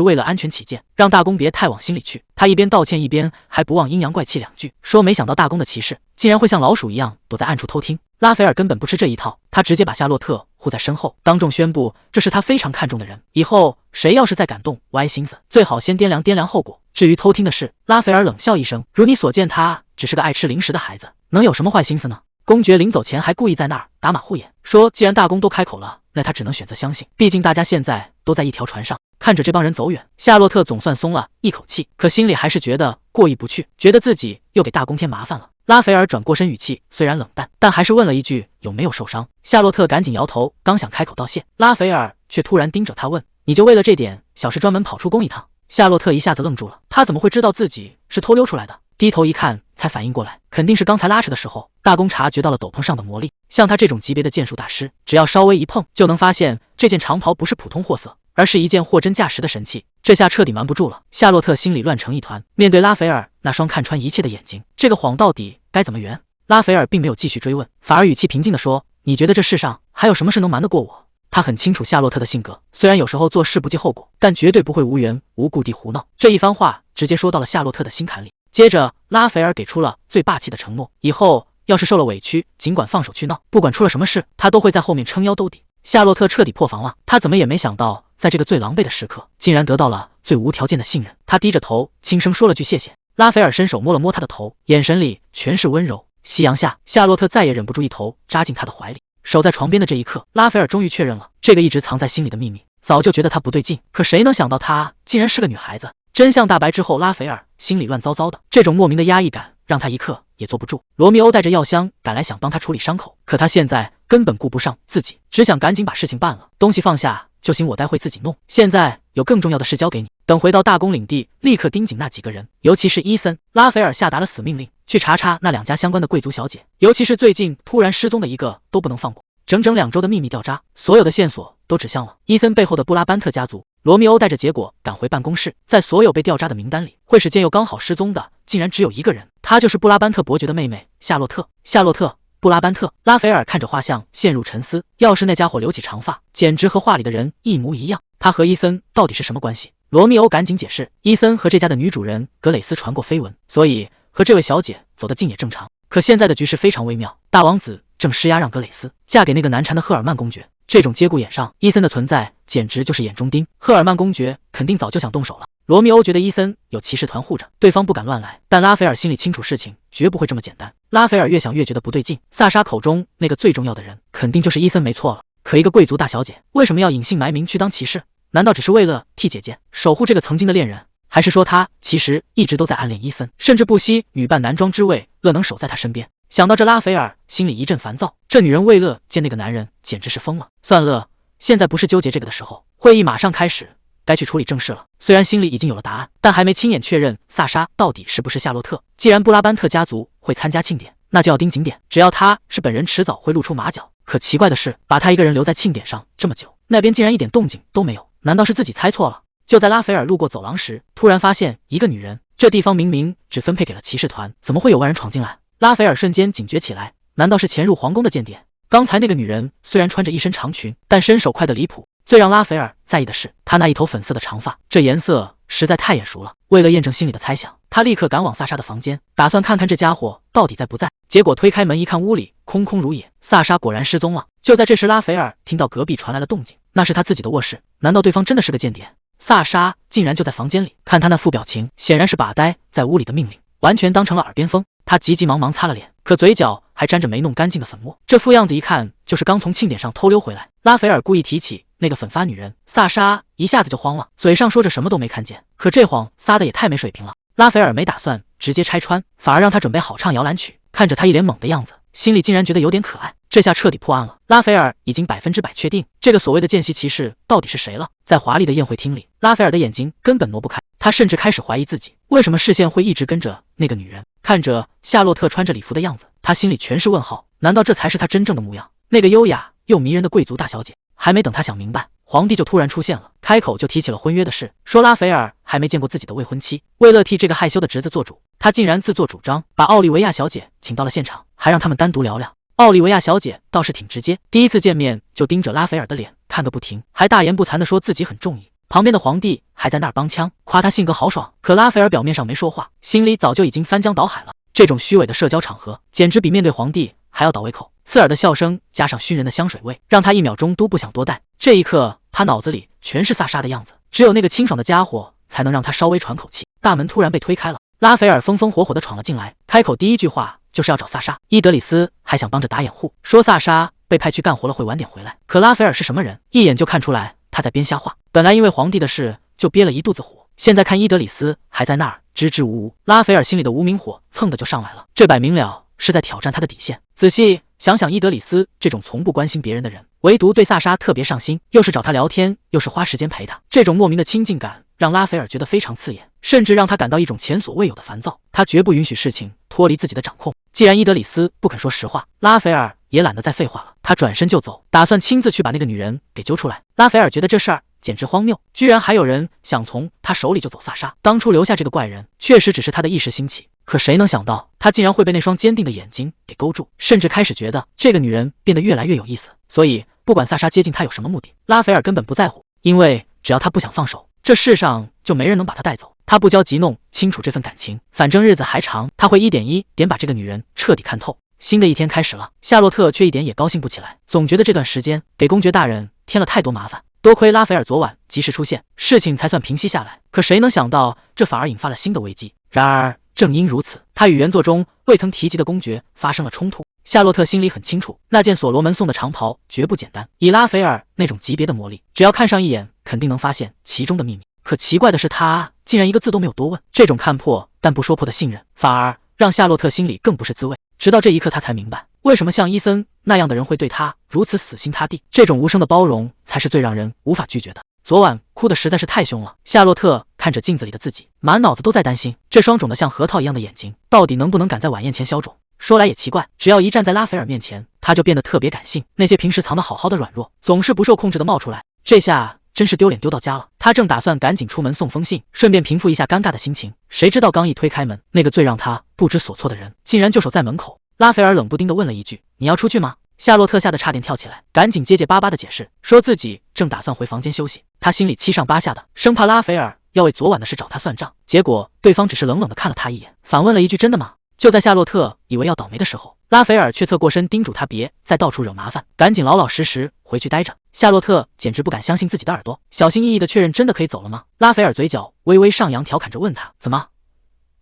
为了安全起见，让大公别太往心里去。他一边道歉，一边还不忘阴阳怪气两句，说没想到大公的骑士竟然会像老鼠一样躲在暗处偷听。拉斐尔根本不吃这一套，他直接把夏洛特护在身后，当众宣布这是他非常看重的人，以后谁要是再敢动歪心思，最好先掂量掂量后果。至于偷听的事，拉斐尔冷笑一声，如你所见，他只是个爱吃零食的孩子，能有什么坏心思呢？公爵临走前还故意在那儿打马虎眼，说既然大公都开口了，那他只能选择相信，毕竟大家现在都在一条船上。看着这帮人走远，夏洛特总算松了一口气，可心里还是觉得过意不去，觉得自己又给大公添麻烦了。拉斐尔转过身，语气虽然冷淡，但还是问了一句有没有受伤。夏洛特赶紧摇头，刚想开口道谢，拉斐尔却突然盯着他问：“你就为了这点小事专门跑出宫一趟？”夏洛特一下子愣住了，他怎么会知道自己是偷溜出来的？低头一看，才反应过来，肯定是刚才拉扯的时候，大公察觉到了斗篷上的魔力。像他这种级别的剑术大师，只要稍微一碰，就能发现这件长袍不是普通货色，而是一件货真价实的神器。这下彻底瞒不住了，夏洛特心里乱成一团。面对拉斐尔那双看穿一切的眼睛，这个谎到底该怎么圆？拉斐尔并没有继续追问，反而语气平静地说：“你觉得这世上还有什么事能瞒得过我？”他很清楚夏洛特的性格，虽然有时候做事不计后果，但绝对不会无缘无故地胡闹。这一番话直接说到了夏洛特的心坎里。接着，拉斐尔给出了最霸气的承诺：以后要是受了委屈，尽管放手去闹，不管出了什么事，他都会在后面撑腰兜底。夏洛特彻底破防了，他怎么也没想到，在这个最狼狈的时刻，竟然得到了最无条件的信任。他低着头，轻声说了句谢谢。拉斐尔伸手摸了摸他的头，眼神里全是温柔。夕阳下，夏洛特再也忍不住一头扎进他的怀里。守在床边的这一刻，拉斐尔终于确认了这个一直藏在心里的秘密。早就觉得他不对劲，可谁能想到他竟然是个女孩子？真相大白之后，拉斐尔心里乱糟糟的，这种莫名的压抑感让他一刻也坐不住。罗密欧带着药箱赶来，想帮他处理伤口，可他现在根本顾不上自己，只想赶紧把事情办了。东西放下就行，我待会自己弄。现在有更重要的事交给你。等回到大公领地，立刻盯紧那几个人，尤其是伊森。拉斐尔下达了死命令，去查查那两家相关的贵族小姐，尤其是最近突然失踪的一个都不能放过。整整2周的秘密调查，所有的线索都指向了伊森背后的布拉班特家族。罗密欧带着结果赶回办公室，在所有被调查的名单里，会使剑又刚好失踪的竟然只有一个人，他就是布拉班特伯爵的妹妹夏洛特。夏洛特，布拉班特。拉斐尔看着画像陷入沉思，要是那家伙留起长发，简直和画里的人一模一样。他和伊森到底是什么关系？罗密欧赶紧解释，伊森和这家的女主人格蕾丝传过绯闻，所以和这位小姐走得近也正常。可现在的局势非常微妙，大王子正施压让格蕾丝嫁给那个难缠的赫尔曼公爵。这种节骨眼上，伊森的存在简直就是眼中钉。赫尔曼公爵肯定早就想动手了。罗密欧觉得伊森有骑士团护着，对方不敢乱来，但拉斐尔心里清楚，事情绝不会这么简单。拉斐尔越想越觉得不对劲，萨莎口中那个最重要的人肯定就是伊森没错了。可一个贵族大小姐为什么要隐姓埋名去当骑士？难道只是为了替姐姐守护这个曾经的恋人？还是说她其实一直都在暗恋伊森，甚至不惜女扮男装之位，乐能守在他身边？想到这，拉斐尔心里一阵烦躁。这女人为乐见那个男人，简直是疯了。算了，现在不是纠结这个的时候。会议马上开始，该去处理正事了。虽然心里已经有了答案，但还没亲眼确认萨莎到底是不是夏洛特。既然布拉班特家族会参加庆典，那就要盯紧点。只要他是本人，迟早会露出马脚。可奇怪的是，把他一个人留在庆典上这么久，那边竟然一点动静都没有。难道是自己猜错了？就在拉斐尔路过走廊时，突然发现一个女人。这地方明明只分配给了骑士团，怎么会有外人闯进来？拉斐尔瞬间警觉起来，难道是潜入皇宫的间谍？刚才那个女人虽然穿着一身长裙，但身手快得离谱。最让拉斐尔在意的是她那一头粉色的长发，这颜色实在太眼熟了。为了验证心里的猜想，他立刻赶往萨莎的房间，打算看看这家伙到底在不在。结果推开门一看，屋里空空如也，萨莎果然失踪了。就在这时，拉斐尔听到隔壁传来了动静，那是他自己的卧室。难道对方真的是个间谍？萨莎竟然就在房间里，看他那副表情，显然是把待在屋里的命令完全当成了耳边风。他急急忙忙擦了脸，可嘴角还沾着没弄干净的粉末，这副样子一看就是刚从庆典上偷溜回来。拉斐尔故意提起那个粉发女人，萨莎一下子就慌了，嘴上说着什么都没看见，可这谎撒的也太没水平了。拉斐尔没打算直接拆穿，反而让他准备好唱摇篮曲。看着他一脸懵的样子，心里竟然觉得有点可爱。这下彻底破案了。拉斐尔已经100%确定这个所谓的见习骑士到底是谁了。在华丽的宴会厅里，拉斐尔的眼睛根本挪不开，他甚至开始怀疑自己为什么视线会一直跟着那个女人。看着夏洛特穿着礼服的样子，他心里全是问号。难道这才是他真正的模样？那个优雅又迷人的贵族大小姐？还没等他想明白，皇帝就突然出现了，开口就提起了婚约的事，说拉斐尔还没见过自己的未婚妻，为了替这个害羞的侄子做主，他竟然自作主张把奥利维亚小姐请到了现场，还让他们单独聊聊。奥利维亚小姐倒是挺直接，第一次见面就盯着拉斐尔的脸看个不停，还大言不惭地说自己很中意。旁边的皇帝还在那儿帮腔，夸他性格豪爽。可拉斐尔表面上没说话，心里早就已经翻江倒海了。这种虚伪的社交场合，简直比面对皇帝还要倒胃口。刺耳的笑声加上熏人的香水味，让他1秒钟都不想多待。这一刻，他脑子里全是萨莎的样子，只有那个清爽的家伙才能让他稍微喘口气。大门突然被推开了，拉斐尔风风火火地闯了进来，开口第一句话就是要找萨莎。伊德里斯还想帮着打掩护，说萨莎被派去干活了，会晚点回来。可拉斐尔是什么人，一眼就看出来他在编瞎话。本来因为皇帝的事就憋了一肚子火，现在看伊德里斯还在那儿支支吾吾，拉斐尔心里的无名火蹭的就上来了，这摆明了是在挑战他的底线。仔细想想，伊德里斯这种从不关心别人的人，唯独对萨莎特别上心，又是找他聊天，又是花时间陪他，这种莫名的亲近感让拉斐尔觉得非常刺眼，甚至让他感到一种前所未有的烦躁。他绝不允许事情脱离自己的掌控。既然伊德里斯不肯说实话，拉斐尔也懒得再废话了，他转身就走，打算亲自去把那个女人给揪出来。拉斐尔觉得这事儿简直荒谬，居然还有人想从他手里就走萨莎。当初留下这个怪人，确实只是他的一时兴起，可谁能想到他竟然会被那双坚定的眼睛给勾住，甚至开始觉得这个女人变得越来越有意思。所以不管萨莎接近他有什么目的，拉斐尔根本不在乎，因为只要他不想放手，这世上就没人能把他带走。他不焦急弄清楚这份感情，反正日子还长，他会一点一点把这个女人彻底看透。新的一天开始了，夏洛特却一点也高兴不起来，总觉得这段时间给公爵大人添了太多麻烦。多亏拉斐尔昨晚及时出现，事情才算平息下来。可谁能想到，这反而引发了新的危机。然而正因如此，他与原作中未曾提及的公爵发生了冲突。夏洛特心里很清楚，那件所罗门送的长袍绝不简单，以拉斐尔那种级别的魔力，只要看上一眼，肯定能发现其中的秘密。可奇怪的是，他竟然一个字都没有多问。这种看破但不说破的信任，反而让夏洛特心里更不是滋味。直到这一刻，他才明白，为什么像伊森那样的人会对他如此死心塌地。这种无声的包容，才是最让人无法拒绝的。昨晚哭得实在是太凶了，夏洛特看着镜子里的自己，满脑子都在担心，这双肿得像核桃一样的眼睛，到底能不能赶在晚宴前消肿。说来也奇怪，只要一站在拉斐尔面前，他就变得特别感性，那些平时藏得好好的软弱，总是不受控制的冒出来。这下真是丢脸丢到家了。他正打算赶紧出门送封信，顺便平复一下尴尬的心情，谁知道刚一推开门，那个最让他不知所措的人竟然就守在门口。拉斐尔冷不丁地问了一句：“你要出去吗？”夏洛特吓得差点跳起来，赶紧结结巴巴地解释，说自己正打算回房间休息。他心里七上八下的，生怕拉斐尔要为昨晚的事找他算账。结果对方只是冷冷地看了他一眼，反问了一句：“真的吗？”就在夏洛特以为要倒霉的时候，拉斐尔却侧过身叮嘱他别再到处惹麻烦，赶紧老老实实回去待着。夏洛特简直不敢相信自己的耳朵，小心翼翼地确认真的可以走了吗？拉斐尔嘴角微微上扬，调侃着问他：“怎么？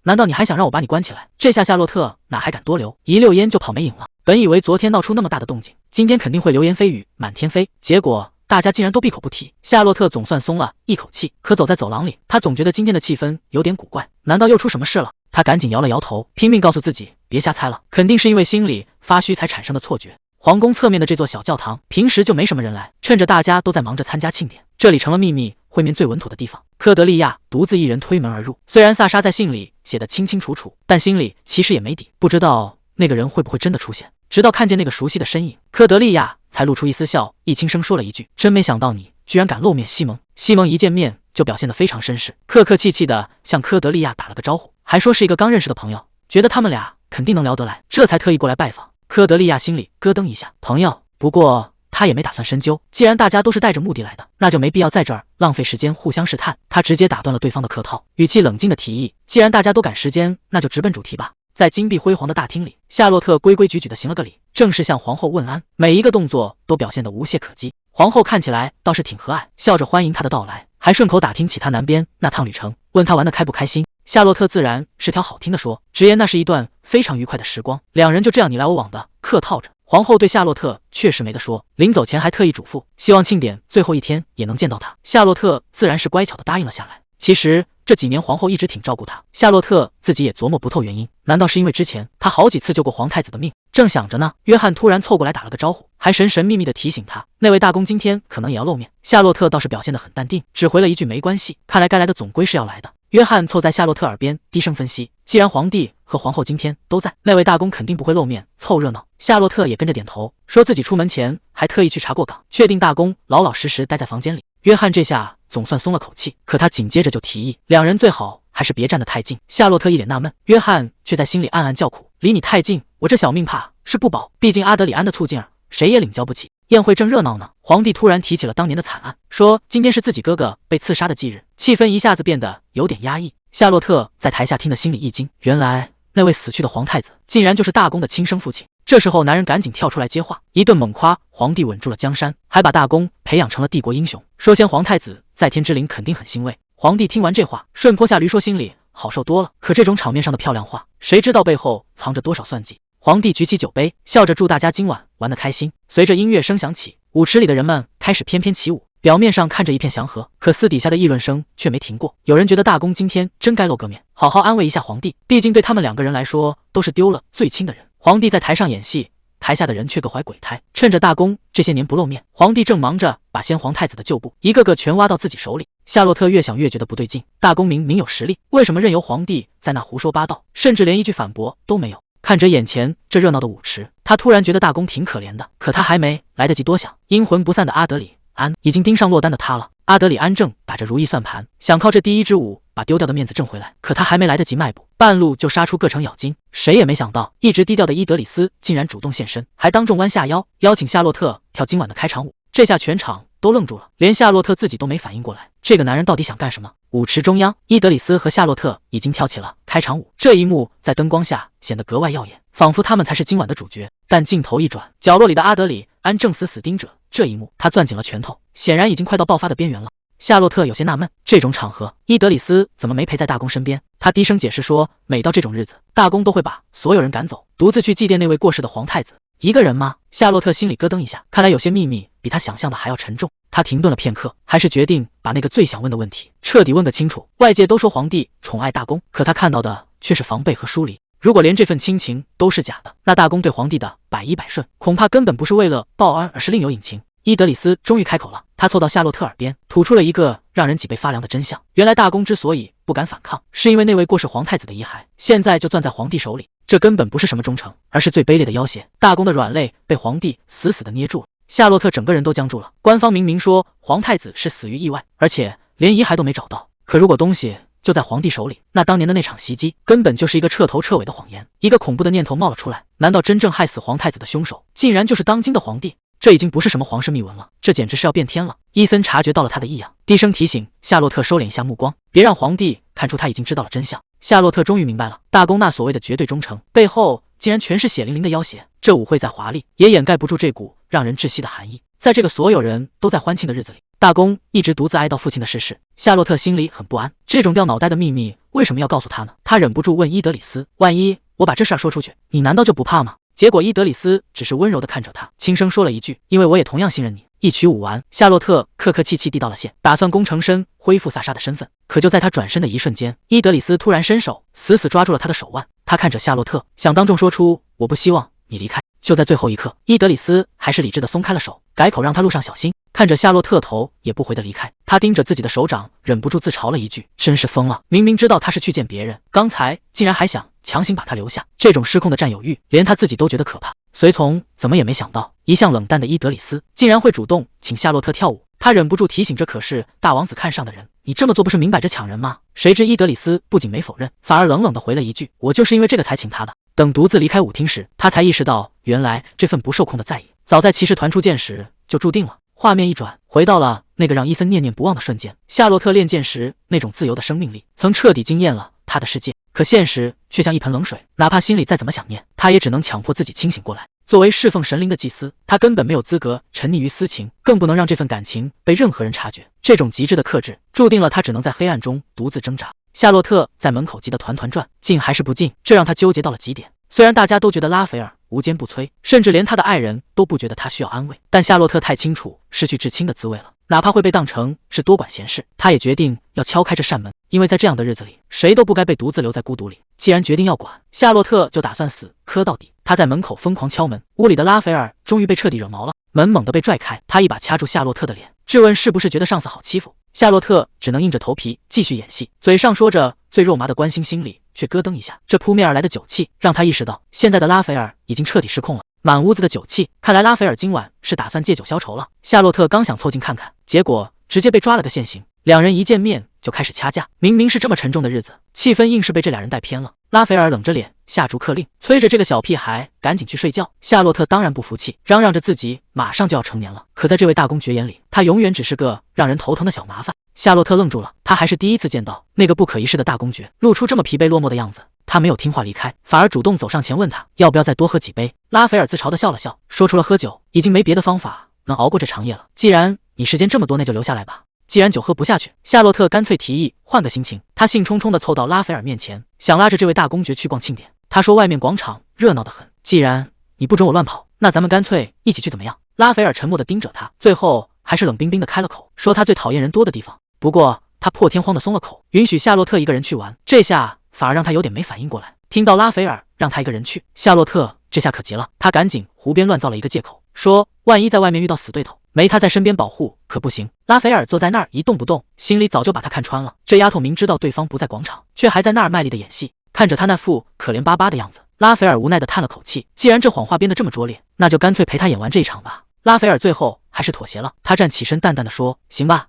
难道你还想让我把你关起来？”这下夏洛特哪还敢多留，一溜烟就跑没影了。本以为昨天闹出那么大的动静，今天肯定会流言蜚语满天飞，结果大家竟然都闭口不提。夏洛特总算松了一口气，可走在走廊里，他总觉得今天的气氛有点古怪，难道又出什么事了？他赶紧摇了摇头，拼命告诉自己别瞎猜了，肯定是因为心里发虚才产生的错觉。皇宫侧面的这座小教堂平时就没什么人来，趁着大家都在忙着参加庆典，这里成了秘密会面最稳妥的地方。科德利亚独自一人推门而入，虽然萨莎在信里写得清清楚楚，但心里其实也没底，不知道那个人会不会真的出现。直到看见那个熟悉的身影，科德利亚才露出一丝笑意，轻声说了一句：“真没想到你居然敢露面。”西蒙一见面就表现得非常绅士，客客气气的向科德利亚打了个招呼，还说是一个刚认识的朋友，觉得他们俩肯定能聊得来，这才特意过来拜访。科德利亚心里咯噔一下，朋友，不过他也没打算深究，既然大家都是带着目的来的，那就没必要在这儿浪费时间互相试探。他直接打断了对方的客套，语气冷静的提议：“既然大家都赶时间，那就直奔主题吧。”在金碧辉煌的大厅里，夏洛特规规矩矩地行了个礼，正式向皇后问安，每一个动作都表现得无懈可击。皇后看起来倒是挺和蔼，笑着欢迎他的到来，还顺口打听起他南边那趟旅程，问他玩得开不开心。夏洛特自然是条好听的说，直言那是一段非常愉快的时光，两人就这样你来我往的客套着。皇后对夏洛特确实没得说，临走前还特意嘱咐，希望庆典最后一天也能见到他。夏洛特自然是乖巧地答应了下来。其实这几年皇后一直挺照顾他，夏洛特自己也琢磨不透原因，难道是因为之前他好几次救过皇太子的命？正想着呢，约翰突然凑过来打了个招呼，还神神秘秘地提醒他，那位大公今天可能也要露面。夏洛特倒是表现得很淡定，只回了一句没关系，看来该来的总归是要来的。约翰凑在夏洛特耳边低声分析，既然皇帝和皇后今天都在，那位大公肯定不会露面凑热闹。夏洛特也跟着点头，说自己出门前还特意去查过岗，确定大公老老实实待在房间里。约翰这下总算松了口气，可他紧接着就提议，两人最好还是别站得太近。夏洛特一脸纳闷，约翰却在心里暗暗叫苦，离你太近，我这小命怕是不保，毕竟阿德里安的促进儿谁也领教不起。宴会正热闹呢，皇帝突然提起了当年的惨案，说今天是自己哥哥被刺杀的忌日，气氛一下子变得有点压抑。夏洛特在台下听得心里一惊，原来那位死去的皇太子竟然就是大公的亲生父亲。这时候男人赶紧跳出来接话，一顿猛夸皇帝稳住了江山，还把大公培养成了帝国英雄，说先皇太子在天之灵肯定很欣慰。皇帝听完这话，顺坡下驴说心里好受多了。可这种场面上的漂亮话，谁知道背后藏着多少算计？皇帝举起酒杯，笑着祝大家今晚玩得开心。随着音乐声响起，舞池里的人们开始翩翩起舞。表面上看着一片祥和，可私底下的议论声却没停过。有人觉得大公今天真该露个面，好好安慰一下皇帝，毕竟对他们2个人来说都是丢了最亲的人。皇帝在台上演戏，台下的人却各怀鬼胎。趁着大公这些年不露面，皇帝正忙着把先皇太子的旧部一个个全挖到自己手里。夏洛特越想越觉得不对劲，大公明明有实力，为什么任由皇帝在那胡说八道，甚至连一句反驳都没有？看着眼前这热闹的舞池，他突然觉得大公挺可怜的。可他还没来得及多想，阴魂不散的阿德里安已经盯上落单的他了。阿德里安正打着如意算盘，想靠这第一支舞把丢掉的面子挣回来。可他还没来得及迈步，半路就杀出个程咬金。谁也没想到，一直低调的伊德里斯竟然主动现身，还当众弯下腰邀请夏洛特跳今晚的开场舞。这下全场都愣住了，连夏洛特自己都没反应过来，这个男人到底想干什么？舞池中央，伊德里斯和夏洛特已经跳起了开场舞，这一幕在灯光下显得格外耀眼，仿佛他们才是今晚的主角。但镜头一转，角落里的阿德里安正死死盯着这一幕，他攥紧了拳头，显然已经快到爆发的边缘了。夏洛特有些纳闷，这种场合，伊德里斯怎么没陪在大公身边？他低声解释说，每到这种日子，大公都会把所有人赶走，独自去祭奠那位过世的皇太子。一个人吗？夏洛特心里咯噔一下，看来有些秘密比他想象的还要沉重。他停顿了片刻，还是决定把那个最想问的问题彻底问个清楚。外界都说皇帝宠爱大公，可他看到的却是防备和疏离。如果连这份亲情都是假的，那大公对皇帝的百依百顺，恐怕根本不是为了报恩，而是另有隐情。伊德里斯终于开口了，他凑到夏洛特耳边，吐出了一个让人脊背发凉的真相。原来大公之所以不敢反抗，是因为那位过世皇太子的遗骸现在就攥在皇帝手里，这根本不是什么忠诚，而是最卑劣的要挟。大公的软肋被皇帝死死地捏住了，夏洛特整个人都僵住了。官方明明说皇太子是死于意外，而且连遗骸都没找到，可如果东西就在皇帝手里，那当年的那场袭击根本就是一个彻头彻尾的谎言。一个恐怖的念头冒了出来，难道真正害死皇太子的凶手竟然就是当今的皇帝？这已经不是什么皇室秘闻了，这简直是要变天了。伊森察觉到了他的异样，低声提醒夏洛特收敛一下目光，别让皇帝看出他已经知道了真相。夏洛特终于明白了，大公那所谓的绝对忠诚背后竟然全是血淋淋的要挟。这舞会再华丽，也掩盖不住这股让人窒息的寒意。在这个所有人都在欢庆的日子里，大公一直独自哀悼父亲的逝世。夏洛特心里很不安，这种掉脑袋的秘密为什么要告诉他呢？他忍不住问伊德里斯，万一我把这事儿说出去，你难道就不怕吗？结果伊德里斯只是温柔地看着他，轻声说了一句，因为我也同样信任你。一曲舞完，夏洛特客客气气递到了线，打算功成身，恢复萨莎的身份。可就在他转身的一瞬间，伊德里斯突然伸手死死抓住了他的手腕。他看着夏洛特，想当众说出我不希望你离开。就在最后一刻，伊德里斯还是理智地松开了手，改口让他路上小心。看着夏洛特头也不回地离开，他盯着自己的手掌，忍不住自嘲了一句，真是疯了，明明知道他是去见别人，刚才竟然还想强行把他留下，这种失控的占有欲连他自己都觉得可怕。随从怎么也没想到，一向冷淡的伊德里斯竟然会主动请夏洛特跳舞。他忍不住提醒，这可是大王子看上的人，你这么做不是明摆着抢人吗？谁知伊德里斯不仅没否认，反而冷冷地回了一句，我就是因为这个才请他的。等独自离开舞厅时，他才意识到，原来这份不受控的在意，早在骑士团出剑时就注定了。画面一转，回到了那个让伊森念念不忘的瞬间。夏洛特练剑时那种自由的生命力，曾彻底惊艳了他的世界。可现实却像一盆冷水，哪怕心里再怎么想念，他也只能强迫自己清醒过来。作为侍奉神灵的祭司，他根本没有资格沉溺于私情，更不能让这份感情被任何人察觉。这种极致的克制，注定了他只能在黑暗中独自挣扎。夏洛特在门口急得团团转，进还是不进，这让他纠结到了极点。虽然大家都觉得拉斐尔无坚不摧，甚至连他的爱人都不觉得他需要安慰，但夏洛特太清楚失去至亲的滋味了，哪怕会被当成是多管闲事，他也决定要敲开这扇门。因为在这样的日子里，谁都不该被独自留在孤独里。既然决定要管，夏洛特就打算死磕到底。他在门口疯狂敲门，屋里的拉斐尔终于被彻底惹毛了，门猛地被拽开，他一把掐住夏洛特的脸，质问是不是觉得上司好欺负。夏洛特只能硬着头皮继续演戏，嘴上说着最肉麻的关心，心里却咯噔一下。这扑面而来的酒气让他意识到，现在的拉斐尔已经彻底失控了，满屋子的酒气，看来拉斐尔今晚是打算借酒消愁了。夏洛特刚想凑近看看，结果直接被抓了个现行。两人一见面就开始掐架，明明是这么沉重的日子，气氛硬是被这俩人带偏了。拉斐尔冷着脸下逐客令，催着这个小屁孩赶紧去睡觉。夏洛特当然不服气，嚷嚷着自己马上就要成年了，可在这位大公爵眼里，他永远只是个让人头疼的小麻烦。夏洛特愣住了，他还是第一次见到那个不可一世的大公爵露出这么疲惫落寞的样子。他没有听话离开，反而主动走上前问他要不要再多喝几杯。拉斐尔自嘲地笑了笑，说除了喝酒，已经没别的方法能熬过这长夜了。既然你时间这么多，那就留下来吧。既然酒喝不下去，夏洛特干脆提议换个心情。他兴冲冲地凑到拉斐尔面前，想拉着这位大公爵去逛庆典。他说外面广场热闹得很，既然你不准我乱跑，那咱们干脆一起去怎么样？拉斐尔沉默地盯着他，最后还是冷冰冰地开了口，说他最讨厌人多的地方。不过他破天荒地松了口，允许夏洛特一个人去玩，这下反而让他有点没反应过来。听到拉斐尔让他一个人去，夏洛特这下可急了，他赶紧胡编乱造了一个借口，说万一在外面遇到死对头，没他在身边保护可不行。拉斐尔坐在那儿一动不动，心里早就把他看穿了。这丫头明知道对方不在广场，却还在那儿卖力的演戏。看着他那副可怜巴巴的样子，拉斐尔无奈的叹了口气。既然这谎话编得这么拙劣，那就干脆陪他演完这一场吧。拉斐尔最后还是妥协了，他站起身淡淡的说：“行吧，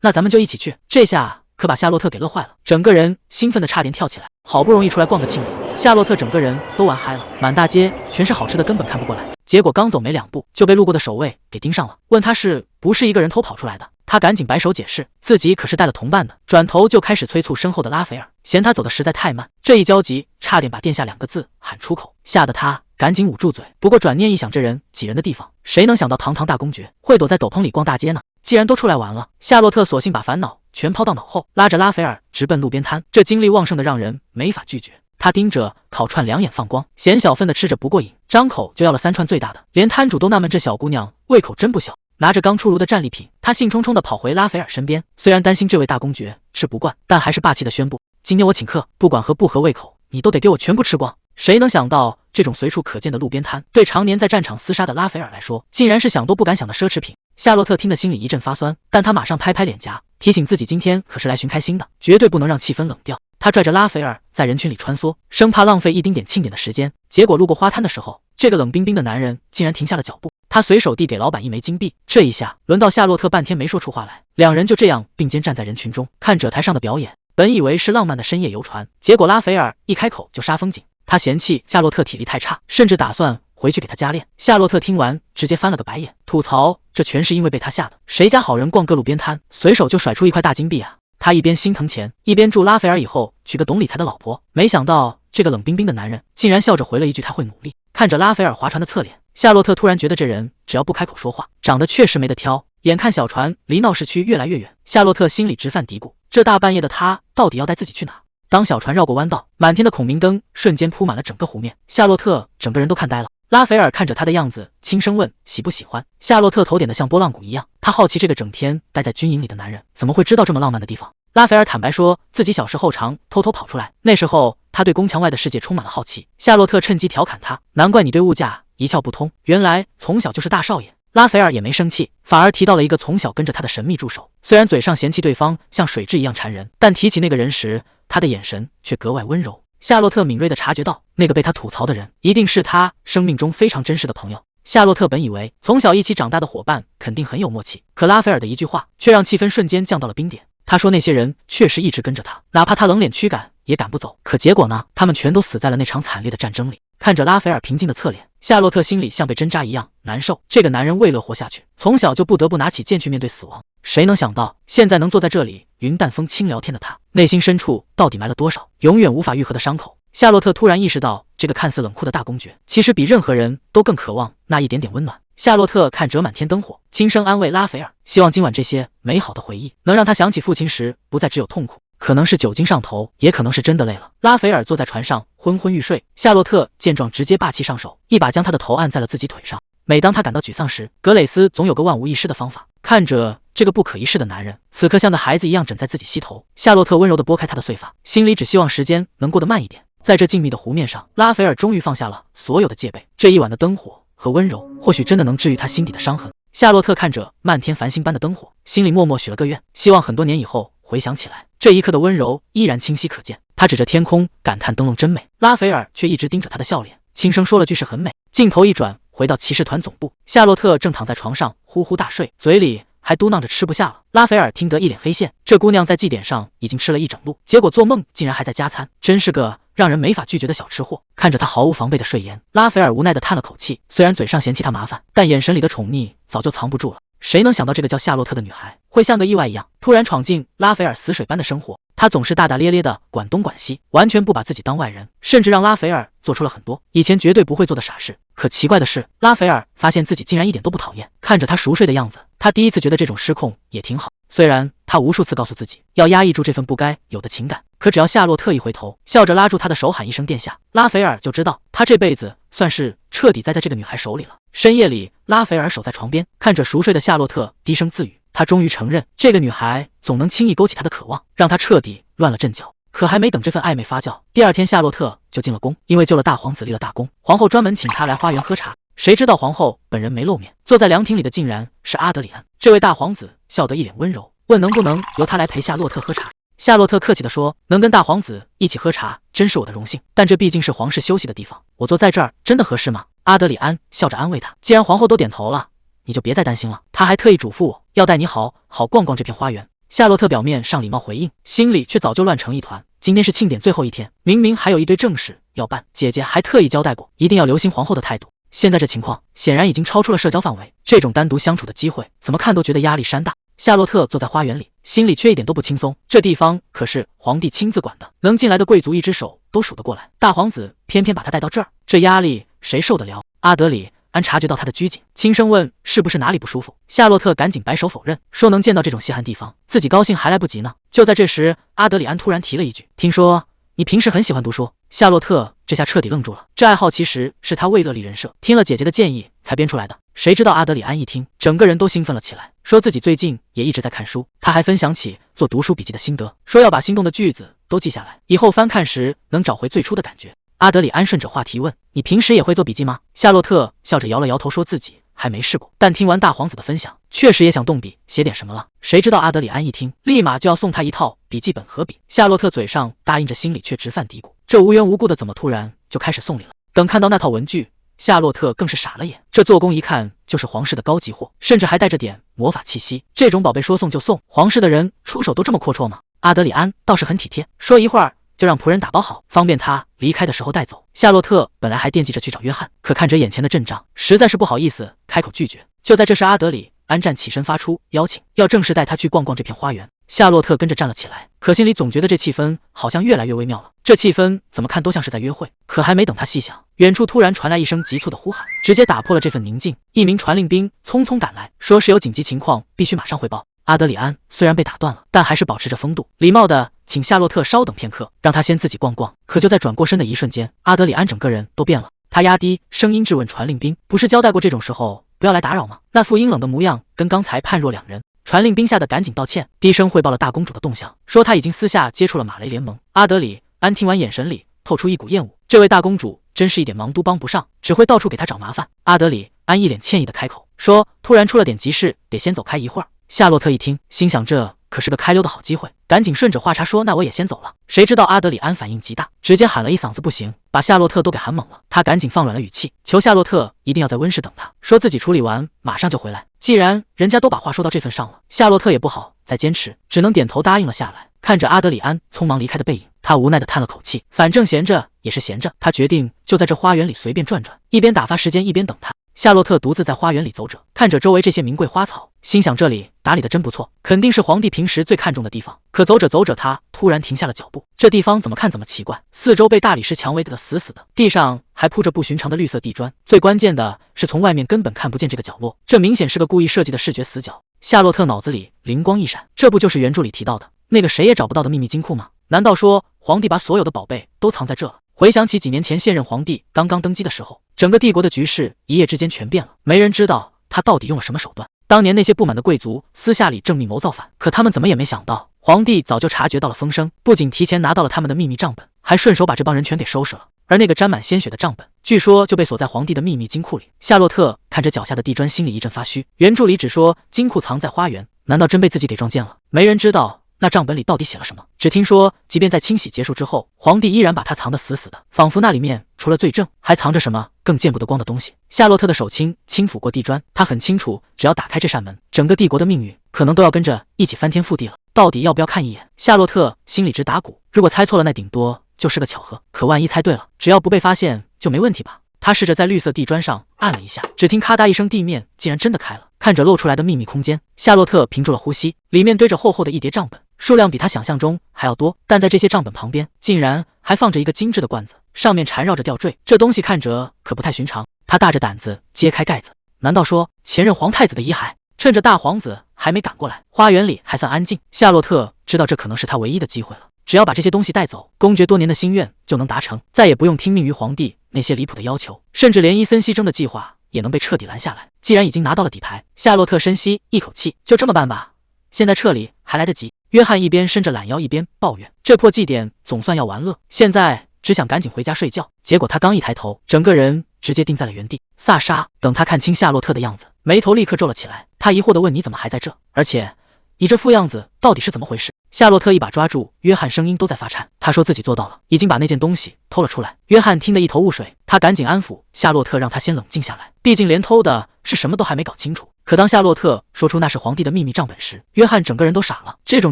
那咱们就一起去。”这下可把夏洛特给乐坏了，整个人兴奋的差点跳起来。好不容易出来逛个庆典，夏洛特整个人都玩嗨了，满大街全是好吃的，根本看不过来。结果刚走没2步，就被路过的守卫给盯上了，问他是不是一个人偷跑出来的。他赶紧摆手解释，自己可是带了同伴的，转头就开始催促身后的拉斐尔，嫌他走的实在太慢。这一焦急，差点把殿下2个字喊出口，吓得他赶紧捂住嘴。不过转念一想，这人挤人的地方，谁能想到堂堂大公爵会躲在斗篷里逛大街呢？既然都出来玩了，夏洛特索性把烦恼全抛到脑后，拉着拉斐尔直奔路边摊。这精力旺盛的让人没法拒绝。他盯着烤串两眼放光，嫌小份的吃着不过瘾，张口就要了3串最大的，连摊主都纳闷这小姑娘胃口真不小。拿着刚出炉的战利品，他兴冲冲地跑回拉斐尔身边，虽然担心这位大公爵吃不惯，但还是霸气地宣布：“今天我请客，不管合不合胃口，你都得给我全部吃光。”谁能想到，这种随处可见的路边摊，对常年在战场厮杀的拉斐尔来说，竟然是想都不敢想的奢侈品。夏洛特听得心里一阵发酸，但他马上拍拍脸颊，提醒自己今天可是来寻开心的，绝对不能让气氛冷掉。他拽着拉斐尔在人群里穿梭，生怕浪费一丁点庆典的时间。结果路过花摊的时候，这个冷冰冰的男人竟然停下了脚步。他随手递给老板1枚金币，这一下轮到夏洛特半天没说出话来。两人就这样并肩站在人群中，看者台上的表演。本以为是浪漫的深夜游船，结果拉斐尔一开口就杀风景。他嫌弃夏洛特体力太差，甚至打算回去给他加练。夏洛特听完直接翻了个白眼，吐槽这全是因为被他吓的，谁家好人逛个路边摊，随手就甩出1块大金币啊！他一边心疼钱，一边祝拉斐尔以后娶个懂理财的老婆。没想到这个冷冰冰的男人竟然笑着回了一句他会努力。看着拉斐尔划船的侧脸，夏洛特突然觉得这人只要不开口说话，长得确实没得挑。眼看小船离闹市区越来越远，夏洛特心里直犯嘀咕，这大半夜的他到底要带自己去哪？当小船绕过弯道，满天的孔明灯瞬间铺满了整个湖面，夏洛特整个人都看呆了。拉斐尔看着他的样子，轻声问喜不喜欢。夏洛特头点得像拨浪鼓一样，他好奇这个整天待在军营里的男人怎么会知道这么浪漫的地方。拉斐尔坦白说自己小时候常偷偷跑出来，那时候他对宫墙外的世界充满了好奇。夏洛特趁机调侃他，难怪你对物价一窍不通，原来从小就是大少爷。拉斐尔也没生气，反而提到了一个从小跟着他的神秘助手。虽然嘴上嫌弃对方像水蛭一样缠人，但提起那个人时，他的眼神却格外温柔。夏洛特敏锐地察觉到，那个被他吐槽的人一定是他生命中非常珍视的朋友。夏洛特本以为从小一起长大的伙伴肯定很有默契，可拉斐尔的一句话却让气氛瞬间降到了冰点。他说那些人确实一直跟着他，哪怕他冷脸驱赶也赶不走。可结果呢？他们全都死在了那场惨烈的战争里。看着拉斐尔平静的侧脸，夏洛特心里像被针扎一样难受。这个男人为了活下去，从小就不得不拿起剑去面对死亡。谁能想到，现在能坐在这里云淡风轻聊天的他，内心深处到底埋了多少永远无法愈合的伤口？夏洛特突然意识到，这个看似冷酷的大公爵，其实比任何人都更渴望那一点点温暖。夏洛特看着满天灯火，轻声安慰拉斐尔，希望今晚这些美好的回忆能让他想起父亲时不再只有痛苦。可能是酒精上头，也可能是真的累了。拉斐尔坐在船上昏昏欲睡，夏洛特见状直接霸气上手，一把将他的头按在了自己腿上。每当他感到沮丧时，格蕾丝总有个万无一失的方法。看着这个不可一世的男人，此刻像个孩子一样枕在自己膝头，夏洛特温柔地拨开他的碎发，心里只希望时间能过得慢一点。在这静谧的湖面上，拉斐尔终于放下了所有的戒备。这一晚的灯火和温柔，或许真的能治愈他心底的伤痕。夏洛特看着漫天繁星般的灯火，心里默默许了个愿，希望很多年以后回想起来，这一刻的温柔依然清晰可见。他指着天空感叹灯笼真美，拉斐尔却一直盯着他的笑脸，轻声说了句是很美。镜头一转，回到骑士团总部，夏洛特正躺在床上呼呼大睡，嘴里还嘟囔着吃不下了。拉斐尔听得一脸黑线，这姑娘在祭典上已经吃了一整路，结果做梦竟然还在加餐，真是个让人没法拒绝的小吃货。看着他毫无防备的睡颜，拉斐尔无奈地叹了口气，虽然嘴上嫌弃他麻烦，但眼神里的宠溺早就藏不住了。谁能想到这个叫夏洛特的女孩会像个意外一样，突然闯进拉斐尔死水般的生活？她总是大大咧咧的管东管西，完全不把自己当外人，甚至让拉斐尔做出了很多以前绝对不会做的傻事。可奇怪的是，拉斐尔发现自己竟然一点都不讨厌，看着他熟睡的样子，他第一次觉得这种失控也挺好。虽然他无数次告诉自己要压抑住这份不该有的情感，可只要夏洛特一回头，笑着拉住他的手喊一声殿下，拉斐尔就知道他这辈子算是彻底栽在这个女孩手里了。深夜里，拉斐尔守在床边，看着熟睡的夏洛特，低声自语。他终于承认，这个女孩总能轻易勾起他的渴望，让他彻底乱了阵脚。可还没等这份暧昧发酵，第二天夏洛特就进了宫，因为救了大皇子立了大功，皇后专门请他来花园喝茶。谁知道皇后本人没露面，坐在凉亭里的竟然是阿德里安。这位大皇子笑得一脸温柔，问能不能由他来陪夏洛特喝茶。夏洛特客气地说，能跟大皇子一起喝茶真是我的荣幸，但这毕竟是皇室休息的地方，我坐在这儿真的合适吗？阿德里安笑着安慰他，既然皇后都点头了，你就别再担心了。他还特意嘱咐我要带你好好逛逛这片花园。夏洛特表面上礼貌回应，心里却早就乱成一团。今天是庆典最后一天，明明还有一堆正事要办，姐姐还特意交代过，一定要留心皇后的态度。现在这情况显然已经超出了社交范围，这种单独相处的机会，怎么看都觉得压力山大。夏洛特坐在花园里，心里却一点都不轻松。这地方可是皇帝亲自管的，能进来的贵族一只手都数得过来，大皇子偏偏把他带到这儿，这压力谁受得了？阿德里安察觉到他的拘谨，轻声问是不是哪里不舒服。夏洛特赶紧摆手否认，说能见到这种稀罕地方，自己高兴还来不及呢。就在这时，阿德里安突然提了一句，听说你平时很喜欢读书。夏洛特这下彻底愣住了，这爱好其实是他为勒利人设听了姐姐的建议才编出来的。谁知道阿德里安一听，整个人都兴奋了起来，说自己最近也一直在看书，他还分享起做读书笔记的心得，说要把心动的句子都记下来，以后翻看时能找回最初的感觉。阿德里安顺着话题问，你平时也会做笔记吗？夏洛特笑着摇了摇头，说自己还没试过，但听完大皇子的分享，确实也想动笔写点什么了。谁知道阿德里安一听，立马就要送他一套笔记本和笔。夏洛特嘴上答应着，心里却直犯嘀咕，这无缘无故的怎么突然就开始送礼了？等看到那套文具，夏洛特更是傻了眼，这做工一看就是皇室的高级货，甚至还带着点魔法气息。这种宝贝说送就送，皇室的人出手都这么阔绰吗？阿德里安倒是很体贴，说一会儿就让仆人打包好，方便他离开的时候带走。夏洛特本来还惦记着去找约翰，可看着眼前的阵仗，实在是不好意思开口拒绝。就在这时，阿德里安站起身发出邀请，要正式带他去逛逛这片花园。夏洛特跟着站了起来，可心里总觉得这气氛好像越来越微妙了。这气氛怎么看都像是在约会。可还没等他细想，远处突然传来一声急促的呼喊，直接打破了这份宁静。一名传令兵匆匆赶来，说是有紧急情况，必须马上汇报。阿德里安虽然被打断了，但还是保持着风度，礼貌的请夏洛特稍等片刻，让他先自己逛逛。可就在转过身的一瞬间，阿德里安整个人都变了。他压低声音质问传令兵，不是交代过这种时候不要来打扰吗？那副阴冷的模样跟刚才判若两人。传令兵吓得赶紧道歉，低声汇报了大公主的动向，说他已经私下接触了马雷联盟。阿德里安听完，眼神里透出一股厌恶，这位大公主真是一点忙都帮不上，只会到处给他找麻烦。阿德里安一脸歉意的开口说，突然出了点急事，得先走开一会儿。夏洛特一听，心想这可是个开溜的好机会，赶紧顺着话茬说，那我也先走了。谁知道阿德里安反应极大，直接喊了一嗓子不行，把夏洛特都给喊懵了。他赶紧放软了语气，求夏洛特一定要在温室等他，说自己处理完马上就回来。既然人家都把话说到这份上了，夏洛特也不好再坚持，只能点头答应了下来。看着阿德里安匆忙离开的背影，他无奈的叹了口气，反正闲着也是闲着，他决定就在这花园里随便转转，一边打发时间一边等他。夏洛特独自在花园里走着，看着周围这些名贵花草，心想这里打理的真不错，肯定是皇帝平时最看重的地方。可走着走着，他突然停下了脚步，这地方怎么看怎么奇怪，四周被大理石墙围得死死的，地上还铺着不寻常的绿色地砖，最关键的是从外面根本看不见这个角落，这明显是个故意设计的视觉死角。夏洛特脑子里灵光一闪，这不就是原著里提到的那个谁也找不到的秘密金库吗？难道说皇帝把所有的宝贝都藏在这了？回想起几年前现任皇帝刚刚登基的时候，整个帝国的局势一夜之间全变了，没人知道他到底用了什么手段。当年那些不满的贵族私下里正密谋造反，可他们怎么也没想到，皇帝早就察觉到了风声，不仅提前拿到了他们的秘密账本，还顺手把这帮人全给收拾了。而那个沾满鲜血的账本，据说就被锁在皇帝的秘密金库里。夏洛特看着脚下的地砖，心里一阵发虚。原著里只说金库藏在花园，难道真被自己给撞见了？没人知道那账本里到底写了什么，只听说即便在清洗结束之后，皇帝依然把它藏得死死的，仿佛那里面除了罪证还藏着什么更见不得光的东西。夏洛特的手轻抚过地砖，他很清楚，只要打开这扇门，整个帝国的命运可能都要跟着一起翻天覆地了。到底要不要看一眼？夏洛特心里直打鼓，如果猜错了，那顶多就是个巧合，可万一猜对了，只要不被发现就没问题吧。他试着在绿色地砖上按了一下，只听咔嗒一声，地面竟然真的开了。看着露出来的秘密空间，夏洛特屏住了呼吸。里面堆着厚厚的一叠账本，数量比他想象中还要多。但在这些账本旁边，竟然还放着一个精致的罐子，上面缠绕着吊坠。这东西看着可不太寻常。他大着胆子揭开盖子，难道说前任皇太子的遗骸？趁着大皇子还没赶过来，花园里还算安静。夏洛特知道这可能是他唯一的机会了。只要把这些东西带走，公爵多年的心愿就能达成，再也不用听命于皇帝那些离谱的要求，甚至连伊森西征的计划也能被彻底拦下来。既然已经拿到了底牌，夏洛特深吸一口气，就这么办吧，现在撤离还来得及。约翰一边伸着懒腰一边抱怨，这破祭典总算要完了，现在只想赶紧回家睡觉。结果他刚一抬头，整个人直接定在了原地。萨莎等他看清夏洛特的样子，眉头立刻皱了起来。他疑惑地问：“你怎么还在这？而且你这副样子到底是怎么回事？”夏洛特一把抓住约翰，声音都在发颤。他说自己做到了，已经把那件东西偷了出来。约翰听得一头雾水，他赶紧安抚夏洛特，让他先冷静下来，毕竟连偷的是什么都还没搞清楚。可当夏洛特说出那是皇帝的秘密账本时，约翰整个人都傻了。这种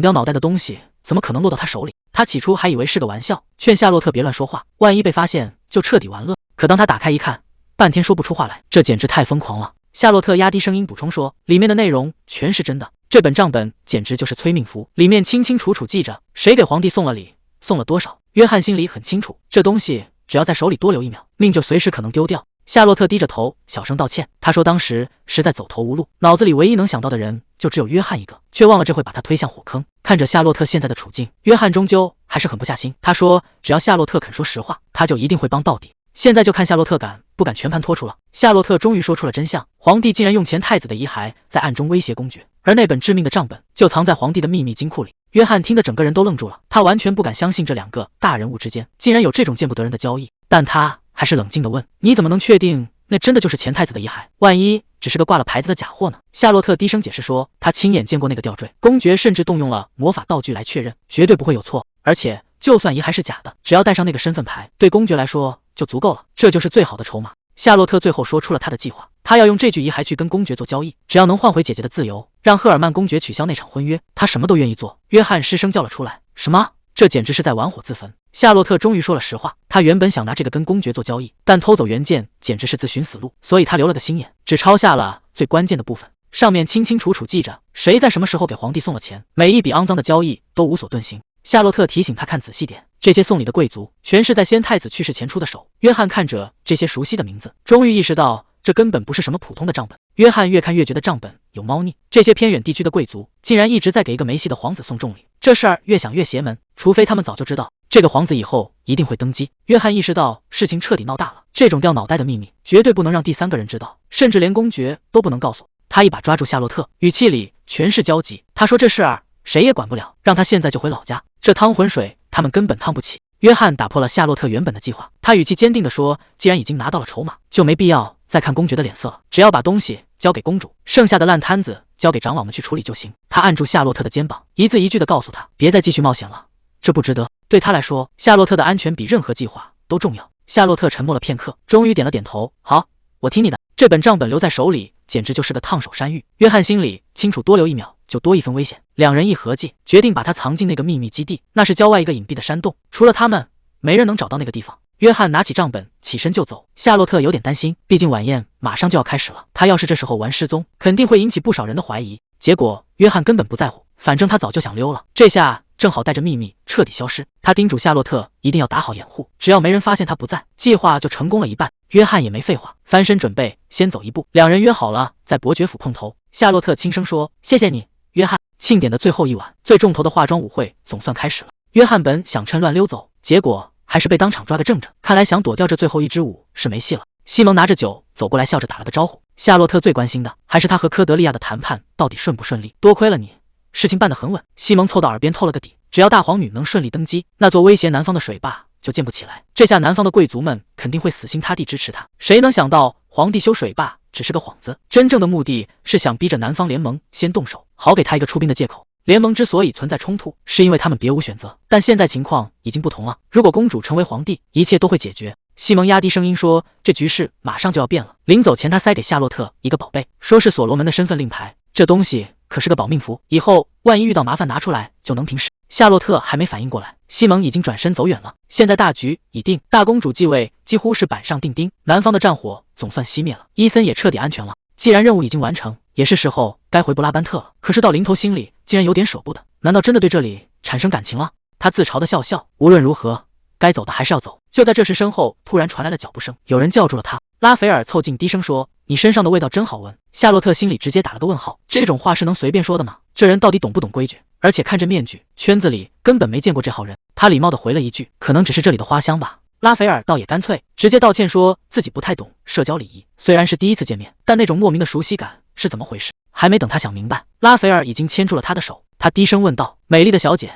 掉脑袋的东西怎么可能落到他手里？他起初还以为是个玩笑，劝夏洛特别乱说话，万一被发现就彻底完了。可当他打开一看，半天说不出话来，这简直太疯狂了。夏洛特压低声音补充说，里面的内容全是真的，这本账本简直就是催命符，里面清清楚楚记着谁给皇帝送了礼，送了多少。约翰心里很清楚，这东西只要在手里多留1秒，命就随时可能丢掉。夏洛特低着头小声道歉，他说当时实在走投无路，脑子里唯一能想到的人就只有约翰一个，却忘了这会把他推向火坑。看着夏洛特现在的处境，约翰终究还是狠不下心。他说只要夏洛特肯说实话，他就一定会帮到底。现在就看夏洛特敢不敢全盘托出了。夏洛特终于说出了真相，皇帝竟然用前太子的遗骸在暗中威胁公爵，而那本致命的账本就藏在皇帝的秘密金库里。约翰听得整个人都愣住了，他完全不敢相信这两个大人物之间竟然有这种见不得人的交易，但他还是冷静地问，你怎么能确定那真的就是前太子的遗骸？万一只是个挂了牌子的假货呢？夏洛特低声解释说，他亲眼见过那个吊坠，公爵甚至动用了魔法道具来确认，绝对不会有错。而且就算遗骸是假的，只要带上那个身份牌，对公爵来说就足够了，这就是最好的筹码。夏洛特最后说出了他的计划，他要用这具遗骸去跟公爵做交易，只要能换回姐姐的自由，让赫尔曼公爵取消那场婚约，他什么都愿意做。约翰失声叫了出来，什么？这简直是在玩火自焚。夏洛特终于说了实话，他原本想拿这个跟公爵做交易，但偷走原件简直是自寻死路，所以他留了个心眼，只抄下了最关键的部分，上面清清楚楚记着谁在什么时候给皇帝送了钱，每一笔肮脏的交易都无所遁形。夏洛特提醒他看仔细点，这些送礼的贵族全是在先太子去世前出的手。约翰看着这些熟悉的名字，终于意识到这根本不是什么普通的账本。约翰越看越觉得账本有猫腻，这些偏远地区的贵族竟然一直在给一个没戏的皇子送重礼，这事儿越想越邪门，除非他们早就知道这个皇子以后一定会登基。约翰意识到事情彻底闹大了，这种掉脑袋的秘密绝对不能让第三个人知道，甚至连公爵都不能告诉。他一把抓住夏洛特，语气里全是焦急。他说这事儿谁也管不了，让他现在就回老家，这汤浑水他们根本烫不起。约翰打破了夏洛特原本的计划，他语气坚定地说，既然已经拿到了筹码，就没必要再看公爵的脸色了，只要把东西交给公主，剩下的烂摊子交给长老们去处理就行。他按住夏洛特的肩膀，一字一句地告诉他，别再继续冒险了，这不值得。对他来说，夏洛特的安全比任何计划都重要。夏洛特沉默了片刻，终于点了点头，好，我听你的。这本账本留在手里简直就是个烫手山芋。约翰心里清楚，多留1秒就多一分危险。两人一合计，决定把他藏进那个秘密基地，那是郊外一个隐蔽的山洞，除了他们没人能找到那个地方。约翰拿起账本起身就走，夏洛特有点担心，毕竟晚宴马上就要开始了，他要是这时候玩失踪，肯定会引起不少人的怀疑。结果约翰根本不在乎，反正他早就想溜了，这下正好带着秘密彻底消失。他叮嘱夏洛特一定要打好掩护，只要没人发现他不在，计划就成功了一半。约翰也没废话，翻身准备先走一步。两人约好了在伯爵府碰头。夏洛特轻声说，谢谢你，约翰。庆典的最后一晚，最重头的化妆舞会总算开始了。约翰本想趁乱溜走，结果还是被当场抓个正着，看来想躲掉这最后一支舞是没戏了。西蒙拿着酒走过来，笑着打了个招呼。夏洛特最关心的还是他和科德利亚的谈判到底顺不顺利，多亏了你，事情办得很稳。西蒙凑到耳边透了个底，只要大皇女能顺利登基，那座威胁南方的水坝就建不起来，这下南方的贵族们肯定会死心塌地支持他。谁能想到皇帝修水坝只是个幌子，真正的目的是想逼着南方联盟先动手，好给他一个出兵的借口。联盟之所以存在冲突，是因为他们别无选择，但现在情况已经不同了，如果公主成为皇帝，一切都会解决。西蒙压低声音说，这局势马上就要变了。临走前他塞给夏洛特一个宝贝，说是所罗门的身份令牌，这东西可是个保命符，以后万一遇到麻烦拿出来就能平时。夏洛特还没反应过来，西蒙已经转身走远了。现在大局已定，大公主继位几乎是板上钉钉。南方的战火总算熄灭了，伊森也彻底安全了。既然任务已经完成，也是时候该回布拉班特了。可是到临头心里竟然有点舍不得，难道真的对这里产生感情了？他自嘲的笑笑，无论如何，该走的还是要走。就在这时，身后突然传来了脚步声，有人叫住了他。拉斐尔凑近低声说：“你身上的味道真好闻。”夏洛特心里直接打了个问号，这种话是能随便说的吗？这人到底懂不懂规矩？而且看着面具，圈子里根本没见过这号人。他礼貌地回了一句：“可能只是这里的花香吧。”拉斐尔倒也干脆，直接道歉说自己不太懂社交礼仪，虽然是第一次见面，但那种莫名的熟悉感是怎么回事？还没等他想明白，拉斐尔已经牵住了他的手。他低声问道：“美丽的小姐，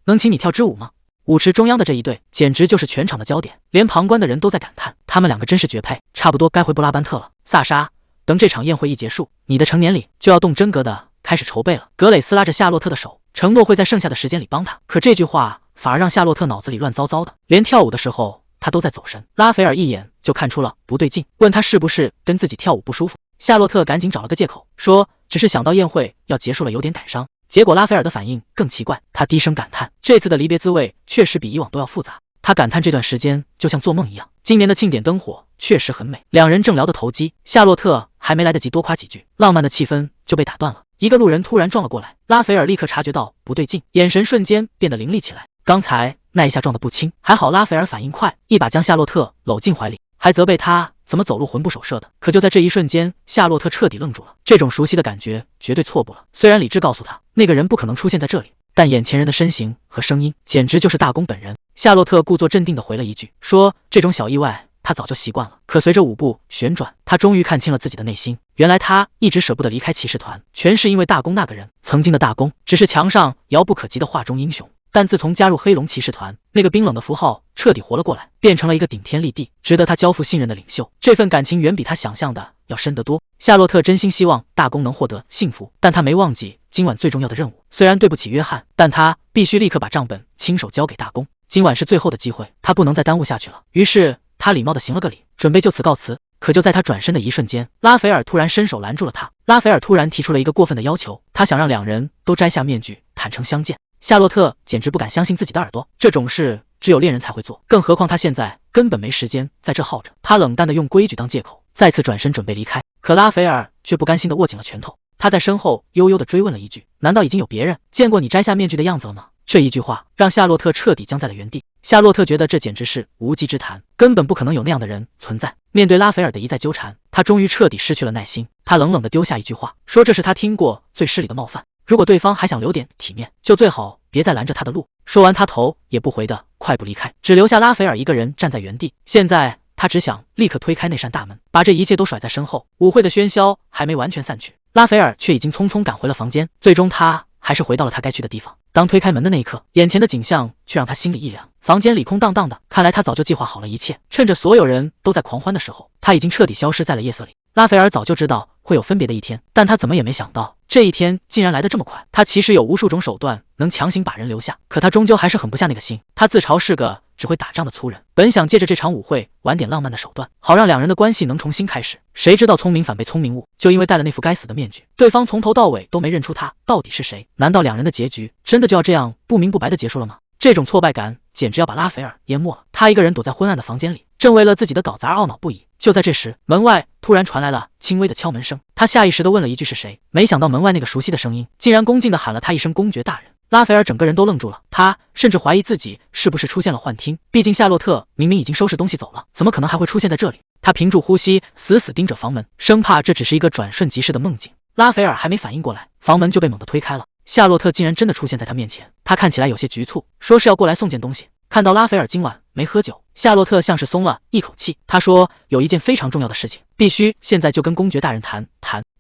能请你跳支舞吗？”舞池中央的这一对简直就是全场的焦点，连旁观的人都在感叹，他们两个真是绝配。差不多该回布拉班特了，萨莎，等这场宴会一结束，你的成年礼就要动真格的开始筹备了。格蕾斯拉着夏洛特的手，承诺会在剩下的时间里帮他。可这句话反而让夏洛特脑子里乱糟糟的，连跳舞的时候他都在走神。拉斐尔一眼就看出了不对劲，问他是不是跟自己跳舞不舒服。夏洛特赶紧找了个借口说，只是想到宴会要结束了有点感伤。结果拉斐尔的反应更奇怪，他低声感叹，这次的离别滋味确实比以往都要复杂。他感叹这段时间就像做梦一样。今年的庆典灯火确实很美，两人正聊得投机，夏洛特还没来得及多夸几句，浪漫的气氛就被打断了。一个路人突然撞了过来，拉斐尔立刻察觉到不对劲，眼神瞬间变得凌厉起来。刚才那一下撞得不轻，还好拉斐尔反应快，一把将夏洛特搂进怀里，还责备他怎么走路魂不守舍的。可就在这一瞬间，夏洛特彻底愣住了，这种熟悉的感觉绝对错不了。虽然理智告诉他那个人不可能出现在这里，但眼前人的身形和声音简直就是大公本人。夏洛特故作镇定地回了一句，说这种小意外他早就习惯了。可随着舞步旋转，他终于看清了自己的内心，原来他一直舍不得离开骑士团，全是因为大公那个人。曾经的大公只是墙上遥不可及的画中英雄，但自从加入黑龙骑士团，那个冰冷的符号彻底活了过来，变成了一个顶天立地、值得他交付信任的领袖。这份感情远比他想象的要深得多。夏洛特真心希望大公能获得幸福，但他没忘记今晚最重要的任务。虽然对不起约翰，但他必须立刻把账本亲手交给大公。今晚是最后的机会，他不能再耽误下去了。于是他礼貌地行了个礼，准备就此告辞。可就在他转身的一瞬间，拉斐尔突然伸手拦住了他。拉斐尔突然提出了一个过分的要求，他想让两人都摘下面具，坦诚相见。夏洛特简直不敢相信自己的耳朵，这种事只有恋人才会做，更何况他现在根本没时间在这耗着。他冷淡地用规矩当借口，再次转身准备离开。可拉斐尔却不甘心地握紧了拳头，他在身后悠悠地追问了一句：“难道已经有别人见过你摘下面具的样子了吗？”这一句话让夏洛特彻底僵在了原地。夏洛特觉得这简直是无稽之谈，根本不可能有那样的人存在。面对拉斐尔的一再纠缠，他终于彻底失去了耐心。他冷冷地丢下一句话，说这是他听过最失礼的冒犯。如果对方还想留点体面，就最好别再拦着他的路。说完，他头也不回的快步离开，只留下拉斐尔一个人站在原地。现在他只想立刻推开那扇大门，把这一切都甩在身后。舞会的喧嚣还没完全散去，拉斐尔却已经匆匆赶回了房间。最终他还是回到了他该去的地方。当推开门的那一刻，眼前的景象却让他心里一凉。房间里空荡荡的，看来他早就计划好了一切。趁着所有人都在狂欢的时候，他已经彻底消失在了夜色里。拉斐尔早就知道会有分别的一天，但他怎么也没想到这一天竟然来得这么快。他其实有无数种手段能强行把人留下，可他终究还是狠不下那个心。他自嘲是个只会打仗的粗人，本想借着这场舞会玩点浪漫的手段，好让两人的关系能重新开始。谁知道聪明反被聪明误，就因为戴了那副该死的面具，对方从头到尾都没认出他到底是谁。难道两人的结局真的就要这样不明不白的结束了吗？这种挫败感简直要把拉斐尔淹没了。他一个人躲在昏暗的房间里，正为了自己的搞砸而懊恼不已。就在这时，门外突然传来了轻微的敲门声。他下意识地问了一句是谁，没想到门外那个熟悉的声音竟然恭敬地喊了他一声公爵大人。拉斐尔整个人都愣住了，他甚至怀疑自己是不是出现了幻听。毕竟夏洛特明明已经收拾东西走了，怎么可能还会出现在这里？他屏住呼吸，死死盯着房门，生怕这只是一个转瞬即逝的梦境。拉斐尔还没反应过来，房门就被猛地推开了。夏洛特竟然真的出现在他面前，他看起来有些局促，说是要过来送件东西。看到拉斐尔今晚没喝酒，夏洛特像是松了一口气。他说有一件非常重要的事情，必须现在就跟公爵大人谈。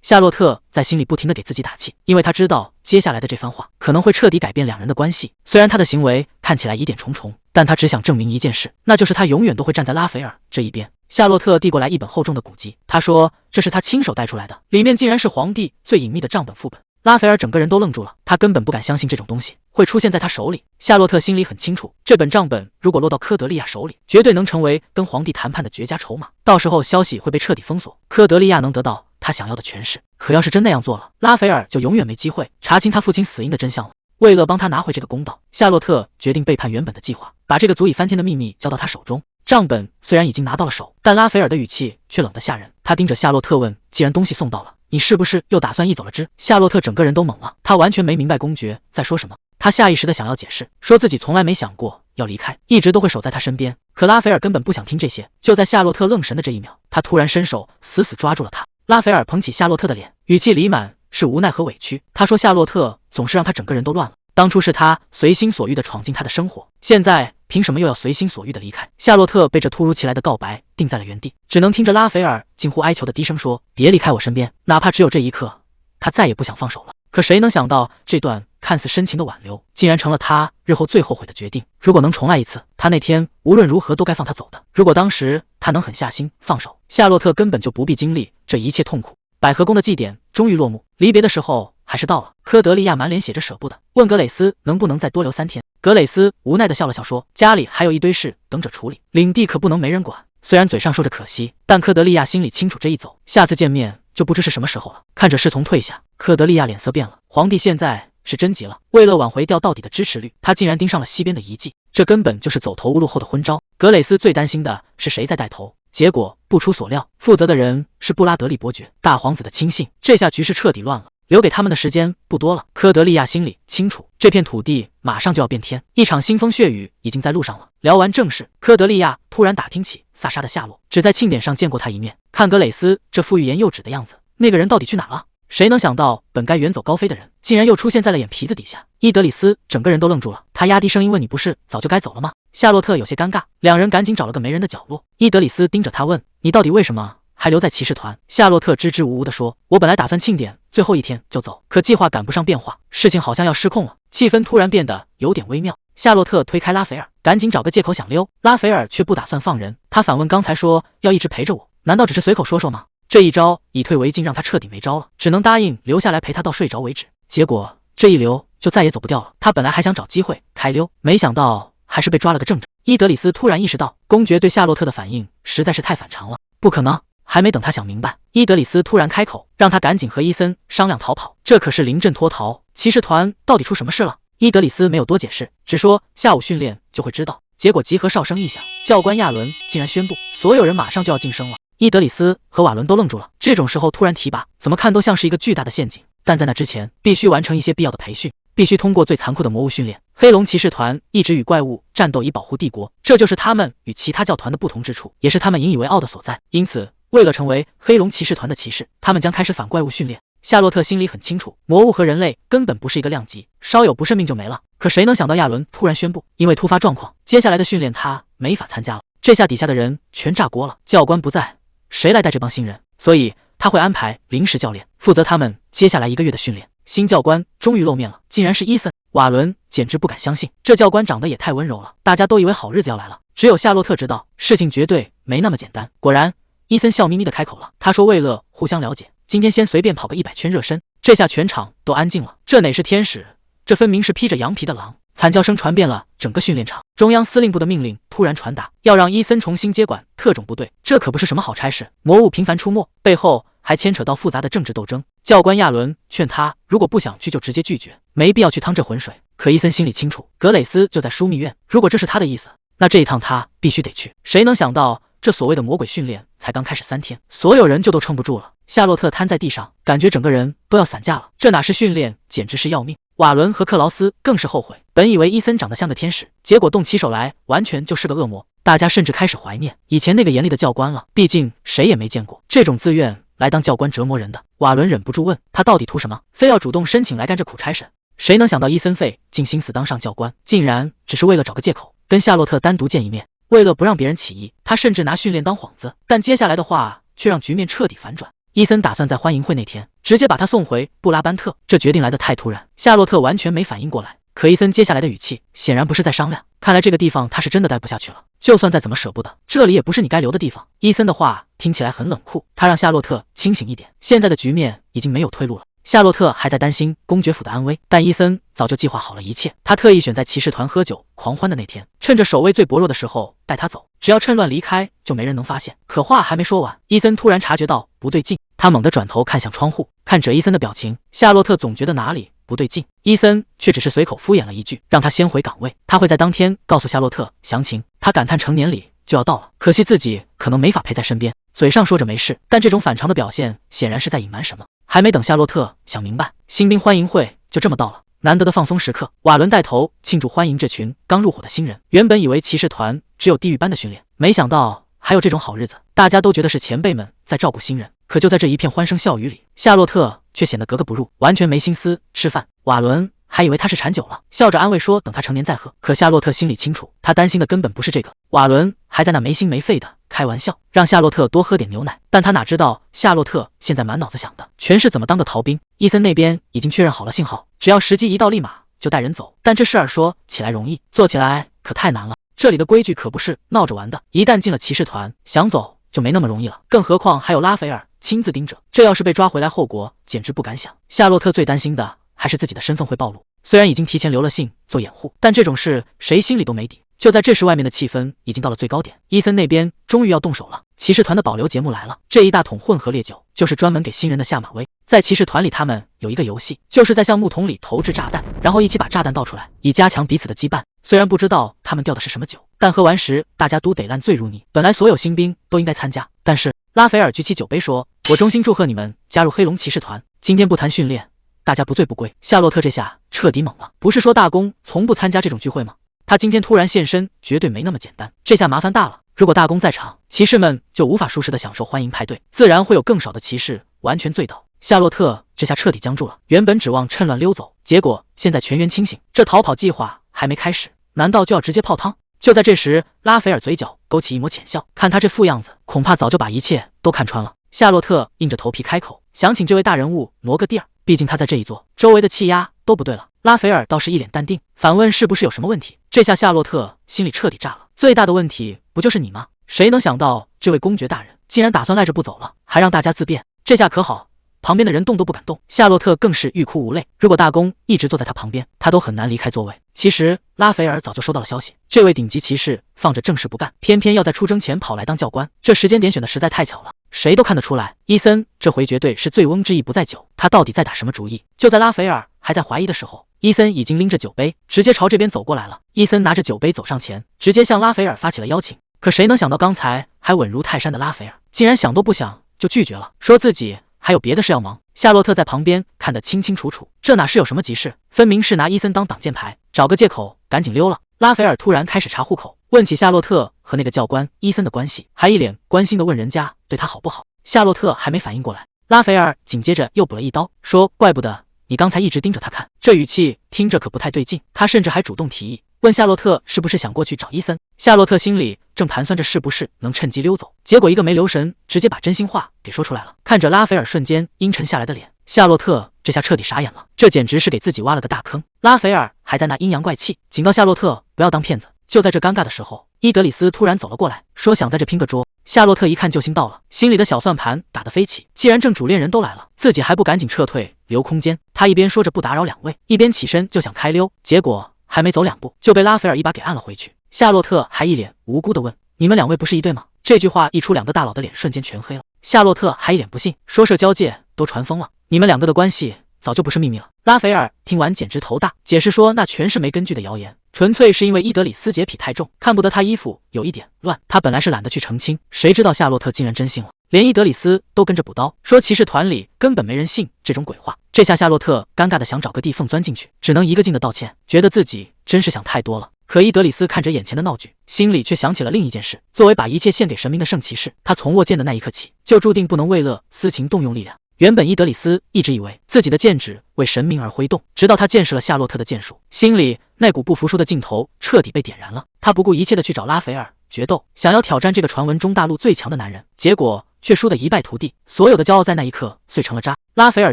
夏洛特在心里不停地给自己打气，因为他知道接下来的这番话可能会彻底改变两人的关系。虽然他的行为看起来疑点重重，但他只想证明一件事，那就是他永远都会站在拉斐尔这一边。夏洛特递过来一本厚重的古籍，他说这是他亲手带出来的，里面竟然是皇帝最隐秘的账本副本。拉斐尔整个人都愣住了，他根本不敢相信这种东西会出现在他手里。夏洛特心里很清楚，这本账本如果落到科德利亚手里，绝对能成为跟皇帝谈判的绝佳筹码。到时候消息会被彻底封锁，科德利亚能得到他想要的权势。可要是真那样做了，拉斐尔就永远没机会查清他父亲死因的真相了。为了帮他拿回这个公道，夏洛特决定背叛原本的计划，把这个足以翻天的秘密交到他手中。账本虽然已经拿到了手，但拉斐尔的语气却冷得吓人。他盯着夏洛特问：“既然东西送到了，你是不是又打算一走了之？”夏洛特整个人都懵了，他完全没明白公爵在说什么。他下意识的想要解释，说自己从来没想过要离开，一直都会守在他身边。可拉斐尔根本不想听这些。就在夏洛特愣神的这一秒，他突然伸手死死抓住了他。拉斐尔捧起夏洛特的脸，语气里满是无奈和委屈。他说：“夏洛特总是让他整个人都乱了。当初是他随心所欲的闯进他的生活，现在凭什么又要随心所欲的离开？”夏洛特被这突如其来的告白定在了原地，只能听着拉斐尔近乎哀求的低声说：“别离开我身边，哪怕只有这一刻。”他再也不想放手了。可谁能想到，这段看似深情的挽留，竟然成了他日后最后悔的决定。如果能重来一次，他那天无论如何都该放他走的。如果当时他能狠下心放手，夏洛特根本就不必经历这一切痛苦。百合宫的祭典终于落幕，离别的时候还是到了。科德利亚满脸写着舍不得，问格蕾丝能不能再多留3天。格蕾丝无奈地笑了笑说：“家里还有一堆事等着处理，领地可不能没人管。”虽然嘴上说着可惜，但科德利亚心里清楚，这一走，下次见面就不知是什么时候了。看着侍从退下，科德利亚脸色变了。皇帝现在是真急了，为了挽回掉到底的支持率，他竟然盯上了西边的遗迹，这根本就是走投无路后的昏招。格蕾丝最担心的是谁在带头，结果不出所料，负责的人是布拉德利伯爵，大皇子的亲信。这下局势彻底乱了，留给他们的时间不多了。科德利亚心里清楚，这片土地马上就要变天，一场腥风血雨已经在路上了。聊完正事，科德利亚突然打听起萨莎的下落，只在庆典上见过他一面。看格蕾丝这副欲言又止的样子，那个人到底去哪了？谁能想到，本该远走高飞的人，竟然又出现在了眼皮子底下。伊德里斯整个人都愣住了，他压低声音问：“你不是早就该走了吗？”夏洛特有些尴尬，两人赶紧找了个没人的角落。伊德里斯盯着他问：“你到底为什么还留在骑士团？”夏洛特支支吾吾地说：“我本来打算庆典最后一天就走，可计划赶不上变化，事情好像要失控了。”气氛突然变得有点微妙。夏洛特推开拉斐尔，赶紧找个借口想溜。拉斐尔却不打算放人，他反问：“刚才说要一直陪着我，难道只是随口说说吗？”这一招以退为进，让他彻底没招了，只能答应留下来陪他到睡着为止。结果这一留就再也走不掉了。他本来还想找机会开溜，没想到还是被抓了个正着。伊德里斯突然意识到，公爵对夏洛特的反应实在是太反常了，不可能。还没等他想明白，伊德里斯突然开口，让他赶紧和伊森商量逃跑。这可是临阵脱逃，骑士团到底出什么事了？伊德里斯没有多解释，只说下午训练就会知道。结果集合哨声一响，教官亚伦竟然宣布，所有人马上就要晋升了。伊德里斯和瓦伦都愣住了，这种时候突然提拔，怎么看都像是一个巨大的陷阱。但在那之前，必须完成一些必要的培训，必须通过最残酷的魔物训练。黑龙骑士团一直与怪物战斗以保护帝国，这就是他们与其他教团的不同之处，也是他们引以为傲的所在。因此，为了成为黑龙骑士团的骑士，他们将开始反怪物训练。夏洛特心里很清楚，魔物和人类根本不是一个量级，稍有不慎命就没了。可谁能想到亚伦突然宣布，因为突发状况，接下来的训练他没法参加了。这下底下的人全炸锅了，教官不在，谁来带这帮新人？所以他会安排临时教练负责他们接下来1个月的训练。新教官终于露面了，竟然是伊森。瓦伦简直不敢相信，这教官长得也太温柔了，大家都以为好日子要来了，只有夏洛特知道事情绝对没那么简单。果然，伊森笑眯眯的开口了，他说为了互相了解，今天先随便跑个100圈热身。这下全场都安静了，这哪是天使，这分明是披着羊皮的狼。惨叫声传遍了整个训练场，中央司令部的命令突然传达，要让伊森重新接管特种部队，这可不是什么好差事。魔物频繁出没，背后还牵扯到复杂的政治斗争。教官亚伦劝他，如果不想去就直接拒绝，没必要去趟这浑水。可伊森心里清楚，格蕾丝就在枢密院，如果这是他的意思，那这一趟他必须得去。谁能想到，这所谓的魔鬼训练才刚开始3天，所有人就都撑不住了。夏洛特瘫在地上，感觉整个人都要散架了。这哪是训练，简直是要命。瓦伦和克劳斯更是后悔，本以为伊森长得像个天使，结果动起手来完全就是个恶魔。大家甚至开始怀念以前那个严厉的教官了，毕竟谁也没见过这种自愿来当教官折磨人的。瓦伦忍不住问他到底图什么，非要主动申请来干这苦差事。谁能想到伊森费尽心思当上教官，竟然只是为了找个借口跟夏洛特单独见一面。为了不让别人起疑，他甚至拿训练当幌子，但接下来的话却让局面彻底反转。伊森打算在欢迎会那天直接把他送回布拉班特，这决定来得太突然，夏洛特完全没反应过来。可伊森接下来的语气显然不是在商量，看来这个地方他是真的待不下去了，就算再怎么舍不得，这里也不是你该留的地方。伊森的话听起来很冷酷，他让夏洛特清醒一点，现在的局面已经没有退路了。夏洛特还在担心公爵府的安危，但伊森早就计划好了一切。他特意选在骑士团喝酒狂欢的那天，趁着守卫最薄弱的时候带他走，只要趁乱离开，就没人能发现。可话还没说完，伊森突然察觉到不对劲，他猛地转头看向窗户，看着伊森的表情，夏洛特总觉得哪里不对劲。伊森却只是随口敷衍了一句，让他先回岗位，他会在当天告诉夏洛特详情。他感叹成年里就要到了，可惜自己可能没法陪在身边。嘴上说着没事，但这种反常的表现显然是在隐瞒什么。还没等夏洛特想明白，新兵欢迎会就这么到了。难得的放松时刻，瓦伦带头庆祝欢迎这群刚入伙的新人。原本以为骑士团只有地狱般的训练，没想到还有这种好日子。大家都觉得是前辈们在照顾新人，可就在这一片欢声笑语里，夏洛特却显得格格不入，完全没心思吃饭。瓦伦还以为他是馋酒了，笑着安慰说等他成年再喝。可夏洛特心里清楚，他担心的根本不是这个。瓦伦还在那没心没肺的开玩笑，让夏洛特多喝点牛奶，但他哪知道夏洛特现在满脑子想的全是怎么当个逃兵。伊森那边已经确认好了信号，只要时机一到立马就带人走。但这事儿说起来容易，做起来可太难了。这里的规矩可不是闹着玩的，一旦进了骑士团，想走就没那么容易了。更何况还有拉斐尔亲自盯着，这要是被抓回来，后果简直不敢想。夏洛特最担心的还是自己的身份会暴露，虽然已经提前留了信做掩护，但这种事谁心里都没底。就在这时，外面的气氛已经到了最高点，伊森那边终于要动手了。骑士团的保留节目来了，这一大桶混合烈酒就是专门给新人的下马威。在骑士团里，他们有一个游戏，就是在橡木桶里投掷炸弹，然后一起把炸弹倒出来，以加强彼此的羁绊。虽然不知道他们调的是什么酒，但喝完时大家都得烂醉如泥。本来所有新兵都应该参加，但是拉斐尔举起酒杯说：“我衷心祝贺你们加入黑龙骑士团，今天不谈训练，大家不醉不归。”夏洛特这下彻底懵了，不是说大公从不参加这种聚会吗？他今天突然现身，绝对没那么简单。这下麻烦大了，如果大公在场，骑士们就无法舒适的享受欢迎派对，自然会有更少的骑士完全醉倒。夏洛特这下彻底僵住了，原本指望趁乱溜走，结果现在全员清醒，这逃跑计划还没开始，难道就要直接泡汤？就在这时，拉斐尔嘴角勾起一抹浅笑，看他这副样子，恐怕早就把一切都看穿了。夏洛特硬着头皮开口，想请这位大人物挪个地儿，毕竟他在这一座，周围的气压都不对了。拉斐尔倒是一脸淡定，反问是不是有什么问题。这下夏洛特心里彻底炸了，最大的问题不就是你吗？谁能想到这位公爵大人竟然打算赖着不走了，还让大家自便，这下可好，旁边的人动都不敢动。夏洛特更是欲哭无泪，如果大公一直坐在他旁边，他都很难离开座位。其实拉斐尔早就收到了消息，这位顶级骑士放着正事不干，偏偏要在出征前跑来当教官，这时间点选的实在太巧了。谁都看得出来，伊森这回绝对是醉翁之意不在酒，他到底在打什么主意？就在拉斐尔还在怀疑的时候，伊森已经拎着酒杯直接朝这边走过来了。伊森拿着酒杯走上前，直接向拉斐尔发起了邀请。可谁能想到，刚才还稳如泰山的拉斐尔竟然想都不想就拒绝了，说自己还有别的事要忙。夏洛特在旁边看得清清楚楚，这哪是有什么急事，分明是拿伊森当挡箭牌，找个借口赶紧溜了。拉斐尔突然开始查户口，问起夏洛特和那个教官伊森的关系，还一脸关心地问人家对他好不好。夏洛特还没反应过来，拉斐尔紧接着又补了一刀，说怪不得你刚才一直盯着他看，这语气听着可不太对劲。他甚至还主动提议问夏洛特是不是想过去找伊森。夏洛特心里正盘算着是不是能趁机溜走，结果一个没留神，直接把真心话给说出来了。看着拉斐尔瞬间阴沉下来的脸，夏洛特这下彻底傻眼了，这简直是给自己挖了个大坑。拉斐尔还在那阴阳怪气，警告夏洛特不要当骗子。就在这尴尬的时候，伊德里斯突然走了过来，说想在这拼个桌。夏洛特一看救星到了，心里的小算盘打得飞起，既然正主恋人都来了，自己还不赶紧撤退留空间。他一边说着不打扰两位，一边起身就想开溜，结果还没走两步就被拉斐尔一把给按了回去。夏洛特还一脸无辜地问，你们两位不是一对吗？这句话一出，两个大佬的脸瞬间全黑了。夏洛特还一脸不信，说社交界都传疯了，你们两个的关系早就不是秘密了。拉斐尔听完简直头大，解释说那全是没根据的谣言，纯粹是因为伊德里斯洁癖太重，看不得他衣服有一点乱，他本来是懒得去澄清，谁知道夏洛特竟然真信了，连伊德里斯都跟着补刀，说骑士团里根本没人信这种鬼话。这下夏洛特尴尬的想找个地缝钻进去，只能一个劲的道歉，觉得自己真是想太多了。可伊德里斯看着眼前的闹剧，心里却想起了另一件事，作为把一切献给神明的圣骑士，他从握剑的那一刻起，就注定不能为乐私情动用力量。原本伊德里斯一直以为自己的剑指为神明而挥动，直到他见识了夏洛特的剑术，心里那股不服输的劲头彻底被点燃了。他不顾一切的去找拉斐尔决斗，想要挑战这个传闻中大陆最强的男人，结果却输得一败涂地，所有的骄傲在那一刻碎成了渣。拉斐尔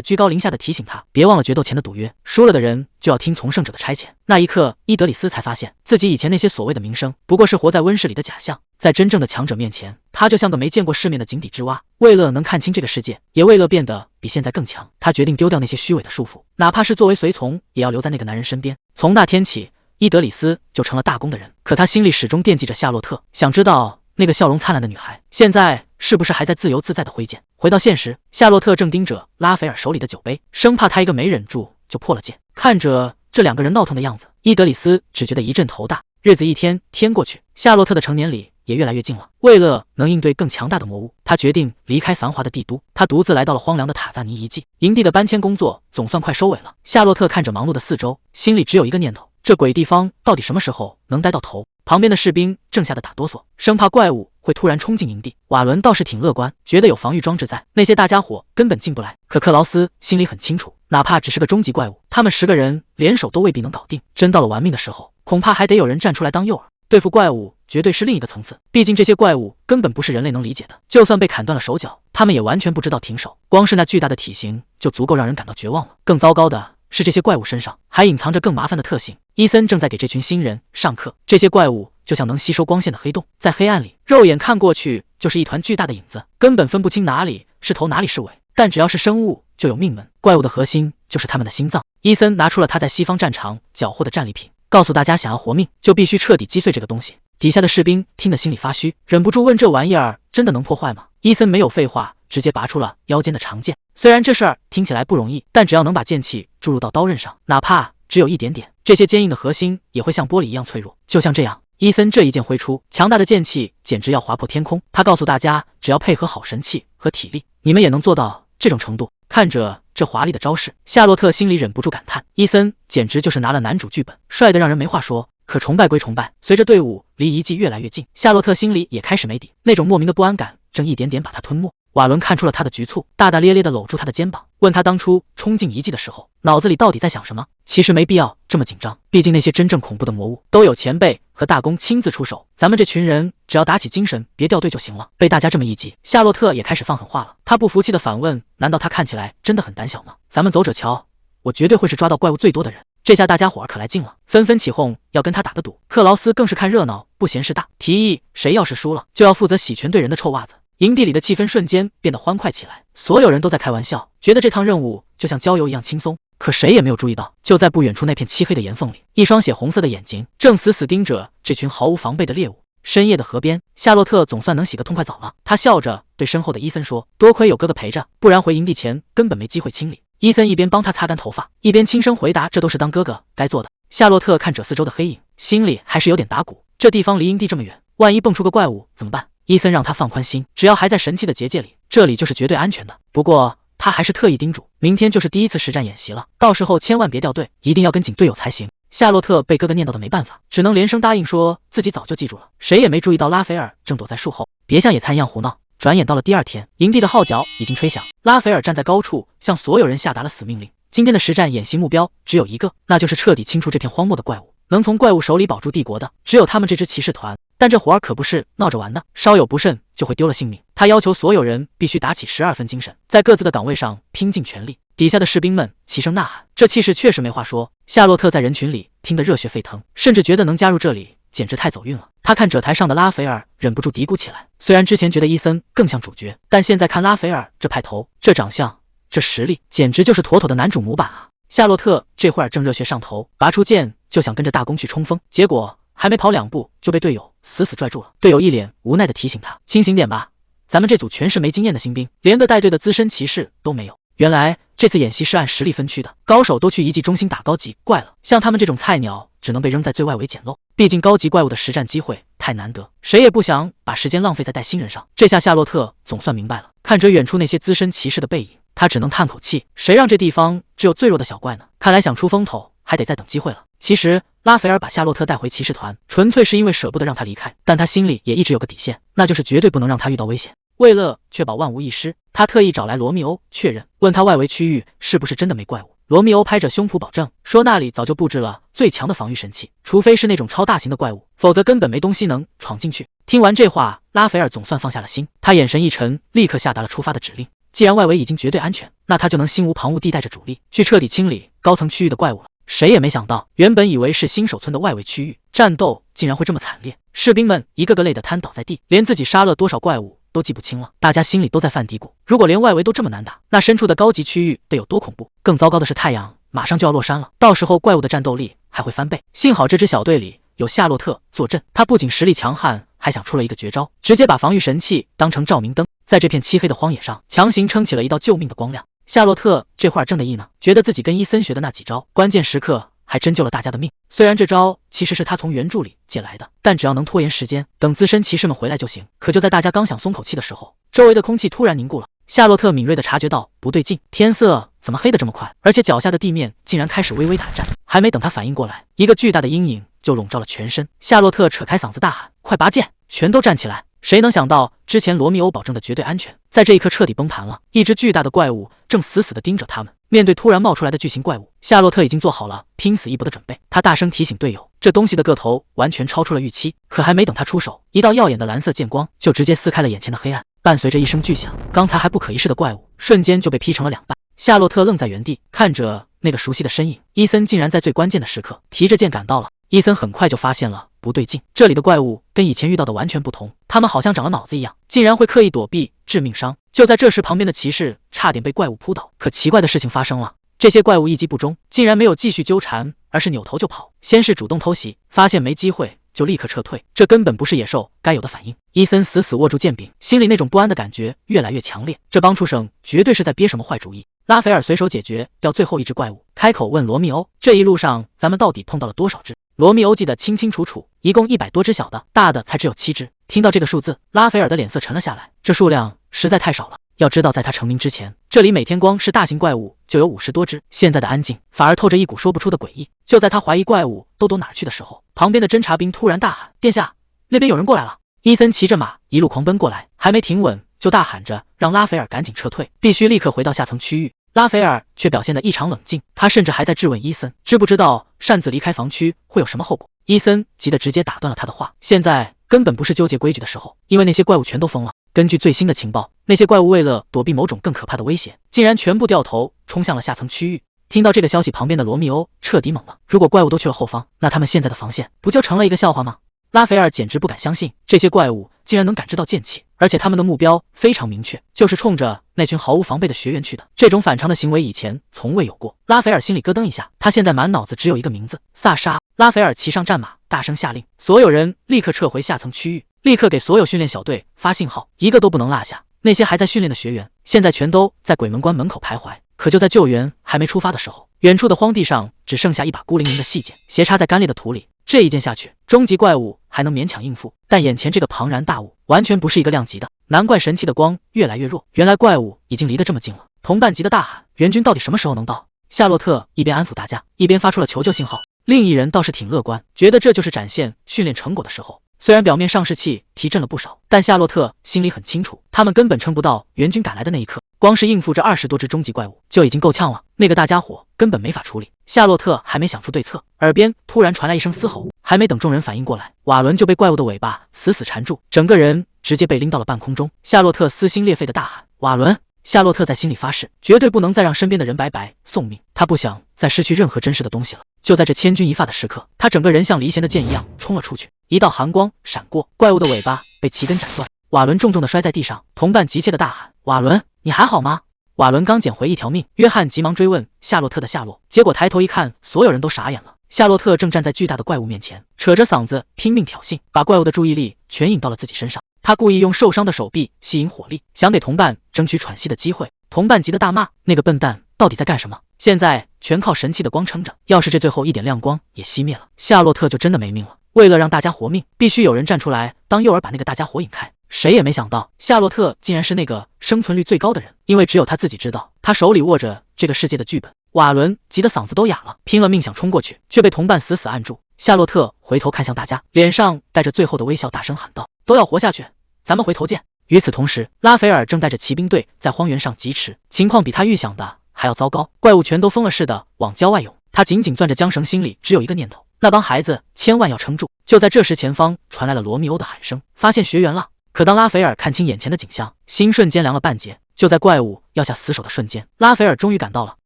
居高临下的提醒他，别忘了决斗前的赌约，输了的人就要听从胜者的差遣。那一刻，伊德里斯才发现自己以前那些所谓的名声，不过是活在温室里的假象。在真正的强者面前，他就像个没见过世面的井底之蛙。为了能看清这个世界，也为了变得比现在更强，他决定丢掉那些虚伪的束缚，哪怕是作为随从，也要留在那个男人身边。从那天起，伊德里斯就成了大公的人，可他心里始终惦记着夏洛特，想知道那个笑容灿烂的女孩现在是不是还在自由自在的挥剑。回到现实，夏洛特正盯着拉斐尔手里的酒杯，生怕他一个没忍住就破了剑。看着这两个人闹腾的样子，伊德里斯只觉得一阵头大。日子一天天过去，夏洛特的成年礼也越来越近了。为了能应对更强大的魔物，他决定离开繁华的帝都。他独自来到了荒凉的塔萨尼遗迹。营地的搬迁工作总算快收尾了。夏洛特看着忙碌的四周，心里只有一个念头：这鬼地方到底什么时候能待到头？旁边的士兵正吓得打哆嗦，生怕怪物会突然冲进营地。瓦伦倒是挺乐观，觉得有防御装置在，那些大家伙根本进不来。可克劳斯心里很清楚，哪怕只是个终极怪物，他们10个人联手都未必能搞定。真到了玩命的时候，恐怕还得有人站出来当诱饵。对付怪物绝对是另一个层次，毕竟这些怪物根本不是人类能理解的。就算被砍断了手脚，他们也完全不知道停手。光是那巨大的体型就足够让人感到绝望了。更糟糕的是，这些怪物身上还隐藏着更麻烦的特性。伊森正在给这群新人上课。这些怪物就像能吸收光线的黑洞，在黑暗里肉眼看过去就是一团巨大的影子，根本分不清哪里是头哪里是尾。但只要是生物就有命门，怪物的核心就是他们的心脏。伊森拿出了他在西方战场缴获的战利品，告诉大家想要活命就必须彻底击碎这个东西。底下的士兵听得心里发虚，忍不住问：这玩意儿真的能破坏吗？伊森没有废话，直接拔出了腰间的长剑。虽然这事儿听起来不容易，但只要能把剑气注入到刀刃上，哪怕只有一点点，这些坚硬的核心也会像玻璃一样脆弱。就像这样，伊森这一剑挥出，强大的剑气简直要划破天空。他告诉大家，只要配合好神器和体力，你们也能做到这种程度。看着这华丽的招式，夏洛特心里忍不住感叹，伊森简直就是拿了男主剧本，帅得让人没话说。可崇拜归崇拜，随着队伍离遗迹越来越近，夏洛特心里也开始没底，那种莫名的不安感正一点点把他吞没。瓦伦看出了他的局促，大大咧咧地搂住他的肩膀，问他当初冲进遗迹的时候，脑子里到底在想什么。其实没必要这么紧张，毕竟那些真正恐怖的魔物都有前辈和大公亲自出手，咱们这群人只要打起精神，别掉队就行了。被大家这么一挤，夏洛特也开始放狠话了。他不服气地反问：难道他看起来真的很胆小吗？咱们走着瞧，我绝对会是抓到怪物最多的人。这下大家伙儿可来劲了，纷纷起哄要跟他打个赌。克劳斯更是看热闹不嫌事大，提议谁要是输了，就要负责洗全队人的臭袜子。营地里的气氛瞬间变得欢快起来，所有人都在开玩笑，觉得这趟任务就像郊游一样轻松。可谁也没有注意到，就在不远处那片漆黑的岩缝里，一双血红色的眼睛正死死盯着这群毫无防备的猎物。深夜的河边，夏洛特总算能洗个痛快澡了。他笑着对身后的伊森说：多亏有哥哥陪着，不然回营地前根本没机会清理。伊森一边帮他擦干头发，一边轻声回答：这都是当哥哥该做的。夏洛特看着四周的黑影，心里还是有点打鼓。这地方离营地这么远，万一蹦出个怪物怎么办？伊森让他放宽心，只要还在神器的结界里，这里就是绝对安全的。不过他还是特意叮嘱，明天就是第一次实战演习了，到时候千万别掉队，一定要跟紧队友才行。夏洛特被哥哥念叨的没办法，只能连声答应，说自己早就记住了。谁也没注意到拉斐尔正躲在树后，别像野餐一样胡闹。转眼到了第二天，营地的号角已经吹响，拉斐尔站在高处，向所有人下达了死命令。今天的实战演习目标只有一个，那就是彻底清除这片荒漠的怪物。能从怪物手里保住帝国的，只有他们这支骑士团。但这活儿可不是闹着玩的，稍有不慎就会丢了性命。他要求所有人必须打起12分精神，在各自的岗位上拼尽全力。底下的士兵们齐声呐喊，这气势确实没话说。夏洛特在人群里听得热血沸腾，甚至觉得能加入这里简直太走运了。他看者台上的拉斐尔，忍不住嘀咕起来。虽然之前觉得伊森更像主角，但现在看拉斐尔这派头，这长相，这实力，简直就是妥妥的男主模板啊！夏洛特这会儿正热血上头，拔出剑就想跟着大公去冲锋，结果还没跑2步就被队友死死拽住了。队友一脸无奈地提醒他：清醒点吧，咱们这组全是没经验的新兵，连个带队的资深骑士都没有。原来这次演习是按实力分区的，高手都去遗迹中心打高级怪了，像他们这种菜鸟只能被扔在最外围捡漏。毕竟高级怪物的实战机会太难得，谁也不想把时间浪费在带新人上。这下夏洛特总算明白了，看着远处那些资深骑士的背影，他只能叹口气，谁让这地方只有最弱的小怪呢？看来想出风头还得再等机会了。其实拉斐尔把夏洛特带回骑士团，纯粹是因为舍不得让他离开，但他心里也一直有个底线，那就是绝对不能让他遇到危险。为了确保万无一失，他特意找来罗密欧确认，问他外围区域是不是真的没怪物。罗密欧拍着胸脯保证说，那里早就布置了最强的防御神器，除非是那种超大型的怪物，否则根本没东西能闯进去。听完这话，拉斐尔总算放下了心，他眼神一沉，立刻下达了出发的指令。既然外围已经绝对安全，那他就能心无旁骛地带着主力去彻底清理高层区域的怪物了。谁也没想到，原本以为是新手村的外围区域，战斗竟然会这么惨烈，士兵们一个个累得瘫倒在地，连自己杀了多少怪物都记不清了。大家心里都在犯嘀咕，如果连外围都这么难打，那深处的高级区域得有多恐怖？更糟糕的是，太阳马上就要落山了，到时候怪物的战斗力还会翻倍。幸好这支小队里有夏洛特坐镇，他不仅实力强悍，还想出了一个绝招，直接把防御神器当成照明灯，在这片漆黑的荒野上强行撑起了一道救命的光亮。夏洛特这会儿正得意呢，觉得自己跟伊森学的那几招，关键时刻还真救了大家的命。虽然这招其实是他从原著里借来的，但只要能拖延时间，等资深骑士们回来就行。可就在大家刚想松口气的时候，周围的空气突然凝固了。夏洛特敏锐地察觉到不对劲，天色怎么黑得这么快？而且脚下的地面竟然开始微微打颤。还没等他反应过来，一个巨大的阴影就笼罩了全身。夏洛特扯开嗓子大喊：“快拔剑！全都站起来！”谁能想到，之前罗密欧保证的绝对安全，在这一刻彻底崩盘了。一只巨大的怪物正死死地盯着他们。面对突然冒出来的巨型怪物，夏洛特已经做好了拼死一搏的准备。他大声提醒队友，这东西的个头完全超出了预期。可还没等他出手，一道耀眼的蓝色剑光就直接撕开了眼前的黑暗，伴随着一声巨响，刚才还不可一世的怪物瞬间就被劈成了两半。夏洛特愣在原地，看着那个熟悉的身影，伊森竟然在最关键的时刻提着剑赶到了。伊森很快就发现了不对劲，这里的怪物跟以前遇到的完全不同，他们好像长了脑子一样，竟然会刻意躲避致命伤。就在这时，旁边的骑士差点被怪物扑倒。可奇怪的事情发生了，这些怪物一击不中，竟然没有继续纠缠，而是扭头就跑。先是主动偷袭，发现没机会就立刻撤退，这根本不是野兽该有的反应。伊森死死握住剑柄，心里那种不安的感觉越来越强烈，这帮畜生绝对是在憋什么坏主意。拉斐尔随手解决掉最后一只怪物，开口问罗密欧：“这一路上咱们到底碰到了多少只？”罗密欧记得清清楚楚，一共100多只小的，大的才只有7只。听到这个数字，拉斐尔的脸色沉了下来，这数量实在太少了。要知道，在他成名之前，这里每天光是大型怪物就有50多只，现在的安静反而透着一股说不出的诡异。就在他怀疑怪物都躲哪儿去的时候，旁边的侦察兵突然大喊：“殿下，那边有人过来了！”伊森骑着马一路狂奔过来，还没停稳就大喊着让拉斐尔赶紧撤退，必须立刻回到下层区域。拉斐尔却表现得异常冷静，他甚至还在质问伊森知不知道擅自离开防区会有什么后果。伊森急得直接打断了他的话，现在根本不是纠结规矩的时候，因为那些怪物全都疯了。根据最新的情报，那些怪物为了躲避某种更可怕的威胁，竟然全部掉头冲向了下层区域。听到这个消息，旁边的罗密欧彻底懵了。如果怪物都去了后方，那他们现在的防线不就成了一个笑话吗？拉斐尔简直不敢相信，这些怪物竟然能感知到剑气，而且他们的目标非常明确，就是冲着那群毫无防备的学员去的。这种反常的行为以前从未有过。拉斐尔心里咯噔一下，他现在满脑子只有一个名字：萨莎。拉斐尔骑上战马，大声下令，所有人立刻撤回下层区域，立刻给所有训练小队发信号，一个都不能落下。那些还在训练的学员，现在全都在鬼门关门口徘徊。可就在救援还没出发的时候，远处的荒地上只剩下一把孤零零的细剑，斜插在干裂的土里。这一剑下去，终极怪物还能勉强应付，但眼前这个庞然大物完全不是一个量级的，难怪神器的光越来越弱，原来怪物已经离得这么近了。同伴急得大喊：“援军到底什么时候能到？”夏洛特一边安抚大家，一边发出了求救信号。另一人倒是挺乐观，觉得这就是展现训练成果的时候。虽然表面上士气提振了不少，但夏洛特心里很清楚，他们根本撑不到援军赶来的那一刻。光是应付这20多只终极怪物就已经够呛了，那个大家伙根本没法处理。夏洛特还没想出对策，耳边突然传来一声嘶吼，还没等众人反应过来，瓦伦就被怪物的尾巴死死缠住，整个人直接被拎到了半空中。夏洛特撕心裂肺的大喊：“瓦伦！”夏洛特在心里发誓，绝对不能再让身边的人白白送命，他不想再失去任何真实的东西了。就在这千钧一发的时刻，他整个人像离弦的箭一样冲了出去，一道寒光闪过，怪物的尾巴被齐根斩断，瓦伦重重的摔在地上，同伴急切的大喊：“瓦伦，你还好吗？”瓦伦刚捡回一条命，约翰急忙追问夏洛特的下落，结果抬头一看，所有人都傻眼了。夏洛特正站在巨大的怪物面前，扯着嗓子拼命挑衅，把怪物的注意力全引到了自己身上。他故意用受伤的手臂吸引火力，想给同伴争取喘息的机会。同伴急得大骂：“那个笨蛋到底在干什么？现在全靠神器的光撑着，要是这最后一点亮光也熄灭了，夏洛特就真的没命了。为了让大家活命，必须有人站出来当诱饵，把那个大家伙引开。”谁也没想到，夏洛特竟然是那个生存率最高的人，因为只有他自己知道，他手里握着这个世界的剧本。瓦伦急得嗓子都哑了，拼了命想冲过去，却被同伴死死按住。夏洛特回头看向大家，脸上带着最后的微笑，大声喊道：“都要活下去，咱们回头见！”与此同时，拉斐尔正带着骑兵队在荒原上疾驰，情况比他预想的还要糟糕，怪物全都疯了似的往郊外涌。他紧紧攥着缰绳，心里只有一个念头：那帮孩子千万要撑住。就在这时，前方传来了罗密欧的喊声：“发现学员了！”可当拉斐尔看清眼前的景象，心瞬间凉了半截。就在怪物要下死手的瞬间，拉斐尔终于赶到了。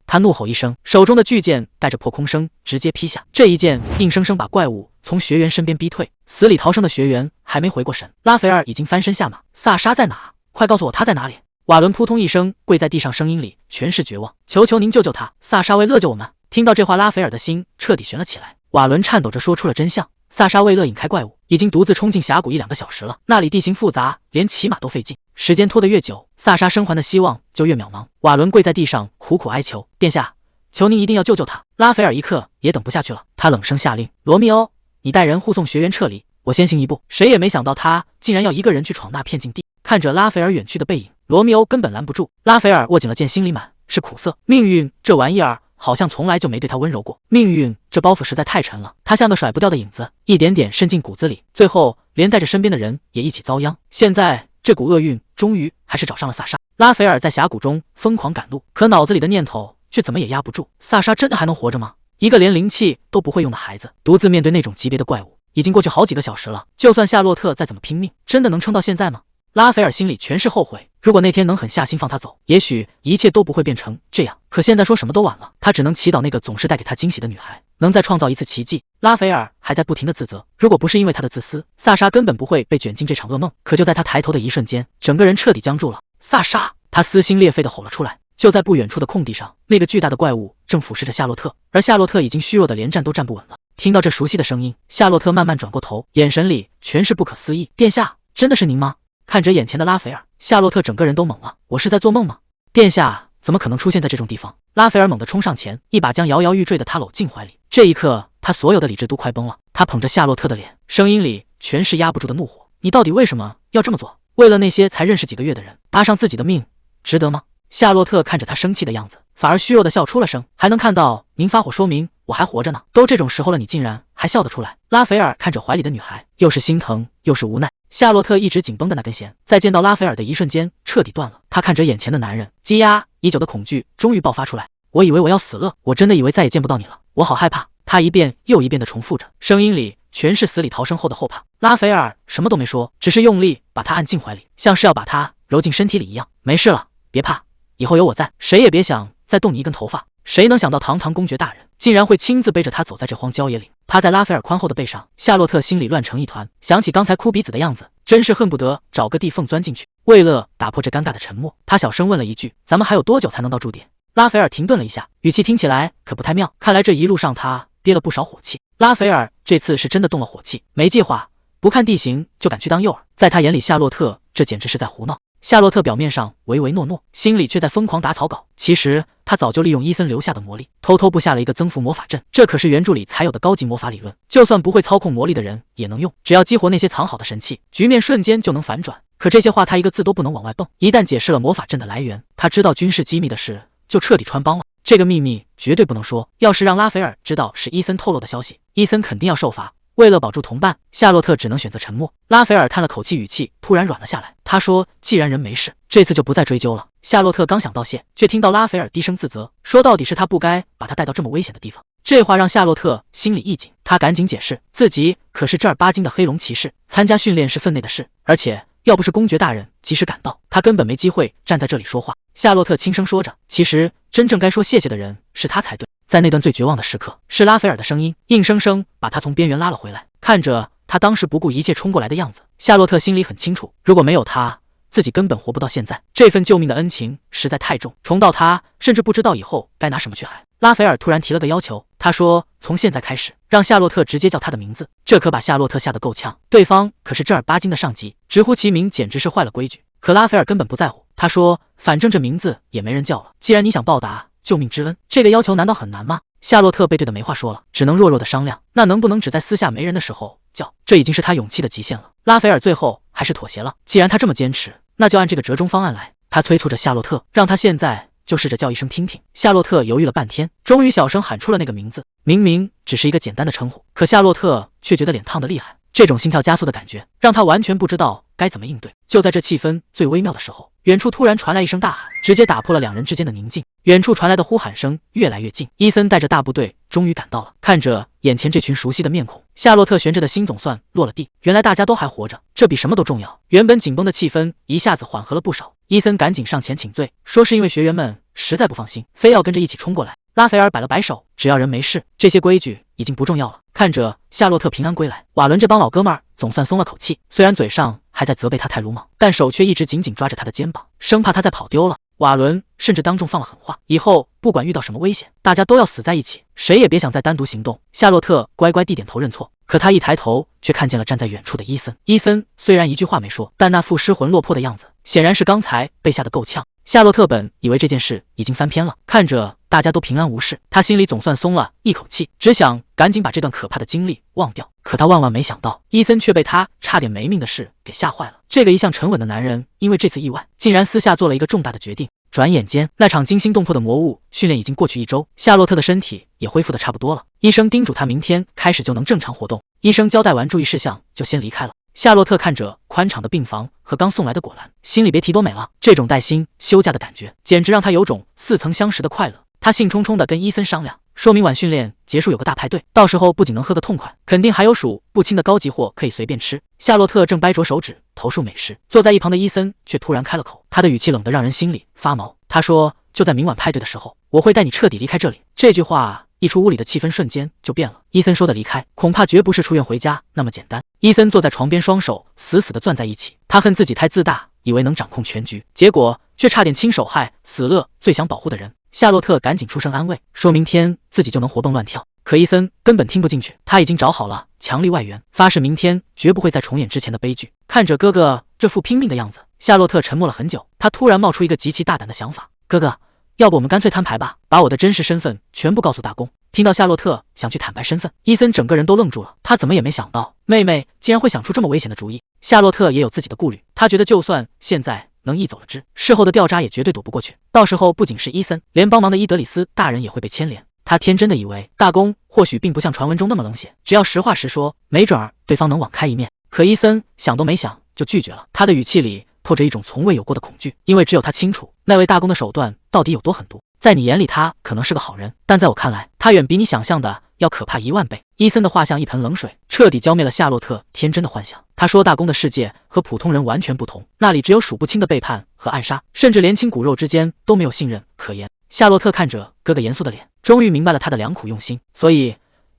他怒吼一声，手中的巨剑带着破空声直接劈下。这一剑硬生生把怪物从学员身边逼退。死里逃生的学员还没回过神，拉斐尔已经翻身下马。萨莎在哪？快告诉我他在哪里！瓦伦扑通一声跪在地上，声音里全是绝望：“求求您救救他！萨莎为乐救我们！”听到这话，拉斐尔的心彻底悬了起来。瓦伦颤抖着说出了真相：萨莎为了引开怪物，已经独自冲进峡谷1-2个小时了，那里地形复杂，连骑马都费劲。时间拖得越久，萨莎生还的希望就越渺茫。瓦伦跪在地上苦苦哀求：“殿下，求您一定要救救他！拉斐尔一刻也等不下去了，他冷声下令：罗密欧，你带人护送学员撤离，我先行一步。谁也没想到他竟然要一个人去闯那片禁地。看着拉斐尔远去的背影，罗密欧根本拦不住。拉斐尔握紧了剑，心里满是苦涩。命运这玩意儿好像从来就没对他温柔过，命运这包袱实在太沉了，他像个甩不掉的影子，一点点渗进骨子里，最后连带着身边的人也一起遭殃。现在这股厄运终于还是找上了萨莎。拉斐尔在峡谷中疯狂赶路，可脑子里的念头却怎么也压不住，萨莎真的还能活着吗？一个连灵气都不会用的孩子，独自面对那种级别的怪物，已经过去好几个小时了。就算夏洛特再怎么拼命，真的能撑到现在吗？拉斐尔心里全是后悔，如果那天能狠下心放他走，也许一切都不会变成这样。可现在说什么都晚了，他只能祈祷那个总是带给他惊喜的女孩能再创造一次奇迹。拉斐尔还在不停地自责，如果不是因为他的自私，萨莎根本不会被卷进这场噩梦。可就在他抬头的一瞬间，整个人彻底僵住了。萨莎！他撕心裂肺地吼了出来。就在不远处的空地上，那个巨大的怪物正俯视着夏洛特，而夏洛特已经虚弱的连站都站不稳了。听到这熟悉的声音，夏洛特慢慢转过头，眼神里全是不可思议。殿下，真的是您吗？看着眼前的拉斐尔，夏洛特整个人都懵了。我是在做梦吗？殿下怎么可能出现在这种地方？拉斐尔猛地冲上前，一把将摇摇欲坠的他搂进怀里。这一刻，他所有的理智都快崩了。他捧着夏洛特的脸，声音里全是压不住的怒火。你到底为什么要这么做？为了那些才认识几个月的人，搭上自己的命，值得吗？夏洛特看着他生气的样子，反而虚弱的笑出了声。还能看到您发火，说明我还活着呢。都这种时候了，你竟然还笑得出来？拉斐尔看着怀里的女孩，又是心疼又是无奈。夏洛特一直紧绷的那根弦，在见到拉斐尔的一瞬间彻底断了。他看着眼前的男人，积压已久的恐惧终于爆发出来。我以为我要死了，我真的以为再也见不到你了，我好害怕。他一遍又一遍的重复着，声音里全是死里逃生后的后怕。拉斐尔什么都没说，只是用力把他按进怀里，像是要把他揉进身体里一样。没事了，别怕，以后有我在，谁也别想再动你一根头发。谁能想到堂堂公爵大人竟然会亲自背着他走在这荒郊野岭？趴在拉斐尔宽厚的背上，夏洛特心里乱成一团，想起刚才哭鼻子的样子，真是恨不得找个地缝钻进去。为了打破这尴尬的沉默，他小声问了一句：咱们还有多久才能到驻点？拉斐尔停顿了一下，语气听起来可不太妙，看来这一路上他憋了不少火气。拉斐尔这次是真的动了火气，没计划，不看地形就敢去当诱饵，在他眼里，夏洛特这简直是在胡闹。夏洛特表面上唯唯诺诺，心里却在疯狂打草稿。其实他早就利用伊森留下的魔力，偷偷布下了一个增幅魔法阵，这可是原著里才有的高级魔法理论，就算不会操控魔力的人也能用，只要激活那些藏好的神器，局面瞬间就能反转。可这些话他一个字都不能往外蹦，一旦解释了魔法阵的来源，他知道军事机密的事就彻底穿帮了。这个秘密绝对不能说，要是让拉斐尔知道是伊森透露的消息，伊森肯定要受罚。为了保住同伴，夏洛特只能选择沉默。拉斐尔叹了口气，语气突然软了下来。他说：既然人没事，这次就不再追究了。夏洛特刚想道谢，却听到拉斐尔低声自责，说到底是他不该把他带到这么危险的地方。这话让夏洛特心里一紧，他赶紧解释，自己可是正儿八经的黑龙骑士，参加训练是分内的事，而且要不是公爵大人及时赶到，他根本没机会站在这里说话。夏洛特轻声说着，其实真正该说谢谢的人是他才对。在那段最绝望的时刻，是拉斐尔的声音硬生生把他从边缘拉了回来。看着他当时不顾一切冲过来的样子，夏洛特心里很清楚，如果没有他，自己根本活不到现在。这份救命的恩情实在太重，重到他甚至不知道以后该拿什么去还。拉斐尔突然提了个要求，他说从现在开始让夏洛特直接叫他的名字，这可把夏洛特吓得够呛，对方可是正儿八经的上级，直呼其名简直是坏了规矩。可拉斐尔根本不在乎，他说反正这名字也没人叫了，既然你想报答救命之恩，这个要求难道很难吗？夏洛特被对的没话说了，只能弱弱的商量，那能不能只在私下没人的时候叫？这已经是他勇气的极限了。拉斐尔最后还是妥协了，既然他这么坚持，那就按这个折中方案来。他催促着夏洛特，让他现在就试着叫一声听听。夏洛特犹豫了半天，终于小声喊出了那个名字。明明只是一个简单的称呼，可夏洛特却觉得脸烫得厉害，这种心跳加速的感觉让他完全不知道该怎么应对。就在这气氛最微妙的时候，远处突然传来一声大喊，直接打破了两人之间的宁静。远处传来的呼喊声越来越近，伊森带着大部队终于赶到了。看着眼前这群熟悉的面孔，夏洛特悬着的心总算落了地。原来大家都还活着，这比什么都重要。原本紧绷的气氛一下子缓和了不少。伊森赶紧上前请罪，说是因为学员们实在不放心，非要跟着一起冲过来。拉斐尔摆了摆手，只要人没事，这些规矩已经不重要了。看着夏洛特平安归来，瓦伦这帮老哥们儿总算松了口气，虽然嘴上还在责备他太鲁莽，但手却一直紧紧抓着他的肩膀，生怕他再跑丢了。瓦伦甚至当众放了狠话，以后不管遇到什么危险，大家都要死在一起，谁也别想再单独行动。夏洛特乖乖地点头认错，可他一抬头却看见了站在远处的伊森。伊森虽然一句话没说，但那副失魂落魄的样子，显然是刚才被吓得够呛。夏洛特本以为这件事已经翻篇了，看着大家都平安无事，他心里总算松了一口气，只想赶紧把这段可怕的经历忘掉。可他万万没想到，伊森却被他差点没命的事给吓坏了。这个一向沉稳的男人，因为这次意外，竟然私下做了一个重大的决定。转眼间，那场惊心动魄的魔物训练已经过去1周，夏洛特的身体也恢复的差不多了。医生叮嘱他明天开始就能正常活动。医生交代完注意事项，就先离开了。夏洛特看着宽敞的病房和刚送来的果篮，心里别提多美了。这种带薪休假的感觉，简直让他有种似曾相识的快乐。他兴冲冲地跟伊森商量，说明晚训练结束有个大派对，到时候不仅能喝个痛快，肯定还有数不清的高级货可以随便吃。夏洛特正掰着手指投述美食，坐在一旁的伊森却突然开了口，他的语气冷得让人心里发毛。他说：“就在明晚派对的时候，我会带你彻底离开这里。”这句话一出，屋里的气氛瞬间就变了。伊森说的离开，恐怕绝不是出院回家那么简单。伊森坐在床边，双手死死地攥在一起，他恨自己太自大，以为能掌控全局，结果却差点亲手害死了最想保护的人。夏洛特赶紧出声安慰，说明天自己就能活蹦乱跳。可伊森根本听不进去，他已经找好了强力外援，发誓明天绝不会再重演之前的悲剧。看着哥哥这副拼命的样子，夏洛特沉默了很久，他突然冒出一个极其大胆的想法：“哥哥，要不我们干脆摊牌吧，把我的真实身份全部告诉大公。”听到夏洛特想去坦白身份，伊森整个人都愣住了，他怎么也没想到妹妹竟然会想出这么危险的主意。夏洛特也有自己的顾虑，他觉得就算现在能一走了之，事后的调查也绝对躲不过去，到时候不仅是伊森，连帮忙的伊德里斯大人也会被牵连。他天真的以为大公或许并不像传闻中那么冷血，只要实话实说，没准儿对方能网开一面。可伊森想都没想就拒绝了，他的语气里透着一种从未有过的恐惧，因为只有他清楚那位大公的手段到底有多狠毒。在你眼里他可能是个好人，但在我看来，他远比你想象的要可怕10000倍。伊森的话像一盆冷水，彻底浇灭了夏洛特天真的幻想。他说大公的世界和普通人完全不同，那里只有数不清的背叛和暗杀，甚至连亲骨肉之间都没有信任可言。夏洛特看着哥哥严肃的脸，终于明白了他的良苦用心。所以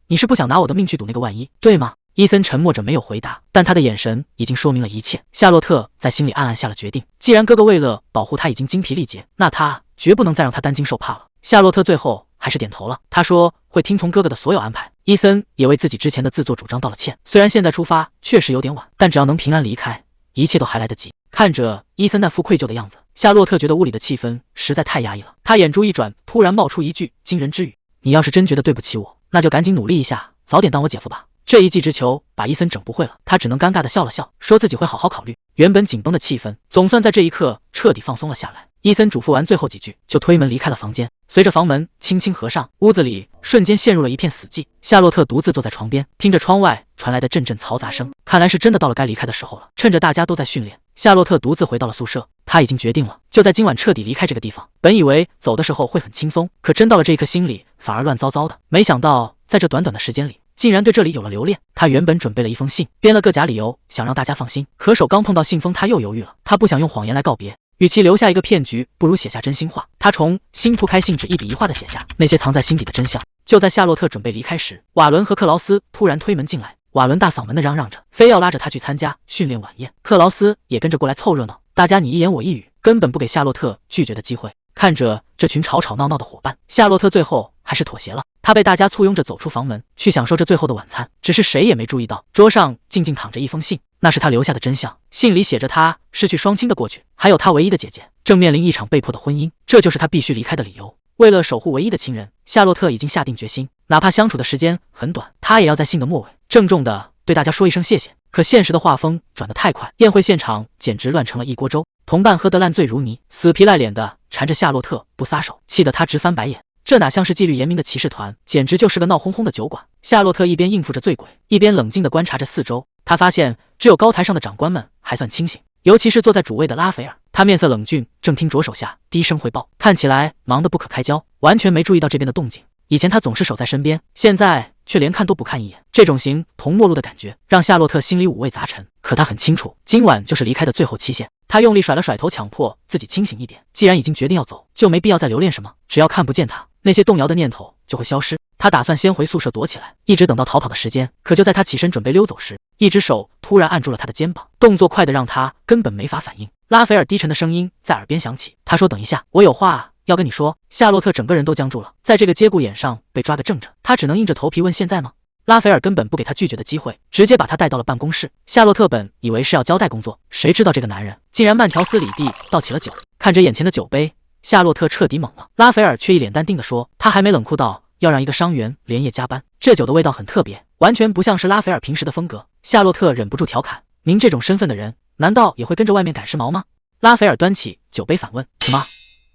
你是不想拿我的命去赌那个万一，对吗？伊森沉默着没有回答，但他的眼神已经说明了一切。夏洛特在心里暗暗下了决定，既然哥哥为了保护他已经精疲力竭，那他绝不能再让他担惊受怕了。夏洛特最后还是点头了，他说会听从哥哥的所有安排。伊森也为自己之前的自作主张道了歉，虽然现在出发确实有点晚，但只要能平安离开，一切都还来得及。看着伊森那副愧疚的样子，夏洛特觉得屋里的气氛实在太压抑了。他眼珠一转，突然冒出一句惊人之语：“你要是真觉得对不起我，那就赶紧努力一下，早点当我姐夫吧。”这一记直球把伊森整不会了，他只能尴尬地笑了笑，说自己会好好考虑。原本紧绷的气氛总算在这一刻彻底放松了下来。伊森嘱咐完最后几句，就推门离开了房间。随着房门轻轻合上，屋子里瞬间陷入了一片死寂。夏洛特独自坐在床边，听着窗外传来的阵阵嘈杂声，看来是真的到了该离开的时候了。趁着大家都在训练，夏洛特独自回到了宿舍。他已经决定了，就在今晚彻底离开这个地方。本以为走的时候会很轻松，可真到了这一刻，心里反而乱糟糟的。没想到在这短短的时间里，竟然对这里有了留恋。他原本准备了一封信，编了个假理由，想让大家放心。可手刚碰到信封，他又犹豫了。他不想用谎言来告别，与其留下一个骗局，不如写下真心话。他重新铺开信纸，一笔一画地写下那些藏在心底的真相。就在夏洛特准备离开时，瓦伦和克劳斯突然推门进来。瓦伦大嗓门地嚷嚷着，非要拉着他去参加训练晚宴。克劳斯也跟着过来凑热闹，大家你一言我一语，根本不给夏洛特拒绝的机会。看着这群吵吵闹闹的伙伴，夏洛特最后还是妥协了。他被大家簇拥着走出房门，去享受这最后的晚餐。只是谁也没注意到，桌上静静躺着一封信，那是他留下的真相。信里写着他失去双亲的过去，还有他唯一的姐姐正面临一场被迫的婚姻，这就是他必须离开的理由。为了守护唯一的亲人，夏洛特已经下定决心，哪怕相处的时间很短，他也要在信的末尾郑重地对大家说一声谢谢。可现实的画风转得太快，宴会现场简直乱成了一锅粥，同伴喝得烂醉如泥，死皮赖脸的缠着夏洛特不撒手，气得他直翻白眼。这哪像是纪律严明的骑士团，简直就是个闹哄哄的酒馆。夏洛特一边应付着醉鬼，一边冷静地观察着四周。他发现只有高台上的长官们还算清醒，尤其是坐在主位的拉斐尔，他面色冷峻，正听着手下低声汇报，看起来忙得不可开交，完全没注意到这边的动静。以前他总是守在身边，现在却连看都不看一眼，这种形同陌路的感觉让夏洛特心里五味杂陈。可他很清楚，今晚就是离开的最后期限。他用力甩了甩头，强迫自己清醒一点。既然已经决定要走，就没必要再留恋什么。只要看不见他，那些动摇的念头就会消失。他打算先回宿舍躲起来，一直等到逃跑的时间。可就在他起身准备溜走时，一只手突然按住了他的肩膀，动作快得让他根本没法反应。拉斐尔低沉的声音在耳边响起，他说：“等一下，我有话要跟你说。”夏洛特整个人都僵住了，在这个节骨眼上被抓个正着，他只能硬着头皮问：“现在吗？”拉斐尔根本不给他拒绝的机会，直接把他带到了办公室。夏洛特本以为是要交代工作，谁知道这个男人竟然慢条斯理地倒起了酒。看着眼前的酒杯，夏洛特彻底懵了。拉斐尔却一脸淡定地说，他还没冷酷到要让一个伤员连夜加班。这酒的味道很特别，完全不像是拉斐尔平时的风格。夏洛特忍不住调侃，您这种身份的人，难道也会跟着外面赶时髦吗？拉斐尔端起酒杯反问，怎么？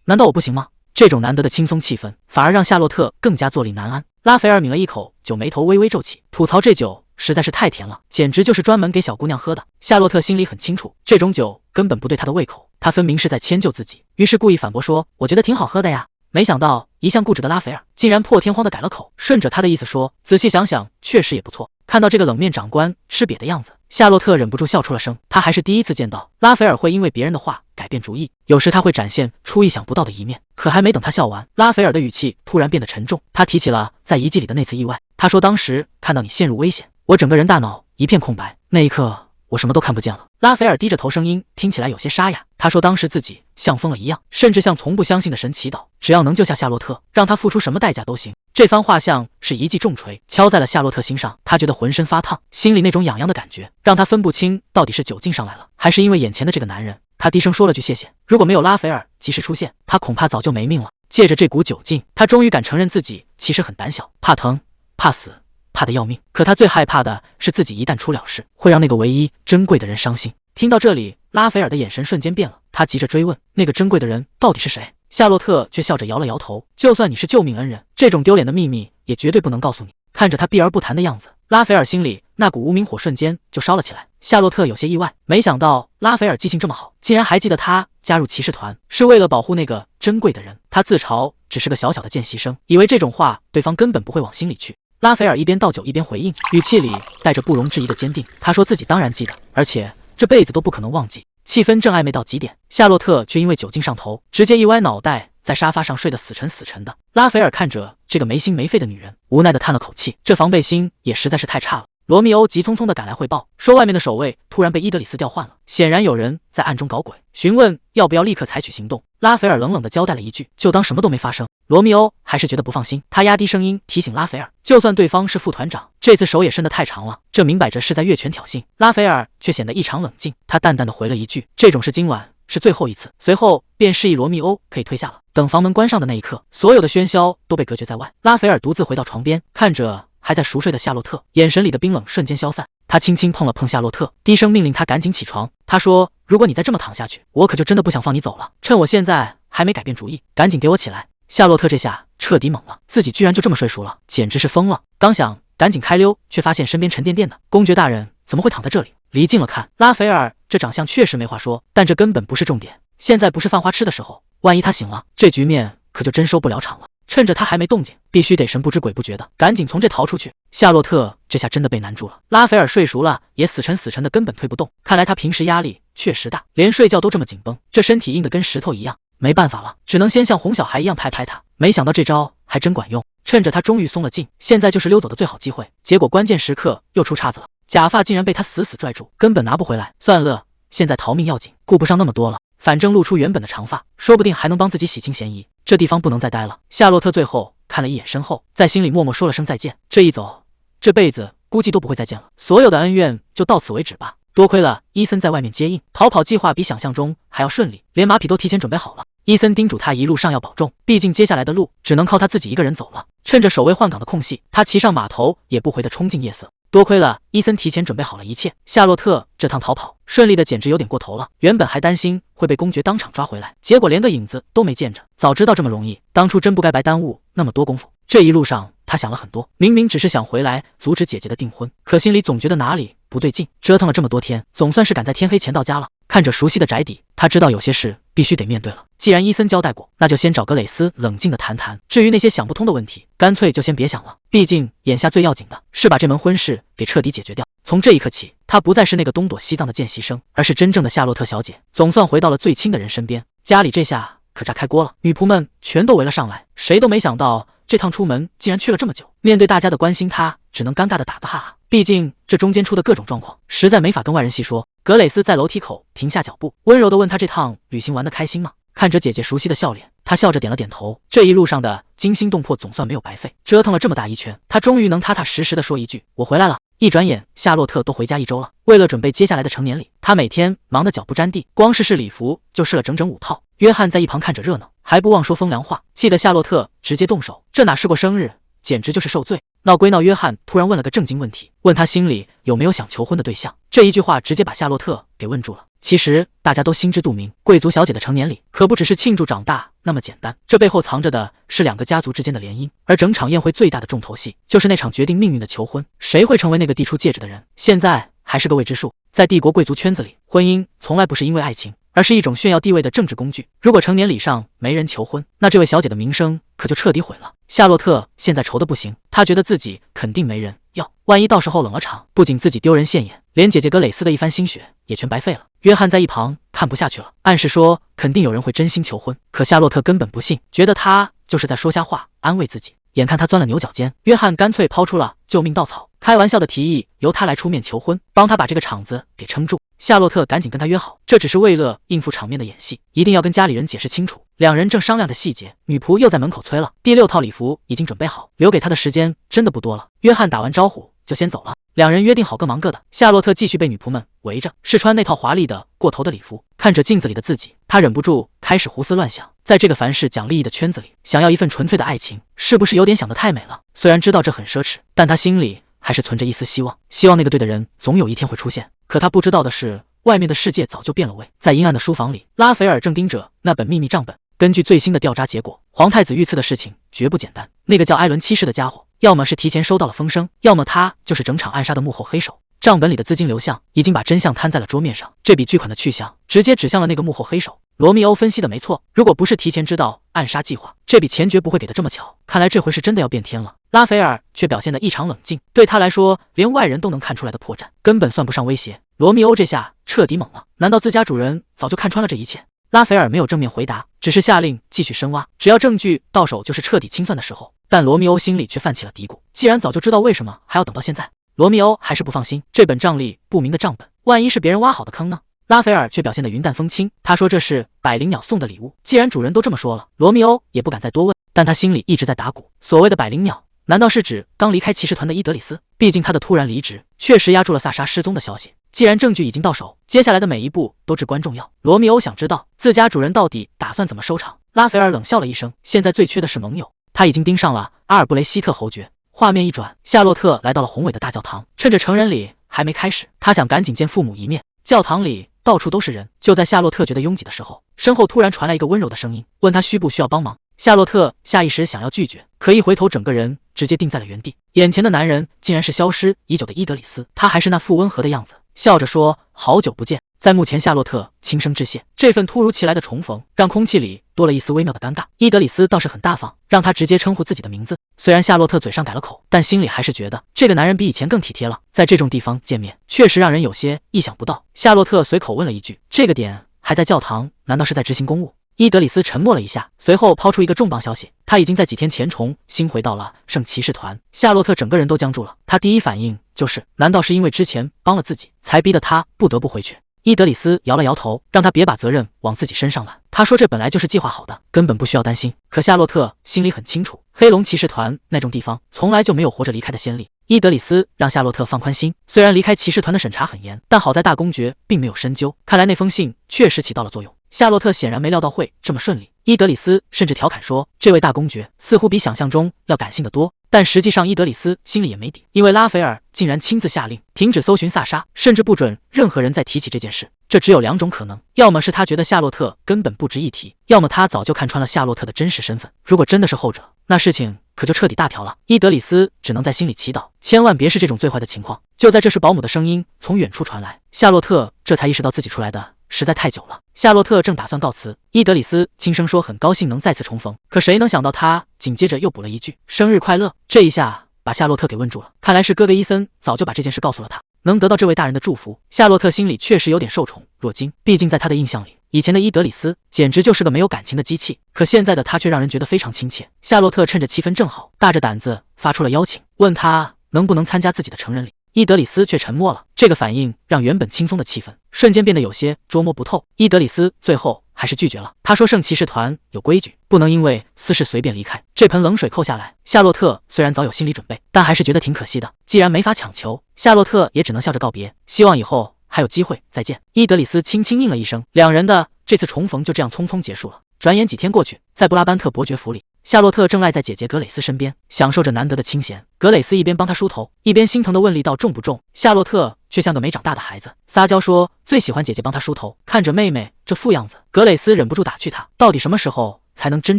难道我不行吗？这种难得的轻松气氛，反而让夏洛特更加坐立难安。拉斐尔抿了一口酒，眉头微微皱起，吐槽这酒实在是太甜了，简直就是专门给小姑娘喝的。夏洛特心里很清楚，这种酒根本不对她的胃口，她分明是在迁就自己，于是故意反驳说，我觉得挺好喝的呀。没想到一向固执的拉斐尔竟然破天荒的改了口，顺着他的意思说，仔细想想确实也不错。看到这个冷面长官吃瘪的样子，夏洛特忍不住笑出了声。他还是第一次见到拉斐尔会因为别人的话改变主意，有时他会展现出意想不到的一面。可还没等他笑完，拉斐尔的语气突然变得沉重，他提起了在遗迹里的那次意外。他说当时看到你陷入危险，我整个人大脑一片空白，那一刻我什么都看不见了。拉斐尔低着头，声音听起来有些沙哑。他说当时自己像疯了一样，甚至向从不相信的神祈祷，只要能救下夏洛特，让他付出什么代价都行。这番话像是一记重锤敲在了夏洛特心上，他觉得浑身发烫，心里那种痒痒的感觉让他分不清到底是酒劲上来了，还是因为眼前的这个男人。他低声说了句谢谢，如果没有拉斐尔及时出现，他恐怕早就没命了。借着这股酒劲，他终于敢承认自己其实很胆小，怕疼，怕死，怕得要命。可他最害怕的是自己一旦出了事，会让那个唯一珍贵的人伤心。听到这里，拉斐尔的眼神瞬间变了，他急着追问，那个珍贵的人到底是谁？夏洛特却笑着摇了摇头，就算你是救命恩人，这种丢脸的秘密也绝对不能告诉你。看着他避而不谈的样子，拉斐尔心里那股无名火瞬间就烧了起来。夏洛特有些意外，没想到拉斐尔记性这么好，竟然还记得他加入骑士团是为了保护那个珍贵的人。他自嘲只是个小小的见习生，以为这种话对方根本不会往心里去。拉斐尔一边倒酒一边回应，语气里带着不容置疑的坚定。他说自己当然记得，而且这辈子都不可能忘记。气氛正暧昧到极点，夏洛特却因为酒劲上头，直接一歪脑袋，在沙发上睡得死沉死沉的。拉斐尔看着这个没心没肺的女人，无奈的叹了口气，这防备心也实在是太差了。罗密欧急匆匆地赶来汇报，说外面的守卫突然被伊德里斯调换了，显然有人在暗中搞鬼，询问要不要立刻采取行动。拉斐尔冷冷地交代了一句，就当什么都没发生。罗密欧还是觉得不放心，他压低声音提醒拉斐尔，就算对方是副团长，这次手也伸得太长了，这明摆着是在越权挑衅。拉斐尔却显得异常冷静，他淡淡地回了一句，这种事今晚是最后一次，随后便示意罗密欧可以退下了。等房门关上的那一刻，所有的喧嚣都被隔绝在外。拉斐尔独自回到床边，看着还在熟睡的夏洛特，眼神里的冰冷瞬间消散。他轻轻碰了碰夏洛特，低声命令他赶紧起床。他说，如果你再这么躺下去，我可就真的不想放你走了，趁我现在还没改变主意，赶紧给我起来。夏洛特这下彻底懵了，自己居然就这么睡熟了，简直是疯了。刚想赶紧开溜，却发现身边沉甸甸的。公爵大人怎么会躺在这里？离近了看，拉斐尔这长相确实没话说，但这根本不是重点。现在不是犯花痴的时候，万一他醒了，这局面可就真收不了场了。趁着他还没动静，必须得神不知鬼不觉的赶紧从这逃出去。夏洛特这下真的被难住了，拉斐尔睡熟了也死沉死沉的，根本推不动。看来他平时压力确实大，连睡觉都这么紧绷，这身体硬得跟石头一样。没办法了，只能先像哄小孩一样拍拍他。没想到这招还真管用，趁着他终于松了劲，现在就是溜走的最好机会。结果关键时刻又出岔子了，假发竟然被他死死拽住，根本拿不回来。算了，现在逃命要紧，顾不上那么多了。反正露出原本的长发，说不定还能帮自己洗清嫌疑。这地方不能再待了。夏洛特最后看了一眼身后，在心里默默说了声再见。这一走，这辈子估计都不会再见了，所有的恩怨就到此为止吧。多亏了伊森在外面接应，逃跑计划比想象中还要顺利，连马匹都提前准备好了。伊森叮嘱他一路上要保重，毕竟接下来的路只能靠他自己一个人走了。趁着守卫换岗的空隙，他骑上马头也不回地冲进夜色。多亏了伊森提前准备好了一切，夏洛特这趟逃跑顺利的简直有点过头了。原本还担心会被公爵当场抓回来，结果连个影子都没见着。早知道这么容易，当初真不该白耽误那么多功夫。这一路上他想了很多，明明只是想回来阻止姐姐的订婚，可心里总觉得哪里不对劲。折腾了这么多天，总算是赶在天黑前到家了。看着熟悉的宅邸，他知道有些事必须得面对了。既然伊森交代过，那就先找格蕾丝冷静的谈谈。至于那些想不通的问题，干脆就先别想了。毕竟眼下最要紧的是把这门婚事给彻底解决掉。从这一刻起，他不再是那个东躲西藏的见习生，而是真正的夏洛特小姐，总算回到了最亲的人身边。家里这下可炸开锅了，女仆们全都围了上来，谁都没想到这趟出门竟然去了这么久。面对大家的关心，他只能尴尬的打个哈哈。毕竟这中间出的各种状况，实在没法跟外人细说。格蕾丝在楼梯口停下脚步，温柔地问他这趟旅行玩得开心吗？看着姐姐熟悉的笑脸，他笑着点了点头。这一路上的惊心动魄总算没有白费，折腾了这么大一圈，他终于能踏踏实实地说一句我回来了。一转眼，夏洛特都回家1周了。为了准备接下来的成年礼，他每天忙得脚不沾地，光是试礼服就试了整整5套。约翰在一旁看着热闹，还不忘说风凉话，气得夏洛特直接动手。这哪是过生日，简直就是受罪。闹归闹，约翰突然问了个正经问题，问他心里有没有想求婚的对象。这一句话直接把夏洛特给问住了。其实大家都心知肚明，贵族小姐的成年礼可不只是庆祝长大那么简单，这背后藏着的是两个家族之间的联姻。而整场宴会最大的重头戏，就是那场决定命运的求婚。谁会成为那个递出戒指的人，现在还是个未知数。在帝国贵族圈子里，婚姻从来不是因为爱情，而是一种炫耀地位的政治工具。如果成年礼上没人求婚，那这位小姐的名声可就彻底毁了。夏洛特现在愁得不行，她觉得自己肯定没人要，万一到时候冷了场，不仅自己丢人现眼，连姐姐格蕾丝的一番心血也全白费了。约翰在一旁看不下去了，暗示说肯定有人会真心求婚，可夏洛特根本不信，觉得他就是在说瞎话，安慰自己。眼看他钻了牛角尖，约翰干脆抛出了救命稻草，开玩笑的提议由他来出面求婚，帮他把这个场子给撑住。夏洛特赶紧跟他约好，这只是为了应付场面的演戏，一定要跟家里人解释清楚。两人正商量着细节，女仆又在门口催了。第6套礼服已经准备好，留给他的时间真的不多了。约翰打完招呼就先走了，两人约定好各忙各的。夏洛特继续被女仆们围着，试穿那套华丽的过头的礼服。看着镜子里的自己，他忍不住开始胡思乱想，在这个凡事讲利益的圈子里，想要一份纯粹的爱情，是不是有点想得太美了？虽然知道这很奢侈，但他心里还是存着一丝希望，希望那个对的人总有一天会出现。可他不知道的是，外面的世界早就变了味。在阴暗的书房里，拉斐尔正盯着那本秘密账本。根据最新的调查结果，皇太子遇刺的事情绝不简单。那个叫艾伦七世的家伙，要么是提前收到了风声，要么他就是整场暗杀的幕后黑手。账本里的资金流向已经把真相摊在了桌面上，这笔巨款的去向直接指向了那个幕后黑手。罗密欧分析的没错，如果不是提前知道暗杀计划，这笔钱绝不会给的这么巧。看来这回是真的要变天了。拉斐尔却表现得异常冷静，对他来说，连外人都能看出来的破绽，根本算不上威胁。罗密欧这下彻底懵了，难道自家主人早就看穿了这一切？拉斐尔没有正面回答，只是下令继续深挖，只要证据到手就是彻底清算的时候。但罗密欧心里却泛起了嘀咕，既然早就知道，为什么还要等到现在？罗密欧还是不放心，这本账例不明的账本，万一是别人挖好的坑呢？拉斐尔却表现得云淡风轻，他说这是百灵鸟送的礼物，既然主人都这么说了，罗密欧也不敢再多问。但他心里一直在打鼓，所谓的百灵鸟，难道是指刚离开骑士团的伊德里斯？毕竟他的突然离职确实压住了萨莎失踪的消息。既然证据已经到手，接下来的每一步都至关重要。罗密欧想知道自家主人到底打算怎么收场。拉斐尔冷笑了一声，现在最缺的是盟友，他已经盯上了阿尔布雷希特侯爵。画面一转，夏洛特来到了宏伟的大教堂，趁着成人礼还没开始，他想赶紧见父母一面。教堂里到处都是人，就在夏洛特觉得拥挤的时候，身后突然传来一个温柔的声音，问他需不需要帮忙。夏洛特下意识想要拒绝，可一回头，整个人直接定在了原地。眼前的男人竟然是消失已久的伊德里斯，他还是那副温和的样子，笑着说好久不见。在幕前，夏洛特轻声致谢。这份突如其来的重逢让空气里多了一丝微妙的尴尬。伊德里斯倒是很大方，让他直接称呼自己的名字。虽然夏洛特嘴上改了口，但心里还是觉得这个男人比以前更体贴了。在这种地方见面，确实让人有些意想不到。夏洛特随口问了一句：“这个点还在教堂，难道是在执行公务？”伊德里斯沉默了一下，随后抛出一个重磅消息：他已经在几天前重新回到了圣骑士团。夏洛特整个人都僵住了，他第一反应就是，难道是因为之前帮了自己，才逼得他不得不回去？伊德里斯摇了摇头，让他别把责任往自己身上揽。他说这本来就是计划好的，根本不需要担心。可夏洛特心里很清楚，黑龙骑士团那种地方从来就没有活着离开的先例。伊德里斯让夏洛特放宽心，虽然离开骑士团的审查很严，但好在大公爵并没有深究，看来那封信确实起到了作用。夏洛特显然没料到会这么顺利，伊德里斯甚至调侃说，这位大公爵似乎比想象中要感性得多。但实际上伊德里斯心里也没底，因为拉斐尔竟然亲自下令停止搜寻萨莎，甚至不准任何人再提起这件事。这只有两种可能，要么是他觉得夏洛特根本不值一提，要么他早就看穿了夏洛特的真实身份。如果真的是后者，那事情可就彻底大条了。伊德里斯只能在心里祈祷，千万别是这种最坏的情况。就在这时，保姆的声音从远处传来，夏洛特这才意识到自己出来的实在太久了。夏洛特正打算告辞，伊德里斯轻声说很高兴能再次重逢，可谁能想到他紧接着又补了一句生日快乐。这一下把夏洛特给问住了，看来是哥哥伊森早就把这件事告诉了他。能得到这位大人的祝福，夏洛特心里确实有点受宠若惊。毕竟在他的印象里，以前的伊德里斯简直就是个没有感情的机器，可现在的他却让人觉得非常亲切。夏洛特趁着气氛正好，大着胆子发出了邀请，问他能不能参加自己的成人礼。伊德里斯却沉默了，这个反应让原本轻松的气氛瞬间变得有些捉摸不透。伊德里斯最后还是拒绝了，他说圣骑士团有规矩，不能因为私事随便离开。这盆冷水扣下来，夏洛特虽然早有心理准备，但还是觉得挺可惜的。既然没法强求，夏洛特也只能笑着告别，希望以后还有机会再见。伊德里斯轻轻应了一声，两人的这次重逢就这样匆匆结束了。转眼几天过去，在布拉班特伯爵府里，夏洛特正赖在姐姐格蕾丝身边，享受着难得的清闲。格蕾丝一边帮她梳头，一边心疼地问力道重不重。夏洛特却像个没长大的孩子，撒娇说最喜欢姐姐帮她梳头。看着妹妹这副样子，格蕾丝忍不住打趣她，到底什么时候才能真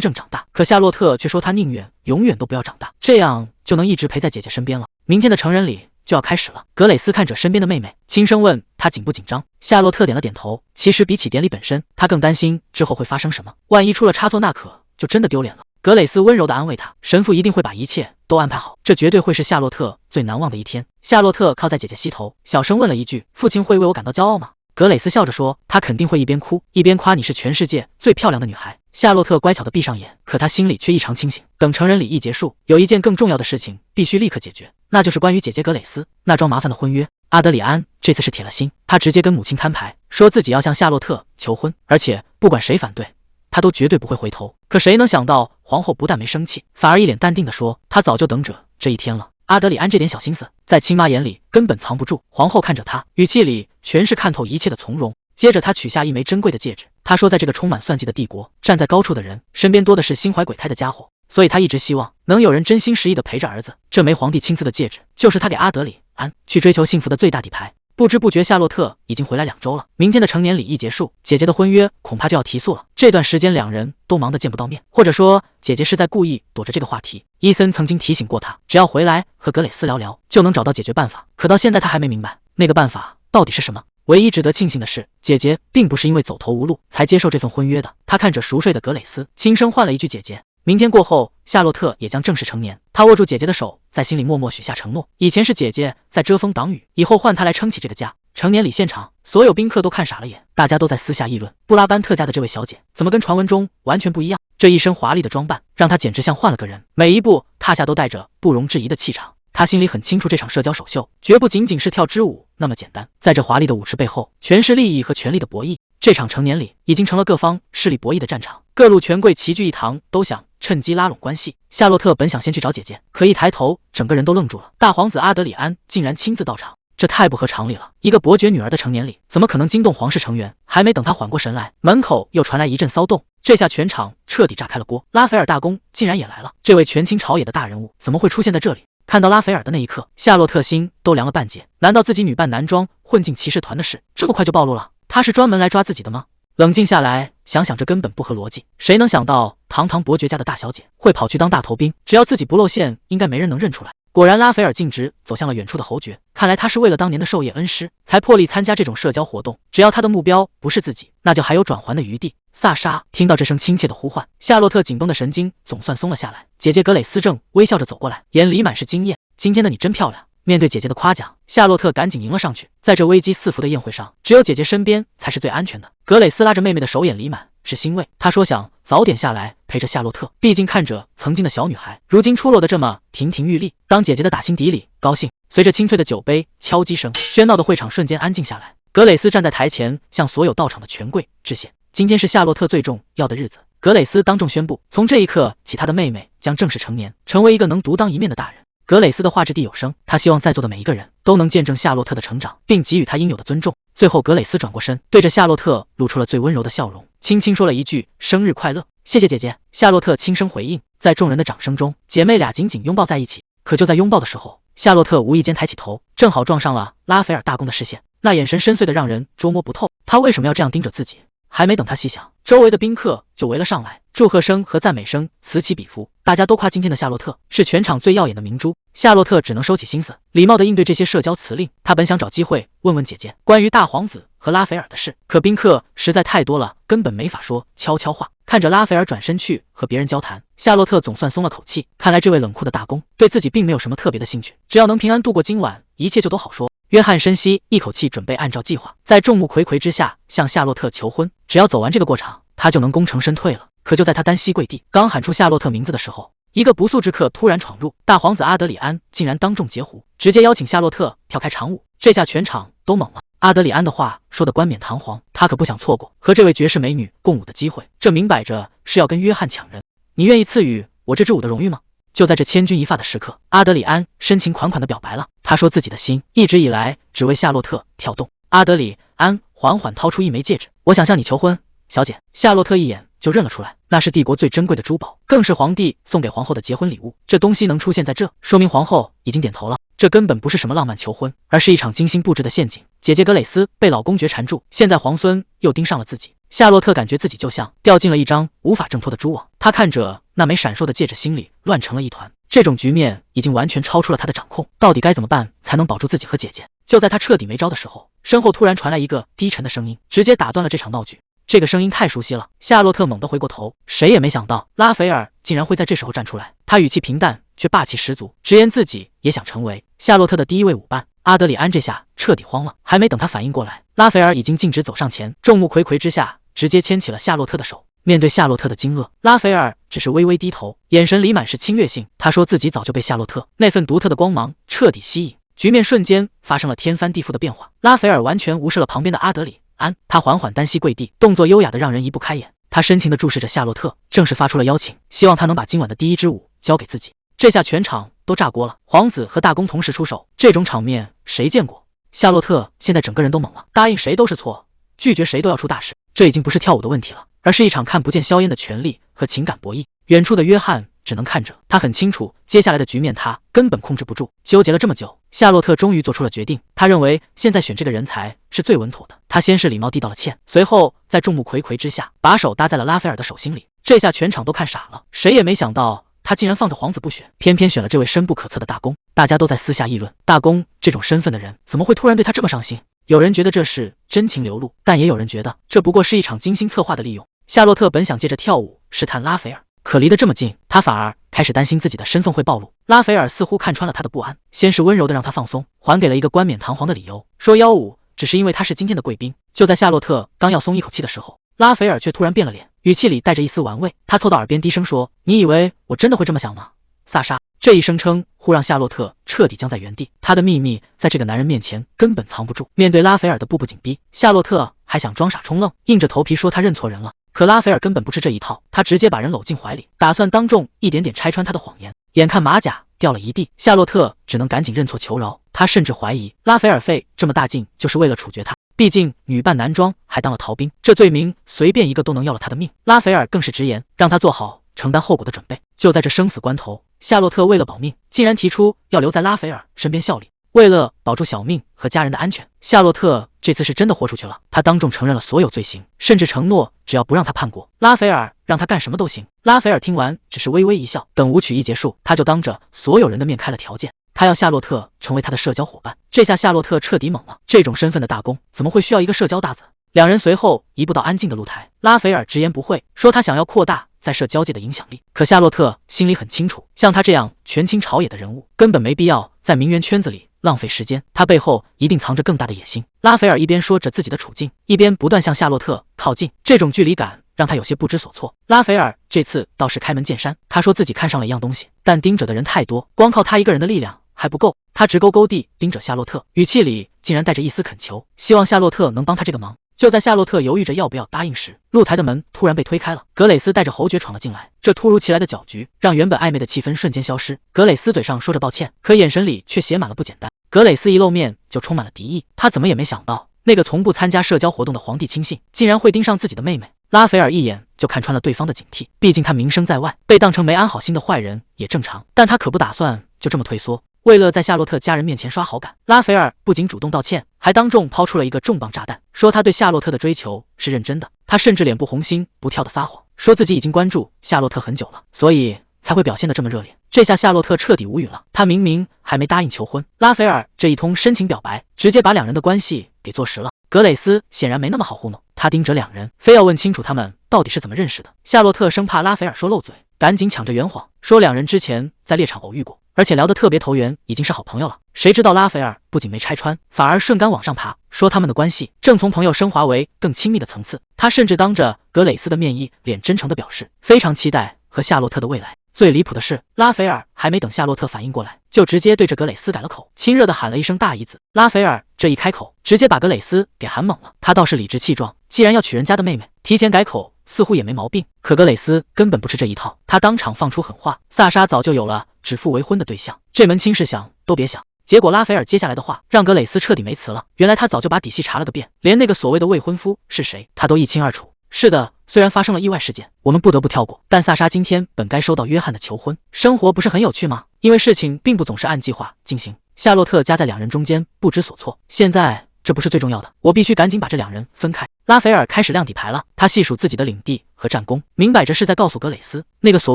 正长大？可夏洛特却说她宁愿永远都不要长大，这样就能一直陪在姐姐身边了。明天的成人礼就要开始了，格蕾丝看着身边的妹妹，轻声问她紧不紧张。夏洛特点了点头。其实比起典礼本身，她更担心之后会发生什么，万一出了差错，那可就真的丢脸了。格蕾丝温柔地安慰她，神父一定会把一切都安排好，这绝对会是夏洛特最难忘的一天。夏洛特靠在姐姐膝头，小声问了一句：父亲会为我感到骄傲吗？格蕾丝笑着说，他肯定会一边哭一边夸你是全世界最漂亮的女孩。夏洛特乖巧地闭上眼，可她心里却异常清醒。等成人礼一结束，有一件更重要的事情必须立刻解决，那就是关于姐姐格蕾丝那桩麻烦的婚约。阿德里安这次是铁了心，他直接跟母亲摊牌，说自己要向夏洛特求婚，而且不管谁反对，他都绝对不会回头。可谁能想到，皇后不但没生气，反而一脸淡定地说，她早就等着这一天了。阿德里安这点小心思，在亲妈眼里根本藏不住。皇后看着他，语气里全是看透一切的从容。接着他取下一枚珍贵的戒指，他说在这个充满算计的帝国，站在高处的人身边多的是心怀鬼胎的家伙，所以他一直希望能有人真心实意地陪着儿子。这枚皇帝亲赐的戒指，就是他给阿德里安去追求幸福的最大底牌。不知不觉，夏洛特已经回来2周了。明天的成年礼一结束，姐姐的婚约恐怕就要提速了。这段时间两人都忙得见不到面，或者说姐姐是在故意躲着这个话题。伊森曾经提醒过她，只要回来和格蕾丝聊聊，就能找到解决办法。可到现在她还没明白那个办法到底是什么。唯一值得庆幸的是，姐姐并不是因为走投无路才接受这份婚约的。她看着熟睡的格蕾丝，轻声唤了一句姐姐。明天过后，夏洛特也将正式成年。他握住姐姐的手，在心里默默许下承诺。以前是姐姐在遮风挡雨，以后换她来撑起这个家。成年礼现场，所有宾客都看傻了眼，大家都在私下议论，布拉班特家的这位小姐怎么跟传闻中完全不一样？这一身华丽的装扮，让她简直像换了个人，每一步踏下都带着不容置疑的气场。她心里很清楚，这场社交首秀绝不仅仅是跳支舞那么简单，在这华丽的舞池背后，全是利益和权力的博弈。这场成年礼已经成了各方势力博弈的战场，各路权贵齐聚一堂，都想趁机拉拢关系。夏洛特本想先去找姐姐，可一抬头，整个人都愣住了。大皇子阿德里安竟然亲自到场，这太不合常理了。一个伯爵女儿的成年礼，怎么可能惊动皇室成员？还没等他缓过神来，门口又传来一阵骚动。这下全场彻底炸开了锅。拉斐尔大公竟然也来了，这位权倾朝野的大人物怎么会出现在这里？看到拉斐尔的那一刻，夏洛特心都凉了半截。难道自己女扮男装混进骑士团的事这么快就暴露了？他是专门来抓自己的吗？冷静下来想想，这根本不合逻辑。谁能想到堂堂伯爵家的大小姐会跑去当大头兵？只要自己不露馅，应该没人能认出来。果然，拉斐尔径直走向了远处的侯爵。看来他是为了当年的授业恩师，才破例参加这种社交活动。只要他的目标不是自己，那就还有转圜的余地。萨莎听到这声亲切的呼唤，夏洛特紧绷的神经总算松了下来。姐姐格蕾丝正微笑着走过来，眼里满是惊艳。今天的你真漂亮。面对姐姐的夸奖，夏洛特赶紧迎了上去。在这危机四伏的宴会上，只有姐姐身边才是最安全的。格蕾丝拉着妹妹的手，眼里满是欣慰。她说想早点下来陪着夏洛特，毕竟看着曾经的小女孩，如今出落得这么亭亭玉立，当姐姐的打心底里高兴。随着清脆的酒杯敲击声，喧闹的会场瞬间安静下来。格蕾丝站在台前，向所有到场的权贵致谢。今天是夏洛特最重要的日子，格蕾丝当众宣布，从这一刻起，她的妹妹将正式成年，成为一个能独当一面的大人。格蕾丝的话掷地有声，她希望在座的每一个人都能见证夏洛特的成长，并给予她应有的尊重。最后，格蕾丝转过身，对着夏洛特露出了最温柔的笑容，轻轻说了一句生日快乐。谢谢姐姐。夏洛特轻声回应。在众人的掌声中，姐妹俩紧紧拥抱在一起。可就在拥抱的时候，夏洛特无意间抬起头，正好撞上了拉斐尔大公的视线，那眼神深邃的让人捉摸不透。他为什么要这样盯着自己？还没等他细想，周围的宾客就围了上来，祝贺声和赞美声此起彼伏，大家都夸今天的夏洛特是全场最耀眼的明珠。夏洛特只能收起心思，礼貌地应对这些社交辞令。他本想找机会问问姐姐关于大皇子和拉斐尔的事，可宾客实在太多了，根本没法说悄悄话。看着拉斐尔转身去和别人交谈，夏洛特总算松了口气。看来这位冷酷的大公对自己并没有什么特别的兴趣，只要能平安度过今晚，一切就都好说。约翰深吸一口气，准备按照计划，在众目睽睽之下向夏洛特求婚。只要走完这个过场，他就能功成身退了。可就在他单膝跪地，刚喊出夏洛特名字的时候，一个不速之客突然闯入。大皇子阿德里安竟然当众截胡，直接邀请夏洛特跳开场舞。这下全场都懵了。阿德里安的话说得冠冕堂皇，他可不想错过和这位绝世美女共舞的机会，这明摆着是要跟约翰抢人。你愿意赐予我这支舞的荣誉吗？就在这千钧一发的时刻，阿德里安深情款款地表白了。他说自己的心一直以来只为夏洛特跳动。阿德里安缓缓掏出一枚戒指，我想向你求婚，小姐。夏洛特一眼就认了出来，那是帝国最珍贵的珠宝，更是皇帝送给皇后的结婚礼物。这东西能出现在这，说明皇后已经点头了。这根本不是什么浪漫求婚，而是一场精心布置的陷阱。姐姐格蕾丝被老公爵缠住，现在皇孙又盯上了自己。夏洛特感觉自己就像掉进了一张无法挣脱的蛛网，她看着那枚闪烁的戒指，心里乱成了一团。这种局面已经完全超出了她的掌控，到底该怎么办才能保住自己和姐姐？就在她彻底没招的时候，身后突然传来一个低沉的声音，直接打断了这场闹剧。这个声音太熟悉了，夏洛特猛地回过头，谁也没想到拉斐尔竟然会在这时候站出来。他语气平淡却霸气十足，直言自己也想成为夏洛特的第一位舞伴。阿德里安这下彻底慌了，还没等他反应过来，拉斐尔已经径直走上前，众目睽睽之下直接牵起了夏洛特的手。面对夏洛特的惊愕，拉斐尔只是微微低头，眼神里满是侵略性。他说自己早就被夏洛特那份独特的光芒彻底吸引。局面瞬间发生了天翻地覆的变化，拉斐尔完全无视了旁边的阿德里安，他缓缓单膝跪地，动作优雅的让人移不开眼。他深情地注视着夏洛特，正式发出了邀请，希望他能把今晚的第一支舞交给自己。这下全场都炸锅了，皇子和大公同时出手，这种场面谁见过？夏洛特现在整个人都懵了，答应谁都是错，拒绝谁都要出大事。这已经不是跳舞的问题了，而是一场看不见硝烟的权力和情感博弈。远处的约翰只能看着，他很清楚接下来的局面他根本控制不住。纠结了这么久，夏洛特终于做出了决定。他认为现在选这个人才是最稳妥的。他先是礼貌地道了歉，随后在众目睽睽之下把手搭在了拉斐尔的手心里。这下全场都看傻了，谁也没想到他竟然放着皇子不选，偏偏选了这位深不可测的大公。大家都在私下议论，大公这种身份的人怎么会突然对他这么上心？有人觉得这是真情流露，但也有人觉得这不过是一场精心策划的利用。夏洛特本想借着跳舞试探拉斐尔，可离得这么近，他反而开始担心自己的身份会暴露。拉斐尔似乎看穿了他的不安，先是温柔地让他放松，还给了一个冠冕堂皇的理由，说邀舞只是因为他是今天的贵宾。就在夏洛特刚要松一口气的时候，拉斐尔却突然变了脸，语气里带着一丝玩味。他凑到耳边低声说：“你以为我真的会这么想吗？萨莎。”这一声称忽让夏洛特彻底僵在原地，他的秘密在这个男人面前根本藏不住。面对拉斐尔的步步紧逼，夏洛特还想装傻充愣，硬着头皮说他认错人了。可拉斐尔根本不吃这一套，他直接把人搂进怀里，打算当众一点点拆穿他的谎言。眼看马甲掉了一地，夏洛特只能赶紧认错求饶。他甚至怀疑拉斐尔费这么大劲就是为了处决他，毕竟女扮男装还当了逃兵，这罪名随便一个都能要了他的命。拉斐尔更是直言让他做好承担后果的准备。就在这生死关头，夏洛特为了保命，竟然提出要留在拉斐尔身边效力。为了保住小命和家人的安全，夏洛特这次是真的豁出去了。他当众承认了所有罪行，甚至承诺只要不让他叛国，拉斐尔让他干什么都行。拉斐尔听完只是微微一笑，等舞曲一结束，他就当着所有人的面开了条件，他要夏洛特成为他的社交伙伴。这下夏洛特彻底懵了，这种身份的大公怎么会需要一个社交大子？两人随后移步到安静的露台，拉斐尔直言不讳说他想要扩大在社交界的影响力。可夏洛特心里很清楚，像他这样权倾朝野的人物，根本没必要在名媛圈子里浪费时间，他背后一定藏着更大的野心。拉斐尔一边说着自己的处境，一边不断向夏洛特靠近，这种距离感让他有些不知所措。拉斐尔这次倒是开门见山，他说自己看上了一样东西，但盯着的人太多，光靠他一个人的力量还不够。他直勾勾地盯着夏洛特，语气里竟然带着一丝恳求，希望夏洛特能帮他这个忙。就在夏洛特犹豫着要不要答应时，露台的门突然被推开了，格蕾丝带着侯爵闯了进来。这突如其来的搅局让原本暧昧的气氛瞬间消失。格蕾丝嘴上说着抱歉，可眼神里却写满了不简单。格蕾丝一露面就充满了敌意，她怎么也没想到那个从不参加社交活动的皇帝亲信竟然会盯上自己的妹妹。拉斐尔一眼就看穿了对方的警惕，毕竟他名声在外，被当成没安好心的坏人也正常，但他可不打算就这么退缩。为了在夏洛特家人面前刷好感，拉斐尔不仅主动道歉，还当众抛出了一个重磅炸弹，说他对夏洛特的追求是认真的。他甚至脸不红心不跳的撒谎，说自己已经关注夏洛特很久了，所以才会表现得这么热烈。这下夏洛特彻底无语了，他明明还没答应求婚，拉斐尔这一通深情表白，直接把两人的关系给坐实了。格蕾丝显然没那么好糊弄，他盯着两人，非要问清楚他们到底是怎么认识的。夏洛特生怕拉斐尔说漏嘴，赶紧抢着圆谎，说两人之前在猎场偶遇过，而且聊得特别投缘，已经是好朋友了。谁知道拉斐尔不仅没拆穿，反而顺杆往上爬，说他们的关系正从朋友升华为更亲密的层次。他甚至当着格蕾丝的面一脸真诚地表示非常期待和夏洛特的未来。最离谱的是，拉斐尔还没等夏洛特反应过来，就直接对着格蕾丝改了口，亲热地喊了一声大姨子。拉斐尔这一开口，直接把格蕾丝给喊懵了。他倒是理直气壮，既然要娶人家的妹妹，提前改口似乎也没毛病。可格蕾丝根本不吃这一套，他当场放出狠话，萨莎早就有了指腹为婚的对象，这门亲事想都别想。结果拉斐尔接下来的话让格蕾丝彻底没词了，原来他早就把底细查了个遍，连那个所谓的未婚夫是谁他都一清二楚。是的，虽然发生了意外事件，我们不得不跳过，但萨莎今天本该收到约翰的求婚。生活不是很有趣吗？因为事情并不总是按计划进行，夏洛特夹在两人中间不知所措。现在这不是最重要的，我必须赶紧把这两人分开。拉斐尔开始亮底牌了，他细数自己的领地和战功，明摆着是在告诉格蕾丝，那个所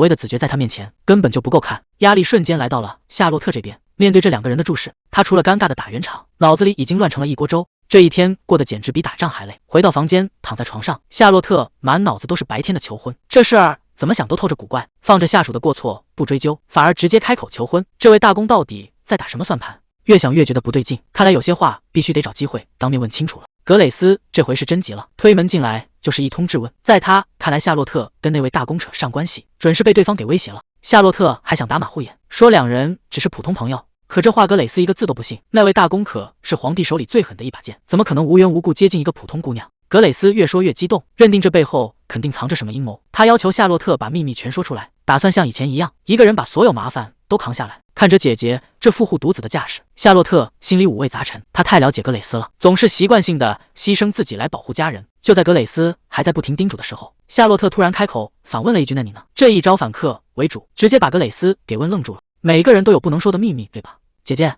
谓的子爵在他面前根本就不够看。压力瞬间来到了夏洛特这边，面对这两个人的注视，他除了尴尬的打圆场，脑子里已经乱成了一锅粥。这一天过得简直比打仗还累。回到房间，躺在床上，夏洛特满脑子都是白天的求婚，这事儿怎么想都透着古怪。放着下属的过错不追究，反而直接开口求婚，这位大公到底在打什么算盘？越想越觉得不对劲，看来有些话必须得找机会当面问清楚了。格蕾丝这回是真急了，推门进来就是一通质问。在他看来，夏洛特跟那位大公扯上关系，准是被对方给威胁了。夏洛特还想打马虎眼，说两人只是普通朋友，可这话格蕾丝一个字都不信。那位大公可是皇帝手里最狠的一把剑，怎么可能无缘无故接近一个普通姑娘？格蕾丝越说越激动，认定这背后肯定藏着什么阴谋。他要求夏洛特把秘密全说出来，打算像以前一样，一个人把所有麻烦都扛下来。看着姐姐这富护独子的架势，夏洛特心里五味杂陈。他太了解格蕾丝了，总是习惯性的牺牲自己来保护家人。就在格蕾丝还在不停叮嘱的时候，夏洛特突然开口反问了一句：“那你呢？”这一招反客为主，直接把格蕾丝给问愣住了。每个人都有不能说的秘密，对吧？姐姐，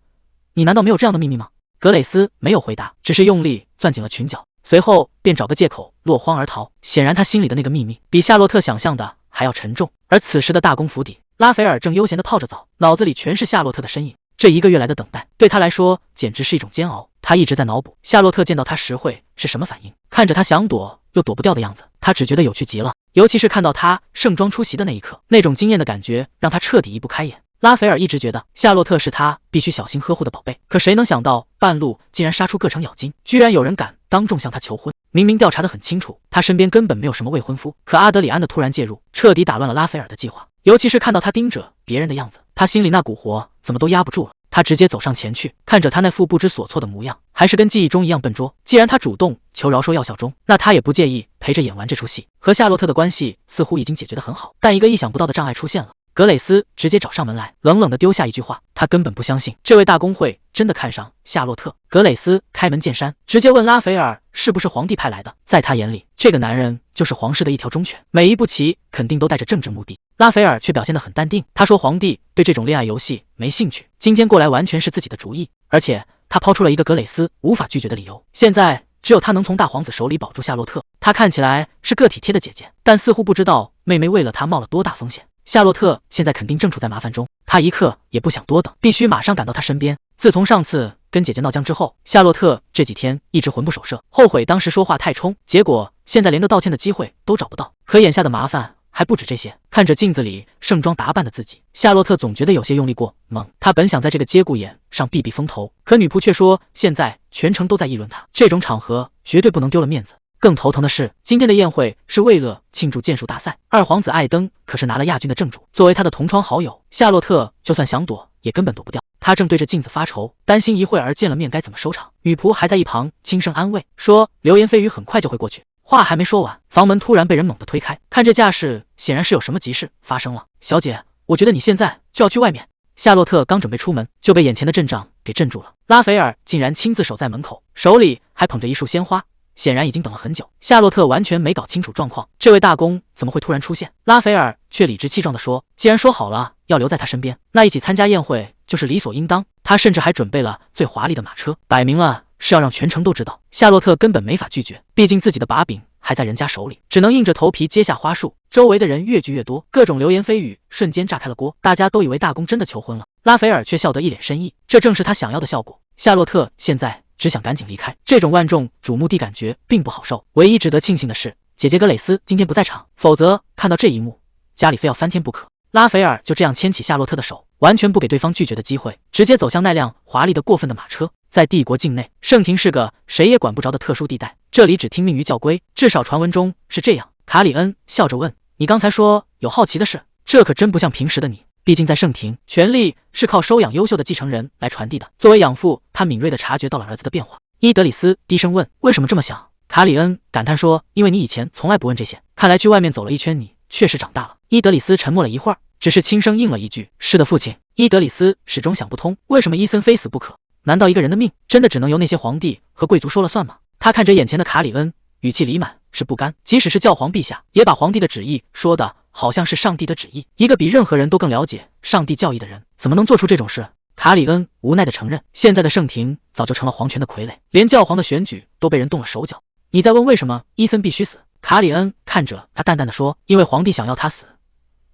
你难道没有这样的秘密吗？格蕾丝没有回答，只是用力攥紧了裙角，随后便找个借口落荒而逃。显然他心里的那个秘密比夏洛特想象的还要沉重。而此时的大公府邸，拉斐尔正悠闲地泡着澡，脑子里全是夏洛特的身影。这一个月来的等待对他来说简直是一种煎熬，他一直在脑补夏洛特见到他时会是什么反应。看着他想躲又躲不掉的样子，他只觉得有趣极了。尤其是看到他盛装出席的那一刻，那种惊艳的感觉让他彻底移不开眼。拉斐尔一直觉得夏洛特是他必须小心呵护的宝贝，可谁能想到半路竟然杀出个程咬金，居然有人敢当众向他求婚。明明调查得很清楚，他身边根本没有什么未婚夫，可阿德里安的突然介入，彻底打乱了拉斐尔的计划。尤其是看到他盯着别人的样子，他心里那股火怎么都压不住了。他直接走上前去，看着他那副不知所措的模样，还是跟记忆中一样笨拙。既然他主动求饶说要效忠，那他也不介意陪着演完这出戏。和夏洛特的关系似乎已经解决得很好，但一个意想不到的障碍出现了。格蕾丝直接找上门来，冷冷地丢下一句话，他根本不相信这位大公会真的看上夏洛特。格蕾丝开门见山，直接问拉斐尔是不是皇帝派来的。在他眼里，这个男人就是皇室的一条忠犬，每一步棋肯定都带着政治目的。拉斐尔却表现得很淡定，他说皇帝对这种恋爱游戏没兴趣，今天过来完全是自己的主意，而且他抛出了一个格蕾丝无法拒绝的理由。现在只有他能从大皇子手里保住夏洛特。他看起来是个体贴的姐姐，但似乎不知道妹妹为了他冒了多大风险。夏洛特现在肯定正处在麻烦中，他一刻也不想多等，必须马上赶到他身边。自从上次跟姐姐闹僵之后，夏洛特这几天一直魂不守舍，后悔当时说话太冲，结果现在连个道歉的机会都找不到。可眼下的麻烦还不止这些。看着镜子里盛装打扮的自己，夏洛特总觉得有些用力过猛。他本想在这个节骨眼上避避风头，可女仆却说现在全城都在议论他，这种场合绝对不能丢了面子。更头疼的是，今天的宴会是为了庆祝剑术大赛，二皇子艾登可是拿了亚军的正主，作为他的同窗好友，夏洛特就算想躲也根本躲不掉。他正对着镜子发愁，担心一会儿见了面该怎么收场。女仆还在一旁轻声安慰，说流言蜚语很快就会过去。话还没说完，房门突然被人猛地推开，看这架势，显然是有什么急事发生了。小姐，我觉得你现在就要去外面。夏洛特刚准备出门，就被眼前的阵仗给镇住了。拉斐尔竟然亲自守在门口，手里还捧着一束鲜花，显然已经等了很久。夏洛特完全没搞清楚状况，这位大公怎么会突然出现？拉斐尔却理直气壮地说，既然说好了要留在他身边，那一起参加宴会就是理所应当。他甚至还准备了最华丽的马车，摆明了是要让全城都知道。夏洛特根本没法拒绝，毕竟自己的把柄还在人家手里，只能硬着头皮接下花束。周围的人越聚越多，各种流言蜚语瞬间炸开了锅，大家都以为大公真的求婚了。拉斐尔却笑得一脸深意，这正是他想要的效果。夏洛特现在只想赶紧离开，这种万众瞩目的感觉并不好受。唯一值得庆幸的是，姐姐格蕾丝今天不在场，否则看到这一幕，家里非要翻天不可。拉斐尔就这样牵起夏洛特的手，完全不给对方拒绝的机会，直接走向那辆华丽的过分的马车。在帝国境内，圣廷是个谁也管不着的特殊地带，这里只听命于教规，至少传闻中是这样。卡里恩笑着问，你刚才说有好奇的事，这可真不像平时的你。毕竟在圣廷，权力是靠收养优秀的继承人来传递的。作为养父，他敏锐地察觉到了儿子的变化。伊德里斯低声问，为什么这么想？卡里恩感叹说，因为你以前从来不问这些，看来去外面走了一圈，你确实长大了。伊德里斯沉默了一会儿，只是轻声应了一句，是的，父亲。伊德里斯始终想不通，为什么伊森非死不可？难道一个人的命真的只能由那些皇帝和贵族说了算吗？他看着眼前的卡里恩，语气里满是不甘，即使是教皇陛下，也把皇帝的旨意说的好像是上帝的旨意。一个比任何人都更了解上帝教义的人，怎么能做出这种事？卡里恩无奈地承认，现在的圣廷早就成了皇权的傀儡，连教皇的选举都被人动了手脚。你在问为什么伊森必须死？卡里恩看着他淡淡的说，因为皇帝想要他死，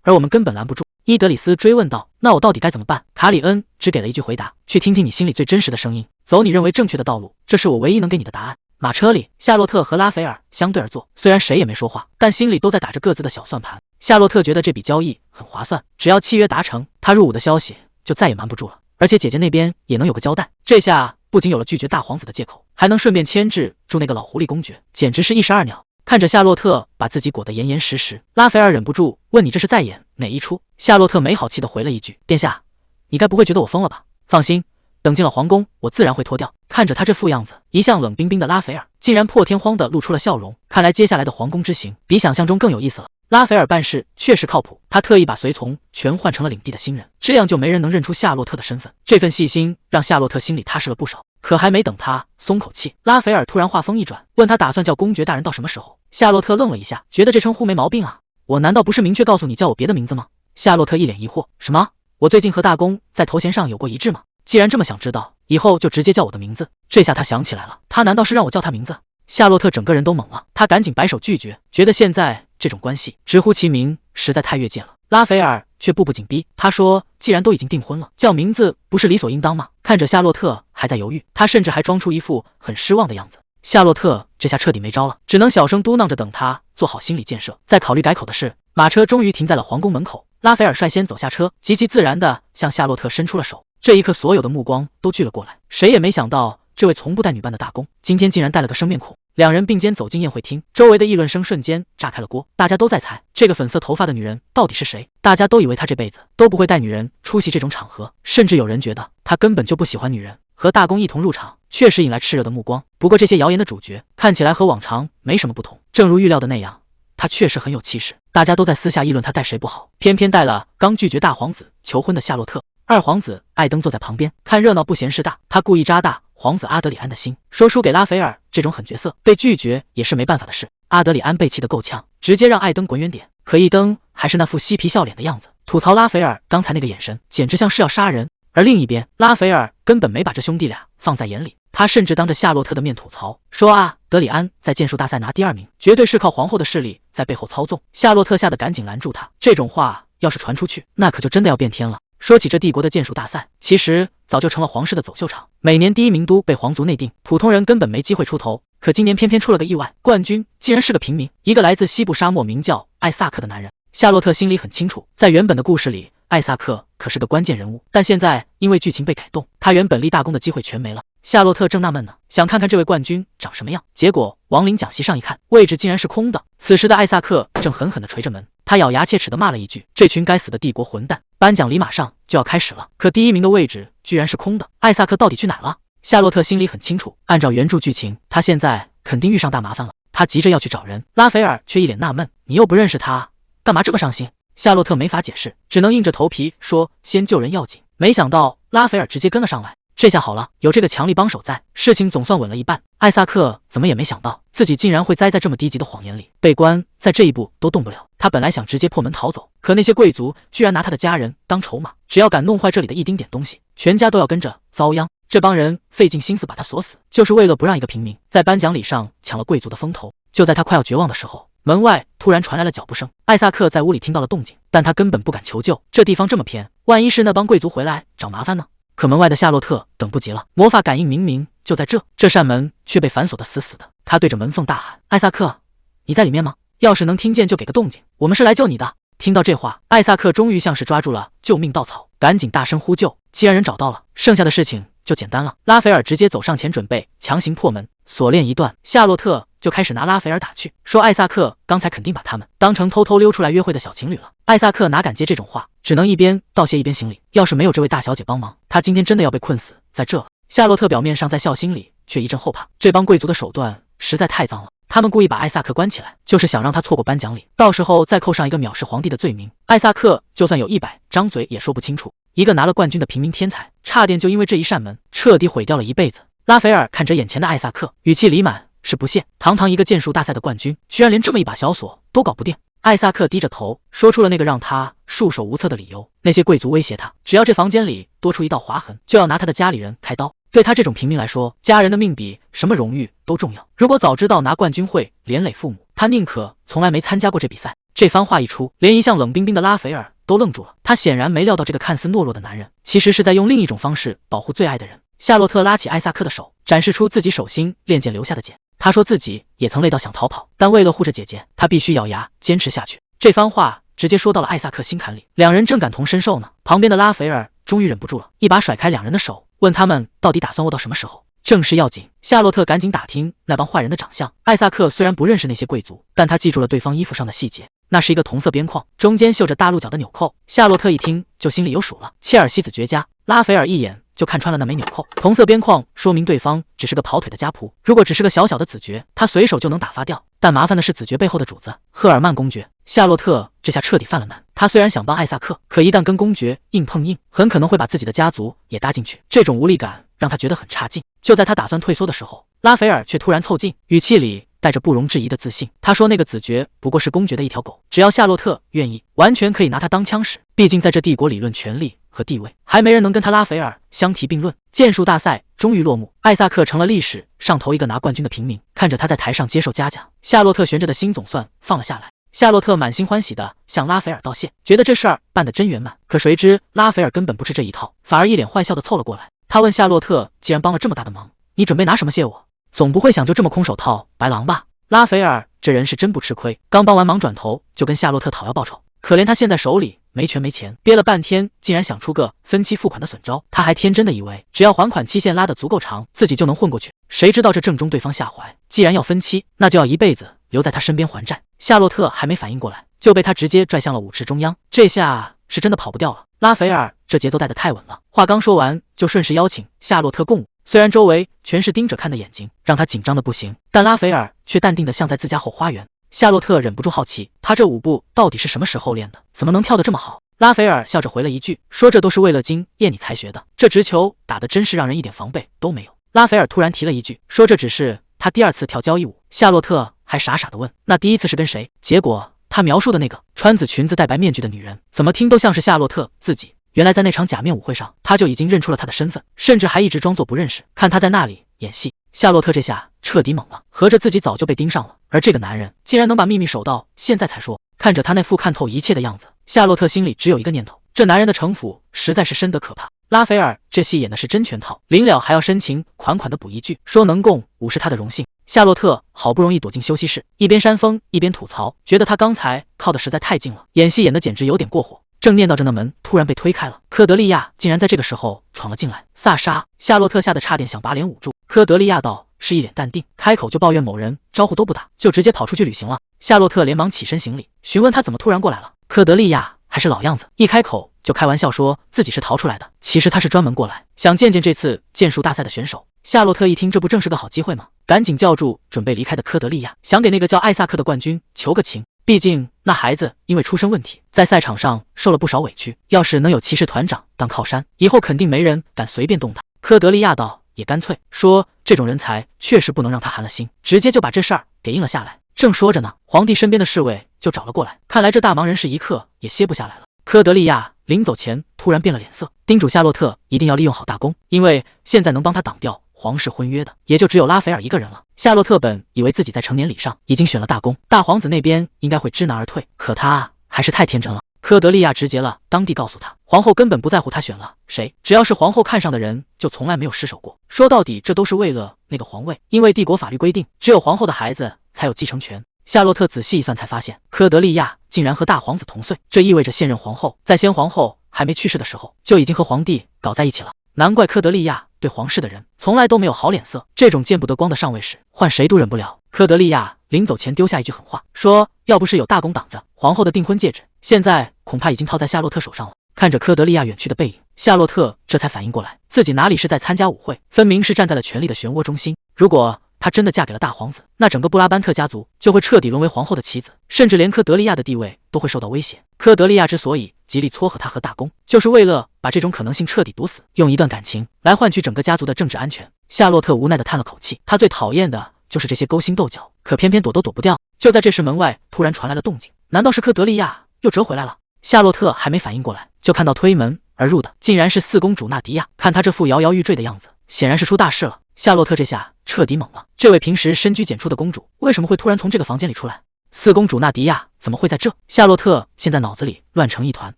而我们根本拦不住。伊德里斯追问道，那我到底该怎么办？卡里恩只给了一句回答，去听听你心里最真实的声音，走你认为正确的道路，这是我唯一能给你的答案。马车里，夏洛特和拉斐尔相对而坐，虽然谁也没说话，但心里都在打着各自的小算盘。夏洛特觉得这笔交易很划算，只要契约达成，他入伍的消息就再也瞒不住了，而且姐姐那边也能有个交代。这下不仅有了拒绝大皇子的借口，还能顺便牵制住那个老狐狸公爵，简直是一石二鸟。看着夏洛特把自己裹得严严实实，拉斐尔忍不住问，你这是在演哪一出？夏洛特没好气地回了一句，殿下，你该不会觉得我疯了吧？放心，等进了皇宫，我自然会脱掉。看着他这副样子，一向冷冰冰的拉斐尔竟然破天荒地露出了笑容，看来接下来的皇宫之行比想象中更有意思了。拉斐尔办事确实靠谱，他特意把随从全换成了领地的新人，这样就没人能认出夏洛特的身份。这份细心让夏洛特心里踏实了不少。可还没等他松口气，拉斐尔突然话锋一转，问他打算叫公爵大人到什么时候。夏洛特愣了一下，觉得这称呼没毛病啊，我难道不是明确告诉你叫我别的名字吗？夏洛特一脸疑惑，什么？我最近和大公在头衔上有过一致吗？既然这么想知道，以后就直接叫我的名字。这下他想起来了，他难道是让我叫他名字？夏洛特整个人都懵了，他赶紧摆手拒绝，觉得现在这种关系直呼其名实在太越界了。拉斐尔却步步紧逼，他说既然都已经订婚了，叫名字不是理所应当吗？看着夏洛特还在犹豫，他甚至还装出一副很失望的样子。夏洛特这下彻底没招了，只能小声嘟囔着等他做好心理建设，再考虑改口的事。马车终于停在了皇宫门口，拉斐尔率先走下车，极其自然地向夏洛特伸出了手。这一刻，所有的目光都聚了过来，谁也没想到这位从不带女伴的大公，今天竟然带了个生面孔。两人并肩走进宴会厅，周围的议论声瞬间炸开了锅，大家都在猜这个粉色头发的女人到底是谁。大家都以为她这辈子都不会带女人出席这种场合，甚至有人觉得她根本就不喜欢女人。和大公一同入场，确实引来炽热的目光。不过这些谣言的主角看起来和往常没什么不同，正如预料的那样，她确实很有气势。大家都在私下议论她带谁不好，偏偏带了刚拒绝大皇子求婚的夏洛特。二皇子艾登坐在旁边看热闹不嫌事大，他故意扎大皇子阿德里安的心，说输给拉斐尔这种狠角色，被拒绝也是没办法的事。阿德里安被气得够呛，直接让艾登滚远点。可一登还是那副嬉皮笑脸的样子，吐槽拉斐尔刚才那个眼神简直像是要杀人。而另一边，拉斐尔根本没把这兄弟俩放在眼里，他甚至当着夏洛特的面吐槽说阿德里安在剑术大赛拿第2名，绝对是靠皇后的势力在背后操纵。夏洛特吓得赶紧拦住他，这种话要是传出去，那可就真的要变天了。说起这帝国的剑术大赛，其实早就成了皇室的走秀场，每年第1名都被皇族内定，普通人根本没机会出头。可今年偏偏出了个意外，冠军竟然是个平民，一个来自西部沙漠名叫艾萨克的男人。夏洛特心里很清楚，在原本的故事里，艾萨克可是个关键人物，但现在因为剧情被改动，他原本立大功的机会全没了。夏洛特正纳闷呢，想看看这位冠军长什么样，结果王陵讲席上一看，位置竟然是空的。此时的艾萨克正狠狠地捶着门，他咬牙切齿地骂了一句：“这群该死的帝国混蛋！”颁奖礼马上就要开始了，可第1名的位置居然是空的，艾萨克到底去哪了？夏洛特心里很清楚，按照原著剧情，他现在肯定遇上大麻烦了。他急着要去找人，拉斐尔却一脸纳闷：“你又不认识他，干嘛这么伤心？”夏洛特没法解释，只能硬着头皮说：“先救人要紧。”没想到拉斐尔直接跟了上来。这下好了，有这个强力帮手在，事情总算稳了一半。艾萨克怎么也没想到，自己竟然会栽在这么低级的谎言里，被关在这一步都动不了。他本来想直接破门逃走，可那些贵族居然拿他的家人当筹码，只要敢弄坏这里的一丁点东西，全家都要跟着遭殃。这帮人费尽心思把他锁死，就是为了不让一个平民在颁奖礼上抢了贵族的风头。就在他快要绝望的时候，门外突然传来了脚步声。艾萨克在屋里听到了动静，但他根本不敢求救，这地方这么偏，万一是那帮贵族回来找麻烦呢？可门外的夏洛特等不及了，魔法感应明明就在这扇门却被反锁得死死的。他对着门缝大喊：“艾萨克，你在里面吗？要是能听见就给个动静，我们是来救你的。”听到这话，艾萨克终于像是抓住了救命稻草，赶紧大声呼救。既然人找到了，剩下的事情就简单了。拉斐尔直接走上前准备强行破门，锁链一断，夏洛特就开始拿拉斐尔打趣，说艾萨克刚才肯定把他们当成偷偷溜出来约会的小情侣了。艾萨克哪敢接这种话，只能一边道谢一边行礼。要是没有这位大小姐帮忙，他今天真的要被困死在这了。夏洛特表面上在笑，心里却一阵后怕，这帮贵族的手段实在太脏了。他们故意把艾萨克关起来，就是想让他错过颁奖礼，到时候再扣上一个藐视皇帝的罪名，艾萨克就算有100张嘴也说不清楚。一个拿了冠军的平民天才，差点就因为这一扇门彻底毁掉了一辈子。拉斐尔看着眼前的艾萨克，语气里满是不屑，堂堂一个剑术大赛的冠军，居然连这么一把小锁都搞不定。艾萨克低着头，说出了那个让他束手无策的理由。那些贵族威胁他，只要这房间里多出一道划痕，就要拿他的家里人开刀。对他这种平民来说，家人的命比什么荣誉都重要。如果早知道拿冠军会连累父母，他宁可从来没参加过这比赛。这番话一出，连一向冷冰冰的拉斐尔都愣住了。他显然没料到这个看似懦弱的男人，其实是在用另一种方式保护最爱的人。夏洛特拉起艾萨克的手，展示出自己手心练剑留下的茧。他说自己也曾累到想逃跑，但为了护着姐姐，他必须咬牙坚持下去。这番话直接说到了艾萨克心坎里，两人正感同身受呢。旁边的拉斐尔终于忍不住了，一把甩开两人的手，问他们到底打算握到什么时候。正事要紧，夏洛特赶紧打听那帮坏人的长相。艾萨克虽然不认识那些贵族，但他记住了对方衣服上的细节，那是一个同色边框，中间绣着大鹿角的纽扣。夏洛特一听就心里有数了，切尔西子绝佳。拉斐尔一眼就看穿了那枚纽扣，同色边框说明对方只是个跑腿的家仆。如果只是个小小的子爵，他随手就能打发掉。但麻烦的是子爵背后的主子赫尔曼公爵。夏洛特这下彻底犯了难。他虽然想帮艾萨克，可一旦跟公爵硬碰硬，很可能会把自己的家族也搭进去。这种无力感让他觉得很差劲。就在他打算退缩的时候，拉斐尔却突然凑近，语气里带着不容置疑的自信。他说那个子爵不过是公爵的一条狗，只要夏洛特愿意，完全可以拿他当枪使。毕竟在这帝国理论权力和地位，还没人能跟他拉斐尔相提并论。剑术大赛终于落幕，艾萨克成了历史上头一个拿冠军的平民。看着他在台上接受嘉奖，夏洛特悬着的心总算放了下来。夏洛特满心欢喜地向拉斐尔道谢，觉得这事儿办得真圆满。可谁知拉斐尔根本不吃这一套，反而一脸坏笑地凑了过来。他问夏洛特，既然帮了这么大的忙，你准备拿什么谢我？总不会想就这么空手套白狼吧？拉斐尔这人是真不吃亏，刚帮完忙转头就跟夏洛特讨要报酬。可怜他现在手里没权没钱，憋了半天竟然想出个分期付款的损招。他还天真的以为只要还款期限拉得足够长，自己就能混过去。谁知道这正中对方下怀，既然要分期，那就要一辈子留在他身边还债。夏洛特还没反应过来，就被他直接拽向了舞池中央。这下是真的跑不掉了。拉斐尔这节奏带得太稳了，话刚说完就顺势邀请夏洛特共舞。虽然周围全是盯着看的眼睛，让他紧张的不行，但拉斐尔却淡定的像在自家后花园。夏洛特忍不住好奇，他这舞步到底是什么时候练的，怎么能跳得这么好？拉斐尔笑着回了一句，说这都是为了今夜你才学的。这直球打得真是让人一点防备都没有。拉斐尔突然提了一句，说这只是他第2次跳交谊舞。夏洛特还傻傻的问，那第1次是跟谁？结果他描述的那个穿紫裙子戴白面具的女人，怎么听都像是夏洛特自己。原来在那场假面舞会上，他就已经认出了他的身份，甚至还一直装作不认识，看他在那里演戏。夏洛特这下彻底懵了，合着自己早就被盯上了，而这个男人竟然能把秘密守到现在才说。看着他那副看透一切的样子，夏洛特心里只有一个念头，这男人的城府实在是深得可怕。拉斐尔这戏演的是真全套，临了还要深情款款的补一句，说能共舞是他的荣幸。夏洛特好不容易躲进休息室，一边扇风一边吐槽，觉得他刚才靠的实在太近了，演戏演的简直有点过火。正念叨着，那门突然被推开了，科德利亚竟然在这个时候闯了进来。萨莎，夏洛特吓得差点想把脸捂住。科德利亚道是一脸淡定，开口就抱怨某人招呼都不打，就直接跑出去旅行了。夏洛特连忙起身行礼，询问他怎么突然过来了。科德利亚还是老样子，一开口就开玩笑说自己是逃出来的，其实他是专门过来想见见这次剑术大赛的选手。夏洛特一听，这不正是个好机会吗？赶紧叫住准备离开的科德利亚，想给那个叫艾萨克的冠军求个情。毕竟那孩子因为出身问题，在赛场上受了不少委屈，要是能有骑士团长当靠山，以后肯定没人敢随便动他。科德利亚道也干脆说，这种人才确实不能让他寒了心，直接就把这事儿给应了下来。正说着呢，皇帝身边的侍卫就找了过来，看来这大忙人是一刻也歇不下来了。科德利亚临走前突然变了脸色，叮嘱夏洛特一定要利用好大公，因为现在能帮他挡掉皇室婚约的也就只有拉斐尔一个人了。夏洛特本以为自己在成年礼上已经选了大公，大皇子那边应该会知难而退，可他还是太天真了。科德利亚直截了当地告诉他，皇后根本不在乎他选了谁，只要是皇后看上的人就从来没有失手过。说到底这都是为了那个皇位，因为帝国法律规定只有皇后的孩子才有继承权。夏洛特仔细一算才发现，科德利亚竟然和大皇子同岁，这意味着现任皇后在先皇后还没去世的时候就已经和皇帝搞在一起了。难怪科德利亚对皇室的人从来都没有好脸色，这种见不得光的上位时换谁都忍不了。科德利亚临走前丢下一句狠话，说要不是有大公挡着，皇后的订婚戒指现在恐怕已经套在夏洛特手上了。看着科德利亚远去的背影，夏洛特这才反应过来，自己哪里是在参加舞会，分明是站在了权力的漩涡中心。如果她真的嫁给了大皇子，那整个布拉班特家族就会彻底沦为皇后的棋子，甚至连科德利亚的地位都会受到威胁。科德利亚之所以极力撮合他和大公，就是为了把这种可能性彻底堵死，用一段感情来换取整个家族的政治安全。夏洛特无奈地叹了口气，他最讨厌的就是这些勾心斗角，可偏偏躲都躲不掉。就在这时，门外突然传来了动静，难道是科德利亚又折回来了？夏洛特还没反应过来，就看到推门而入的竟然是四公主纳迪亚。看她这副摇摇欲坠的样子，显然是出大事了。夏洛特这下彻底懵了，这位平时深居简出的公主，为什么会突然从这个房间里出来？四公主纳迪亚怎么会在这？夏洛特现在脑子里乱成一团，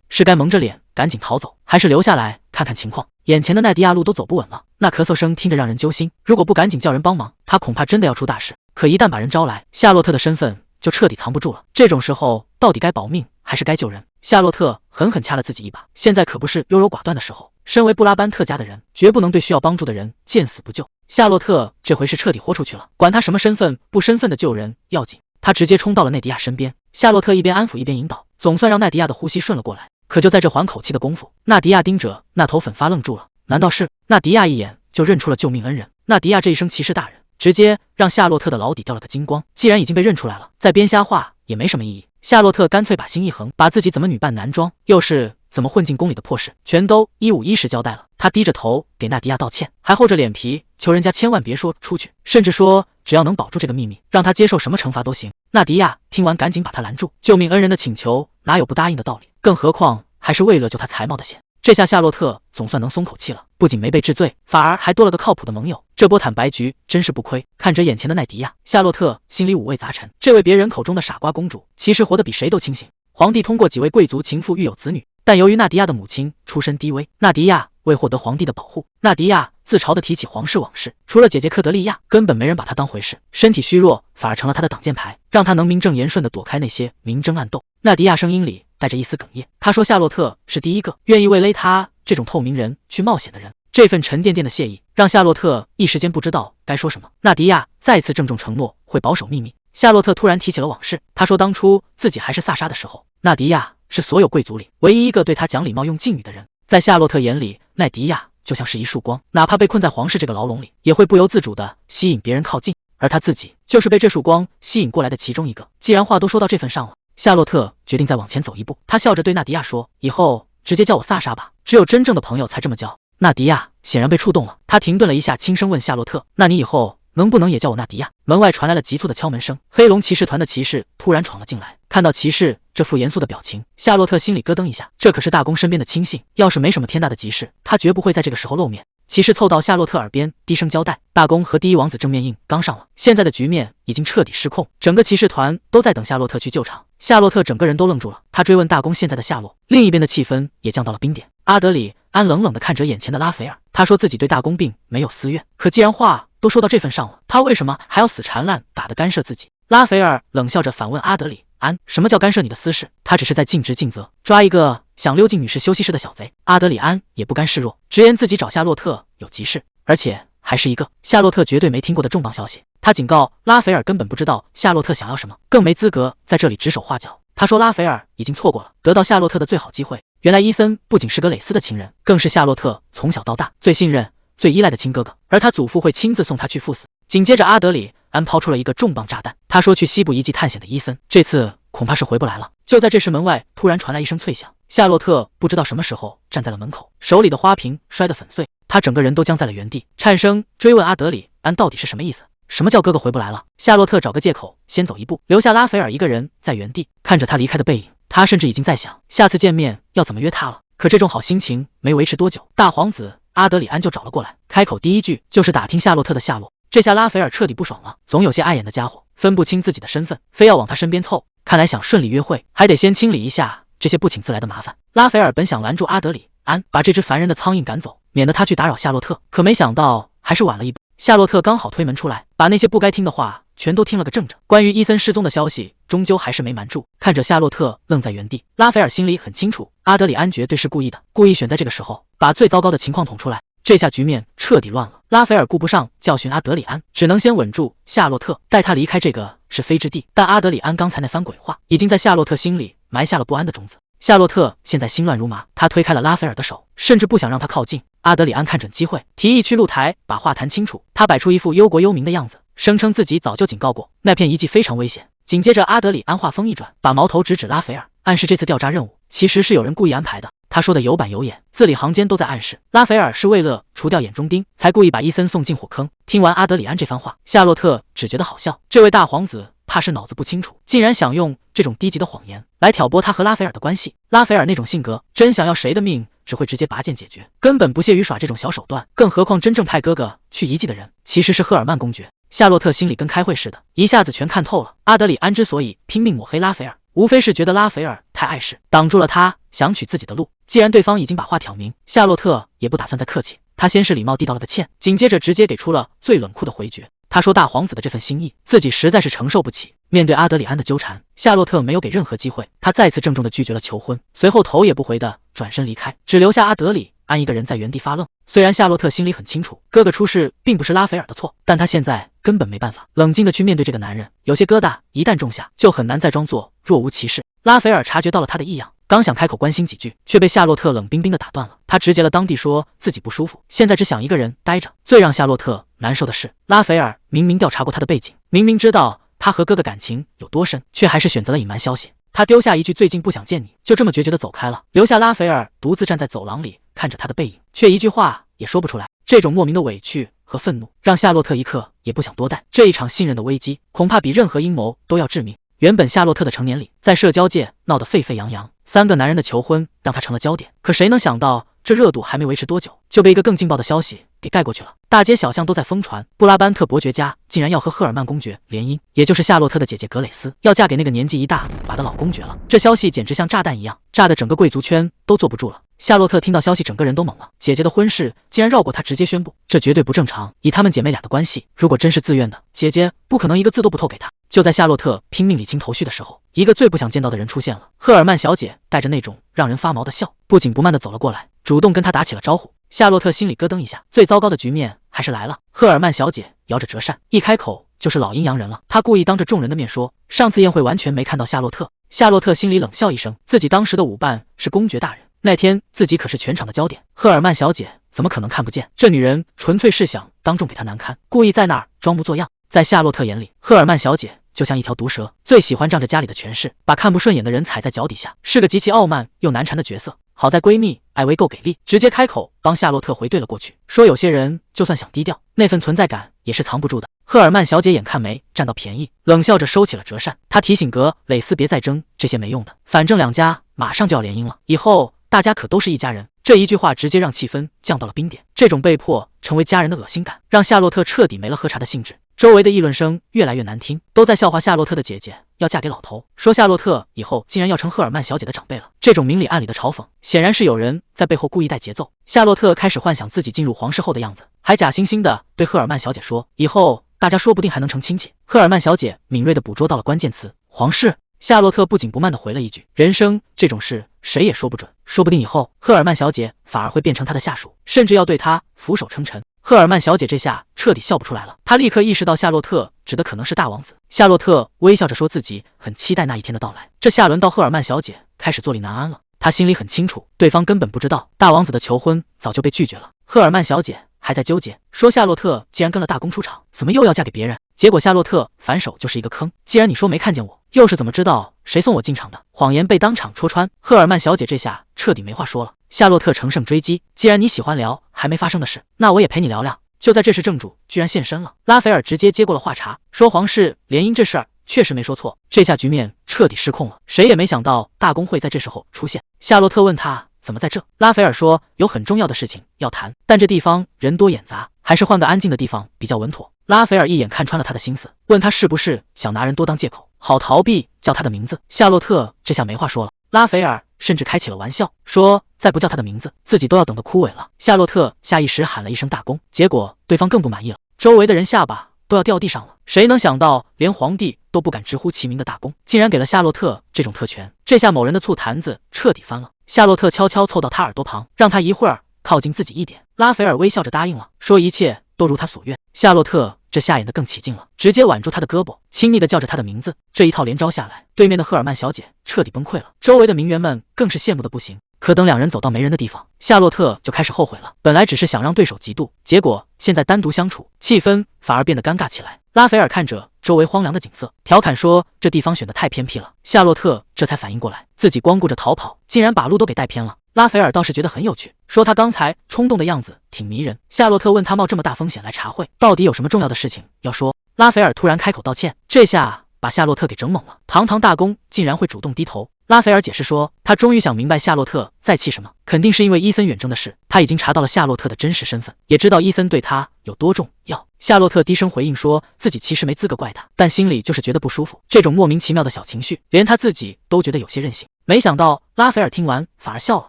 是该蒙着脸赶紧逃走，还是留下来看看情况？眼前的奈迪亚路都走不稳了，那咳嗽声听着让人揪心，如果不赶紧叫人帮忙，他恐怕真的要出大事。可一旦把人招来，夏洛特的身份就彻底藏不住了。这种时候到底该保命还是该救人？夏洛特狠狠掐了自己一把，现在可不是优柔寡断的时候。身为布拉班特家的人，绝不能对需要帮助的人见死不救。夏洛特这回是彻底豁出去了，管他什么身份不身份的，救人要紧。他直接冲到了内迪亚身边，夏洛特一边安抚一边引导，总算让奈迪亚的呼吸顺了过来。可就在这缓口气的功夫，纳迪亚盯着那头粉发愣住了。难道是？纳迪亚一眼就认出了救命恩人。纳迪亚这一声骑士大人，直接让夏洛特的老底掉了个精光。既然已经被认出来了，再编瞎话也没什么意义。夏洛特干脆把心一横，把自己怎么女扮男装，又是怎么混进宫里的破事，全都一五一十交代了。他低着头给纳迪亚道歉，还厚着脸皮求人家千万别说出去，甚至说只要能保住这个秘密，让他接受什么惩罚都行。纳迪亚听完赶紧把他拦住，救命恩人的请求哪有不答应的道理？更何况还是为了救他才冒的险。这下夏洛特总算能松口气了，不仅没被治罪，反而还多了个靠谱的盟友。这波坦白局真是不亏。看着眼前的奈迪亚，夏洛特心里五味杂陈。这位别人口中的傻瓜公主，其实活得比谁都清醒。皇帝通过几位贵族情妇育有子女，但由于纳迪亚的母亲出身低微，纳迪亚为获得皇帝的保护，纳迪亚自嘲地提起皇室往事，除了姐姐科德利亚，根本没人把她当回事。身体虚弱反而成了她的挡箭牌，让她能名正言顺地躲开那些明争暗斗。纳迪亚声音里带着一丝哽咽，她说夏洛特是第一个愿意为勒他这种透明人去冒险的人。这份沉甸甸的谢意让夏洛特一时间不知道该说什么。纳迪亚再次郑重承诺会保守秘密。夏洛特突然提起了往事，他说当初自己还是萨莎的时候，纳迪亚是所有贵族里唯一一个对他讲礼貌用敬语的人。在夏洛特眼里，奈迪亚就像是一束光，哪怕被困在皇室这个牢笼里，也会不由自主地吸引别人靠近，而他自己就是被这束光吸引过来的其中一个。既然话都说到这份上了，夏洛特决定再往前走一步。他笑着对纳迪亚说，以后直接叫我萨莎吧，只有真正的朋友才这么叫。纳迪亚显然被触动了，他停顿了一下，轻声问夏洛特，那你以后能不能也叫我纳迪亚？门外传来了急促的敲门声，黑龙骑士团的骑士突然闯了进来。看到骑士这副严肃的表情，夏洛特心里咯噔一下，这可是大公身边的亲信，要是没什么天大的急事，他绝不会在这个时候露面。骑士凑到夏洛特耳边低声交代，大公和第一王子正面硬刚上了，现在的局面已经彻底失控，整个骑士团都在等夏洛特去救场。夏洛特整个人都愣住了，他追问大公现在的下落，另一边的气氛也降到了冰点。阿德里安冷冷地看着眼前的拉斐尔，他说自己对大公并没有私怨，可既然话都说到这份上了，他为什么还要死缠烂打的干涉自己？拉斐尔冷笑着反问阿德里安，什么叫干涉你的私事？他只是在尽职尽责，抓一个想溜进女士休息室的小贼。阿德里安也不甘示弱，直言自己找夏洛特有急事，而且还是一个夏洛特绝对没听过的重磅消息。他警告拉斐尔根本不知道夏洛特想要什么，更没资格在这里指手画脚。他说拉斐尔已经错过了得到夏洛特的最好机会。原来伊森不仅是格蕾丝的情人，更是夏洛特从小到大最信任最依赖的亲哥哥，而他祖父会亲自送他去赴死。紧接着阿德里安抛出了一个重磅炸弹，他说去西部遗迹探险的伊森这次恐怕是回不来了。就在这时，门外突然传来一声脆响，夏洛特不知道什么时候站在了门口，手里的花瓶摔得粉碎，他整个人都僵在了原地，颤声追问阿德里安到底是什么意思？什么叫哥哥回不来了？夏洛特找个借口先走一步，留下拉斐尔一个人在原地看着他离开的背影，他甚至已经在想下次见面要怎么约他了。可这种好心情没维持多久，大皇子阿德里安就找了过来，开口第一句就是打听夏洛特的下落。这下拉斐尔彻底不爽了，总有些碍眼的家伙分不清自己的身份，非要往他身边凑，看来想顺利约会还得先清理一下这些不请自来的麻烦。拉斐尔本想拦住阿德里安，把这只烦人的苍蝇赶走，免得他去打扰夏洛特，可没想到还是晚了一步。夏洛特刚好推门出来，把那些不该听的话全都听了个正着。关于伊森失踪的消息终究还是没瞒住。看着夏洛特愣在原地，拉斐尔心里很清楚，阿德里安绝对是故意的，故意选在这个时候把最糟糕的情况捅出来。这下局面彻底乱了，拉斐尔顾不上教训阿德里安，只能先稳住夏洛特，带他离开这个是非之地。但阿德里安刚才那番鬼话已经在夏洛特心里埋下了不安的种子。夏洛特现在心乱如麻，他推开了拉斐尔的手，甚至不想让他靠近。阿德里安看准机会，提议去露台把话谈清楚。他摆出一副忧国忧民的样子，声称自己早就警告过，那片遗迹非常危险，紧接着阿德里安话锋一转，把矛头直指拉斐尔，暗示这次调查任务其实是有人故意安排的。他说的有板有眼，字里行间都在暗示拉斐尔是为了除掉眼中钉，才故意把伊森送进火坑。听完阿德里安这番话，夏洛特只觉得好笑，这位大皇子怕是脑子不清楚，竟然想用这种低级的谎言来挑拨他和拉斐尔的关系。拉斐尔那种性格，真想要谁的命，只会直接拔剑解决，根本不屑于耍这种小手段。更何况真正派哥哥去遗迹的人，其实是赫尔曼公爵。夏洛特心里跟开会似的，一下子全看透了。阿德里安之所以拼命抹黑拉斐尔，无非是觉得拉斐尔太碍事，挡住了他想取自己的路。既然对方已经把话挑明，夏洛特也不打算再客气。他先是礼貌地道了个歉，紧接着直接给出了最冷酷的回绝。他说大皇子的这份心意，自己实在是承受不起。面对阿德里安的纠缠，夏洛特没有给任何机会，他再次郑重地拒绝了求婚，随后头也不回地转身离开，只留下阿德里安一个人在原地发愣。虽然夏洛特心里很清楚，哥哥出事并不是拉斐尔的错，但他现在根本没办法冷静地去面对这个男人，有些疙瘩一旦种下，就很难再装作若无其事。拉斐尔察觉到了他的异样，刚想开口关心几句，却被夏洛特冷冰冰地打断了。他直截了当地说自己不舒服，现在只想一个人待着。最让夏洛特难受的是，拉斐尔明明调查过他的背景，明明知道他和哥哥感情有多深，却还是选择了隐瞒消息。他丢下一句最近不想见你，就这么决绝地走开了，留下拉斐尔独自站在走廊里看着他的背影，却一句话也说不出来。这种莫名的委屈和愤怒让夏洛特一刻也不想多待，这一场信任的危机恐怕比任何阴谋都要致命。原本夏洛特的成年礼在社交界闹得沸沸扬扬，3个男人的求婚让他成了焦点，可谁能想到这热度还没维持多久，就被一个更劲爆的消息给盖过去了。大街小巷都在疯传，布拉班特伯爵家竟然要和赫尔曼公爵联姻，也就是夏洛特的姐姐格蕾丝要嫁给那个年纪一大把的老公爵了。这消息简直像炸弹一样，炸得整个贵族圈都坐不住了。夏洛特听到消息，整个人都懵了。姐姐的婚事竟然绕过她直接宣布，这绝对不正常。以她们姐妹俩的关系，如果真是自愿的，姐姐不可能一个字都不透给她。就在夏洛特拼命理清头绪的时候，一个最不想见到的人出现了。赫尔曼小姐带着那种让人发毛的笑，不紧不慢地走了过来，主动跟他打起了招呼。夏洛特心里咯噔一下，最糟糕的局面还是来了。赫尔曼小姐摇着折扇，一开口就是老阴阳人了。她故意当着众人的面说，上次宴会完全没看到夏洛特。夏洛特心里冷笑一声，自己当时的舞伴是公爵大人，那天自己可是全场的焦点，赫尔曼小姐怎么可能看不见？这女人纯粹是想当众给她难堪，故意在那儿装模作样。在夏洛特眼里，赫尔曼小姐就像一条毒蛇，最喜欢仗着家里的权势，把看不顺眼的人踩在脚底下，是个极其傲慢又难缠的角色。好在闺蜜艾薇够给力，直接开口帮夏洛特回对了过去，说有些人就算想低调，那份存在感也是藏不住的。赫尔曼小姐眼看没占到便宜，冷笑着收起了折扇。她提醒格蕾丝别再争这些没用的，反正两家马上就要联姻了，以后大家可都是一家人。这一句话直接让气氛降到了冰点，这种被迫成为家人的恶心感，让夏洛特彻底没了喝茶的兴致。周围的议论声越来越难听，都在笑话夏洛特的姐姐要嫁给老头，说夏洛特以后竟然要成赫尔曼小姐的长辈了。这种明里暗里的嘲讽，显然是有人在背后故意带节奏。夏洛特开始幻想自己进入皇室后的样子，还假惺惺的对赫尔曼小姐说，以后大家说不定还能成亲戚。赫尔曼小姐敏锐地捕捉到了关键词，皇室。夏洛特不紧不慢地回了一句，人生这种事谁也说不准，说不定以后赫尔曼小姐反而会变成他的下属，甚至要对他俯首称臣。赫尔曼小姐这下彻底笑不出来了，她立刻意识到夏洛特指的可能是大王子。夏洛特微笑着说自己很期待那一天的到来，这下轮到赫尔曼小姐开始坐立难安了。她心里很清楚，对方根本不知道大王子的求婚早就被拒绝了。赫尔曼小姐还在纠结，说夏洛特既然跟了大公出场，怎么又要嫁给别人？结果夏洛特反手就是一个坑，既然你说没看见我，又是怎么知道谁送我进场的？谎言被当场戳穿，赫尔曼小姐这下彻底没话说了。夏洛特乘胜追击，既然你喜欢聊还没发生的事，那我也陪你聊聊。就在这时，正主居然现身了。拉斐尔直接接过了话茬，说皇室联姻这事儿确实没说错。这下局面彻底失控了，谁也没想到大公会在这时候出现。夏洛特问他怎么在这，拉斐尔说有很重要的事情要谈，但这地方人多眼杂，还是换个安静的地方比较稳妥。拉斐尔一眼看穿了他的心思，问他是不是想拿人多当借口，好逃避叫他的名字。夏洛特这下没话说了，拉斐尔甚至开起了玩笑，说再不叫他的名字，自己都要等得枯萎了。夏洛特下意识喊了一声大公，结果对方更不满意了，周围的人下巴都要掉地上了。谁能想到连皇帝都不敢直呼其名的大公，竟然给了夏洛特这种特权？这下某人的醋坛子彻底翻了。夏洛特悄悄凑到他耳朵旁，让他一会儿靠近自己一点。拉斐尔微笑着答应了，说一切都如他所愿。夏洛特这下演得更起劲了，直接挽住他的胳膊，亲昵地叫着他的名字。这一套连招下来，对面的赫尔曼小姐彻底崩溃了，周围的名媛们更是羡慕的不行。可等两人走到没人的地方，夏洛特就开始后悔了。本来只是想让对手嫉妒，结果现在单独相处，气氛反而变得尴尬起来。拉斐尔看着周围荒凉的景色，调侃说：“这地方选得太偏僻了。”夏洛特这才反应过来，自己光顾着逃跑，竟然把路都给带偏了。拉斐尔倒是觉得很有趣，说他刚才冲动的样子挺迷人。夏洛特问他冒这么大风险来茶会，到底有什么重要的事情要说？拉斐尔突然开口道歉，这下把夏洛特给整懵了。堂堂大公竟然会主动低头。拉斐尔解释说，他终于想明白夏洛特在气什么，肯定是因为伊森远征的事。他已经查到了夏洛特的真实身份，也知道伊森对他有多重要。夏洛特低声回应说，自己其实没资格怪他，但心里就是觉得不舒服。这种莫名其妙的小情绪，连他自己都觉得有些任性。没想到拉斐尔听完反而笑了，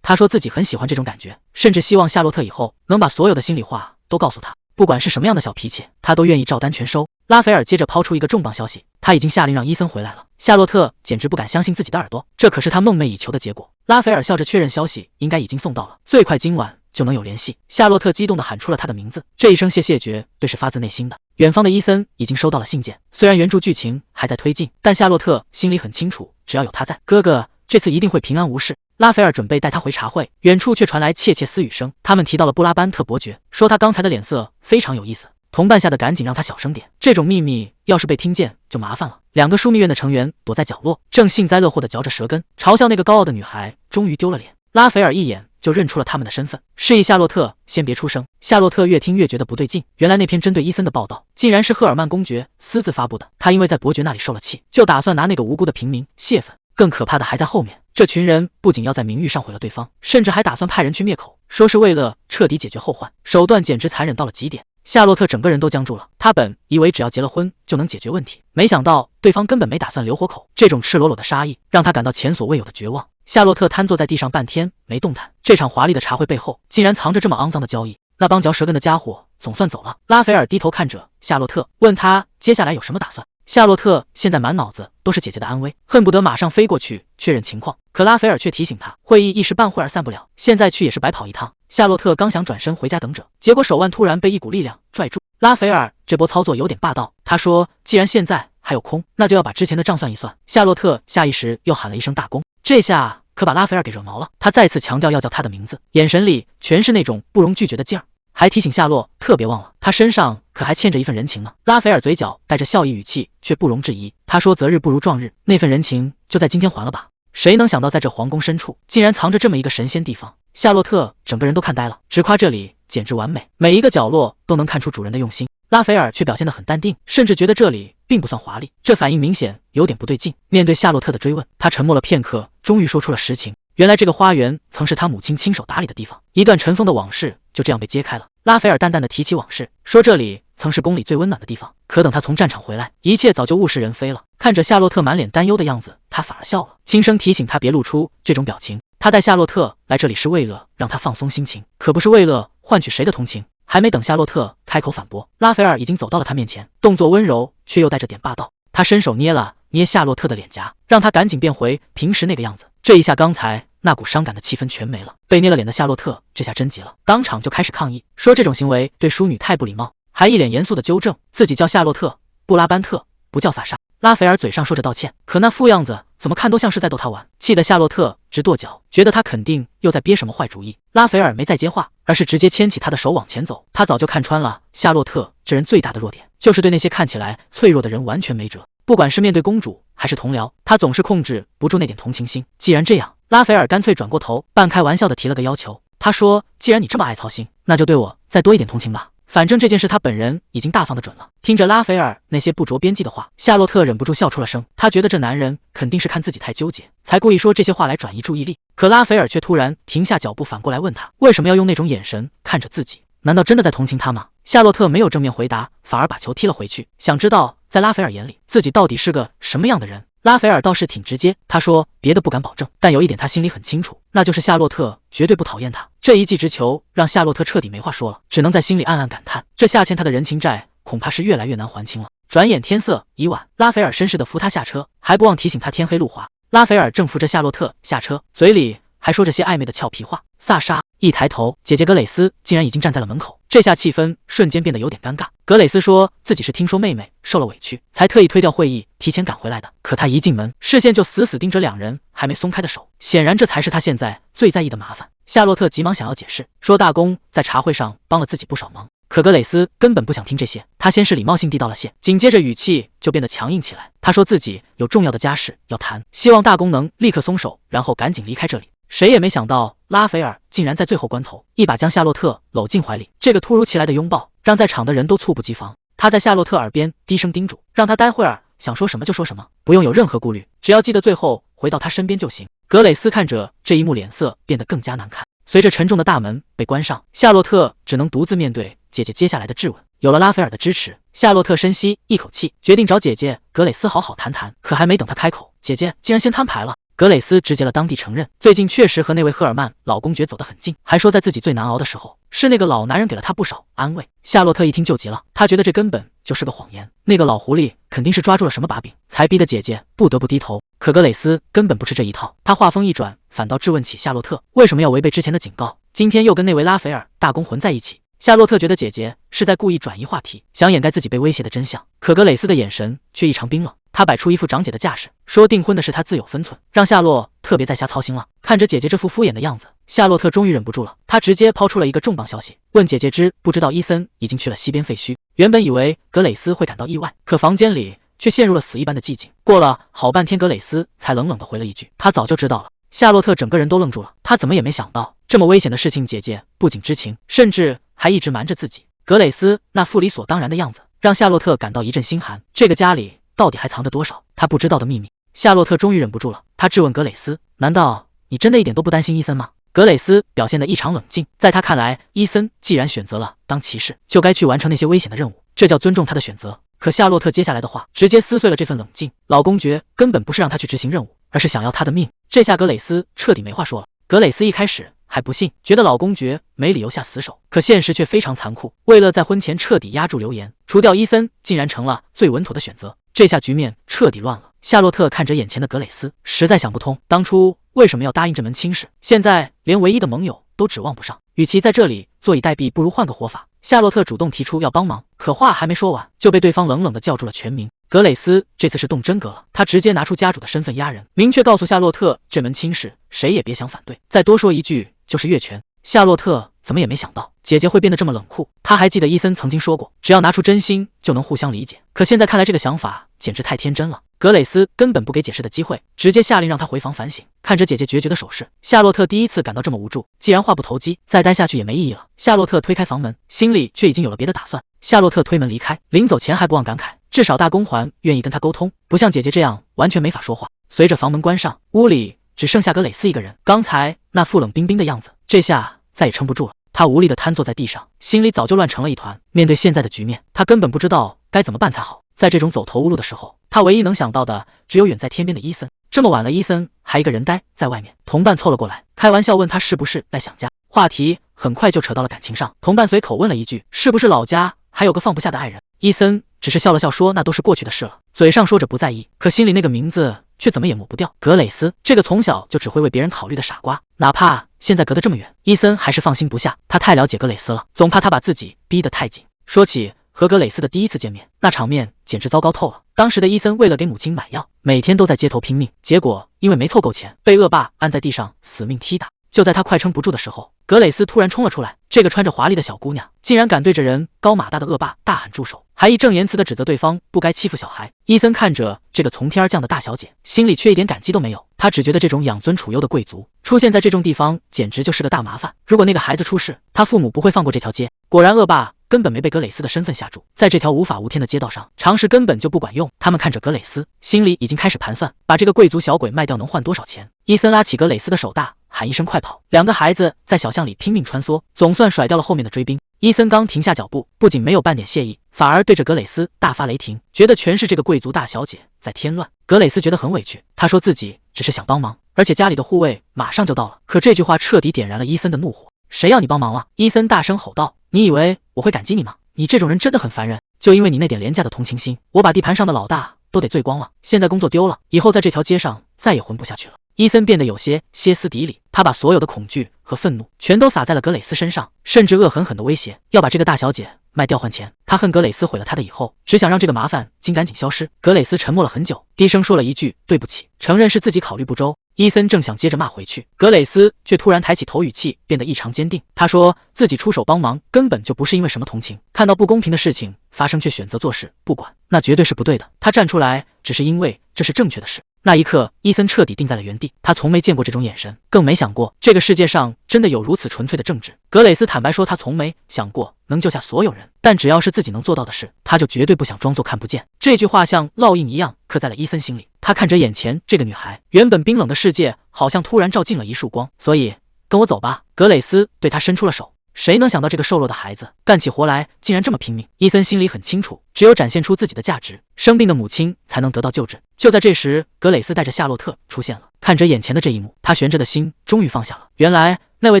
他说自己很喜欢这种感觉，甚至希望夏洛特以后能把所有的心里话都告诉他，不管是什么样的小脾气，他都愿意照单全收。拉斐尔接着抛出一个重磅消息，他已经下令让伊森回来了。夏洛特简直不敢相信自己的耳朵，这可是他梦寐以求的结果。拉斐尔笑着确认消息应该已经送到了，最快今晚就能有联系。夏洛特激动地喊出了他的名字，这一声谢谢绝对是发自内心的。远方的伊森已经收到了信件，虽然原著剧情还在推进，但夏洛特心里很清楚，只要有他在，哥哥这次一定会平安无事。拉斐尔准备带他回茶会，远处却传来窃窃私语声。他们提到了布拉班特伯爵，说他刚才的脸色非常有意思。同伴吓得赶紧让他小声点，这种秘密要是被听见就麻烦了。两个枢密院的成员躲在角落，正幸灾乐祸地嚼着舌根，嘲笑那个高傲的女孩终于丢了脸。拉斐尔一眼就认出了他们的身份，示意夏洛特先别出声。夏洛特越听越觉得不对劲，原来那篇针对伊森的报道竟然是赫尔曼公爵私自发布的。他因为在伯爵那里受了气，就打算拿那个无辜的平民泄愤。更可怕的还在后面，这群人不仅要在名誉上毁了对方，甚至还打算派人去灭口，说是为了彻底解决后患，手段简直残忍到了极点。夏洛特整个人都僵住了，他本以为只要结了婚就能解决问题，没想到对方根本没打算留活口，这种赤裸裸的杀意让他感到前所未有的绝望。夏洛特瘫坐在地上半天没动弹，这场华丽的茶会背后竟然藏着这么肮脏的交易。那帮嚼舌根的家伙总算走了。拉斐尔低头看着夏洛特，问他接下来有什么打算。夏洛特现在满脑子都是姐姐的安危，恨不得马上飞过去确认情况。可拉斐尔却提醒他，会议一时半会儿散不了，现在去也是白跑一趟。夏洛特刚想转身回家等着，结果手腕突然被一股力量拽住。拉斐尔这波操作有点霸道，他说既然现在还有空，那就要把之前的账算一算。夏洛特下意识又喊了一声大公，这下可把拉斐尔给惹毛了，他再次强调要叫他的名字，眼神里全是那种不容拒绝的劲儿。还提醒夏洛特别忘了，他身上可还欠着一份人情呢。拉斐尔嘴角带着笑意，语气却不容置疑。他说：“择日不如撞日，那份人情就在今天还了吧。”谁能想到，在这皇宫深处，竟然藏着这么一个神仙地方？夏洛特整个人都看呆了，直夸这里简直完美，每一个角落都能看出主人的用心。拉斐尔却表现得很淡定，甚至觉得这里并不算华丽，这反应明显有点不对劲。面对夏洛特的追问，他沉默了片刻，终于说出了实情。原来这个花园曾是他母亲亲手打理的地方，一段尘封的往事就这样被揭开了。拉斐尔淡淡的提起往事，说这里曾是宫里最温暖的地方，可等他从战场回来，一切早就物是人非了。看着夏洛特满脸担忧的样子，他反而笑了，轻声提醒他别露出这种表情。他带夏洛特来这里是为了让他放松心情，可不是为了换取谁的同情。还没等夏洛特开口反驳，拉斐尔已经走到了他面前，动作温柔却又带着点霸道。他伸手捏了捏夏洛特的脸颊，让他赶紧变回平时那个样子。这一下，刚才那股伤感的气氛全没了。被捏了脸的夏洛特这下真急了，当场就开始抗议，说这种行为对淑女太不礼貌，还一脸严肃的纠正自己叫夏洛特·布拉班特，不叫萨莎。拉斐尔嘴上说着道歉，可那副样子怎么看都像是在逗他玩，气得夏洛特直跺脚，觉得他肯定又在憋什么坏主意。拉斐尔没再接话，而是直接牵起他的手往前走。他早就看穿了夏洛特这人最大的弱点，就是对那些看起来脆弱的人完全没辙。不管是面对公主还是同僚，他总是控制不住那点同情心。既然这样，拉斐尔干脆转过头，半开玩笑的提了个要求。他说：“既然你这么爱操心，那就对我再多一点同情吧。反正这件事他本人已经大方的准了。”听着拉斐尔那些不着边际的话，夏洛特忍不住笑出了声。他觉得这男人肯定是看自己太纠结，才故意说这些话来转移注意力。可拉斐尔却突然停下脚步，反过来问他为什么要用那种眼神看着自己？难道真的在同情他吗？夏洛特没有正面回答，反而把球踢了回去，想知道在拉斐尔眼里自己到底是个什么样的人。拉斐尔倒是挺直接，他说别的不敢保证，但有一点他心里很清楚，那就是夏洛特绝对不讨厌他。这一记直球让夏洛特彻底没话说了，只能在心里暗暗感叹，这夏欠他的人情债恐怕是越来越难还清了。转眼天色已晚，拉斐尔绅士的扶他下车，还不忘提醒他天黑路滑。拉斐尔正扶着夏洛特下车，嘴里还还说着些暧昧的俏皮话。萨莎一抬头，姐姐格蕾丝竟然已经站在了门口，这下气氛瞬间变得有点尴尬。格蕾丝说自己是听说妹妹受了委屈，才特意推掉会议，提前赶回来的。可她一进门，视线就死死盯着两人还没松开的手，显然这才是她现在最在意的麻烦。夏洛特急忙想要解释，说大公在茶会上帮了自己不少忙。可格蕾丝根本不想听这些，她先是礼貌性递到了谢，紧接着语气就变得强硬起来。她说自己有重要的家事要谈，希望大公能立刻松手，然后赶紧离开这里。谁也没想到，拉斐尔竟然在最后关头一把将夏洛特搂进怀里。这个突如其来的拥抱让在场的人都猝不及防。他在夏洛特耳边低声叮嘱，让他待会儿想说什么就说什么，不用有任何顾虑，只要记得最后回到他身边就行。格蕾丝看着这一幕，脸色变得更加难看。随着沉重的大门被关上，夏洛特只能独自面对姐姐接下来的质问。有了拉斐尔的支持，夏洛特深吸一口气，决定找姐姐格蕾丝好好谈谈。可还没等她开口，姐姐竟然先摊牌了。格蕾丝直接了当地承认，最近确实和那位赫尔曼老公爵走得很近，还说在自己最难熬的时候，是那个老男人给了她不少安慰。夏洛特一听就急了，她觉得这根本就是个谎言，那个老狐狸肯定是抓住了什么把柄，才逼得姐姐不得不低头。可格蕾丝根本不吃这一套，她话锋一转，反倒质问起夏洛特为什么要违背之前的警告，今天又跟那位拉斐尔大公混在一起。夏洛特觉得姐姐是在故意转移话题，想掩盖自己被威胁的真相，可格蕾丝的眼神却异常冰冷。她摆出一副长姐的架势，说订婚的事她自有分寸，让夏洛特别再瞎操心了。看着姐姐这副敷衍的样子，夏洛特终于忍不住了，他直接抛出了一个重磅消息，问姐姐知不知道伊森已经去了西边废墟。原本以为格蕾丝会感到意外，可房间里却陷入了死一般的寂静。过了好半天，格蕾丝才冷冷地回了一句，她早就知道了。夏洛特整个人都愣住了，他怎么也没想到这么危险的事情姐姐不仅知情，甚至还一直瞒着自己。格蕾丝那副理所当然的样子让夏洛特感到一阵心寒，这个家里到底还藏着多少他不知道的秘密。夏洛特终于忍不住了，他质问格蕾丝，难道你真的一点都不担心伊森吗？格蕾丝表现得异常冷静，在他看来，伊森既然选择了当骑士，就该去完成那些危险的任务，这叫尊重他的选择。可夏洛特接下来的话直接撕碎了这份冷静，老公爵根本不是让他去执行任务，而是想要他的命。这下格蕾丝彻底没话说了。格蕾丝一开始还不信，觉得老公爵没理由下死手，可现实却非常残酷。为了在婚前彻底压住流言，除掉伊森竟然成了最稳妥的选择，这下局面彻底乱了。夏洛特看着眼前的格蕾丝，实在想不通，当初为什么要答应这门亲事，现在连唯一的盟友都指望不上。与其在这里坐以待毙，不如换个活法。夏洛特主动提出要帮忙，可话还没说完，就被对方冷冷地叫住了全名。格蕾丝这次是动真格了，他直接拿出家主的身份压人，明确告诉夏洛特这门亲事谁也别想反对，再多说一句就是越权。夏洛特怎么也没想到姐姐会变得这么冷酷，他还记得伊森曾经说过，只要拿出真心就能互相理解，可现在看来这个想法简直太天真了。格蕾丝根本不给解释的机会，直接下令让他回房反省。看着姐姐决绝的手势，夏洛特第一次感到这么无助，既然话不投机，再待下去也没意义了。夏洛特推开房门，心里却已经有了别的打算。夏洛特推门离开，临走前还不忘感慨，至少大公还愿意跟他沟通，不像姐姐这样完全没法说话。随着房门关上，屋里只剩下格蕾丝一个人，刚才那副冷冰冰的样子，这下再也撑不住了。他无力地瘫坐在地上，心里早就乱成了一团。面对现在的局面，他根本不知道该怎么办才好。在这种走投无路的时候，他唯一能想到的只有远在天边的伊森。这么晚了，伊森还一个人待在外面。同伴凑了过来，开玩笑问他是不是在想家，话题很快就扯到了感情上。同伴随口问了一句，是不是老家还有个放不下的爱人？伊森只是笑了笑说那都是过去的事了，嘴上说着不在意，可心里那个名字却怎么也抹不掉。格蕾丝，这个从小就只会为别人考虑的傻瓜，哪怕现在隔得这么远，伊森还是放心不下。他太了解格蕾丝了，总怕他把自己逼得太紧。说起和格蕾丝的第一次见面，那场面简直糟糕透了。当时的伊森为了给母亲买药，每天都在街头拼命，结果因为没凑够钱，被恶霸按在地上死命踢打。就在他快撑不住的时候，格蕾丝突然冲了出来。这个穿着华丽的小姑娘竟然敢对着人高马大的恶霸大喊住手，还义正言辞地指责对方不该欺负小孩。伊森看着这个从天而降的大小姐，心里却一点感激都没有。他只觉得这种养尊处优的贵族出现在这种地方简直就是个大麻烦，如果那个孩子出事，他父母不会放过这条街。果然恶霸根本没被格蕾丝的身份吓住，在这条无法无天的街道上，常识根本就不管用。他们看着格蕾丝，心里已经开始盘算，把这个贵族小鬼卖掉能换多少钱。伊森拉起格蕾丝的手大，喊一声快跑，两个孩子在小巷里拼命穿梭，总算甩掉了后面的追兵。伊森刚停下脚步，不仅没有半点谢意，反而对着格蕾丝大发雷霆，觉得全是这个贵族大小姐在添乱。格蕾丝觉得很委屈，她说自己只是想帮忙，而且家里的护卫马上就到了。可这句话彻底点燃了伊森的怒火，谁要你帮忙了？伊森大声吼道，你以为我会感激你吗？你这种人真的很烦人，就因为你那点廉价的同情心，我把地盘上的老大都得醉光了，现在工作丢了，以后在这条街上再也混不下去了。伊森变得有些歇斯底里，他把所有的恐惧和愤怒全都撒在了格蕾丝身上，甚至恶狠狠地威胁要把这个大小姐卖掉换钱。他恨格蕾丝毁了他的以后，只想让这个麻烦精赶紧消失。格蕾丝沉默了很久，低声说了一句对不起，承认是自己考虑不周。伊森正想接着骂回去，格蕾丝却突然抬起头，语气变得异常坚定。他说自己出手帮忙根本就不是因为什么同情，看到不公平的事情发生却选择做事不管，那绝对是不对的。他站出来只是因为这是正确的事。那一刻，伊森彻底定在了原地。他从没见过这种眼神，更没想过这个世界上真的有如此纯粹的正直。格蕾丝坦白说，他从没想过能救下所有人，但只要是自己能做到的事，他就绝对不想装作看不见。这句话像烙印一样刻在了伊森心里。他看着眼前这个女孩，原本冰冷的世界好像突然照进了一束光。所以，跟我走吧。格蕾丝对他伸出了手。谁能想到这个瘦弱的孩子干起活来竟然这么拼命？伊森心里很清楚，只有展现出自己的价值，生病的母亲才能得到救治。就在这时，格蕾丝带着夏洛特出现了。看着眼前的这一幕，他悬着的心终于放下了。原来那位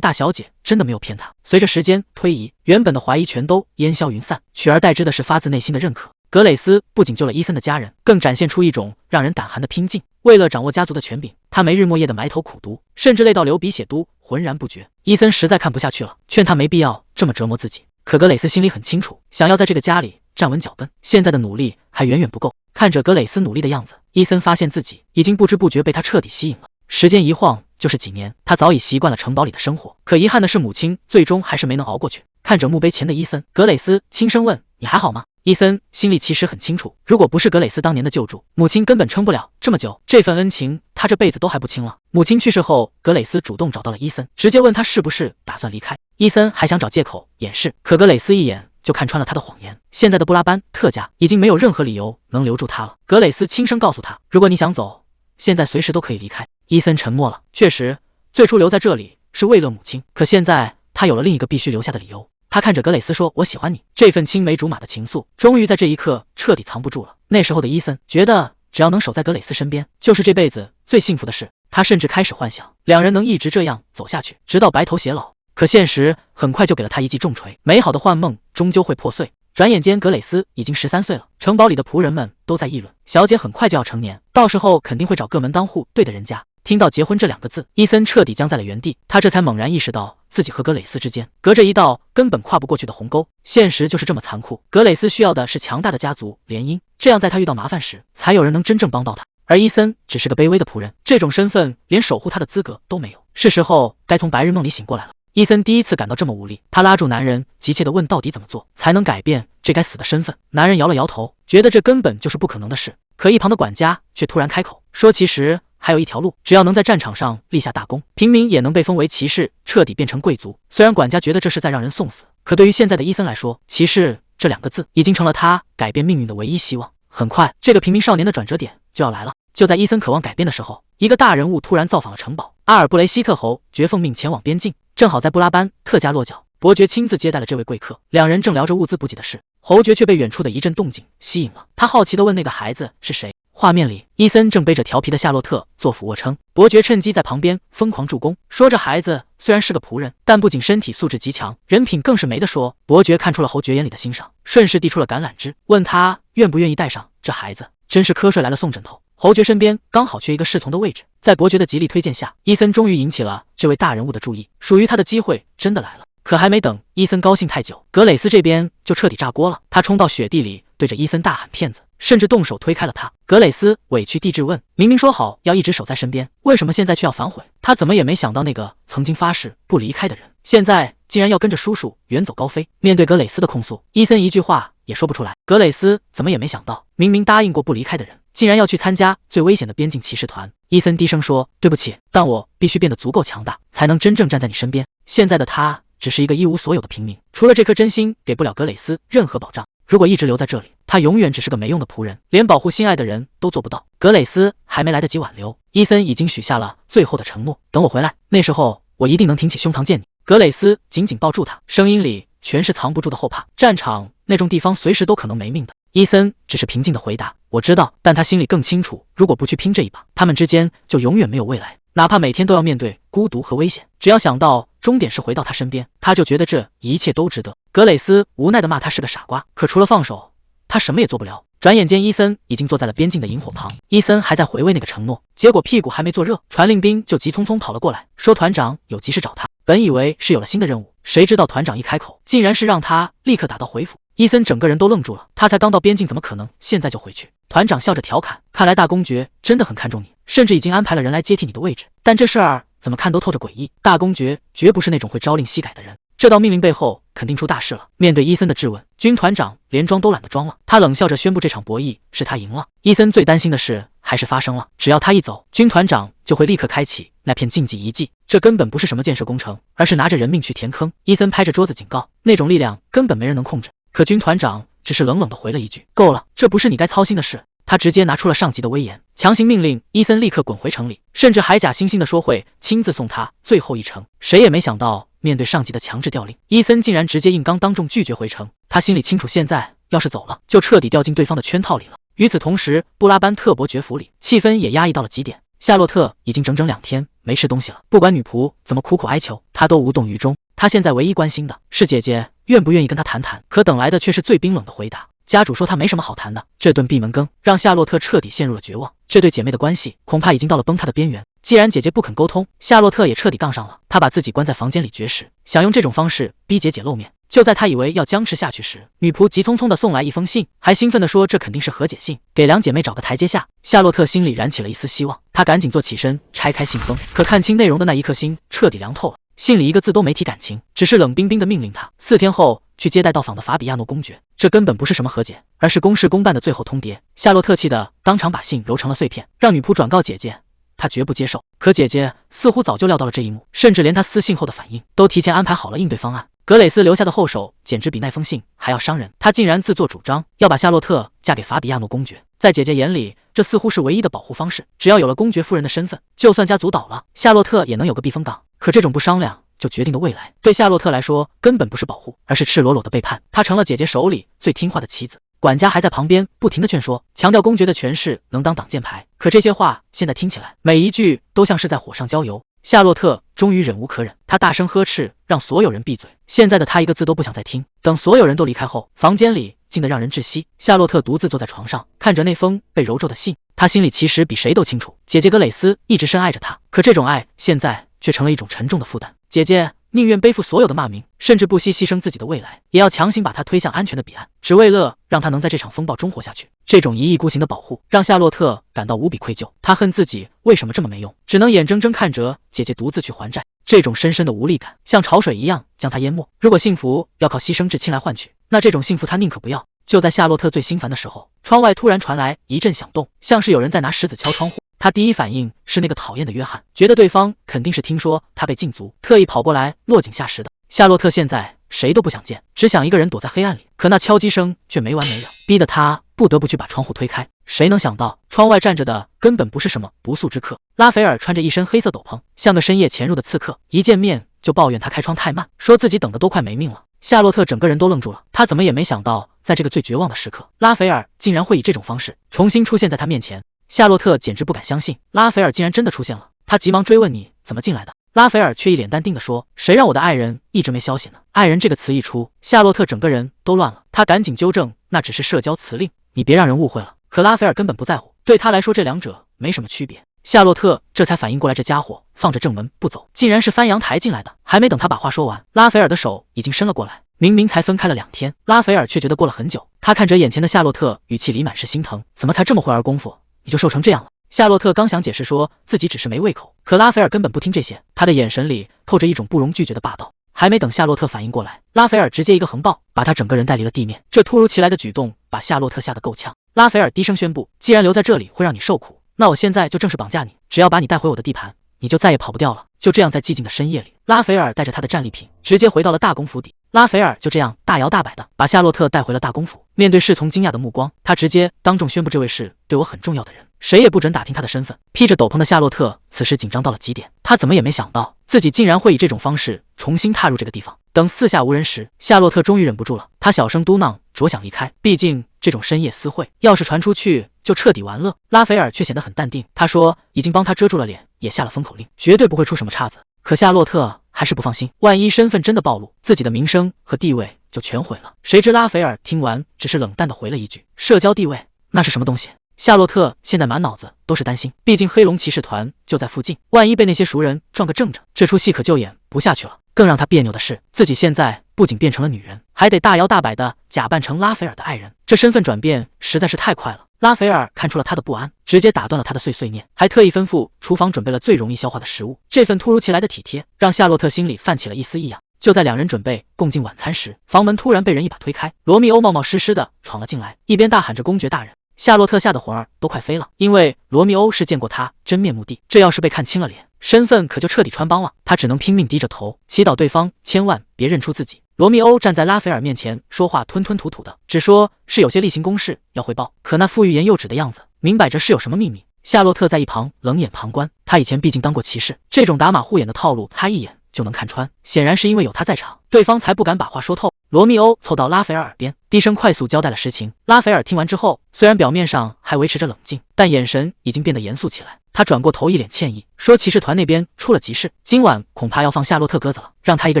大小姐真的没有骗他。随着时间推移，原本的怀疑全都烟消云散，取而代之的是发自内心的认可。格蕾丝不仅救了伊森的家人，更展现出一种让人胆寒的拼劲。为了掌握家族的权柄，他没日没夜的埋头苦读，甚至累到流鼻血都浑然不觉。伊森实在看不下去了，劝他没必要这么折磨自己。可格蕾丝心里很清楚，想要在这个家里站稳脚跟，现在的努力还远远不够。看着格蕾丝努力的样子，伊森发现自己已经不知不觉被她彻底吸引了。时间一晃就是几年，他早已习惯了城堡里的生活。可遗憾的是，母亲最终还是没能熬过去。看着墓碑前的伊森，格蕾丝轻声问：“你还好吗？”伊森心里其实很清楚，如果不是格蕾丝当年的救助，母亲根本撑不了这么久。这份恩情，他这辈子都还不清了。母亲去世后，格蕾丝主动找到了伊森，直接问他是不是打算离开。伊森还想找借口掩饰，可格蕾丝一眼就看穿了他的谎言。现在的布拉班特家已经没有任何理由能留住他了。格蕾丝轻声告诉他，如果你想走，现在随时都可以离开。伊森沉默了，确实，最初留在这里是为了母亲，可现在他有了另一个必须留下的理由。他看着格蕾丝说：“我喜欢你。”这份青梅竹马的情愫，终于在这一刻彻底藏不住了。那时候的伊森觉得，只要能守在格蕾丝身边，就是这辈子最幸福的事。他甚至开始幻想，两人能一直这样走下去，直到白头偕老。可现实很快就给了他一记重锤，美好的幻梦终究会破碎。转眼间，格蕾丝已经13岁了，城堡里的仆人们都在议论，小姐很快就要成年，到时候肯定会找个门当户对的人家。听到结婚这2个字，伊森彻底僵在了原地。他这才猛然意识到，自己和格蕾丝之间隔着一道根本跨不过去的鸿沟。现实就是这么残酷。格蕾丝需要的是强大的家族联姻，这样在他遇到麻烦时，才有人能真正帮到他。而伊森只是个卑微的仆人，这种身份连守护他的资格都没有。是时候该从白日梦里醒过来了。伊森第一次感到这么无力，他拉住男人，急切地问：“到底怎么做才能改变这该死的身份？”男人摇了摇头，觉得这根本就是不可能的事。可一旁的管家却突然开口说：“其实还有一条路，只要能在战场上立下大功，平民也能被封为骑士，彻底变成贵族。”虽然管家觉得这是在让人送死，可对于现在的伊森来说，骑士这2个字已经成了他改变命运的唯一希望。很快，这个平民少年的转折点就要来了。就在伊森渴望改变的时候，一个大人物突然造访了城堡。阿尔布雷希特侯爵奉命前往边境，正好在布拉班特家落脚。伯爵亲自接待了这位贵客，两人正聊着物资补给的事，侯爵却被远处的一阵动静吸引了。他好奇地问：“那个孩子是谁？”画面里，伊森正背着调皮的夏洛特做俯卧撑，伯爵趁机在旁边疯狂助攻，说：“这孩子虽然是个仆人，但不仅身体素质极强，人品更是没得说。”伯爵看出了侯爵眼里的欣赏，顺势递出了橄榄枝，问他愿不愿意带上这孩子。真是瞌睡来了送枕头。侯爵身边刚好缺一个侍从的位置，在伯爵的极力推荐下，伊森终于引起了这位大人物的注意，属于他的机会真的来了。可还没等伊森高兴太久，格蕾丝这边就彻底炸锅了。他冲到雪地里，对着伊森大喊骗子，甚至动手推开了他。格蕾丝委屈地质问：“明明说好要一直守在身边，为什么现在却要反悔？”他怎么也没想到，那个曾经发誓不离开的人，现在竟然要跟着叔叔远走高飞。面对格蕾丝的控诉，伊森一句话也说不出来。格蕾丝怎么也没想到，明明答应过不离开的人，竟然要去参加最危险的边境骑士团。伊森低声说：“对不起，但我必须变得足够强大，才能真正站在你身边。”现在的他只是一个一无所有的平民，除了这颗真心，给不了格蕾丝任何保障。如果一直留在这里，他永远只是个没用的仆人，连保护心爱的人都做不到。格蕾丝还没来得及挽留，伊森已经许下了最后的承诺：“等我回来，那时候我一定能挺起胸膛见你。”格蕾丝紧紧抱住他，声音里全是藏不住的后怕。战场那种地方随时都可能没命的。伊森只是平静地回答：“我知道。”但他心里更清楚，如果不去拼这一把，他们之间就永远没有未来。哪怕每天都要面对孤独和危险，只要想到终点是回到他身边，他就觉得这一切都值得。格蕾丝无奈地骂他是个傻瓜，可除了放手，他什么也做不了。转眼间，伊森已经坐在了边境的营火旁。伊森还在回味那个承诺，结果屁股还没坐热，传令兵就急匆匆跑了过来，说团长有急事找他。本以为是有了新的任务，谁知道团长一开口，竟然是让他立刻打道回府。伊森整个人都愣住了，他才刚到边境，怎么可能现在就回去？团长笑着调侃，看来大公爵真的很看重你，甚至已经安排了人来接替你的位置。但这事儿怎么看都透着诡异，大公爵绝不是那种会朝令夕改的人。这道命令背后肯定出大事了。面对伊森的质问，军团长连装都懒得装了，他冷笑着宣布这场博弈是他赢了。伊森最担心的事还是发生了，只要他一走，军团长就会立刻开启那片禁忌遗迹，这根本不是什么建设工程，而是拿着人命去填坑。伊森拍着桌子警告，那种力量根本没人能控制。可军团长只是冷冷地回了一句：“够了，这不是你该操心的事。”他直接拿出了上级的威严，强行命令伊森立刻滚回城里，甚至还假惺惺地说会亲自送他最后一程。谁也没想到，面对上级的强制调令，伊森竟然直接硬刚当众拒绝回城。他心里清楚，现在要是走了，就彻底掉进对方的圈套里了。与此同时，布拉班特伯爵府里气氛也压抑到了极点。夏洛特已经整整2天没吃东西了，不管女仆怎么苦苦哀求，他都无动于衷。他现在唯一关心的是姐姐愿不愿意跟他谈谈，可等来的却是最冰冷的回答。家主说他没什么好谈的。这顿闭门羹让夏洛特彻底陷入了绝望，这对姐妹的关系恐怕已经到了崩塌的边缘。既然姐姐不肯沟通，夏洛特也彻底杠上了。他把自己关在房间里绝食，想用这种方式逼姐姐露面。就在他以为要僵持下去时，女仆急匆匆地送来一封信，还兴奋地说这肯定是和解信，给2姐妹找个台阶下。夏洛特心里燃起了一丝希望，他赶紧坐起身拆开信封，可看清内容的那一刻，心彻底凉透了。信里一个字都没提感情，只是冷冰冰地命令他4天后去接待到访的法比亚诺公爵。这根本不是什么和解，而是公事公办的最后通牒。夏洛特气得当场把信揉成了碎片，让女仆转告姐姐，她绝不接受。可姐姐似乎早就料到了这一幕，甚至连她私信后的反应都提前安排好了应对方案。格蕾斯留下的后手简直比那封信还要伤人，他竟然自作主张要把夏洛特嫁给法比亚诺公爵。在姐姐眼里，这似乎是唯一的保护方式，只要有了公爵夫人的身份，就算家族倒了，夏洛特也能有个避风港。可这种不商量就决定的未来，对夏洛特来说根本不是保护，而是赤裸裸的背叛。他成了姐姐手里最听话的棋子。管家还在旁边不停地劝说，强调公爵的权势能当挡箭牌。可这些话现在听起来，每一句都像是在火上浇油。夏洛特终于忍无可忍，他大声呵斥，让所有人闭嘴。现在的他一个字都不想再听。等所有人都离开后，房间里静得让人窒息。夏洛特独自坐在床上，看着那封被揉皱的信。他心里其实比谁都清楚，姐姐格蕾丝一直深爱着他，可这种爱现在却成了一种沉重的负担。姐姐宁愿背负所有的骂名，甚至不惜牺牲自己的未来，也要强行把他推向安全的彼岸，只为了让他能在这场风暴中活下去。这种一意孤行的保护让夏洛特感到无比愧疚，他恨自己为什么这么没用，只能眼睁睁看着姐姐独自去还债。这种深深的无力感像潮水一样将他淹没。如果幸福要靠牺牲至亲来换取，那这种幸福他宁可不要。就在夏洛特最心烦的时候，窗外突然传来一阵响动，像是有人在拿石子敲窗户。他第一反应是那个讨厌的约翰，觉得对方肯定是听说他被禁足，特意跑过来落井下石的。夏洛特现在谁都不想见，只想一个人躲在黑暗里。可那敲击声却没完没了，逼得他不得不去把窗户推开。谁能想到，窗外站着的根本不是什么不速之客。拉斐尔穿着一身黑色斗篷，像个深夜潜入的刺客，一见面就抱怨他开窗太慢，说自己等得都快没命了。夏洛特整个人都愣住了，他怎么也没想到，在这个最绝望的时刻，拉斐尔竟然会以这种方式重新出现在他面前。夏洛特简直不敢相信，拉斐尔竟然真的出现了。他急忙追问你怎么进来的，拉斐尔却一脸淡定地说，谁让我的爱人一直没消息呢？爱人这个词一出，夏洛特整个人都乱了，他赶紧纠正，那只是社交辞令，你别让人误会了。可拉斐尔根本不在乎，对他来说这两者没什么区别。夏洛特这才反应过来，这家伙放着正门不走，竟然是翻阳台进来的。还没等他把话说完，拉斐尔的手已经伸了过来。明明才分开了2天，拉斐尔却觉得过了很久。他看着眼前的夏洛特，语气里满是心疼，怎么才这么会儿功夫你就瘦成这样了？夏洛特刚想解释说自己只是没胃口，可拉斐尔根本不听这些，他的眼神里透着一种不容拒绝的霸道。还没等夏洛特反应过来，拉斐尔直接一个横抱，把他整个人带离了地面。这突如其来的举动把夏洛特吓得够呛。拉斐尔低声宣布，既然留在这里会让你受苦，那我现在就正式绑架你，只要把你带回我的地盘，你就再也跑不掉了。就这样，在寂静的深夜里，拉斐尔带着他的战利品直接回到了大公府邸。拉斐尔就这样大摇大摆的把夏洛特带回了大公府。面对侍从惊讶的目光，他直接当众宣布，这位是对我很重要的人，谁也不准打听他的身份。披着斗篷的夏洛特此时紧张到了极点，他怎么也没想到自己竟然会以这种方式重新踏入这个地方。等四下无人时，夏洛特终于忍不住了，他小声嘟囔，着想离开。毕竟这种深夜私会要是传出去就彻底完了。拉斐尔却显得很淡定，他说已经帮他遮住了脸，也下了封口令，绝对不会出什么岔子。可夏洛特还是不放心，万一身份真的暴露，自己的名声和地位就全毁了。谁知拉斐尔听完只是冷淡地回了一句，社交地位那是什么东西？夏洛特现在满脑子都是担心，毕竟黑龙骑士团就在附近，万一被那些熟人撞个正着，这出戏可就演不下去了。更让他别扭的是，自己现在不仅变成了女人，还得大摇大摆的假扮成拉斐尔的爱人，这身份转变实在是太快了。拉斐尔看出了他的不安，直接打断了他的碎碎念，还特意吩咐厨房准备了最容易消化的食物。这份突如其来的体贴，让夏洛特心里泛起了一丝异样。就在两人准备共进晚餐时，房门突然被人一把推开，罗密欧冒冒失失的闯了进来，一边大喊着公爵大人。夏洛特吓得魂儿都快飞了，因为罗密欧是见过他真面目的，这要是被看清了脸，身份可就彻底穿帮了。他只能拼命低着头，祈祷对方千万别认出自己。罗密欧站在拉斐尔面前，说话吞吞吐吐的，只说是有些例行公事要汇报，可那副欲言又止的样子，明摆着是有什么秘密。夏洛特在一旁冷眼旁观，他以前毕竟当过骑士，这种打马虎眼的套路他一眼就能看穿，显然是因为有他在场，对方才不敢把话说透。罗密欧凑到拉斐尔耳边，低声快速交代了实情。拉斐尔听完之后，虽然表面上还维持着冷静，但眼神已经变得严肃起来。他转过头，一脸歉意，说骑士团那边出了急事，今晚恐怕要放夏洛特鸽子了，让他一个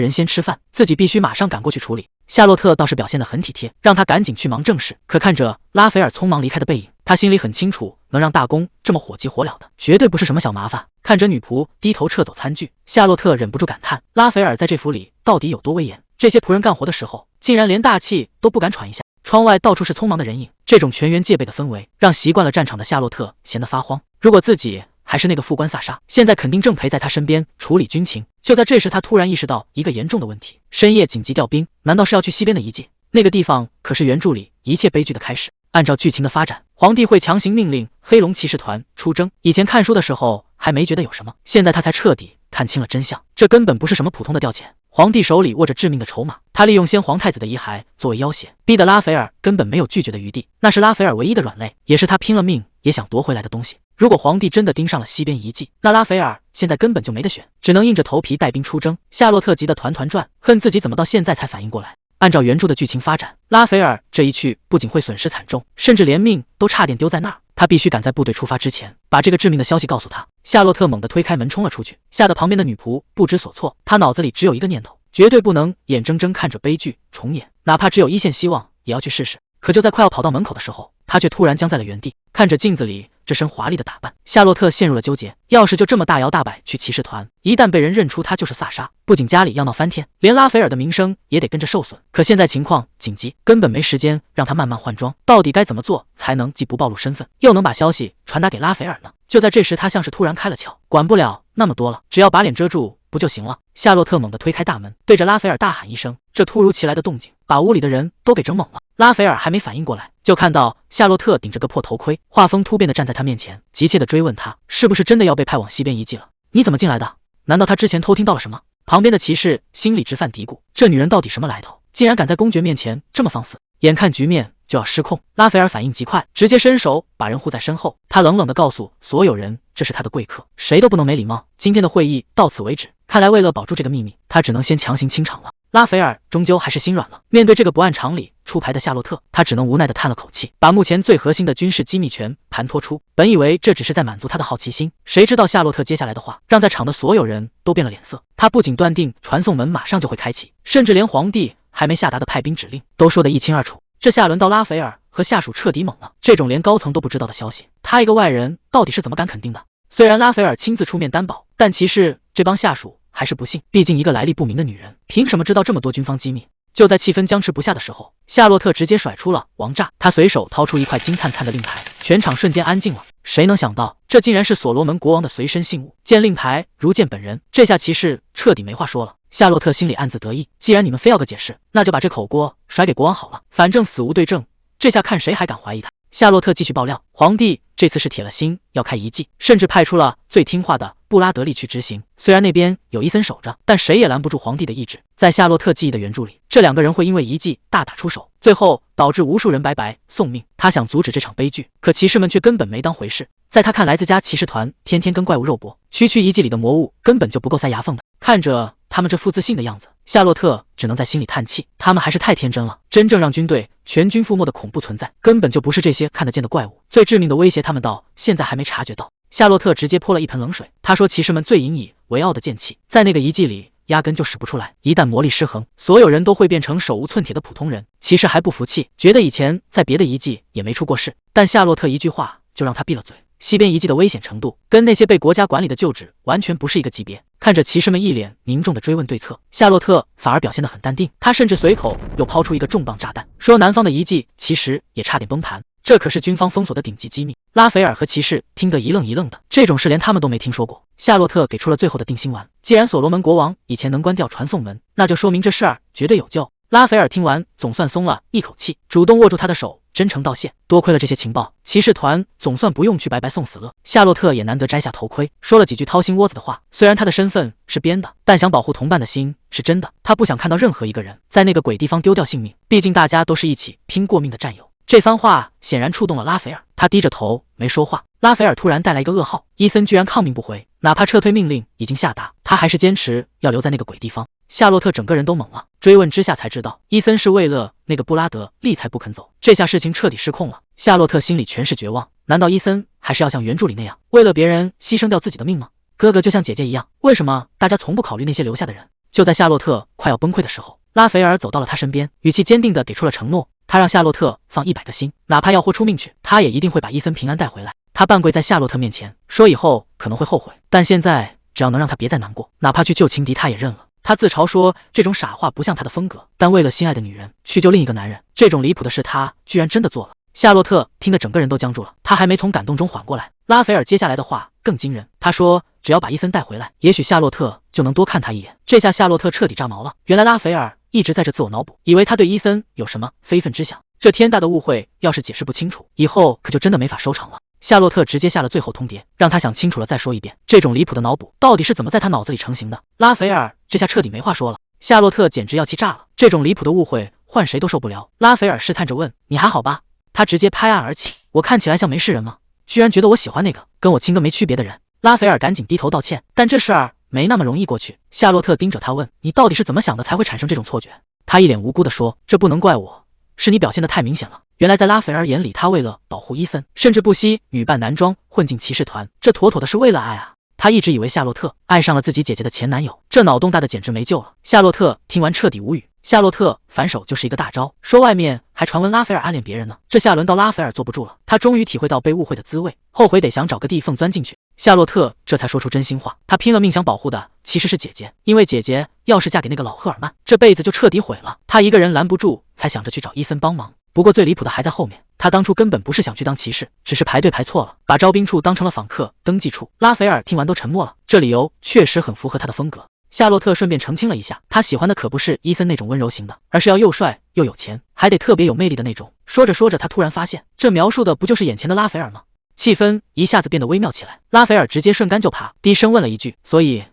人先吃饭，自己必须马上赶过去处理。夏洛特倒是表现得很体贴，让他赶紧去忙正事。可看着拉斐尔匆忙离开的背影，他心里很清楚，能让大公这么火急火燎的，绝对不是什么小麻烦。看着女仆低头撤走餐具，夏洛特忍不住感叹，拉斐尔在这府里到底有多威严？这些仆人干活的时候，竟然连大气都不敢喘一下。窗外到处是匆忙的人影，这种全员戒备的氛围，让习惯了战场的夏洛特闲得发慌。如果自己还是那个副官萨沙，现在肯定正陪在他身边处理军情。就在这时，他突然意识到一个严重的问题：深夜紧急调兵，难道是要去西边的遗迹？那个地方可是原著里一切悲剧的开始。按照剧情的发展，皇帝会强行命令黑龙骑士团出征。以前看书的时候还没觉得有什么，现在他才彻底看清了真相，这根本不是什么普通的调遣。皇帝手里握着致命的筹码，他利用先皇太子的遗骸作为要挟，逼得拉斐尔根本没有拒绝的余地。那是拉斐尔唯一的软肋，也是他拼了命也想夺回来的东西。如果皇帝真的盯上了西边遗迹，那拉斐尔现在根本就没得选，只能硬着头皮带兵出征。夏洛特急得团团转，恨自己怎么到现在才反应过来。按照原著的剧情发展，拉斐尔这一去不仅会损失惨重，甚至连命都差点丢在那儿。他必须赶在部队出发之前，把这个致命的消息告诉他。夏洛特猛地推开门冲了出去，吓得旁边的女仆不知所措。他脑子里只有一个念头，绝对不能眼睁睁看着悲剧重演，哪怕只有一线希望，也要去试试。可就在快要跑到门口的时候，他却突然僵在了原地。看着镜子里这身华丽的打扮，夏洛特陷入了纠结。要是就这么大摇大摆去骑士团，一旦被人认出他就是萨沙，不仅家里要闹翻天，连拉斐尔的名声也得跟着受损。可现在情况紧急，根本没时间让他慢慢换装。到底该怎么做才能既不暴露身份，又能把消息传达给拉斐尔呢？就在这时，他像是突然开了窍，管不了那么多了，只要把脸遮住不就行了？夏洛特猛地推开大门，对着拉斐尔大喊一声。这突如其来的动静把屋里的人都给整懵了。拉斐尔还没反应过来，就看到夏洛特顶着个破头盔，画风突变的站在他面前，急切的追问他是不是真的要被派往西边遗迹了？你怎么进来的？难道他之前偷听到了什么？旁边的骑士心里直犯嘀咕，这女人到底什么来头，竟然敢在公爵面前这么放肆？眼看局面就要失控，拉斐尔反应极快，直接伸手把人护在身后。他冷冷地告诉所有人，这是他的贵客，谁都不能没礼貌。今天的会议到此为止。看来为了保住这个秘密，他只能先强行清场了。拉斐尔终究还是心软了，面对这个不按常理出牌的夏洛特，他只能无奈地叹了口气，把目前最核心的军事机密权盘托出。本以为这只是在满足他的好奇心，谁知道夏洛特接下来的话让在场的所有人都变了脸色。他不仅断定传送门马上就会开启，甚至连皇帝还没下达的派兵指令都说得一清二楚。这下轮到拉斐尔和下属彻底懵了，这种连高层都不知道的消息，他一个外人到底是怎么敢肯定的？虽然拉斐尔亲自出面担保，但骑士这帮下属还是不信，毕竟一个来历不明的女人，凭什么知道这么多军方机密？就在气氛僵持不下的时候，夏洛特直接甩出了王炸，他随手掏出一块金灿灿的令牌，全场瞬间安静了。谁能想到，这竟然是所罗门国王的随身信物？见令牌如见本人，这下骑士彻底没话说了。夏洛特心里暗自得意，既然你们非要个解释，那就把这口锅甩给国王好了，反正死无对证，这下看谁还敢怀疑他。夏洛特继续爆料，皇帝这次是铁了心要开遗迹，甚至派出了最听话的布拉德利去执行。虽然那边有伊森守着，但谁也拦不住皇帝的意志。在夏洛特记忆的原著里，这两个人会因为遗迹大打出手，最后导致无数人白白送命。他想阻止这场悲剧，可骑士们却根本没当回事。在他看来，自家骑士团天天跟怪物肉搏，区遗迹里的魔物根本就不够塞牙缝的。看着他们这副自信的样子，夏洛特只能在心里叹气，他们还是太天真了。真正让军队全军覆没的恐怖存在，根本就不是这些看得见的怪物，最致命的威胁他们到现在还没察觉到。夏洛特直接泼了一盆冷水，他说骑士们最引以为傲的剑气，在那个遗迹里压根就使不出来。一旦魔力失衡，所有人都会变成手无寸铁的普通人。骑士还不服气，觉得以前在别的遗迹也没出过事，但夏洛特一句话就让他闭了嘴。西边遗迹的危险程度跟那些被国家管理的旧址完全不是一个级别。看着骑士们一脸凝重的追问对策，夏洛特反而表现得很淡定。他甚至随口又抛出一个重磅炸弹，说南方的遗迹其实也差点崩盘，这可是军方封锁的顶级机密。拉斐尔和骑士听得一愣一愣的，这种事连他们都没听说过。夏洛特给出了最后的定心丸，既然所罗门国王以前能关掉传送门，那就说明这事儿绝对有救。拉斐尔听完总算松了一口气，主动握住他的手，真诚道谢。多亏了这些情报，骑士团总算不用去白白送死了。夏洛特也难得摘下头盔，说了几句掏心窝子的话。虽然他的身份是编的，但想保护同伴的心是真的。他不想看到任何一个人在那个鬼地方丢掉性命，毕竟大家都是一起拼过命的战友。这番话显然触动了拉斐尔，他低着头没说话。拉斐尔突然带来一个噩耗，伊森居然抗命不回，哪怕撤退命令已经下达，他还是坚持要留在那个鬼地方。夏洛特整个人都懵了，追问之下才知道，伊森是为了那个布拉德利才不肯走。这下事情彻底失控了，夏洛特心里全是绝望。难道伊森还是要像原著里那样，为了别人牺牲掉自己的命吗？哥哥就像姐姐一样，为什么大家从不考虑那些留下的人？就在夏洛特快要崩溃的时候，拉斐尔走到了他身边，语气坚定地给出了承诺。他让夏洛特放100个心，哪怕要豁出命去，他也一定会把伊森平安带回来。他半跪在夏洛特面前，说以后可能会后悔，但现在只要能让他别再难过，哪怕去救情敌他也认了。他自嘲说这种傻话不像他的风格，但为了心爱的女人去救另一个男人，这种离谱的事他居然真的做了。夏洛特听得整个人都僵住了，他还没从感动中缓过来。拉斐尔接下来的话更惊人，他说只要把伊森带回来，也许夏洛特就能多看他一眼。这下夏洛特彻底炸毛了，原来拉斐尔一直在这自我脑补，以为他对伊森有什么非分之想。这天大的误会要是解释不清楚，以后可就真的没法收场了。夏洛特直接下了最后通牒，让他想清楚了再说一遍，这种离谱的脑补到底是怎么在他脑子里成型的。拉斐尔这下彻底没话说了，夏洛特简直要气炸了，这种离谱的误会换谁都受不了。拉斐尔试探着问，你还好吧？他直接拍案而起，我看起来像没事人吗？居然觉得我喜欢那个跟我亲哥没区别的人。拉斐尔赶紧低头道歉，但这事儿没那么容易过去。夏洛特盯着他问，你到底是怎么想的才会产生这种错觉？他一脸无辜地说，这不能怪我，是你表现得太明显了。原来在拉斐尔眼里，他为了保护伊森，甚至不惜女扮男装混进骑士团，这妥妥的是为了爱啊。他一直以为夏洛特爱上了自己姐姐的前男友，这脑洞大的简直没救了。夏洛特听完彻底无语，夏洛特反手就是一个大招，说外面还传闻拉斐尔暗恋别人呢。这下轮到拉斐尔坐不住了，他终于体会到被误会的滋味，后悔得想找个地缝钻进去。夏洛特这才说出真心话，他拼了命想保护的其实是姐姐，因为姐姐要是嫁给那个老赫尔曼，这辈子就彻底毁了。他一个人拦不住，才想着去找伊森帮忙。不过最离谱的还在后面，他当初根本不是想去当骑士，只是排队排错了，把招兵处当成了访客登记处。拉斐尔听完都沉默了，这理由确实很符合他的风格。夏洛特顺便澄清了一下，他喜欢的可不是伊森那种温柔型的，而是要又帅又有钱，还得特别有魅力的那种。说着说着，他突然发现，这描述的不就是眼前的拉斐尔吗？气氛一下子变得微妙起来。拉斐尔直接顺杆就爬，低声问了一句，所以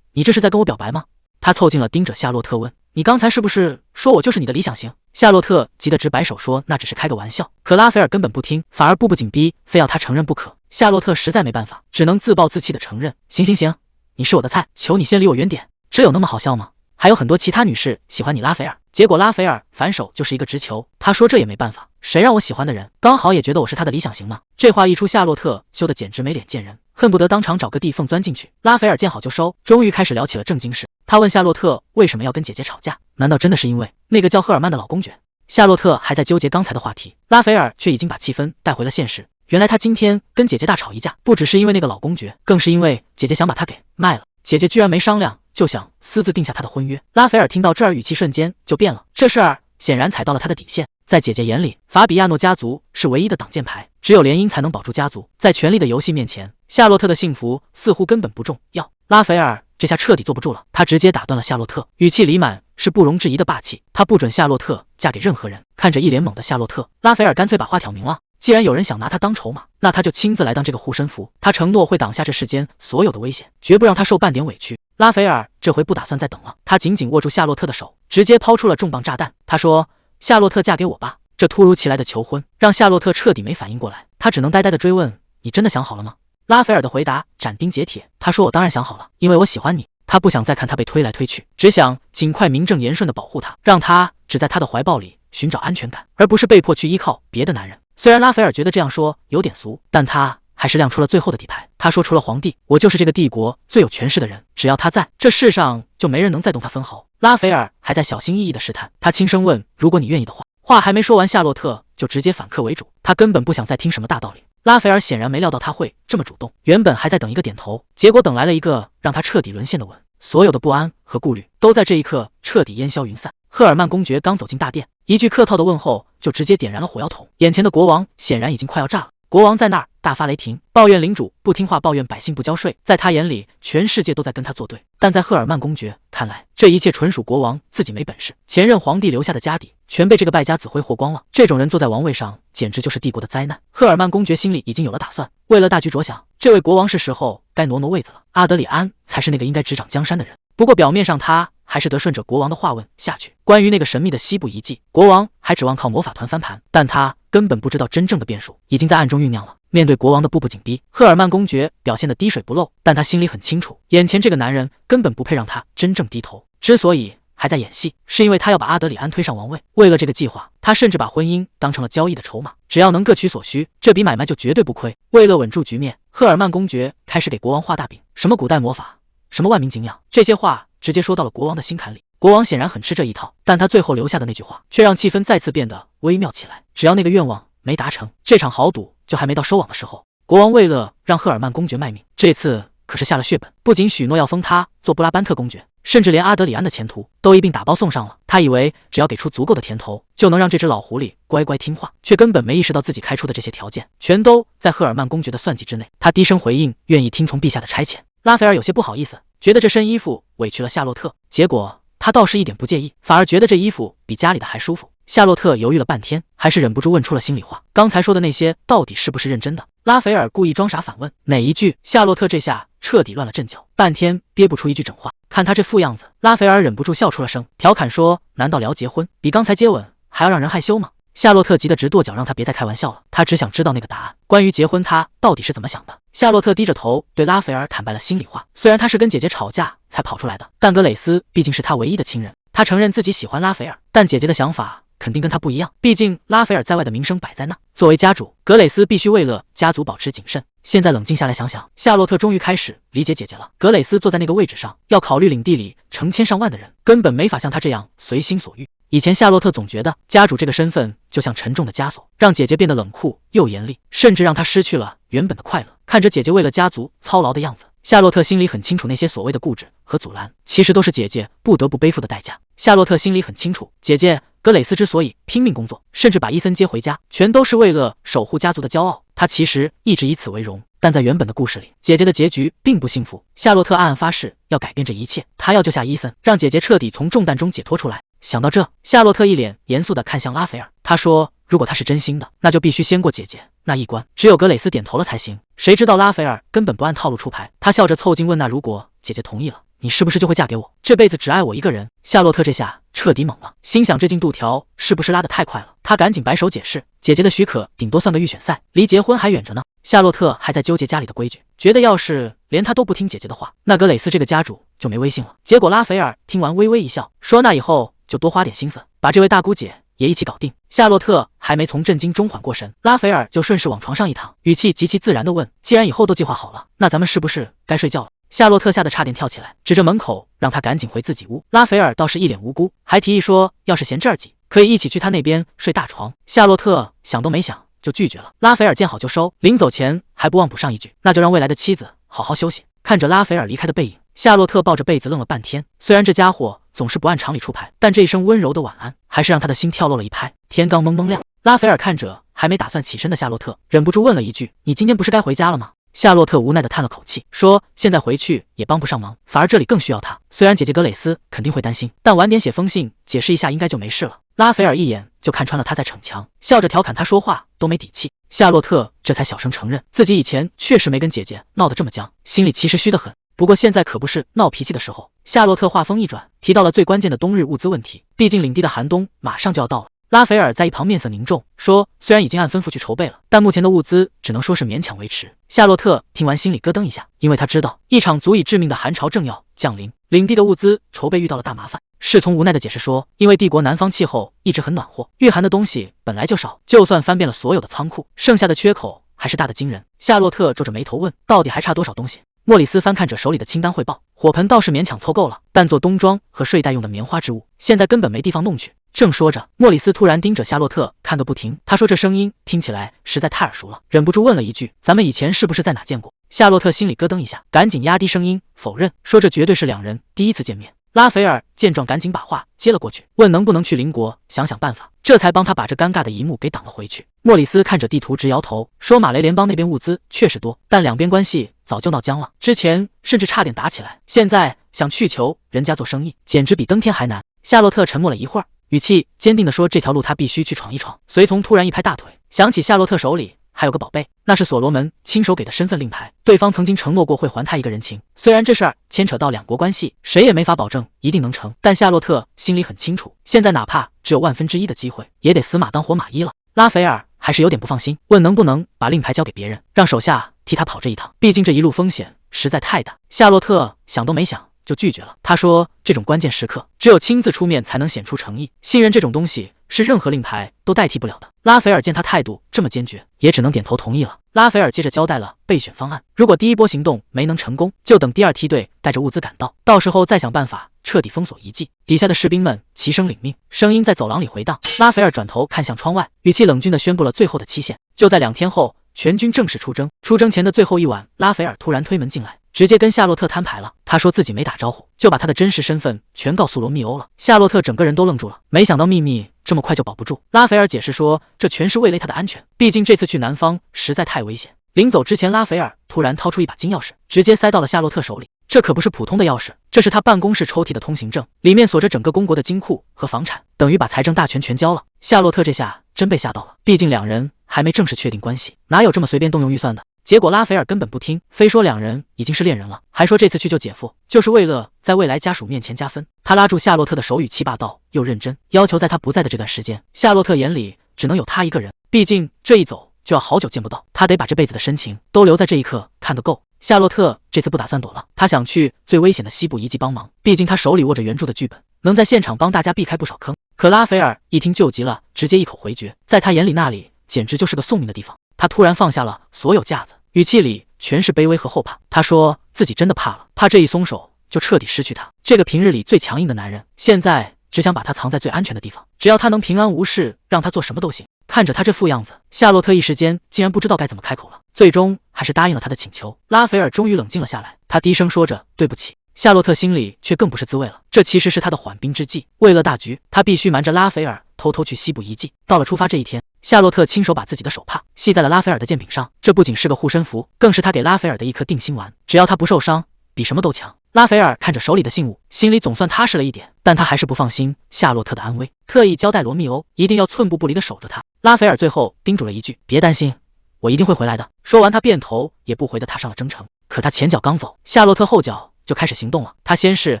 你这是在跟我表白吗？他凑近了盯着夏洛特问，你刚才是不是说我就是你的理想型？夏洛特急得直摆手说那只是开个玩笑，可拉斐尔根本不听，反而步步紧逼，非要他承认不可。夏洛特实在没办法，只能自暴自弃的承认，行行行，你是我的菜，求你先离我远点。这有那么好笑吗？还有很多其他女士喜欢你拉斐尔。结果拉斐尔反手就是一个直球，他说这也没办法，谁让我喜欢的人刚好也觉得我是他的理想型呢？这话一出，夏洛特羞得简直没脸见人，恨不得当场找个地缝钻进去。拉斐尔见好就收，终于开始聊起了正经事。他问夏洛特为什么要跟姐姐吵架，难道真的是因为那个叫赫尔曼的老公爵？夏洛特还在纠结刚才的话题，拉斐尔却已经把气氛带回了现实。原来他今天跟姐姐大吵一架，不只是因为那个老公爵，更是因为姐姐想把他给卖了。姐姐居然没商量就想私自定下他的婚约。拉斐尔听到这儿，语气瞬间就变了，这事儿显然踩到了他的底线。在姐姐眼里，法比亚诺家族是唯一的挡箭牌，只有联姻才能保住家族。在权力的游戏面前，夏洛特的幸福似乎根本不重要。拉斐尔这下彻底坐不住了，他直接打断了夏洛特，语气里满是不容置疑的霸气。他不准夏洛特嫁给任何人。看着一脸懵的夏洛特，拉斐尔干脆把话挑明了，既然有人想拿他当筹码，那他就亲自来当这个护身符。他承诺会挡下这世间所有的危险，绝不让他受半点委屈。拉斐尔这回不打算再等了，他紧紧握住夏洛特的手，直接抛出了重磅炸弹。他说，夏洛特嫁给我吧。这突如其来的求婚让夏洛特彻底没反应过来，他只能呆呆地追问，你真的想好了吗？拉斐尔的回答斩钉截铁，他说我当然想好了，因为我喜欢你。他不想再看他被推来推去，只想尽快名正言顺地保护他，让他只在他的怀抱里寻找安全感，而不是被迫去依靠别的男人。虽然拉斐尔觉得这样说有点俗，但他还是亮出了最后的底牌。他说，除了皇帝，我就是这个帝国最有权势的人，只要他在，这世上就没人能再动他分毫。拉斐尔还在小心翼翼地试探，他轻声问，如果你愿意的话。话还没说完，夏洛特就直接反客为主，他根本不想再听什么大道理。拉斐尔显然没料到他会这么主动，原本还在等一个点头，结果等来了一个让他彻底沦陷的吻。所有的不安和顾虑都在这一刻彻底烟消云散。赫尔曼公爵刚走进大殿，一句客套的问候就直接点燃了火药桶。眼前的国王显然已经快要炸了。国王在那儿大发雷霆，抱怨领主不听话，抱怨百姓不交税。在他眼里，全世界都在跟他作对。但在赫尔曼公爵看来，这一切纯属国王自己没本事，前任皇帝留下的家底全被这个败家子挥霍光了。这种人坐在王位上，简直就是帝国的灾难。赫尔曼公爵心里已经有了打算，为了大局着想，这位国王是时候该挪挪位子了。阿德里安才是那个应该执掌江山的人。不过表面上他还是得顺着国王的话问下去。关于那个神秘的西部遗迹，国王还指望靠魔法团翻盘，但他根本不知道真正的变数已经在暗中酝酿了。面对国王的步步紧逼，赫尔曼公爵表现得滴水不漏，但他心里很清楚，眼前这个男人根本不配让他真正低头。之所以还在演戏，是因为他要把阿德里安推上王位。为了这个计划，他甚至把婚姻当成了交易的筹码，只要能各取所需，这笔买卖就绝对不亏。为了稳住局面，赫尔曼公爵开始给国王画大饼，什么古代魔法，什么万民敬仰，这些话直接说到了国王的心坎里。国王显然很吃这一套，但他最后留下的那句话却让气氛再次变得微妙起来。只要那个愿望没达成，这场豪赌就还没到收网的时候。国王为了让赫尔曼公爵卖命，这次可是下了血本，不仅许诺要封他做布拉班特公爵，甚至连阿德里安的前途都一并打包送上了。他以为只要给出足够的甜头，就能让这只老狐狸乖乖听话，却根本没意识到自己开出的这些条件全都在赫尔曼公爵的算计之内。他低声回应，愿意听从陛下的差遣。拉斐尔有些不好意思，觉得这身衣服委屈了夏洛特，结果他倒是一点不介意，反而觉得这衣服比家里的还舒服。夏洛特犹豫了半天，还是忍不住问出了心里话，刚才说的那些到底是不是认真的？拉斐尔故意装傻反问，哪一句？夏洛特这下彻底乱了阵脚，半天憋不出一句整话。看他这副样子，拉斐尔忍不住笑出了声，调侃说，难道聊结婚比刚才接吻还要让人害羞吗？夏洛特急得直跺脚，让他别再开玩笑了，他只想知道那个答案。关于结婚，他到底是怎么想的？夏洛特低着头对拉斐尔坦白了心里话，虽然他是跟姐姐吵架才跑出来的，但格蕾丝毕竟是他唯一的亲人。他承认自己喜欢拉斐尔，但姐姐的想法肯定跟他不一样，毕竟拉斐尔在外的名声摆在那。作为家主，格蕾丝必须为了家族保持谨慎。现在冷静下来想想，夏洛特终于开始理解姐姐了。格蕾丝坐在那个位置上，要考虑领地里成千上万的人，根本没法像他这样随心所欲。以前夏洛特总觉得家主这个身份就像沉重的枷锁，让姐姐变得冷酷又严厉，甚至让她失去了原本的快乐。看着姐姐为了家族操劳的样子，夏洛特心里很清楚，那些所谓的固执和阻拦，其实都是姐姐不得不背负的代价。夏洛特心里很清楚，姐姐格蕾丝之所以拼命工作，甚至把伊森接回家，全都是为了守护家族的骄傲。她其实一直以此为荣，但在原本的故事里，姐姐的结局并不幸福。夏洛特暗暗发誓要改变这一切，他要救下伊森，让姐姐彻底从重担中解脱出来。想到这，夏洛特一脸严肃地看向拉斐尔，他说，如果他是真心的，那就必须先过姐姐那一关，只有格蕾丝点头了才行。谁知道拉斐尔根本不按套路出牌，他笑着凑近问，那如果姐姐同意了，你是不是就会嫁给我，这辈子只爱我一个人？夏洛特这下彻底懵了，心想这进度条是不是拉得太快了？他赶紧摆手解释，姐姐的许可顶多算个预选赛，离结婚还远着呢。夏洛特还在纠结家里的规矩，觉得要是连他都不听姐姐的话，那格蕾丝这个家主就没威信了。结果拉斐尔听完微微一笑，说，那以后就多花点心思，把这位大姑姐也一起搞定。夏洛特还没从震惊中缓过神，拉斐尔就顺势往床上一躺，语气极其自然地问，既然以后都计划好了，那咱们是不是该睡觉了？夏洛特吓得差点跳起来，指着门口让他赶紧回自己屋。拉斐尔倒是一脸无辜，还提议说，要是嫌这儿挤，可以一起去他那边睡大床。夏洛特想都没想就拒绝了。拉斐尔见好就收，临走前还不忘补上一句，那就让未来的妻子好好休息。看着拉斐尔离开的背影，夏洛特抱着被子愣了半天。虽然这家伙总是不按常理出牌，但这一声温柔的晚安还是让他的心跳漏了一拍。天刚蒙蒙亮，拉斐尔看着还没打算起身的夏洛特，忍不住问了一句，你今天不是该回家了吗？夏洛特无奈地叹了口气，说，现在回去也帮不上忙，反而这里更需要他。虽然姐姐格蕾丝肯定会担心，但晚点写封信解释一下应该就没事了。拉斐尔一眼就看穿了他在逞强，笑着调侃他说话都没底气。夏洛特这才小声承认，自己以前确实没跟姐姐闹得这么僵，心里其实虚得很。不过现在可不是闹脾气的时候。夏洛特话锋一转，提到了最关键的冬日物资问题，毕竟领地的寒冬马上就要到了。拉斐尔在一旁面色凝重，说，虽然已经按吩咐去筹备了，但目前的物资只能说是勉强维持。夏洛特听完心里咯噔一下，因为他知道一场足以致命的寒潮正要降临，领地的物资筹备遇到了大麻烦。侍从无奈地解释说，因为帝国南方气候一直很暖和，御寒的东西本来就少，就算翻遍了所有的仓库，剩下的缺口还是大的惊人。夏洛特皱着眉头问：“到底还差多少东西？”莫里斯翻看着手里的清单汇报，火盆倒是勉强凑够了，但做冬装和睡袋用的棉花织物，现在根本没地方弄去。正说着，莫里斯突然盯着夏洛特看个不停。他说这声音听起来实在太耳熟了，忍不住问了一句：“咱们以前是不是在哪见过？”夏洛特心里咯噔一下，赶紧压低声音否认，说这绝对是两人第一次见面。拉斐尔见状，赶紧把话接了过去，问能不能去邻国想想办法，这才帮他把这尴尬的一幕给挡了回去。莫里斯看着地图直摇头，说马雷联邦那边物资确实多，但两边关系早就闹僵了，之前甚至差点打起来，现在想去求人家做生意，简直比登天还难。夏洛特沉默了一会儿，语气坚定地说：“这条路他必须去闯一闯。”随从突然一拍大腿，想起夏洛特手里还有个宝贝，那是所罗门亲手给的身份令牌，对方曾经承诺过会还他一个人情。虽然这事儿牵扯到两国关系，谁也没法保证一定能成，但夏洛特心里很清楚，现在哪怕只有1/1000的机会，也得死马当活马医了。拉斐尔还是有点不放心，问能不能把令牌交给别人，让手下替他跑这一趟，毕竟这一路风险实在太大。夏洛特想都没想就拒绝了。他说这种关键时刻只有亲自出面才能显出诚意，信任这种东西是任何令牌都代替不了的。拉斐尔见他态度这么坚决，也只能点头同意了。拉斐尔接着交代了备选方案，如果第一波行动没能成功，就等第二梯队带着物资赶到，到时候再想办法彻底封锁遗迹。底下的士兵们齐声领命，声音在走廊里回荡。拉斐尔转头看向窗外，语气冷峻地宣布了最后的期限，就在2天后，全军正式出征。出征前的最后一晚，拉斐尔突然推门进来，直接跟夏洛特摊牌了。他说自己没打招呼，就把他的真实身份全告诉罗密欧了。夏洛特整个人都愣住了，没想到秘密这么快就保不住。拉斐尔解释说，这全是为了他的安全，毕竟这次去南方实在太危险。临走之前，拉斐尔突然掏出一把金钥匙，直接塞到了夏洛特手里。这可不是普通的钥匙，这是他办公室抽屉的通行证，里面锁着整个公国的金库和房产，等于把财政大权全交了。夏洛特这下真被吓到了，毕竟两人还没正式确定关系，哪有这么随便动用预算的？结果拉斐尔根本不听，非说两人已经是恋人了，还说这次去救姐夫就是为了在未来家属面前加分。他拉住夏洛特的手，语气霸道又认真，要求在他不在的这段时间，夏洛特眼里只能有他一个人，毕竟这一走就要好久见不到，他得把这辈子的深情都留在这一刻看得够。夏洛特这次不打算躲了，他想去最危险的西部遗迹帮忙，毕竟他手里握着原著的剧本，能在现场帮大家避开不少坑。可拉斐尔一听救急了，直接一口回绝，在他眼里那里简直就是个送命的地方。他突然放下了所有架子，语气里全是卑微和后怕。他说自己真的怕了，怕这一松手就彻底失去他，这个平日里最强硬的男人，现在只想把他藏在最安全的地方，只要他能平安无事，让他做什么都行。看着他这副样子，夏洛特一时间竟然不知道该怎么开口了，最终还是答应了他的请求。拉斐尔终于冷静了下来，他低声说着对不起。夏洛特心里却更不是滋味了，这其实是他的缓兵之计，为了大局，他必须瞒着拉斐尔偷偷去西部遗迹。到了出发这一天，夏洛特亲手把自己的手帕系在了拉斐尔的剑柄上，这不仅是个护身符，更是他给拉斐尔的一颗定心丸，只要他不受伤，比什么都强。拉斐尔看着手里的信物，心里总算踏实了一点，但他还是不放心夏洛特的安危，特意交代罗密欧一定要寸步不离地守着他。拉斐尔最后叮嘱了一句：“别担心，我一定会回来的。”说完，他便头也不回地踏上了征程。可他前脚刚走，夏洛特后脚就开始行动了。他先是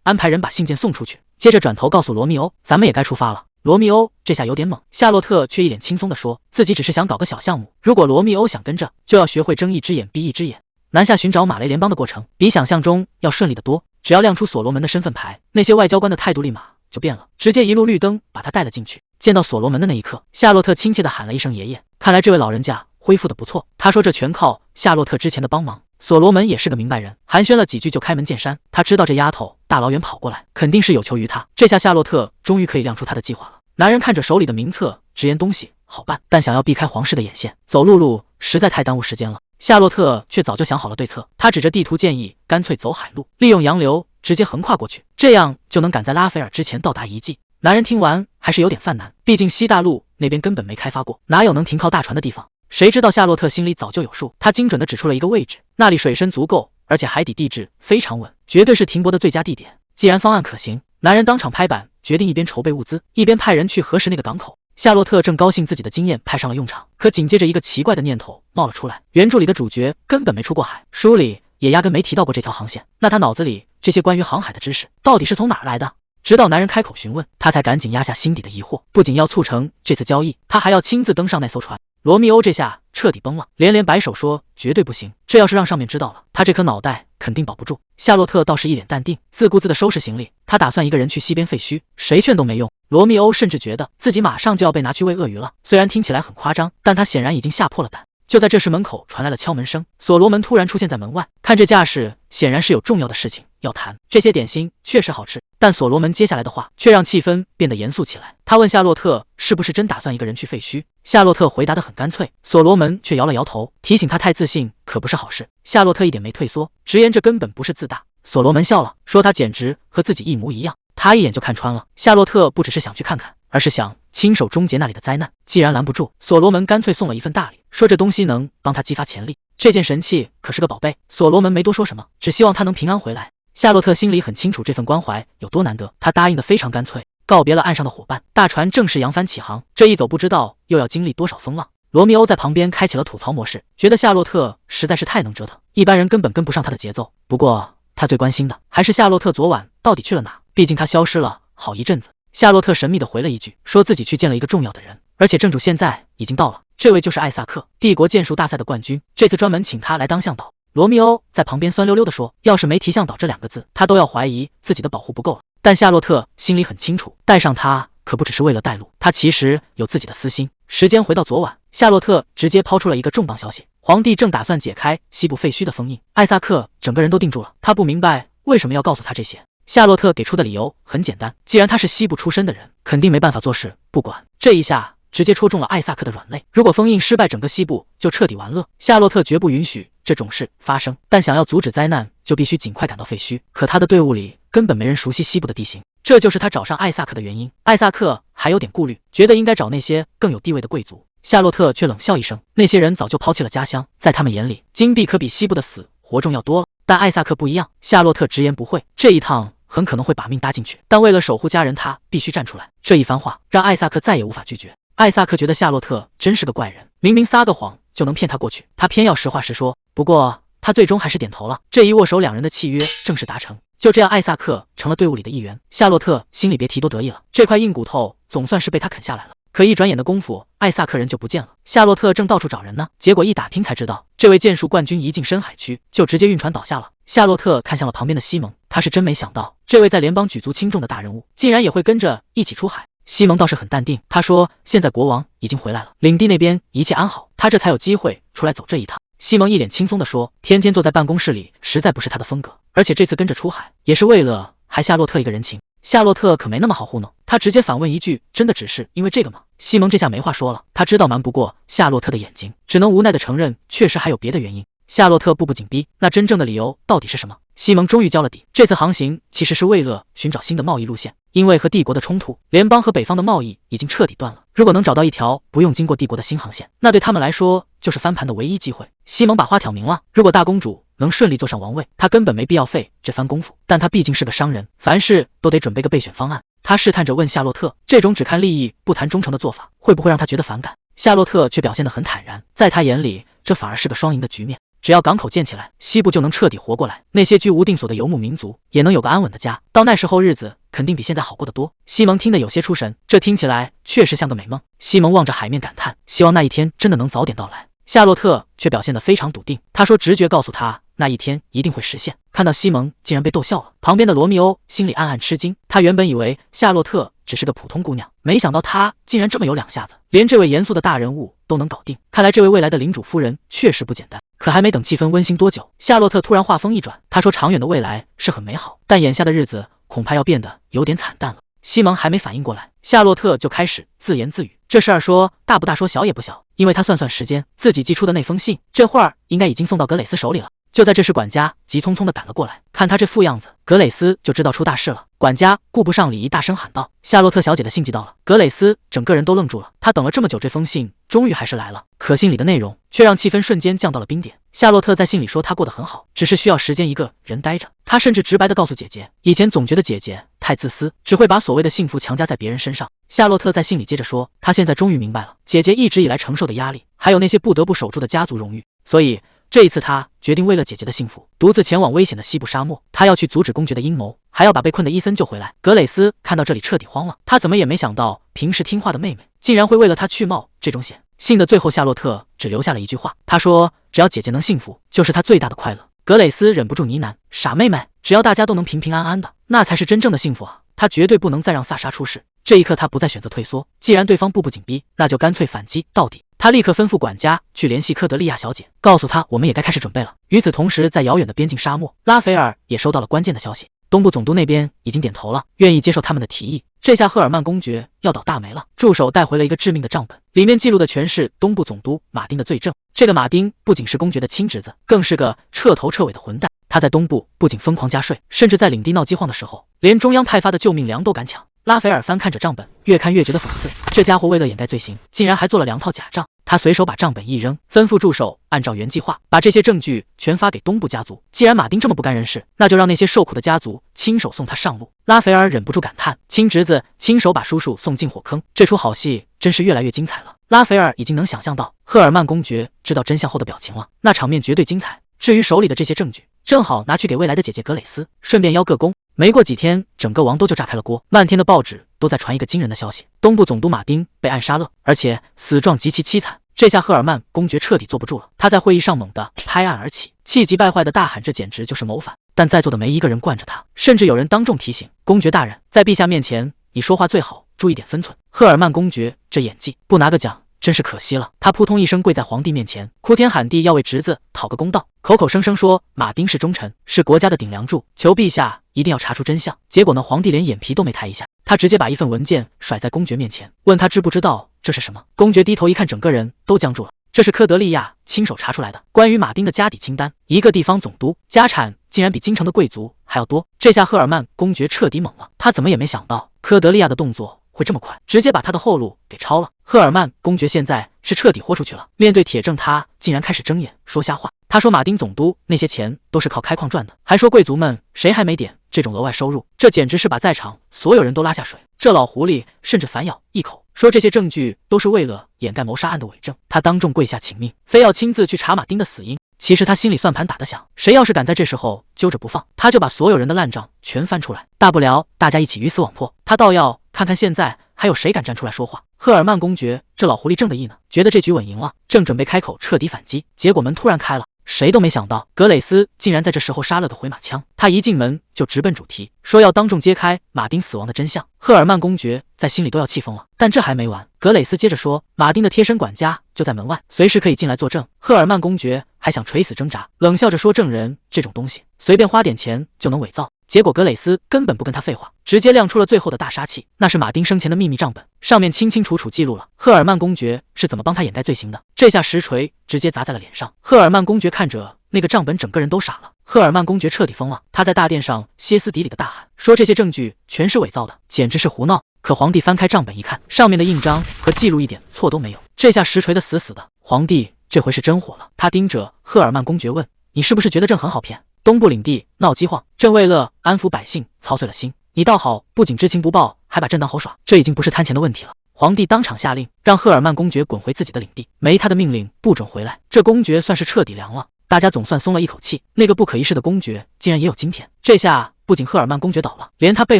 安排人把信件送出去，接着转头告诉罗密欧：“咱们也该出发了。”罗密欧这下有点懵，夏洛特却一脸轻松地说自己只是想搞个小项目，如果罗密欧想跟着，就要学会睁一只眼闭一只眼。南下寻找马雷联邦的过程比想象中要顺利得多，只要亮出所罗门的身份牌，那些外交官的态度立马就变了，直接一路绿灯把他带了进去。见到所罗门的那一刻，夏洛特亲切地喊了一声爷爷，看来这位老人家恢复得不错。他说这全靠夏洛特之前的帮忙。所罗门也是个明白人，寒暄了几句就开门见山，他知道这丫头大老远跑过来肯定是有求于他，这下夏洛特终于可以亮出他的计划了。男人看着手里的名册，直言东西好办，但想要避开皇室的眼线，走陆实在太耽误时间了。夏洛特却早就想好了对策，他指着地图建议干脆走海路，利用洋流直接横跨过去，这样就能赶在拉斐尔之前到达遗迹。男人听完还是有点犯难，毕竟西大陆那边根本没开发过，哪有能停靠大船的地方。谁知道夏洛特心里早就有数，他精准地指出了一个位置，那里水深足够，而且海底地质非常稳，绝对是停泊的最佳地点。既然方案可行，男人当场拍板，决定一边筹备物资，一边派人去核实那个港口。夏洛特正高兴自己的经验派上了用场，可紧接着一个奇怪的念头冒了出来，原著里的主角根本没出过海，书里也压根没提到过这条航线，那他脑子里这些关于航海的知识到底是从哪儿来的？直到男人开口询问，他才赶紧压下心底的疑惑，不仅要促成这次交易，他还要亲自登上那艘船。罗密欧这下彻底崩了，连连摆手说绝对不行，这要是让上面知道了，他这颗脑袋肯定保不住。夏洛特倒是一脸淡定，自顾自地收拾行李，他打算一个人去西边废墟，谁劝都没用。罗密欧甚至觉得自己马上就要被拿去喂鳄鱼了，虽然听起来很夸张，但他显然已经吓破了胆。就在这时，门口传来了敲门声。所罗门突然出现在门外，看这架势，显然是有重要的事情要谈。这些点心确实好吃，但所罗门接下来的话却让气氛变得严肃起来。他问夏洛特是不是真打算一个人去废墟。夏洛特回答得很干脆，所罗门却摇了摇头，提醒他太自信可不是好事。夏洛特一点没退缩，直言这根本不是自大。所罗门笑了，说他简直和自己一模一样。他一眼就看穿了，夏洛特不只是想去看看，而是想亲手终结那里的灾难。既然拦不住，所罗门干脆送了一份大礼，说这东西能帮他激发潜力。这件神器可是个宝贝。所罗门没多说什么，只希望他能平安回来。夏洛特心里很清楚这份关怀有多难得，他答应得非常干脆，告别了岸上的伙伴，大船正式扬帆起航。这一走不知道又要经历多少风浪。罗密欧在旁边开启了吐槽模式，觉得夏洛特实在是太能折腾，一般人根本跟不上他的节奏。不过他最关心的还是夏洛特昨晚到底去了哪，毕竟他消失了好一阵子。夏洛特神秘地回了一句，说自己去见了一个重要的人，而且正主现在已经到了。这位就是艾萨克，帝国剑术大赛的冠军，这次专门请他来当向导。罗密欧在旁边酸溜溜地说，要是没提向导这2个字，他都要怀疑自己的保护不够了。但夏洛特心里很清楚，带上他可不只是为了带路，他其实有自己的私心。时间回到昨晚，夏洛特直接抛出了一个重磅消息，皇帝正打算解开西部废墟的封印。艾萨克整个人都定住了，他不明白为什么要告诉他这些。夏洛特给出的理由很简单，既然他是西部出身的人，肯定没办法做事不管。这一下直接戳中了艾萨克的软肋，如果封印失败，整个西部就彻底完了。夏洛特绝不允许这种事发生，但想要阻止灾难，就必须尽快赶到废墟。可他的队伍里根本没人熟悉西部的地形，这就是他找上艾萨克的原因。艾萨克还有点顾虑，觉得应该找那些更有地位的贵族。夏洛特却冷笑一声，那些人早就抛弃了家乡，在他们眼里，金币可比西部的死活重要多了。但艾萨克不一样，夏洛特直言不讳，这一趟很可能会把命搭进去，但为了守护家人，他必须站出来。这一番话让艾萨克再也无法拒绝。艾萨克觉得夏洛特真是个怪人，明明撒个谎就能骗他过去，他偏要实话实说。不过他最终还是点头了。这一握手，2人的契约正式达成。就这样，艾萨克成了队伍里的一员。夏洛特心里别提多得意了，这块硬骨头总算是被他啃下来了。可一转眼的功夫，艾萨克人就不见了。夏洛特正到处找人呢，结果一打听才知道，这位剑术冠军一进深海区就直接晕船倒下了。夏洛特看向了旁边的西蒙，他是真没想到，这位在联邦举足轻重的大人物，竟然也会跟着一起出海。西蒙倒是很淡定，他说现在国王已经回来了，领地那边一切安好，他这才有机会出来走这一趟。西蒙一脸轻松地说，天天坐在办公室里实在不是他的风格，而且这次跟着出海也是为了还夏洛特一个人情。夏洛特可没那么好糊弄，他直接反问一句，真的只是因为这个吗？西蒙这下没话说了，他知道瞒不过夏洛特的眼睛，只能无奈地承认确实还有别的原因。夏洛特步步紧逼，那真正的理由到底是什么？西蒙终于交了底，这次航行其实是为了寻找新的贸易路线，因为和帝国的冲突，联邦和北方的贸易已经彻底断了。如果能找到一条不用经过帝国的新航线，那对他们来说就是翻盘的唯一机会。西蒙把话挑明了，如果大公主能顺利坐上王位，他根本没必要费这番功夫，但他毕竟是个商人，凡事都得准备个备选方案。他试探着问夏洛特，这种只看利益不谈忠诚的做法，会不会让他觉得反感？夏洛特却表现得很坦然，在他眼里，这反而是个双赢的局面。只要港口建起来，西部就能彻底活过来，那些居无定所的游牧民族也能有个安稳的家。到那时候，日子肯定比现在好过得多。西蒙听得有些出神，这听起来确实像个美梦。西蒙望着海面感叹，希望那一天真的能早点到来。夏洛特却表现得非常笃定，他说直觉告诉他那一天一定会实现。看到西蒙竟然被逗笑了，旁边的罗密欧心里暗暗吃惊。他原本以为夏洛特只是个普通姑娘，没想到她竟然这么有两下子，连这位严肃的大人物都能搞定。看来这位未来的领主夫人确实不简单。可还没等气氛温馨多久，夏洛特突然话锋一转，他说长远的未来是很美好，但眼下的日子恐怕要变得有点惨淡了。西蒙还没反应过来，夏洛特就开始自言自语，这事儿说大不大，说小也不小，因为他算算时间，自己寄出的那封信这会儿应该已经送到格蕾斯手里了。就在这时，管家急匆匆地赶了过来，看他这副样子，格蕾斯就知道出大事了。管家顾不上礼仪，大声喊道：“夏洛特小姐的信寄到了。”格蕾斯整个人都愣住了，他等了这么久，这封信终于还是来了，可信里的内容却让气氛瞬间降到了冰点。夏洛特在信里说他过得很好，只是需要时间一个人待着。他甚至直白地告诉姐姐，以前总觉得姐姐太自私，只会把所谓的幸福强加在别人身上。夏洛特在信里接着说，他现在终于明白了，姐姐一直以来承受的压力，还有那些不得不守住的家族荣誉，所以这一次他决定为了姐姐的幸福，独自前往危险的西部沙漠。他要去阻止公爵的阴谋，还要把被困的伊森救回来。格蕾斯看到这里彻底慌了，他怎么也没想到平时听话的妹妹竟然会为了他去冒这种险。信的最后，夏洛特只留下了一句话，他说只要姐姐能幸福，就是他最大的快乐。格蕾斯忍不住呢喃，傻妹妹，只要大家都能平平安安的，那才是真正的幸福啊。他绝对不能再让萨莎出事。这一刻他不再选择退缩，既然对方步步紧逼，那就干脆反击到底。他立刻吩咐管家去联系科德利亚小姐，告诉她我们也该开始准备了。与此同时，在遥远的边境沙漠，拉斐尔也收到了关键的消息，东部总督那边已经点头了，愿意接受他们的提议。这下赫尔曼公爵要倒大霉了。助手带回了一个致命的账本，里面记录的全是东部总督马丁的罪证。这个马丁不仅是公爵的亲侄子，更是个彻头彻尾的混蛋。他在东部不仅疯狂加税，甚至在领地闹饥荒的时候，连中央派发的救命粮都敢抢。拉斐尔翻看着账本，越看越觉得讽刺。这家伙为了掩盖罪行，竟然还做了2套假账。他随手把账本一扔，吩咐助手按照原计划把这些证据全发给东部家族。既然马丁这么不干人事，那就让那些受苦的家族亲手送他上路。拉斐尔忍不住感叹：亲侄子亲手把叔叔送进火坑，这出好戏真是越来越精彩了。拉斐尔已经能想象到赫尔曼公爵知道真相后的表情了，那场面绝对精彩。至于手里的这些证据，正好拿去给未来的姐姐格蕾丝，顺便邀个功。没过几天，整个王都就炸开了锅，漫天的报纸都在传一个惊人的消息：东部总督马丁被暗杀了，而且死状极其凄惨。这下赫尔曼公爵彻底坐不住了，他在会议上猛地拍案而起，气急败坏地大喊：“这简直就是谋反！”但在座的没一个人惯着他，甚至有人当众提醒：“公爵大人，在陛下面前，你说话最好注意点分寸。”赫尔曼公爵这演技不拿个奖，真是可惜了。他扑通一声跪在皇帝面前，哭天喊地要为侄子讨个公道，口口声声说马丁是忠臣，是国家的顶梁柱，求陛下一定要查出真相。结果呢，皇帝连眼皮都没抬一下，他直接把一份文件甩在公爵面前，问他知不知道这是什么。公爵低头一看，整个人都僵住了。这是科德利亚亲手查出来的关于马丁的家底清单，一个地方总督家产竟然比京城的贵族还要多。这下赫尔曼公爵彻底懵了，他怎么也没想到科德利亚的动作会这么快，直接把他的后路给抄了。赫尔曼公爵现在是彻底豁出去了，面对铁证，他竟然开始睁眼说瞎话。他说马丁总督那些钱都是靠开矿赚的，还说贵族们谁还没点这种额外收入，这简直是把在场所有人都拉下水。这老狐狸甚至反咬一口，说这些证据都是为了掩盖谋杀案的伪证。他当众跪下请命，非要亲自去查马丁的死因。其实他心里算盘打得响，谁要是敢在这时候揪着不放，他就把所有人的烂账全翻出来，大不了大家一起鱼死网破。他倒要看看现在还有谁敢站出来说话。赫尔曼公爵这老狐狸正得意呢，觉得这局稳赢了，正准备开口彻底反击，结果门突然开了。谁都没想到格蕾丝竟然在这时候杀了个回马枪。他一进门就直奔主题，说要当众揭开马丁死亡的真相。赫尔曼公爵在心里都要气疯了。但这还没完，格蕾丝接着说，马丁的贴身管家就在门外，随时可以进来作证。赫尔曼公爵还想垂死挣扎，冷笑着说，证人这种东西随便花点钱就能伪造。结果格蕾丝根本不跟他废话，直接亮出了最后的大杀器，那是马丁生前的秘密账本，上面清清楚楚记录了赫尔曼公爵是怎么帮他掩盖罪行的。这下实锤直接砸在了脸上，赫尔曼公爵看着那个账本，整个人都傻了。赫尔曼公爵彻底疯了，他在大殿上歇斯底里的大喊，说这些证据全是伪造的，简直是胡闹。可皇帝翻开账本一看，上面的印章和记录一点错都没有，这下实锤的死死的。皇帝这回是真火了，他盯着赫尔曼公爵问，你是不是觉得朕很好骗？东部领地闹饥荒，朕为了安抚百姓操碎了心，你倒好，不仅知情不报，还把朕当猴耍，这已经不是贪钱的问题了。皇帝当场下令，让赫尔曼公爵滚回自己的领地，没他的命令不准回来。这公爵算是彻底凉了，大家总算松了一口气。那个不可一世的公爵竟然也有今天，这下不仅赫尔曼公爵倒了，连他背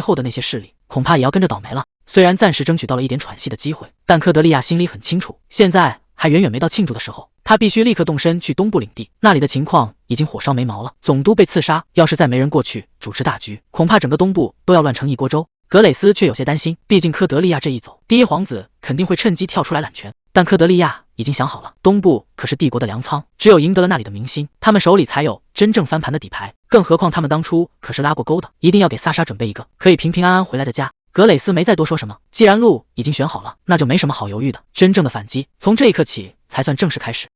后的那些势力恐怕也要跟着倒霉了。虽然暂时争取到了一点喘息的机会，但科德利亚心里很清楚，现在还远远没到庆祝的时候。他必须立刻动身去东部领地，那里的情况已经火烧眉毛了。总督被刺杀，要是再没人过去主持大局，恐怕整个东部都要乱成一锅粥。格蕾丝却有些担心，毕竟科德利亚这一走，第一皇子肯定会趁机跳出来揽权。但科德利亚已经想好了，东部可是帝国的粮仓，只有赢得了那里的民心，他们手里才有真正翻盘的底牌。更何况他们当初可是拉过钩的，一定要给萨莎准备一个可以平平安安回来的家。格蕾丝没再多说什么，既然路已经选好了，那就没什么好犹豫的。真正的反击从这一刻起才算正式开始。